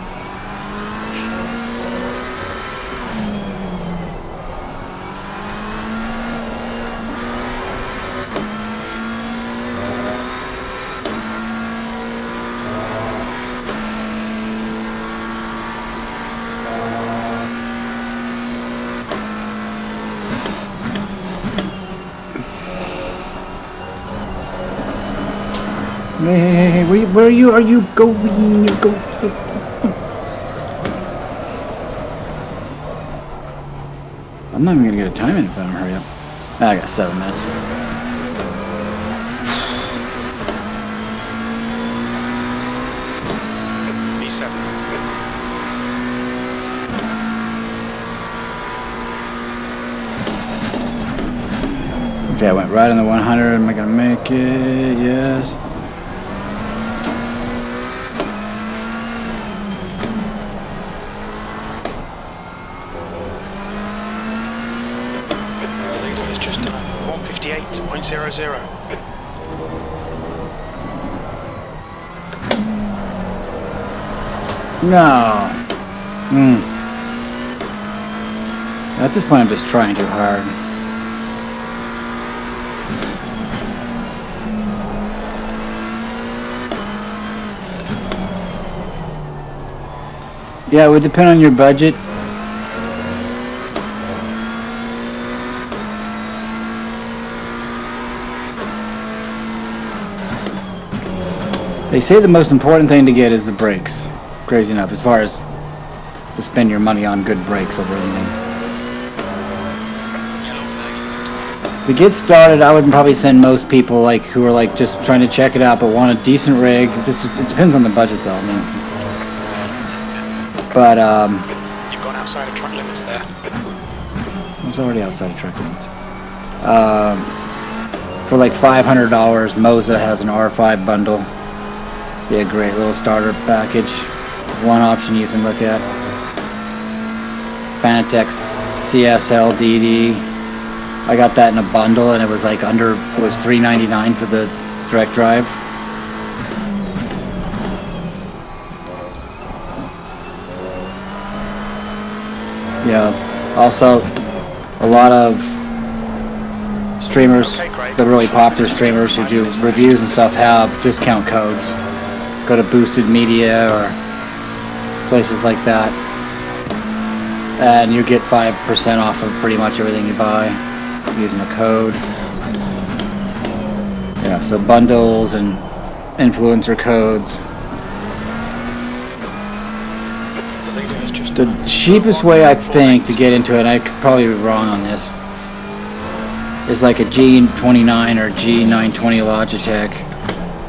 Hey, where are you? Are you going? Go. I'm not even gonna get a time in if I don't hurry up. I got 7 minutes. B7. Okay, I went right on the 100. Am I gonna make it? Yes. The leader has just done a 158.00. No. At this point, I'm just trying too hard. Yeah, it would depend on your budget. They say the most important thing to get is the brakes. Crazy enough, as far as to spend your money on good brakes over anything. Yellow flag is active. To get started, I would probably send most people like who are like just trying to check it out but want a decent rig. It depends on the budget though. I mean, but You've gone outside of track limits there. I was already outside of track limits. For like $500, Moza has an R5 bundle. Be a great little starter package. One option you can look at. Fanatec CSL DD. I got that in a bundle and it was like it was $399 for the direct drive. Yeah. Also, a lot of streamers, the really popular streamers who do reviews and stuff, have discount codes. Go to Boosted Media or places like that, and you get 5% off of pretty much everything you buy using a code. Yeah, so bundles and influencer codes. The leader has just The cheapest way I think to get into it, and I could probably be wrong on this, is like a G29 or G920 Logitech,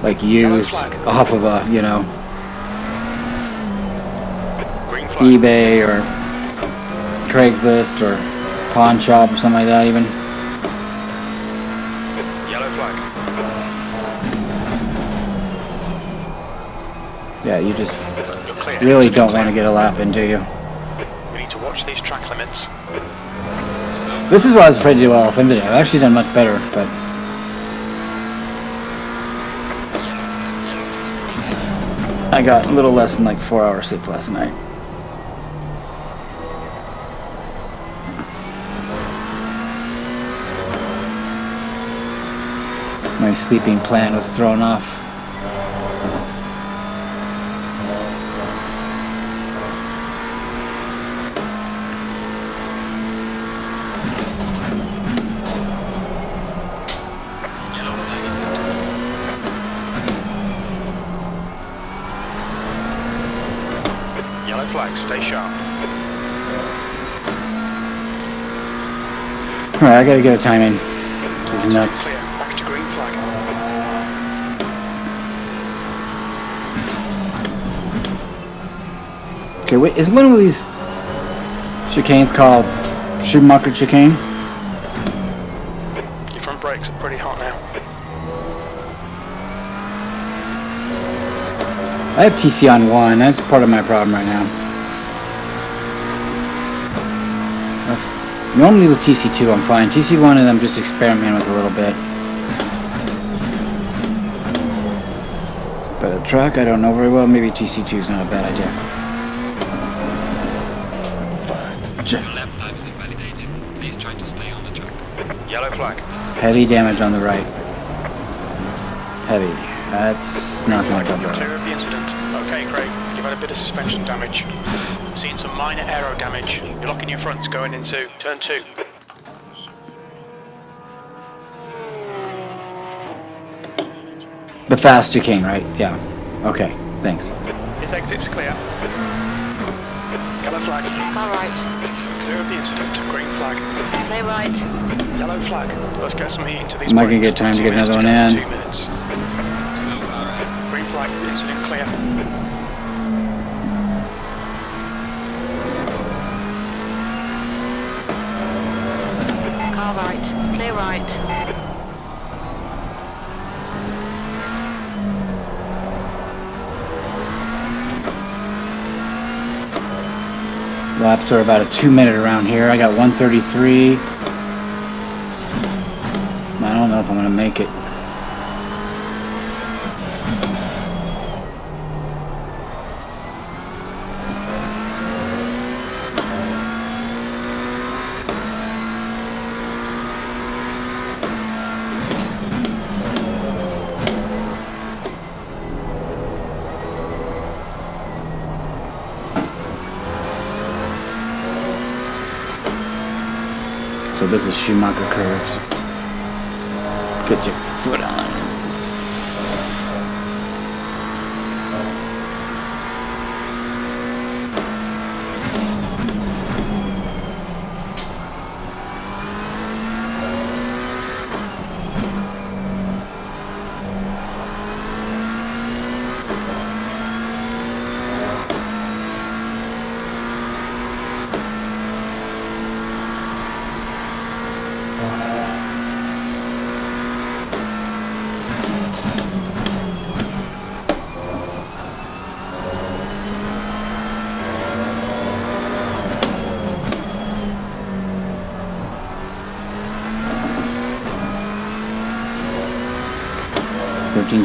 like used off of a, green flag. eBay or Craigslist or pawn shop or something like that even. Yellow flag. Yeah, you just You're clear. really don't want to get a lap in, do you? We need to watch these track limits. This is what I was afraid to do LFM today. I've actually done much better, but I got a little less than like 4 hours sleep last night. My sleeping plan was thrown off. Yellow flag is active. Yellow flag, stay sharp. Alright, I gotta get a time in. This is nuts. Clear. Back to green flag. Okay, wait, is one of these chicanes called Schumacher chicane? Your front brakes are pretty hot now. I have TC on 1, that's part of my problem right now. Normally with TC2 I'm fine. TC1 I'm just experimenting with a little bit. But a track I don't know very well, maybe TC2 is not a bad idea. Your lap time is invalidated. Please try to stay on the track. Yellow flag. Heavy damage on the right. Heavy. That's not going to go You're well. clear of the incident. Okay, Craig. You've had a bit of suspension damage. Seen some minor aero damage. You're locking your fronts going into turn 2. The fast chicane, right? Yeah. Okay, thanks. Pit exit's clear. Yellow flag. Car right. Clear of the incident. Green flag. Clear right. Yellow flag. Let's get some heat into these Am I gonna brakes. get time to 2 get minutes another to one go, in? 2 minutes. Slow car right. Green flag. Incident clear. Car right. Clear right. Laps are about a 2-minute around here. I got 133. I don't know if I'm gonna make it. So this is Schumacher curves. Get your foot on.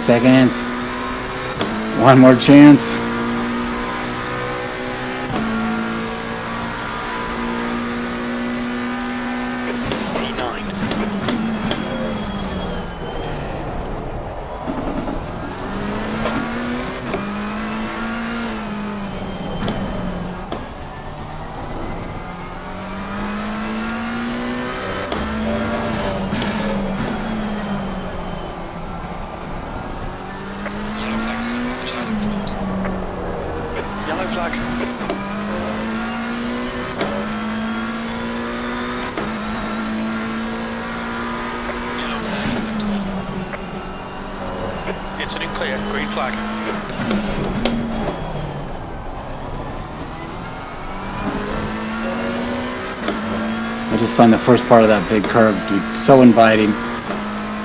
Seconds. One more chance. P9. Yellow flag. Watch out in front. Yellow flag. Yellow flag. Acceptable. Incident clear. Green flag. I just find the first part of that big curve to be so inviting.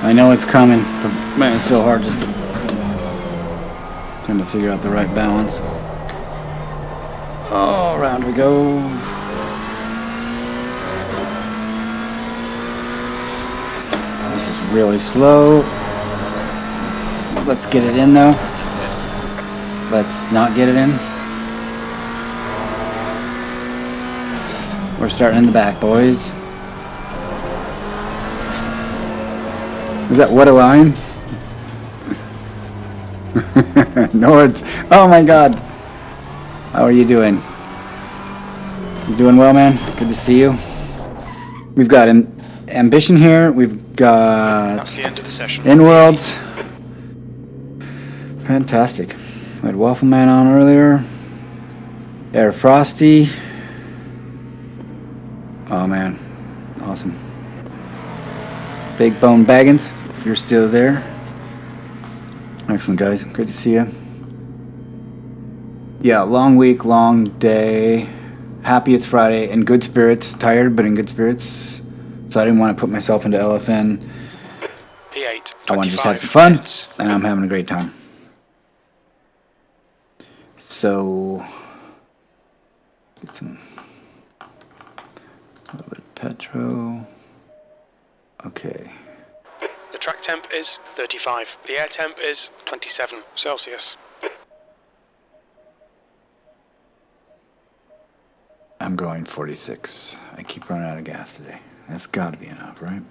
I know it's coming, but man, it's so hard just to trying to figure out the right balance. Oh, around we go. This is really slow. Let's get it in though. Let's not get it in. We're starting in the back, boys. Is that what a line? No, it's. Oh my God. How are you doing? You doing well, man? Good to see you. We've got ambition here. We've got That's the end of the session. Inworlds. Fantastic. We had Waffle Man on earlier. Air Frosty. Oh man, awesome. Big Bone Baggins, if you're still there. Excellent, guys. Good to see you. Yeah, long week, long day. Happy it's Friday. In good spirits. Tired, but in good spirits. So I didn't want to put myself into LFN. P8. I want to just have 25 some fun, minutes. and I'm having a great time. So, get some, a little bit of petro. Okay. The track temp is 35. The air temp is 27 Celsius. I'm going 46. I keep running out of gas today. That's got to be enough, right?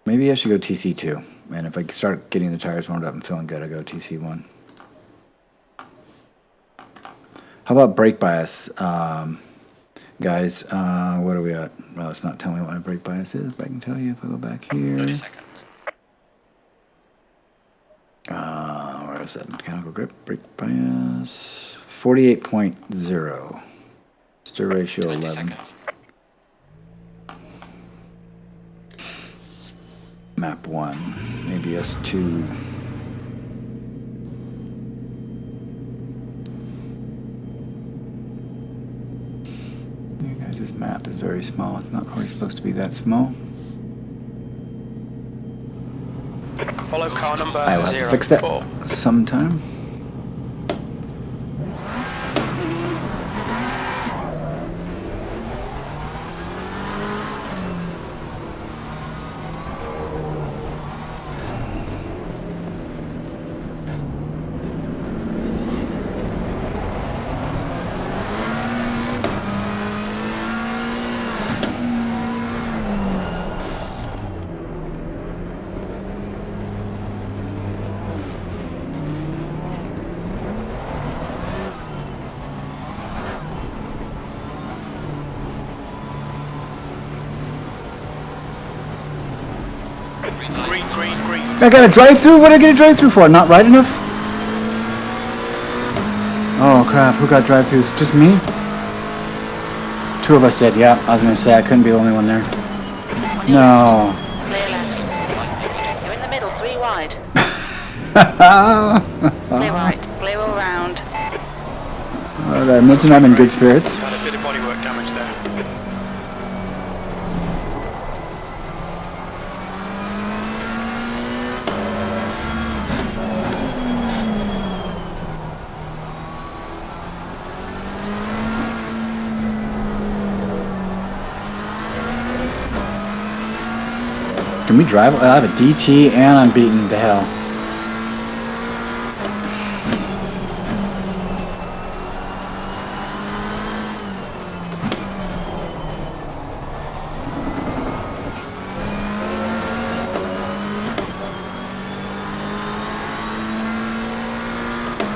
Maybe I should go TC2. And if I start getting the tires warmed up and feeling good, I go TC1. How about brake bias? Guys, what are we at? Well, it's not telling me what my brake bias is, but I can tell you if I go back here. 30 seconds. Where is that? Mechanical grip, brake bias. 48.0. Stir ratio 20 11. seconds. Map 1. ABS 2. You guys, this map is very small. It's not probably supposed to be that small. Follow car number I will have to fix that 04. sometime. Green, green, green. I got a drive-through? What did I get a drive-through for? Not right enough? Oh crap, who got drive-throughs? Just me? 2 of us did, yeah. I was gonna say I couldn't be the only one there. On your No. left. Clear left. You're in the middle, 3 wide. Clear right. Clear all round. Did I mention I'm in good spirits? Had a bit of bodywork damage there. Can we drive? I have a DT and I'm beaten to hell.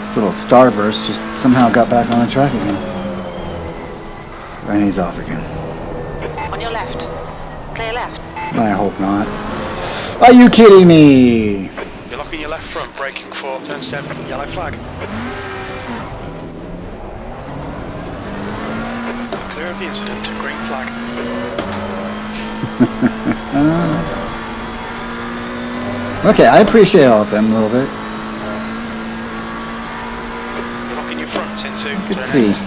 This little starburst just somehow got back on the track again. And he's off again. On your left. Clear left. I hope not. Are you kidding me? You're locking your left front, braking for turn 7, yellow flag. Clear of the incident, green flag. Okay, I appreciate all of them a little bit. You're locking your fronts into You can turn see. 8.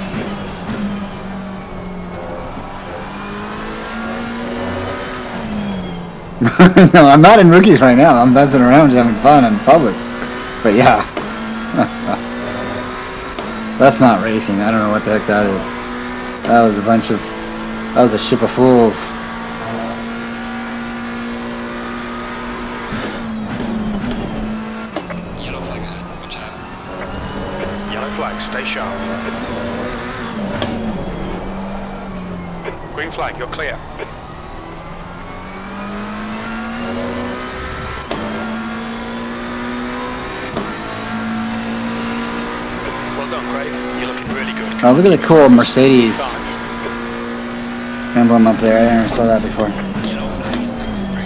No, I'm not in rookies right now. I'm messing around, just having fun in Publix. But yeah. That's not racing. I don't know what the heck that is. That was that was a ship of fools. Yellow flag ahead. Watch out. Yellow flag, stay sharp. Green flag, you're clear. Well done, Craig. You're looking really good. Oh, look at the cool Mercedes emblem up there. I never saw that before. Yellow flag in sector 3.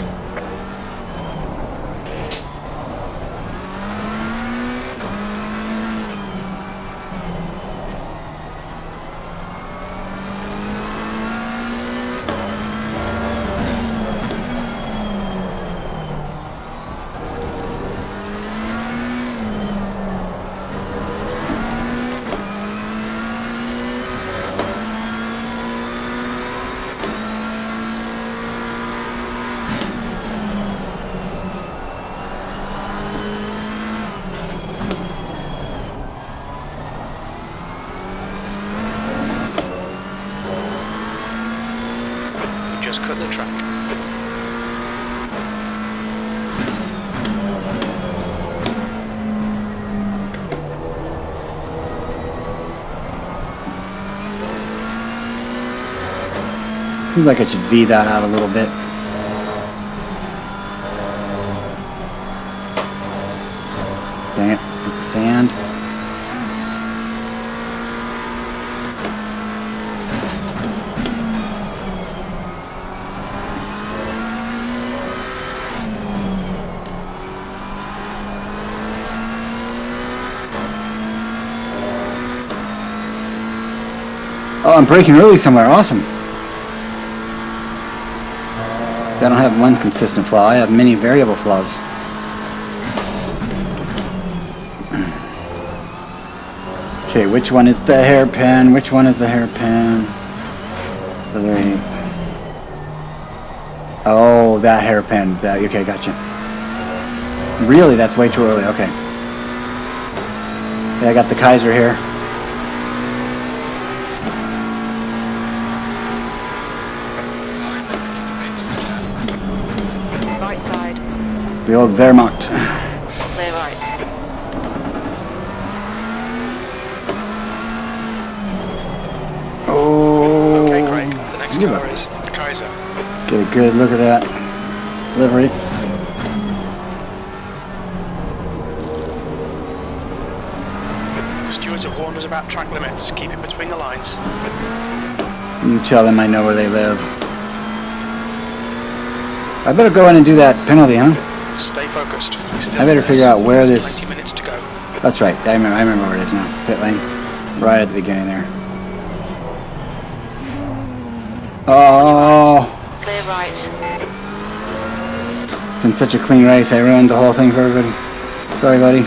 You just cut the track. Seems like I should V that out a little bit. Dang it, hit the sand. Oh, I'm braking early somewhere. Awesome. So I don't have one consistent flaw. I have many variable flaws. Okay, which one is the hairpin? Which one is the hairpin? Oh, that hairpin. That, okay, gotcha. Really? That's way too early. Okay. Yeah, I got the Kaiser here. Cars exiting the pits, watch out. Right side. The old Wehrmacht. Clear right. Oh. Okay, Craig. The next Yeah. car is the Kaiser. Get a good look at that livery. Stewards have warned us about track limits. Keep it between the lines. You tell them I know where they live. I better go in and do that penalty, huh? Stay focused. I better figure out where this... 20 minutes to go. That's right. I remember where it is now. Pit lane. Right at the beginning there. Oh, Clear right. it's been such a clean race. I ruined the whole thing for everybody. Sorry, buddy.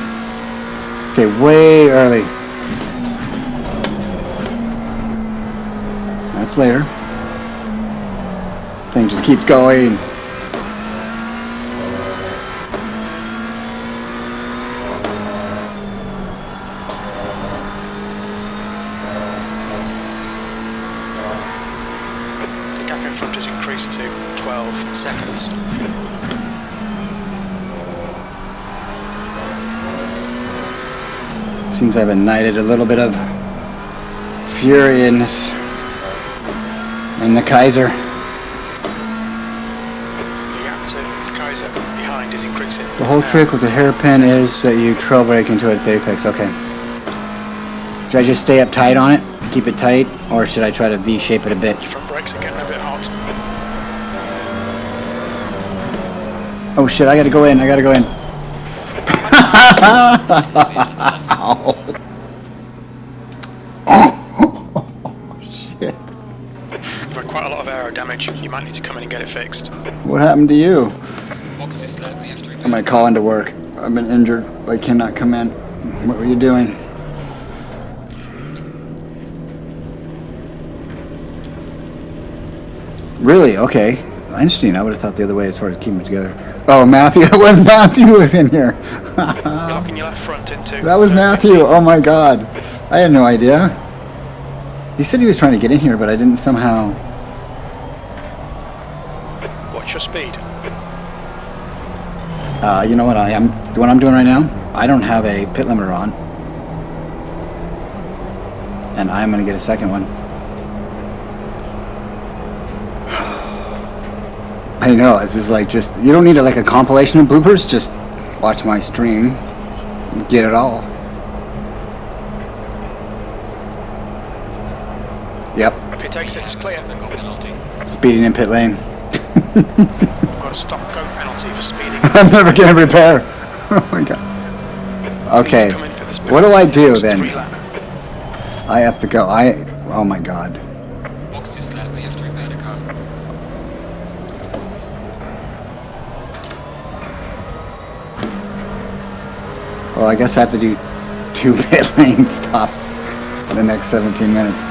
Okay, way early. That's later. Thing just keeps going. The gap in front has increased to 12 seconds. Seems I've ignited a little bit of fury in this, in the Kaiser. The gap to the Kaiser behind is increasing. The whole trick with the hairpin is that you trail brake into it at the apex. Okay. Should I just stay up tight on it, keep it tight, or should I try to V-shape it a bit? Your front brakes are getting a bit hot. Oh shit! I gotta go in. I gotta go in. Oh shit! You've had quite a lot of aero damage. You might need to come in and get it fixed. What happened to you? Box is led, we have to repair. I'm gonna call into work. I've been injured. I cannot come in. What were you doing? Really? Okay. Interesting. I would have thought the other way as far as keeping it together. Oh, Matthew. It was Matthew was in here. You're locking your left front into... That was Matthew. Oh my God. I had no idea. He said he was trying to get in here, but I didn't somehow... What's your speed? You know what what I'm doing right now? I don't have a pit limiter on. And I'm gonna get a second one. I know, this is like just, you don't need like a compilation of bloopers, just watch my stream, get it all. Yep, Pit exit is clear. Stop and go penalty. speeding in pit lane. Got a stop-go penalty for speeding. I'm never gonna repair. Oh my God. Okay, Come in for this what do I do It's then? 3 lap. I have to go, oh my God. Box is led, we have to repair the car. Well, I guess I have to do 2 pit lane stops in the next 17 minutes.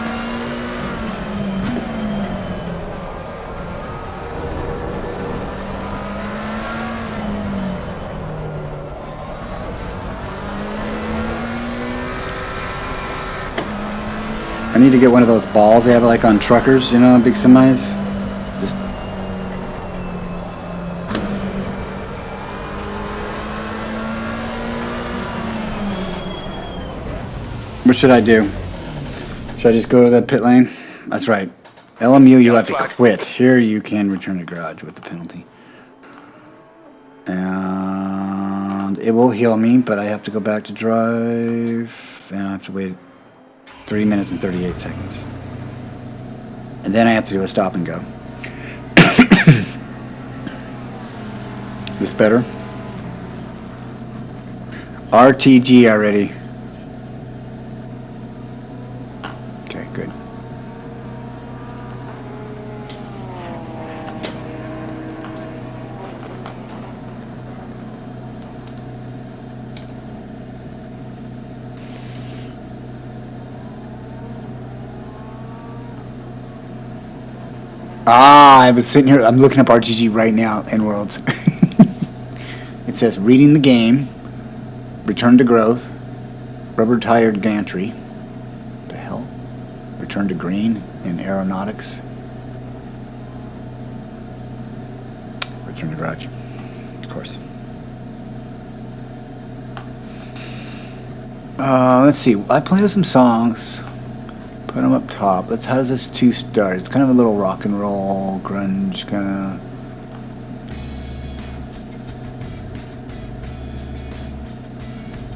I need to get one of those balls they have like on truckers, you know, big semis. Just what should I do? Should I just go to the pit lane? That's right. LMU, you have to flag. quit. Here you can return to garage with the penalty. And it will heal me, but I have to go back to drive, and I have to wait 3 minutes and 38 seconds. And then I have to do a stop and go. This better? RTG already. Okay, good. Ah, I was sitting here. I'm looking up RGG right now in Worlds. It says reading the game, return to growth, rubber tired gantry. The hell? Return to green in aeronautics. Return to garage. Of course. Let's see. I play with some songs. Put them up top. How does this 2 start? It's kind of a little rock and roll, grunge kind of.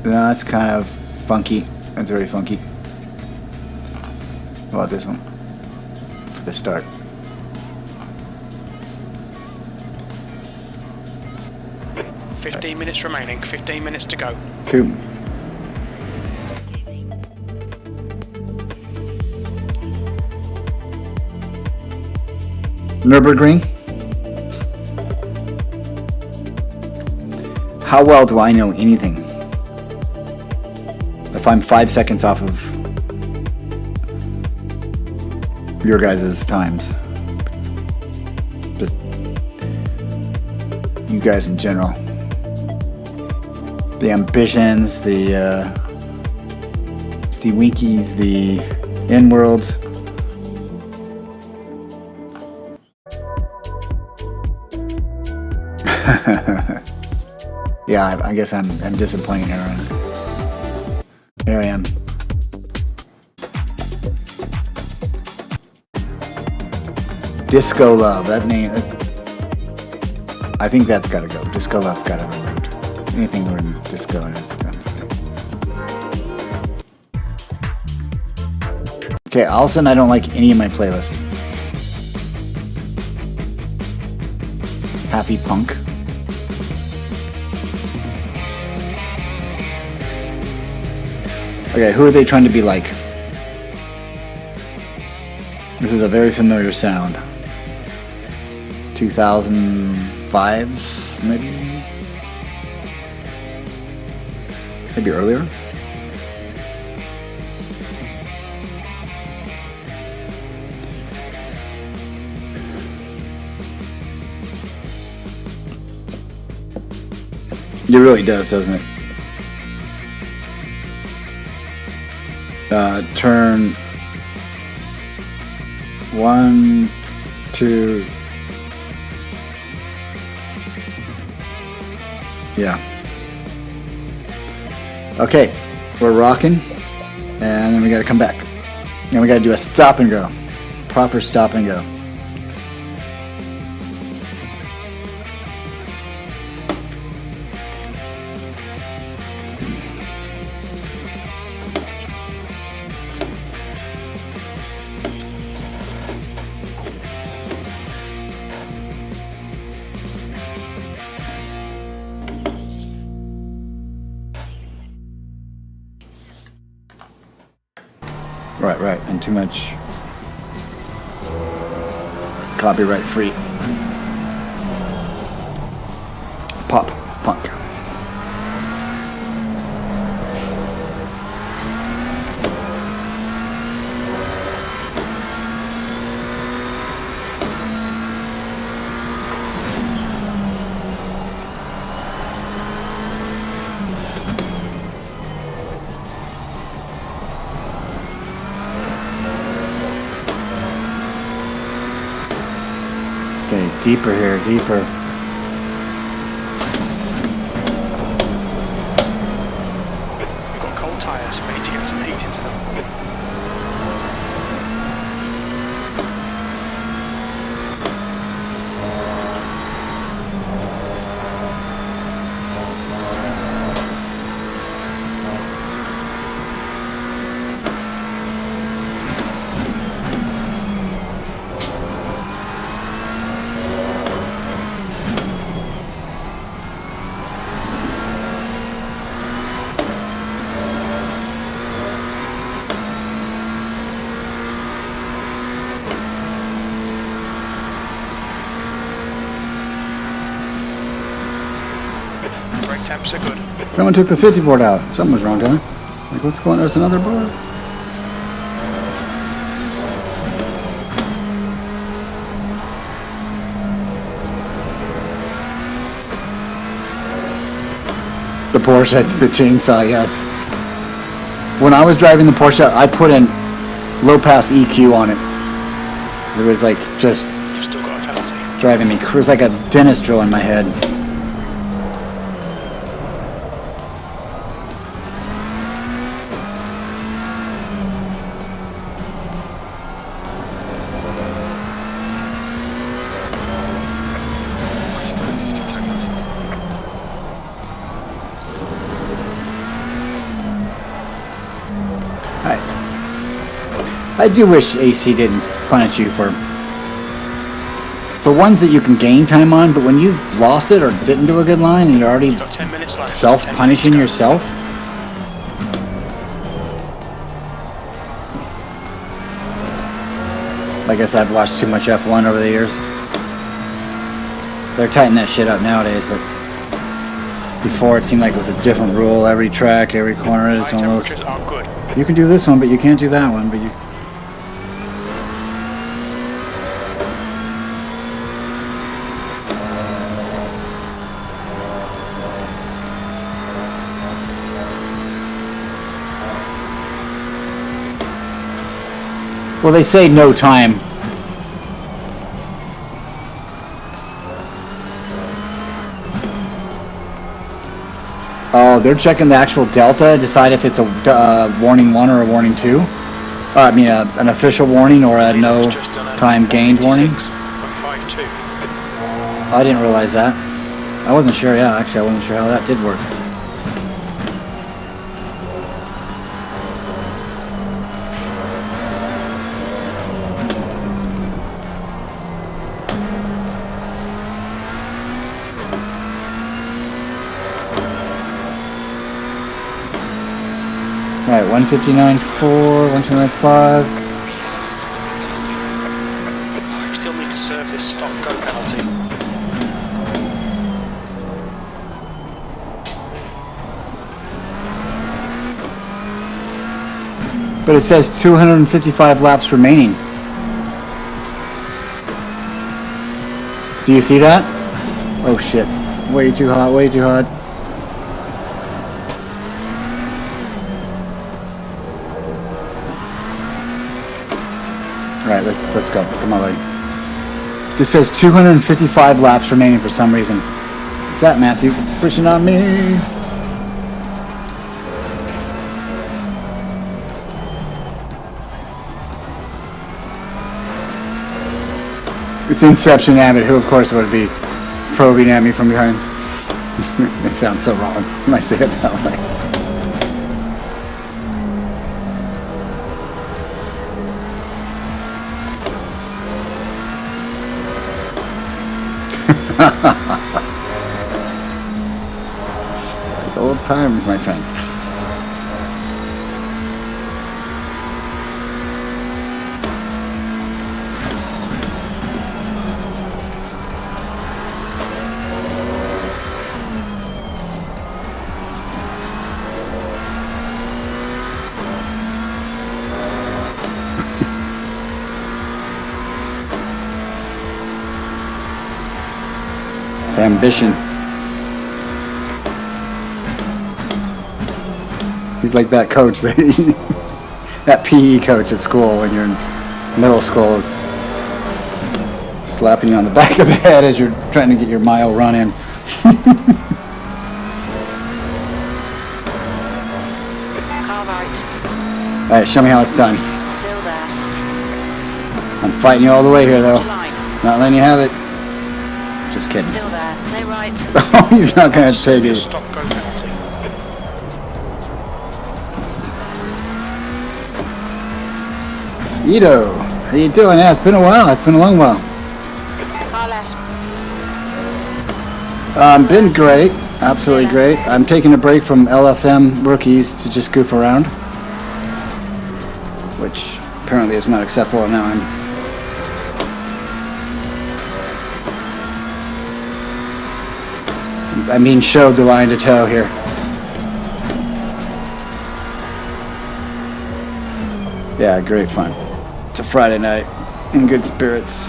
No, it's kind of funky. That's very funky. How about this one? For the start. – 15 minutes remaining. 15 minutes to go. 2. Nürburgring. How well do I know anything? If I'm 5 seconds off of your guys' times. Just you guys in general. The ambitions, the Winkies, the N-Worlds. Yeah, I guess I'm disappointing her. Here I am. Disco Love, that name. I think that's gotta go. Disco Love's gotta be removed. Anything more than disco and it's gonna stay. Okay, all of a sudden I don't like any of my playlists. Happy Punk. Okay, who are they trying to be like? This is a very familiar sound. 2005s, maybe? Maybe earlier? It really does, doesn't it? Turn 1, 2. Yeah. Okay, we're rocking, and then we gotta come back. And we gotta do a stop and go. Proper stop and go. Right, and too much copyright free. Pop punk. Okay, deeper here, deeper. We've got cold tyres, we need to get some heat into them. Brake temps are good. Someone took the 50 board out. Something was wrong, Dylan. Like, what's going on? There's another board. The Porsche, the chainsaw, yes. When I was driving the Porsche, I put in low pass EQ on it. It was like just You've still got a penalty. driving me. It was like a dentist drill in my head. I do wish AC didn't punish you for ones that you can gain time on, but when you've lost it or didn't do a good line and you're already You've got 10 minutes left. self-punishing 10 minutes to go. yourself. I guess I've watched too much F1 over the years. They're tightening that shit up nowadays, but before it seemed like it was a different rule. Every track, every corner, it's High one of those. temperatures are good. You can do this one, but you can't do that one. But you. Well, they say no time. Oh, they're checking the actual delta, decide if it's a warning 1 or a warning 2. I mean, an official warning or a no Just done a time gained warning. 156.52. I didn't realize that. I wasn't sure, yeah, actually, I wasn't sure how that did work. Alright, 159.4, 159.5. You still need to serve this stop go penalty. But it says 255 laps remaining. Do you see that? Oh shit. Way too hot, way too hot. Alright, let's go. Come on, buddy. It says 255 laps remaining for some reason. What's that, Matthew? Pushing on me. It's Inception Abbott, who of course would be probing at me from behind. It sounds so wrong when I say it that way. The old times, my friend. It's ambition. He's like that coach, that PE coach at school when you're in middle school. It's slapping you on the back of the head as you're trying to get your mile run in. Car right. Alright, show me how it's done. Still there. I'm fighting you all the way here, though. Line. Not letting you have it. Just kidding. Still there. Stay right. Oh, he's not gonna take Your it. stop go penalty. Ito, how you doing? Yeah, it's been a while. It's been a long while. Car left. Been great. Absolutely great. I'm taking a break from LFM rookies to just goof around, which apparently is not acceptable. Now I'm being showed the line to toe here. Yeah, great fun. It's a Friday night in good spirits.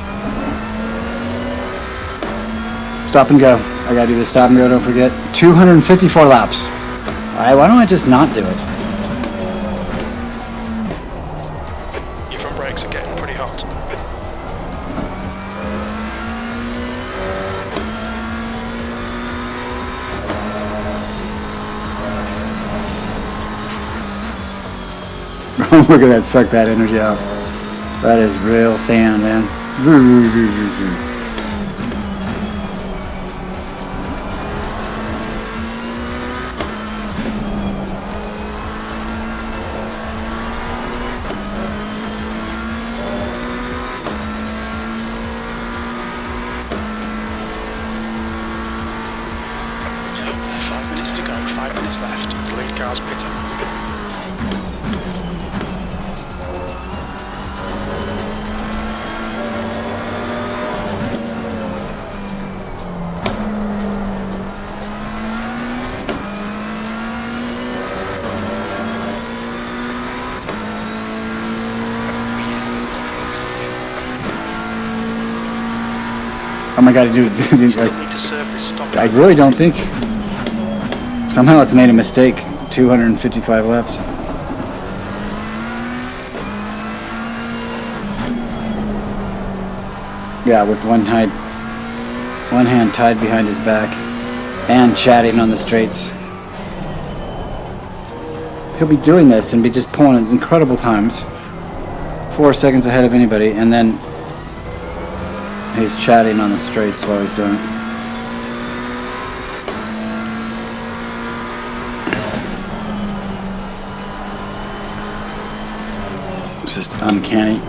Stop and go. I gotta do the stop and go, don't forget. 254 laps. Why don't I just not do it? Your front brakes are getting pretty hot. Look at that, suck that energy out. That is real sand, man. Yeah, 5 minutes to go, 5 minutes left. The lead car's pitting. Oh my god, dude. You still need to serve this stop. I really don't think. Somehow it's made a mistake. 255 laps. Yeah, with one hand tied behind his back and chatting on the straights. He'll be doing this and be just pulling at incredible times. 4 seconds ahead of anybody, and then he's chatting on the straights while he's doing it. It's just uncanny.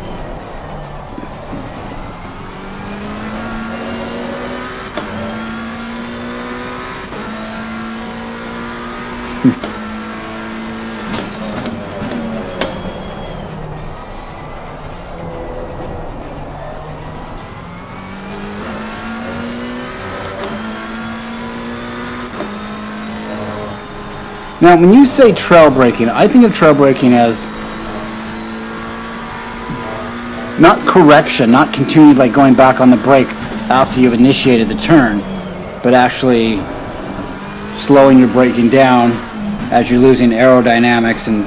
Now, when you say trail braking, I think of trail braking as not correction, not continued like going back on the brake after you've initiated the turn, but actually slowing your braking down as you're losing aerodynamics and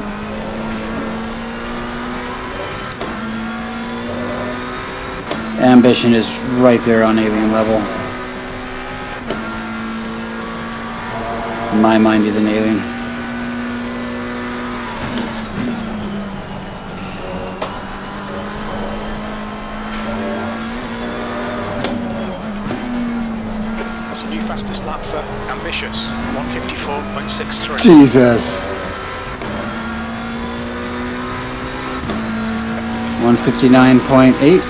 ambition is right there on alien level. In my mind, he's an alien. That's a new fastest lap for Ambitious. 154.63. Jesus. 159.8.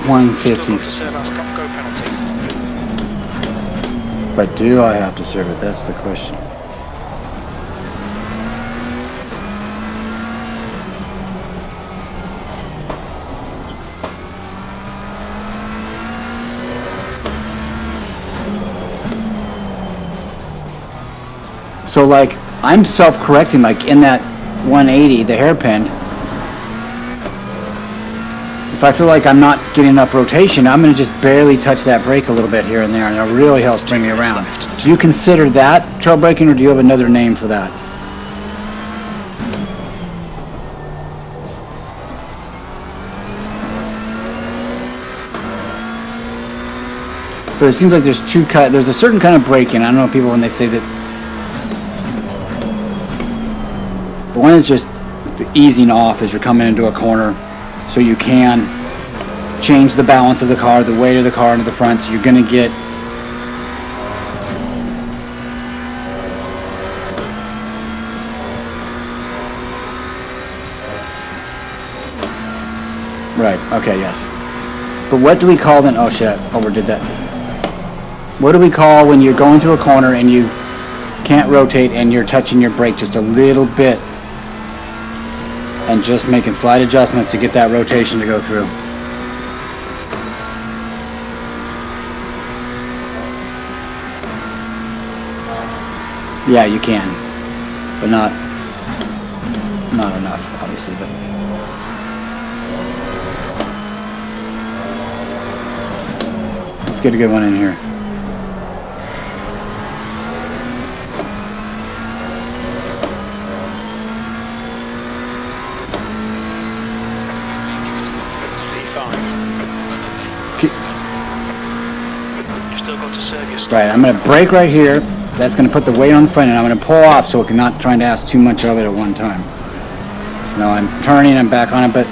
150. To serve our stop go penalty. But do I have to serve it? That's the question. So like, I'm self-correcting, like in that 180, the hairpin. If I feel like I'm not getting enough rotation, I'm going to just barely touch that brake a little bit here and there, and it really helps bring me around. Do you consider that trail braking, or do you have another name for that? But it seems like there's there's a certain kind of braking. I don't know people when they say that. One is just the easing off as you're coming into a corner, so you can change the balance of the car, the weight of the car into the front, so you're going to get right, okay, yes. But what do we call then? Oh shit, overdid that. What do we call when you're going through a corner and you can't rotate and you're touching your brake just a little bit and just making slight adjustments to get that rotation to go through? Yeah, you can, but not enough, obviously. But get a good one in here. You've still got to serve your stop. Right, I'm going to brake right here. That's going to put the weight on the front, and I'm going to pull off so it can not trying to ask too much of it at one time. So now I'm turning, I'm back on it, but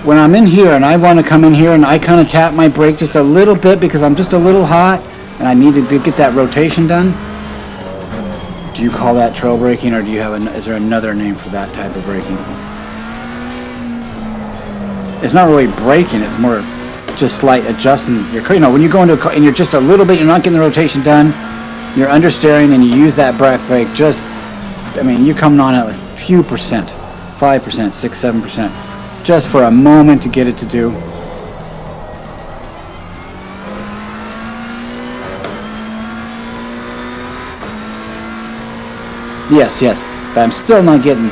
when I'm in here and I want to come in here and I kind of tap my brake just a little bit because I'm just a little hot and I need to get that rotation done. Do you call that trail braking, or do you have is there another name for that type of braking? It's not really braking, it's more just slight adjusting your car. You know, when you go into a car and you're just a little bit, you're not getting the rotation done, you're understeering and you use that brake just, I mean, you're coming on at like a few percent, 5%, 6, 7%, just for a moment to get it to do. Yes, but I'm still not getting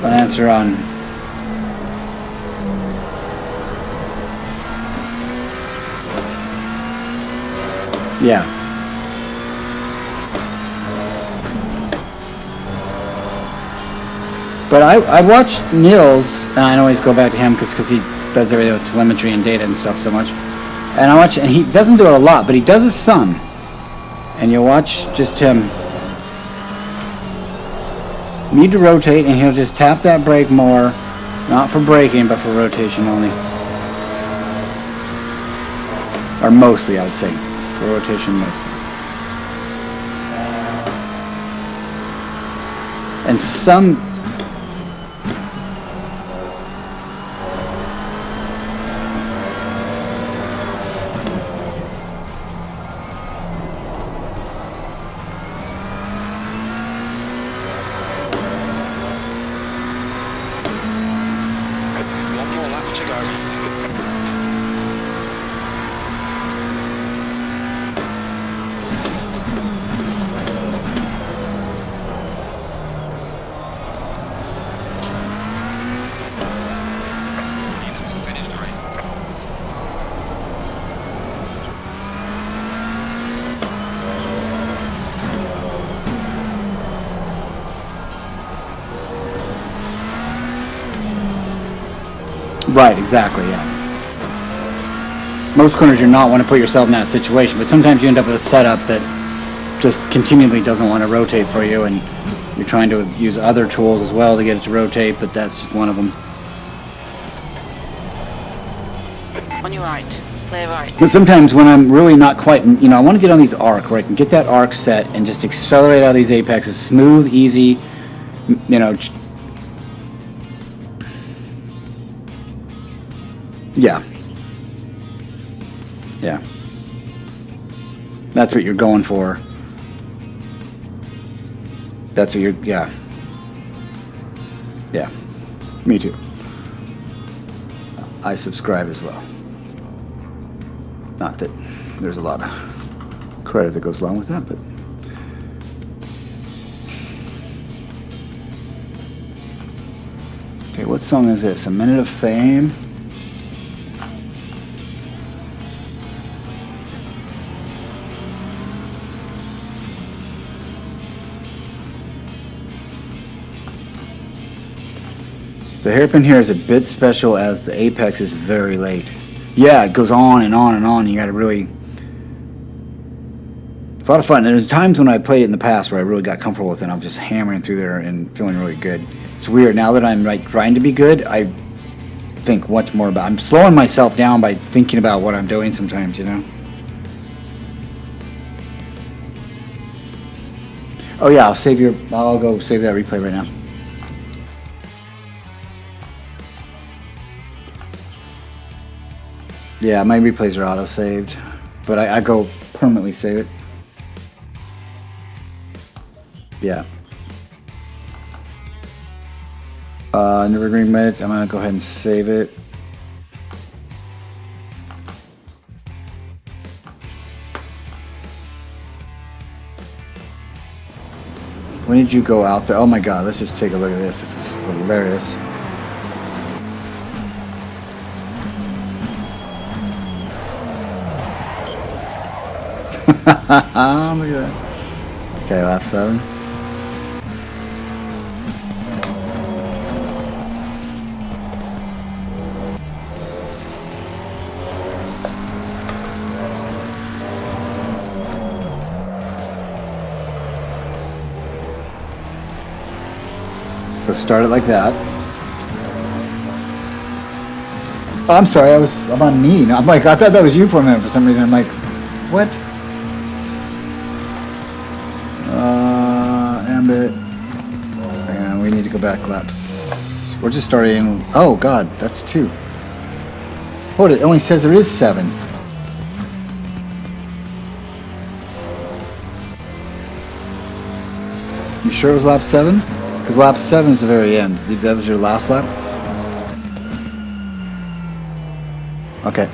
an answer on. Yeah. But I watch Nils, and I always go back to him because he does everything with telemetry and data and stuff so much. And I watch, and he doesn't do it a lot, but he does it some. And you'll watch just him need to rotate, and he'll just tap that brake more, not for braking, but for rotation only. Or mostly, I would say. For rotation mostly. And some... One more lap to go. Let's finish the race. Right, exactly, yeah. Most corners you're not want to put yourself in that situation, but sometimes you end up with a setup that just continually doesn't want to rotate for you, and you're trying to use other tools as well to get it to rotate, but that's one of them. On your right. Clear right. But sometimes when I'm really not quite, you know, I want to get on these arc where I can get that arc set and just accelerate out of these apexes, smooth, easy, you know. Yeah. Yeah. That's what you're going for. That's what you're, yeah. Yeah. Me too. I subscribe as well. Not that there's a lot of credit that goes along with that, but. Okay, what song is this? A Minute of Fame? The hairpin here is a bit special as the apex is very late. Yeah, it goes on and on and on. You gotta really... It's a lot of fun. There's times when I played it in the past where I really got comfortable with it and I'm just hammering through there and feeling really good. It's weird. Now that I'm like trying to be good, I think much more about... I'm slowing myself down by thinking about what I'm doing sometimes, you know? Oh yeah, I'll go save that replay right now. Yeah, my replays are auto-saved, but I go permanently save it. Yeah. Never green minutes. I'm gonna go ahead and save it. When did you go out there? Oh my God, let's just take a look at this. This is hilarious. at that. Okay, lap 7. So start it like that. Oh, I'm sorry, I'm on me. No, I'm like, I thought that was you for a minute for some reason. I'm like, what? Ambit. And we need to go back laps. We're just starting. Oh God, that's 2. Oh, it only says there is 7. You sure it was lap 7? Because lap 7 is the very end. That was your last lap? Okay.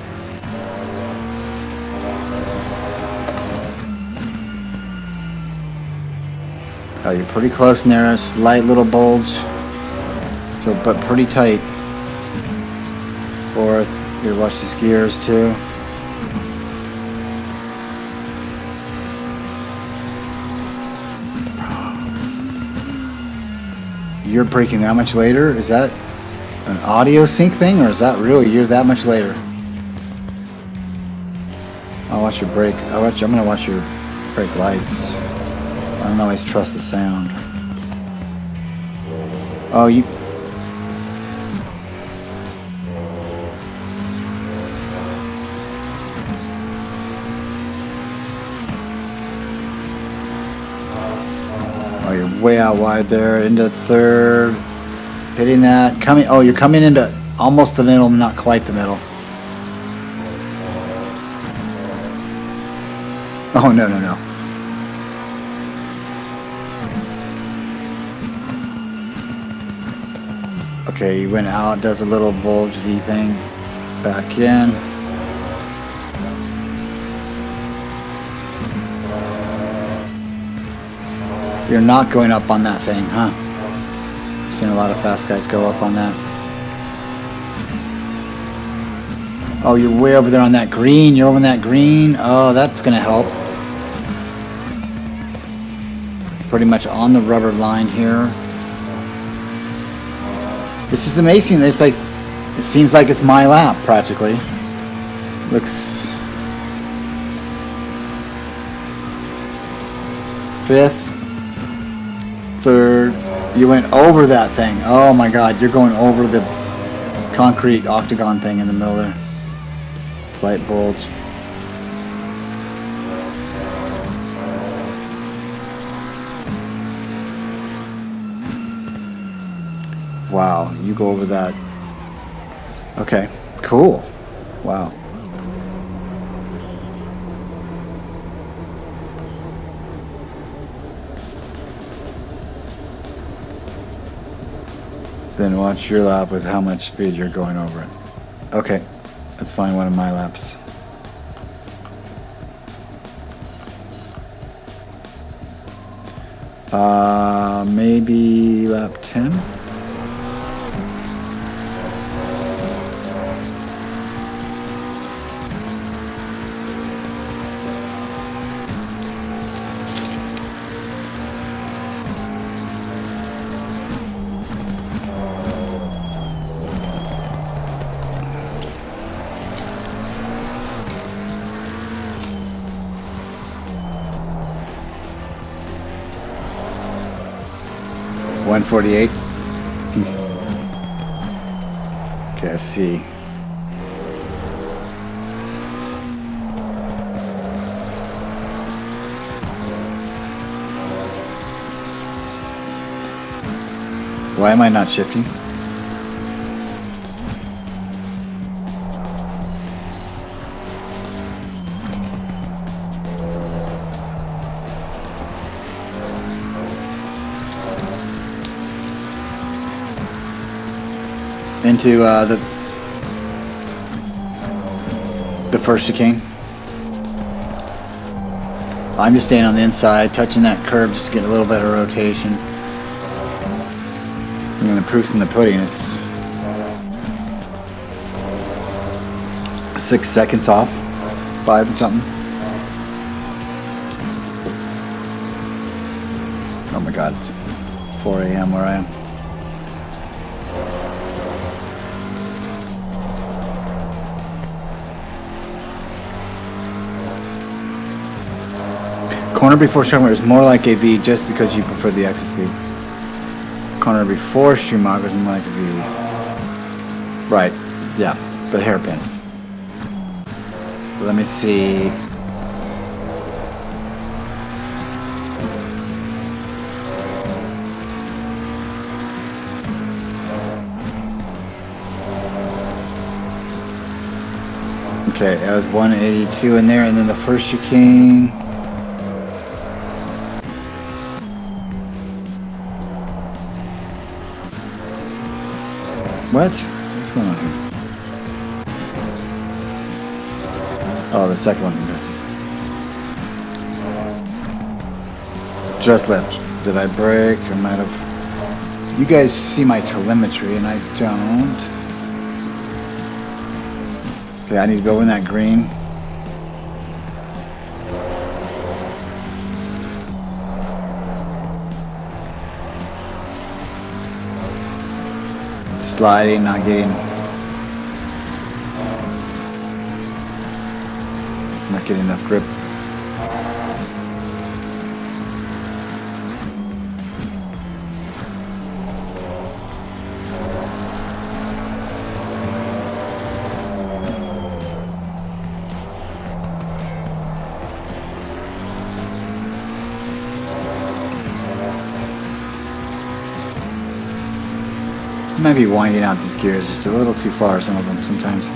Oh, you're pretty close in there. A slight little bulge. So, but pretty tight. 4th. Here, watch these gears too. You're braking that much later? Is that an audio sync thing, or is that really you're that much later? I'll watch your brake. I'm gonna watch your brake lights. I don't always trust the sound. Oh, you. Oh, you're way out wide there, into 3rd, hitting that, coming, oh, you're coming into almost the middle, not quite the middle. Oh, no. Okay, you went out, does a little bulge V thing, back in. You're not going up on that thing, huh? I've seen a lot of fast guys go up on that. Oh, you're way over there on that green. You're over on that green. Oh, that's gonna help. Pretty much on the rubber line here. This is amazing. It's like, it seems like it's my lap practically. Looks 5th. 3rd, you went over that thing. Oh my God, you're going over the concrete octagon thing in the middle there. Slight bulge. Wow, you go over that. Okay, cool. Wow. Then watch your lap with how much speed you're going over it. Okay, let's find one of my laps. Maybe lap 10? $148. Okay, let's see. Why am I not shifting? Into the first chicane. I'm just staying on the inside, touching that curb just to get a little bit of rotation. And the proof's in the pudding. It's 6 seconds off, 5 and something. Oh my god, it's 4 a.m. where I am. Corner before Schumacher is more like a V just because you prefer the exit speed. Corner before Schumacher is more like a V. Right, yeah, the hairpin. Let me see. Okay, I had 182 in there, and then the first chicane. What? What's going on here? Oh, the second one. Just left. Did I brake? I might have. You guys see my telemetry, and I don't. Okay, I need to go in that green. Sliding, not getting enough grip. Might be winding out these gears just a little too far, some of them sometimes.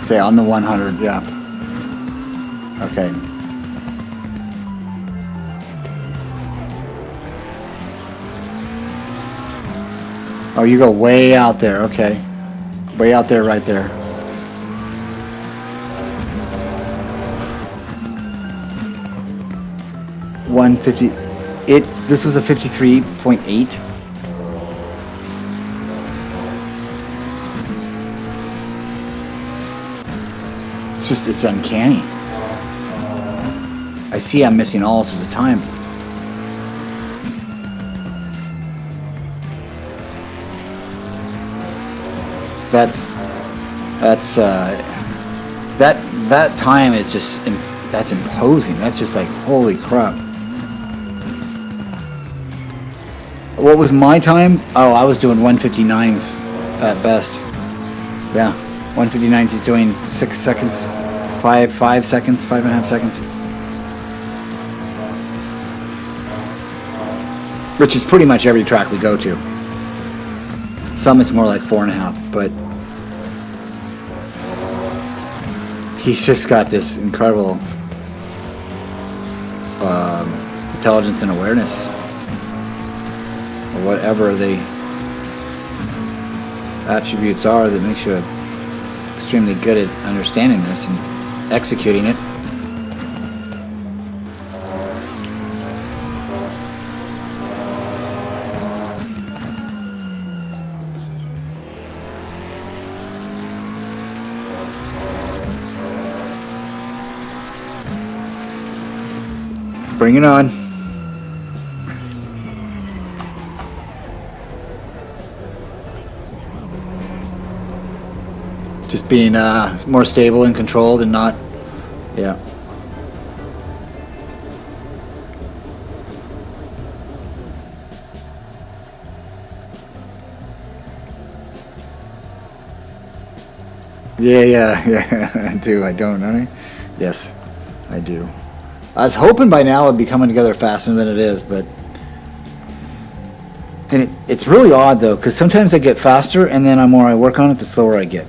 Okay, on the 100, yeah. Okay. Oh, you go way out there, okay. Way out there, right there. $150. This was a 53.8. It's uncanny. I see I'm missing all sorts of time. That time is just, that's imposing. That's just like, holy crap. What was my time? Oh, I was doing 159s at best. Yeah. 159s, he's doing 6 seconds, 5 seconds, 5.5 seconds. Which is pretty much every track we go to. Some it's more like 4.5, but he's just got this incredible intelligence and awareness, or whatever the attributes are that makes you extremely good at understanding this and executing it. Bring it on. Just being more stable and controlled and not, yeah. Yeah, I do. I don't I? Yes, I do. I was hoping by now it'd be coming together faster than it is, but... And it's really odd, though, because sometimes I get faster, and then the more I work on it, the slower I get.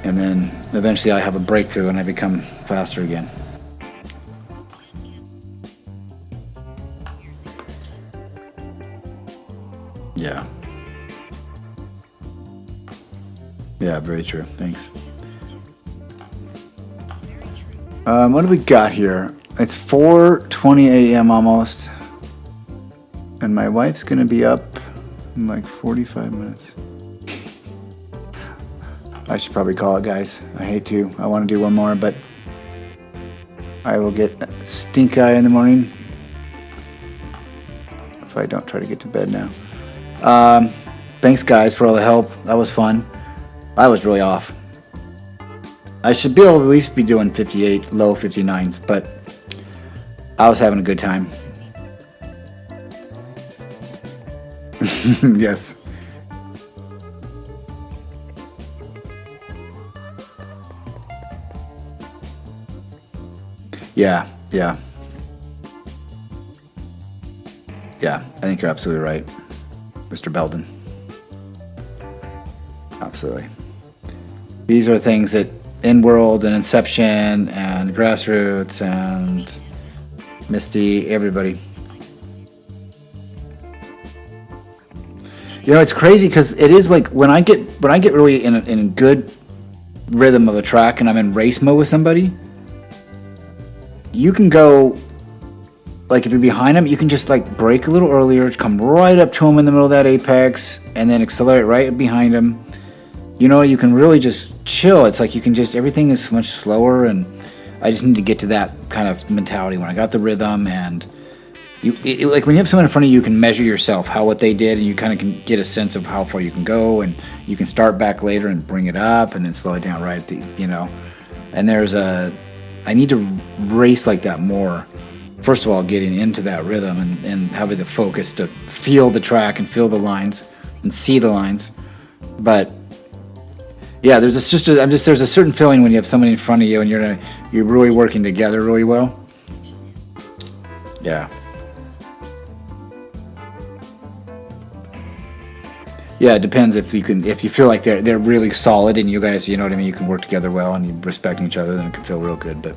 And then eventually I have a breakthrough, and I become faster again. Yeah. Yeah, very true. Thanks. What do we got here? It's 4:20 a.m. almost. And my wife's going to be up in like 45 minutes. I should probably call it, guys. I hate to. I want to do one more, but I will get stink eye in the morning if I don't try to get to bed now. Thanks, guys, for all the help. That was fun. I was really off. I should be able to at least be doing 58, low 59s, but I was having a good time. Yes. Yeah. Yeah, I think you're absolutely right, Mr. Belden. Absolutely. These are things that In-World and Inception and Grassroots and Misty, everybody. You know, it's crazy because it is like when I get really in a good rhythm of a track and I'm in race mode with somebody, you can go, like if you're behind them, you can just like brake a little earlier, come right up to them in the middle of that apex, and then accelerate right behind them. You know, you can really just chill. It's like you can just, everything is much slower, and I just need to get to that kind of mentality when I got the rhythm. And like when you have someone in front of you, you can measure yourself, what they did, and you kind of can get a sense of how far you can go, and you can start back later and bring it up and then slow it down right at the, you know. And I need to race like that more. First of all, getting into that rhythm and having the focus to feel the track and feel the lines and see the lines. But yeah, there's a certain feeling when you have somebody in front of you and you're really working together really well. Yeah. Yeah, it depends if you feel like they're really solid and you guys, you know what I mean, you can work together well and you respecting each other, then it can feel real good. But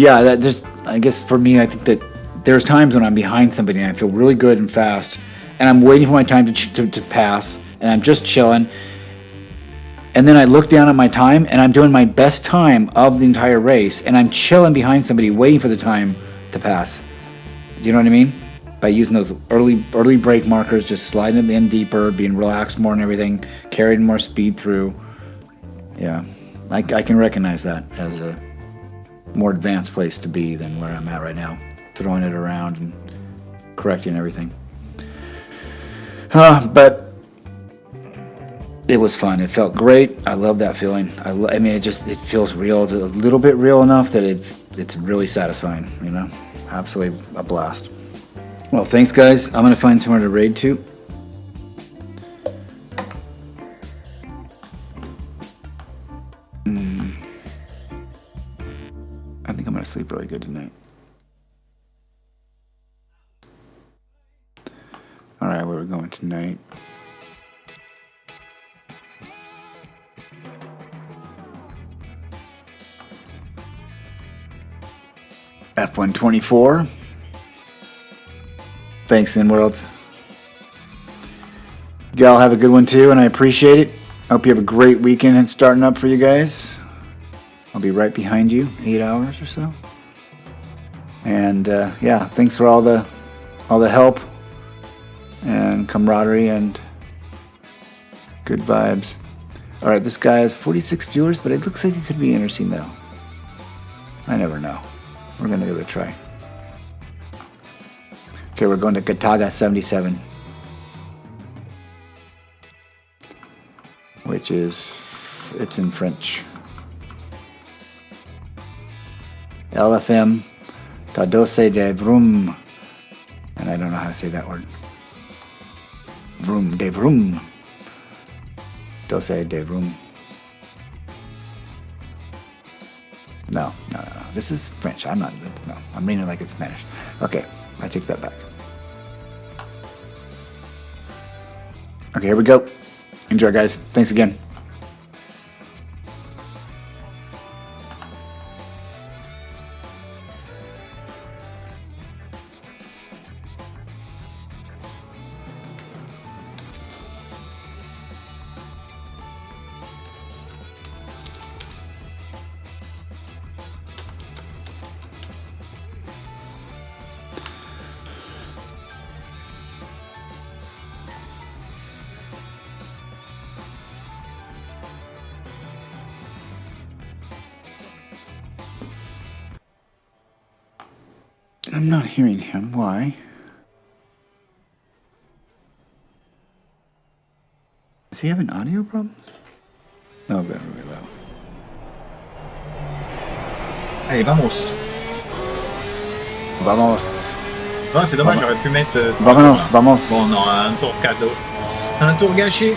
yeah, I guess for me, I think that there's times when I'm behind somebody and I feel really good and fast, and I'm waiting for my time to pass, and I'm just chilling, and then I look down at my time and I'm doing my best time of the entire race, and I'm chilling behind somebody waiting for the time to pass. Do you know what I mean? By using those early brake markers, just sliding them in deeper, being relaxed more and everything, carrying more speed through. Yeah, I can recognize that as a more advanced place to be than where I'm at right now, throwing it around and correcting everything. But it was fun. It felt great. I love that feeling. I mean, it feels real, a little bit real enough that it's really satisfying. You know, absolutely a blast. Well, thanks, guys. I'm gonna find somewhere to raid to. I think I'm gonna sleep really good tonight. All right, where are we going tonight? F124. Thanks, In-Worlds. Y'all have a good one too, and I appreciate it. Hope you have a great weekend and starting up for you guys. I'll be right behind you, 8 hours or so. And yeah, thanks for all the help and camaraderie and good vibes. All right, this guy has 46 viewers, but it looks like it could be interesting though. I never know. We're gonna give it a try. Okay, we're going to Gataga 77, which it's in French. LFM, Tadose de Vroom, and I don't know how to say that word. Vroom de Vroom, Dose de Vroom. No. This is French. I'm not. No. I'm reading it like it's Spanish. Okay, I take that back. Okay, here we go. Enjoy, guys. Thanks again. I'm not hearing him. Why? Does he have an audio problem? No, very low. Allez, vamos. Vamos. Non, c'est dommage, j'aurais pu mettre... Vamos, vamos. Bon, non, un tour cadeau. Un tour gâché.